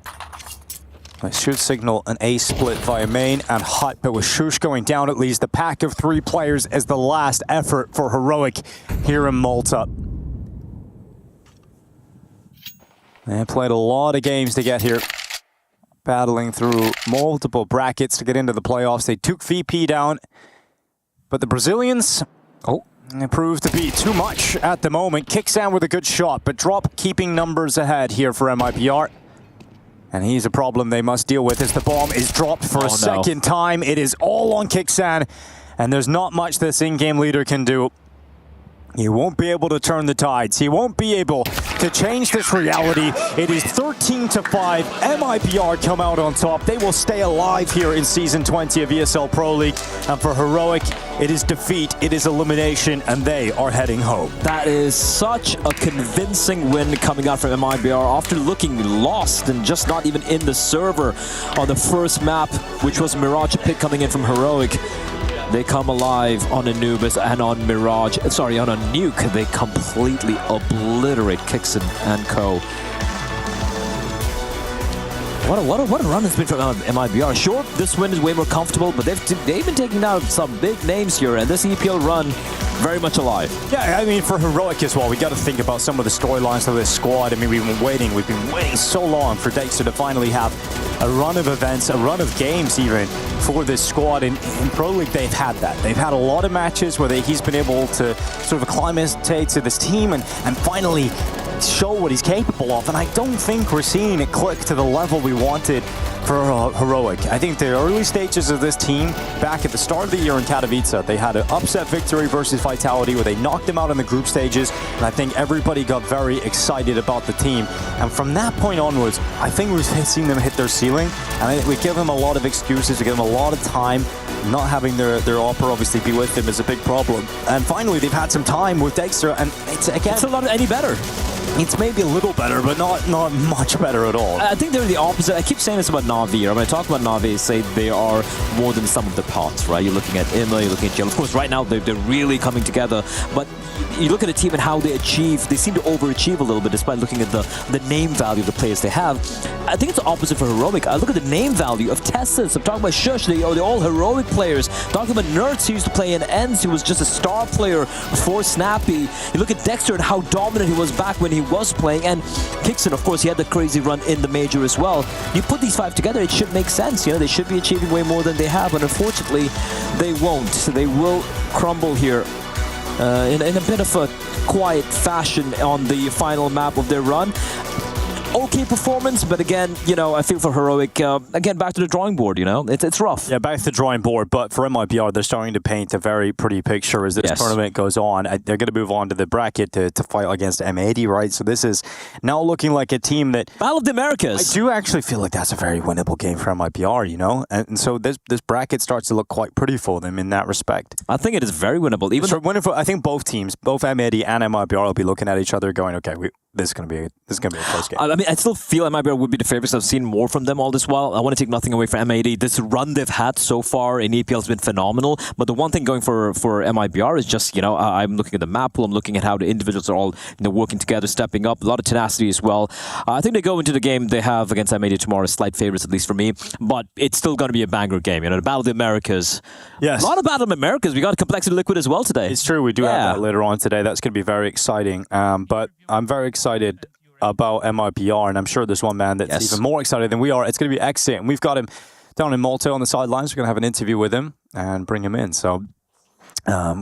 I should signal an A split via main and Hut, but with Shush going down, at least the pack of 3 players is the last effort for Heroic here in Malta. They played a lot of games to get here, battling through multiple brackets to get into the playoffs. They took VP down, but the Brazilians, it proved to be too much at the moment. Kicksan with a good shot, but Drop keeping numbers ahead here for MIBR. And he's a problem they must deal with as the bomb is dropped for a second time. It is all on Kicksan, and there's not much this in-game leader can do. He won't be able to turn the tides. He won't be able to change this reality. It is 13-5. MIBR come out on top. They will stay alive here in Season 20 of ESL Pro League. And for Heroic, it is defeat, it is elimination, and they are heading home. That is such a convincing win coming out from MIBR after looking lost and just not even in the server on the first map, which was Mirage pick coming in from Heroic. They come alive on Anubis and on Mirage, sorry, on a nuke. They completely obliterate Kixon and co. What a run it's been from MIBR. Sure, this win is way more comfortable, but they've been taking down some big names here, and this EPL run very much alive. Yeah, I mean, for Heroic as well, we got to think about some of the storylines of this squad. I mean, we've been waiting so long for Dexter to finally have a run of events, a run of games even for this squad. In Pro League, they've had that. They've had a lot of matches where he's been able to sort of acclimate to this team and finally show what he's capable of, and I don't think we're seeing it click to the level we wanted for Heroic. I think the early stages of this team, back at the start of the year in Katowice, they had an upset victory versus Vitality where they knocked them out in the group stages, and I think everybody got very excited about the team. And from that point onwards, I think we've seen them hit their ceiling, and we give them a lot of excuses, we give them a lot of time. Not having their opera obviously be with them is a big problem. And finally, they've had some time with Dexter, and it's not any better. It's maybe a little better, but not much better at all. I think they're the opposite. I keep saying this about Na'Vi. When I talk about Na'Vi, I say they are more than some of the parts, right? You're looking at Emma, you're looking at Jill. Of course, right now they're really coming together, but you look at a team and how they seem to overachieve a little bit despite looking at the name value of the players they have. I think it's the opposite for Heroic. I look at the name value of Tessus. I'm talking about Shush, they're all Heroic players. Talking about Nerds, who used to play in Ends, who was just a star player before Snappy. You look at Dexter and how dominant he was back when he was playing, and Kixon, of course, he had the crazy run in the major as well. You put these 5 together, it should make sense. They should be achieving way more than they have, and unfortunately, they won't. They will crumble here in a bit of a quiet fashion on the final map of their run. Okay performance, but again, I feel for Heroic, again, back to the drawing board, it's rough. Yeah, back to the drawing board, but for MIBR, they're starting to paint a very pretty picture as this tournament goes on. They're going to move on to the bracket to fight against M80, right? So this is now looking like a team that... Battle of the Americas! I do actually feel like that's a very winnable game for MIBR, And so this bracket starts to look quite pretty for them in that respect. I think it is very winnable. I think both teams, both M80 and MIBR, will be looking at each other going, okay, this is going to be a close game. I still feel MIBR would be the favorites. I've seen more from them all this while. I want to take nothing away from M80. This run they've had so far in EPL has been phenomenal. But the one thing going for MIBR is just, I'm looking at the map pool. I'm looking at how the individuals are all working together, stepping up. A lot of tenacity as well. I think they go into the game they have against M80 tomorrow as slight favorites, at least for me. But it's still going to be a banger game. The Battle of the Americas. Yes. A lot of Battle of the Americas. We got Complexity Liquid as well today. It's true. We do have that later on today. That's going to be very exciting. But I'm very excited about MIBR, and I'm sure there's one man that's even more excited than we are. It's going to be Exit, and we've got him down in Malta on the sidelines. We're going to have an interview with him and bring him in. So,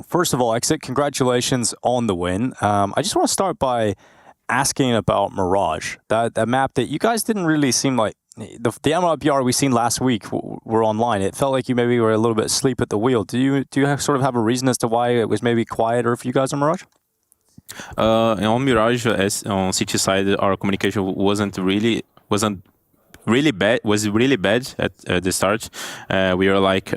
first of all, Exit, congratulations on the win. I just want to start by asking about Mirage, that map that you guys didn't really seem like the MIBR we seen last week were online. It felt like you maybe were a little bit asleep at the wheel. Do you sort of have a reason as to why it was maybe quieter for you guys on Mirage? On Mirage, on City side, our communication wasn't really bad. Was really bad at the start. We were like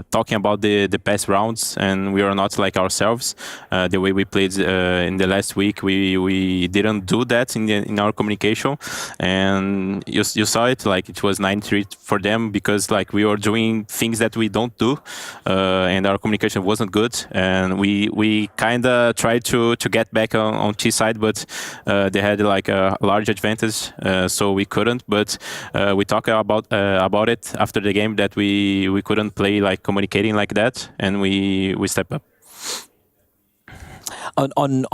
talking about the past rounds, and we were not like ourselves. The way we played in the last week, we didn't do that in our communication, and you saw it. Like it was 9-3 for them because like we were doing things that we don't do, and our communication wasn't good. And we kind of tried to get back on T side, but they had like a large advantage, so we couldn't. But we talked about it after the game that we couldn't play like communicating like that, and we stepped up. On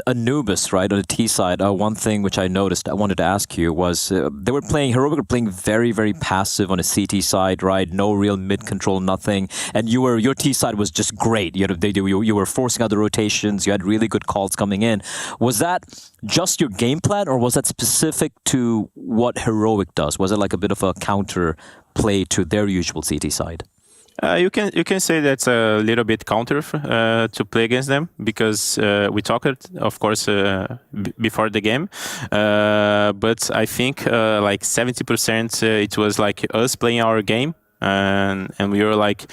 Anubis, right, on the T side, one thing which I noticed, I wanted to ask you was they were playing, Heroic were playing very, very passive on a CT side, right? No real mid control, nothing. And your T side was just great. You were forcing out the rotations. You had really good calls coming in. Was that just your game plan, or was that specific to what Heroic does? Was it like a bit of a counter play to their usual CT side? You can say that's a little bit counter to play against them because we talked, of course, before the game. But I think like 70% it was like us playing our game, and we were like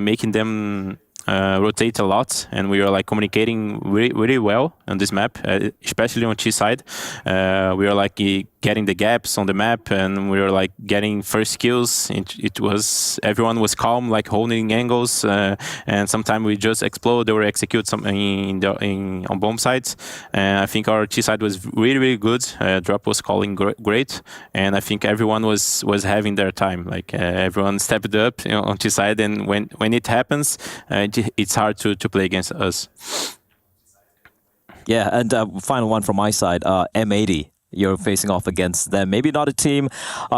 making them rotate a lot, and we were like communicating really well on this map, especially on T side. We were like getting the gaps on the map, and we were like getting first kills. It was everyone was calm, like holding angles, and sometimes we just explode or execute something on bomb sides. And I think our T side was really good. Drop was calling great, and I think everyone was having their time. Like everyone stepped up on T side, and when it happens, it's hard to play against us. Yeah, and final one from my side, M80. You're facing off against them. Maybe not a team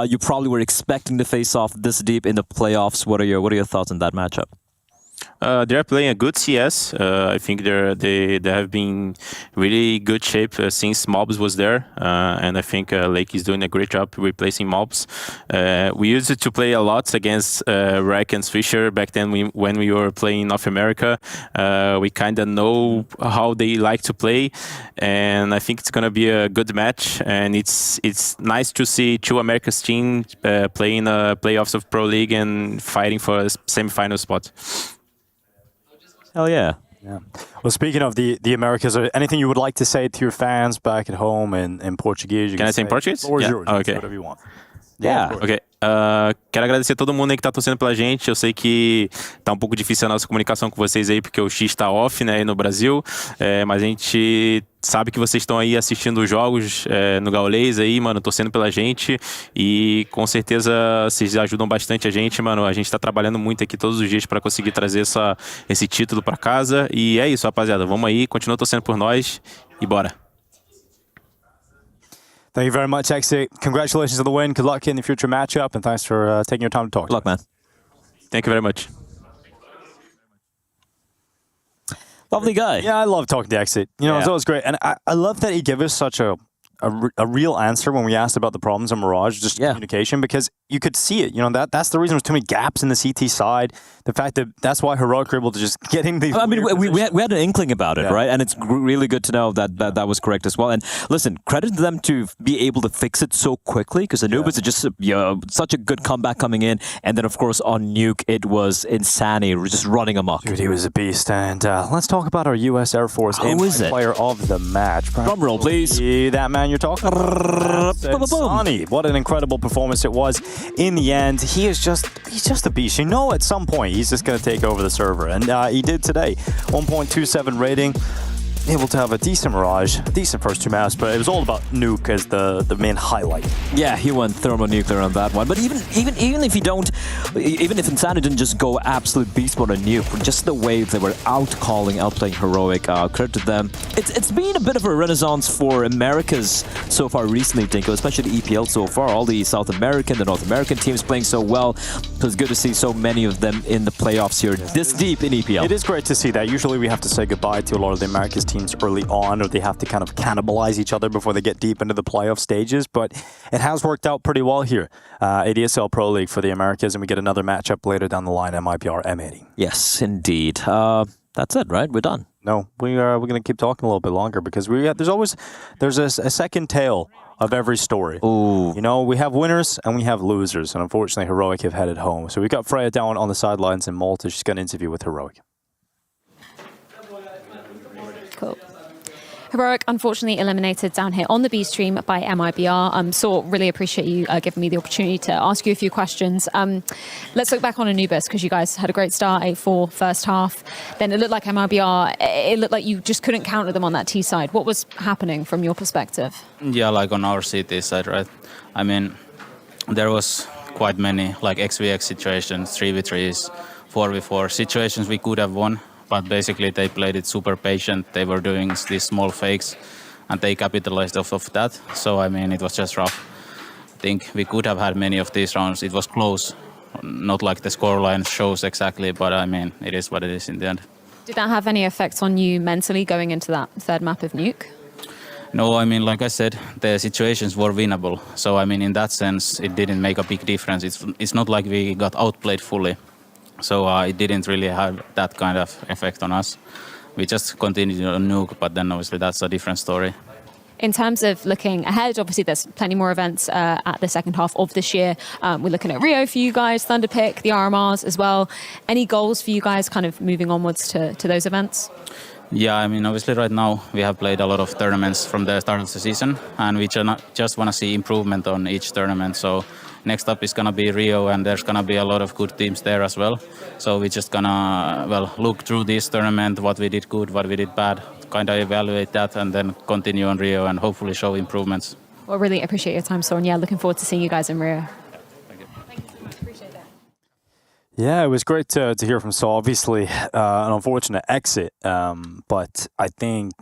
you probably were expecting to face off this deep in the playoffs. What are your thoughts on that matchup? They're playing a good CS. I think they have been really good shape since Mobs was there, and I think Lake is doing a great job replacing Mobs. We used to play a lot against Rek and Fisher back then when we were playing North America. We kind of know how they like to play, and I think it's gonna be a good match. And it's nice to see two Americas teams playing playoffs of Pro League and fighting for a semi-final spot. Hell yeah. Yeah. Well, speaking of the Americas, anything you would like to say to your fans back at home in Portuguese? Can I say in Portuguese? Yeah. Yours. Okay. Whatever you want. Yeah. Ok. Quero agradecer a todo mundo aí que tá torcendo pela gente. Eu sei que tá um pouco difícil a nossa comunicação com vocês aí, porque o X tá off, né, aí no Brasil. Mas a gente sabe que vocês estão aí assistindo os jogos no Gaulês aí, mano, torcendo pela gente. E com certeza vocês ajudam bastante a gente, mano. A gente tá trabalhando muito aqui todos os dias para conseguir trazer esse título para casa. E é isso, rapaziada. Vamos aí, continua torcendo por nós e bora. Thank you very much, Exit. Congratulations on the win. Good luck in the future matchup, and thanks for taking your time to talk. Good luck, man. Thank you very much. Lovely guy. Yeah, I love talking to Exit. You know, it's always great. And I love that he gave us such a real answer when we asked about the problems in Mirage, just communication, because you could see it. You know, that's the reason there's too many gaps in the CT side. The fact that's why Heroic were able to just get in the. I mean, we had an inkling about it, right? And it's really good to know that was correct as well. And listen, credit to them to be able to fix it so quickly, because Anubis is just such a good comeback coming in. And then, of course, on Nuke, it was Insani just running amok. Dude, he was a beast. And let's talk about our U.S. Air Force player of the match. Drum roll, please. That man you're talking about. Sonny. What an incredible performance it was. In the end, he's just a beast. You know, at some point he's just going to take over the server, and he did today. 1.27 rating. Able to have a decent Mirage, decent first two maps, but it was all about Nuke as the main highlight. Yeah, he went thermonuclear on that one. But even if you don't, even if Insani didn't just go absolute beast mode on Nuke, just the way they were outplaying Heroic, credit to them. It's been a bit of a renaissance for Americas so far recently, Tinko, especially the EPL so far. All the South American, the North American teams playing so well. So it's good to see so many of them in the playoffs here, this deep in EPL. It is great to see that. Usually we have to say goodbye to a lot of the Americas teams early on, or they have to kind of cannibalize each other before they get deep into the playoff stages, but it has worked out pretty well here. ADSL Pro League for the Americas, and we get another matchup later down the line, MIPR M80. Yes, indeed. that's it, right? We're done. No, we're going to keep talking a little bit longer because there's a second tale of every story. Ooh. You know, we have winners and we have losers, and unfortunately, Heroic have headed home. So we got Freya down on the sidelines in Malta. She's got an interview with Heroic. Cool. Heroic, unfortunately, eliminated down here on the B stream by MIBR. So really appreciate you giving me the opportunity to ask you a few questions. Let's look back on Anubis, because you guys had a great start, 8-4 first half. Then it looked like MIBR, it looked like you just couldn't counter them on that T side. What was happening from your perspective? Yeah, like on our CT side, right? I mean, there was quite many like XVX situations, 3v3s, 4v4 situations we could have won. But basically, they played it super patient. They were doing these small fakes, and they capitalized off of that. So, I mean, it was just rough. I think we could have had many of these rounds. It was close. Not like the scoreline shows exactly, but, I mean, it is what it is in the end. Did that have any effects on you mentally going into that third map of Nuke? No, I mean, like I said, the situations were winnable. So, I mean, in that sense, it didn't make a big difference. It's not like we got outplayed fully. So it didn't really have that kind of effect on us. We just continued on Nuke, but then obviously that's a different story. In terms of looking ahead, obviously there's plenty more events at the second half of this year. We're looking at Rio for you guys, Thunderpick, the RMRs as well. Any goals for you guys kind of moving onwards to those events? Yeah, I mean, obviously right now we have played a lot of tournaments from the start of the season, and we just want to see improvement on each tournament. So next up is going to be Rio, and there's going to be a lot of good teams there as well. So we're just going to, look through this tournament, what we did good, what we did bad, kind of evaluate that, and then continue on Rio and hopefully show improvements. Well, really appreciate your time, Soren. Yeah, looking forward to seeing you guys in Rio. Yeah, it was great to hear from Saul. Obviously, an unfortunate exit, but I think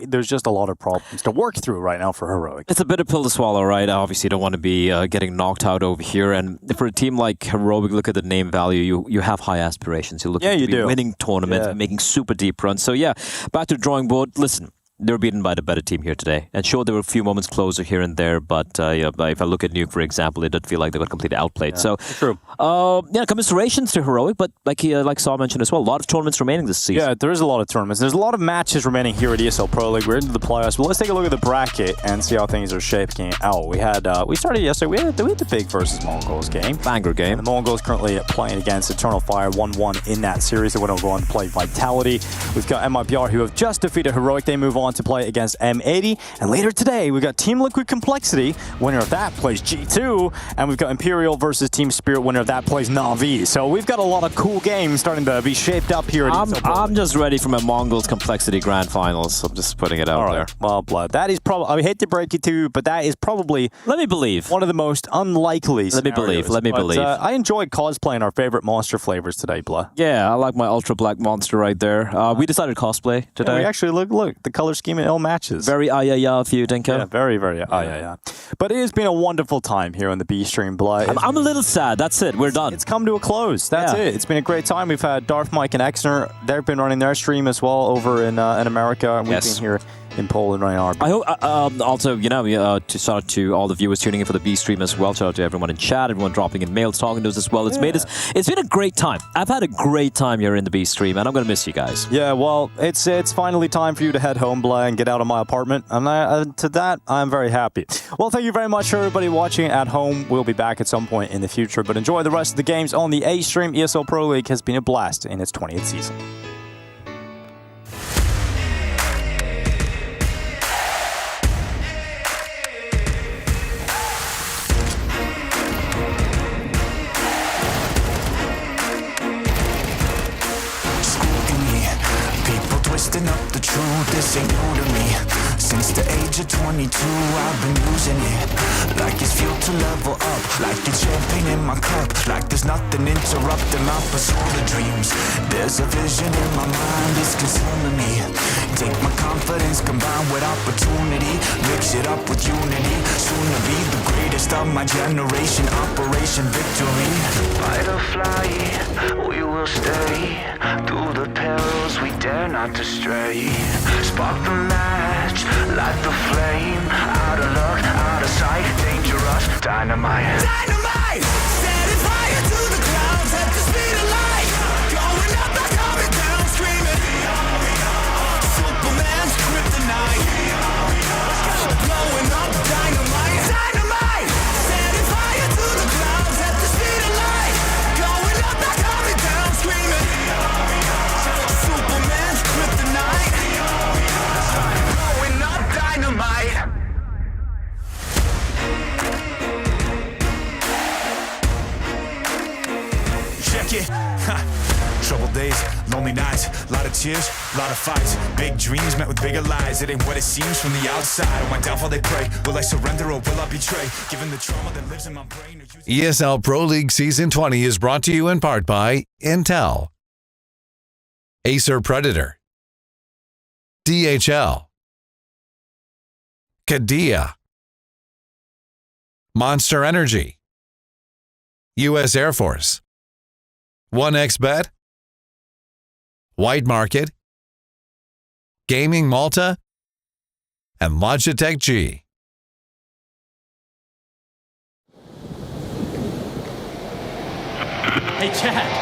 there's just a lot of problems to work through right now for Heroic. It's a bitter pill to swallow, right? Obviously, you don't want to be getting knocked out over here. And for a team like Heroic, look at the name value. You have high aspirations. You look at winning tournaments, making super deep runs. So yeah, back to the drawing board. Listen. They were beaten by the better team here today. And sure, there were a few moments closer here and there, but if I look at Nuke, for example, it did feel like they got completely outplayed. Yeah, so, true. Commiserations to Heroic, but like Saul mentioned as well, a lot of tournaments remaining this season. Yeah, there is a lot of tournaments. There's a lot of matches remaining here at ESL Pro League. We're into the playoffs, but let's take a look at the bracket and see how things are shaping out. We started yesterday. We had the Big versus Mongols game. Banger game. And the Mongols currently playing against Eternal Fire 1-1 in that series. They went on to play Vitality. We've got MIBR, who have just defeated Heroic. They move on to play against M80. And later today, we've got Team Liquid Complexity. Winner of that plays G2. And we've got Imperial versus Team Spirit. Winner of that plays Na'Vi. So we've got a lot of cool games starting to be shaped up here at ESL Pro League. I'm just ready for my Mongols Complexity Grand Finals. I'm just putting it out there. Well, Blood, that is probably, I hate to break it to you, but that is probably, let me believe, one of the most unlikely scenarios. Let me believe. I enjoyed cosplaying our favorite monster flavors today, Blood. Yeah, I like my Ultra Black Monster right there. We decided cosplay today. Yeah, we actually, look, the color scheme in all matches. Very ayaya for you, Denko. Yeah, very, very ayaya. But it has been a wonderful time here on the B Stream, Blood. I'm a little sad. That's it. We're done. It's come to a close. That's it. It's been a great time. We've had Darth, Mike, and Exner. They've been running their stream as well over in America. And we've been here in Poland right now. I hope also, to shout out to all the viewers tuning in for the B stream as well. Shout out to everyone in chat, everyone dropping in mails, talking to us as well. It's been a great time. I've had a great time here in the B stream, and I'm going to miss you guys. Yeah, well, it's finally time for you to head home, Blah, and get out of my apartment. And to that, I'm very happy. Well, thank you very much for everybody watching at home. We'll be back at some point in the future, but enjoy the rest of the games on the A stream. ESL Pro League has been a blast in its 20th season. Twisting up the truth, this ain't new to me. Since the age of 22, I've been using it. Like it's fuel to level up, like it's champagne in my cup. Like there's nothing interrupting my pursuit of dreams. There's a vision in my mind, it's consuming me. Take my confidence combined with opportunity, mix it up with unity. Soon to be the greatest of my generation, Operation Victory. Fight or flight, we will stay. Through the perils we dare not to stray. Spark the match, light the flame. Out of luck, out of sight, dangerous, dynamite. Dynamite! Setting fire to the clouds at the speed of light. Going up, not coming down. make it. Troubled days, lonely nights, lot of tears, lot of fights. Big dreams met with bigger lies. It ain't what it seems from the outside. On my downfall they pray. Will I surrender or will I betray? Given the trauma that lives in my brain. ESL Pro League Season 20 is brought to you in part by Intel, Acer Predator, DHL, Kadia, Monster Energy, U.S. Air Force, 1xBet, White Market, Gaming Malta, and Logitech G. Hey, Chad.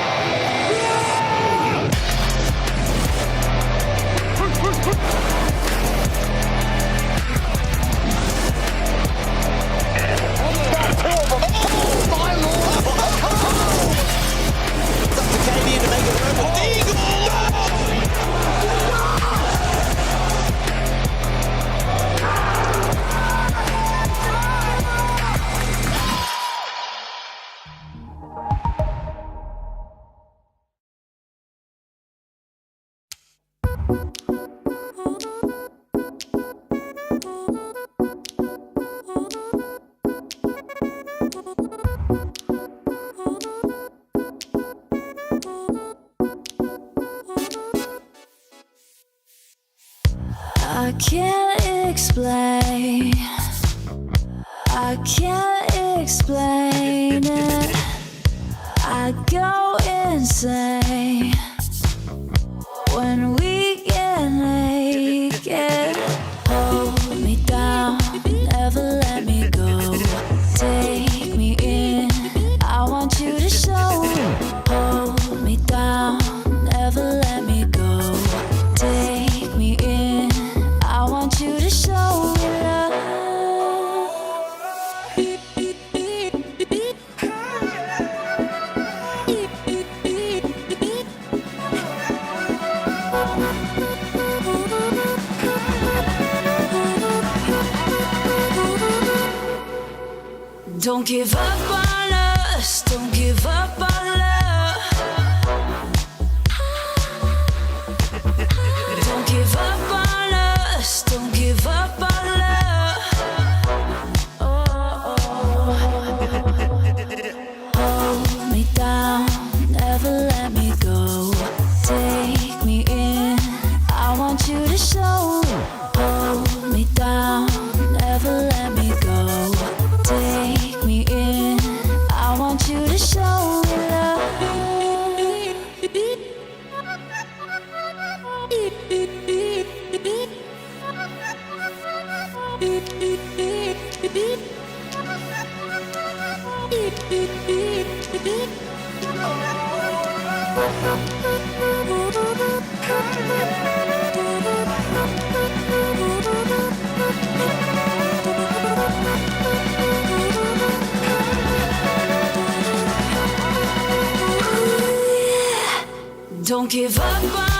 I can't explain. I can't explain it. I go insane when we get naked. Hold me down, never let me go. Take me in, I want you to show. Hold me down, never let me go. Take me in, I want you to show me love. Don't give up on us, don't give up on love. Don't give up on us, don't give up on love. Hold me down, never let me go. Take me in, I want you to show. Hold me down, never let me go. Take me in, I want you to show me love. Don't give up on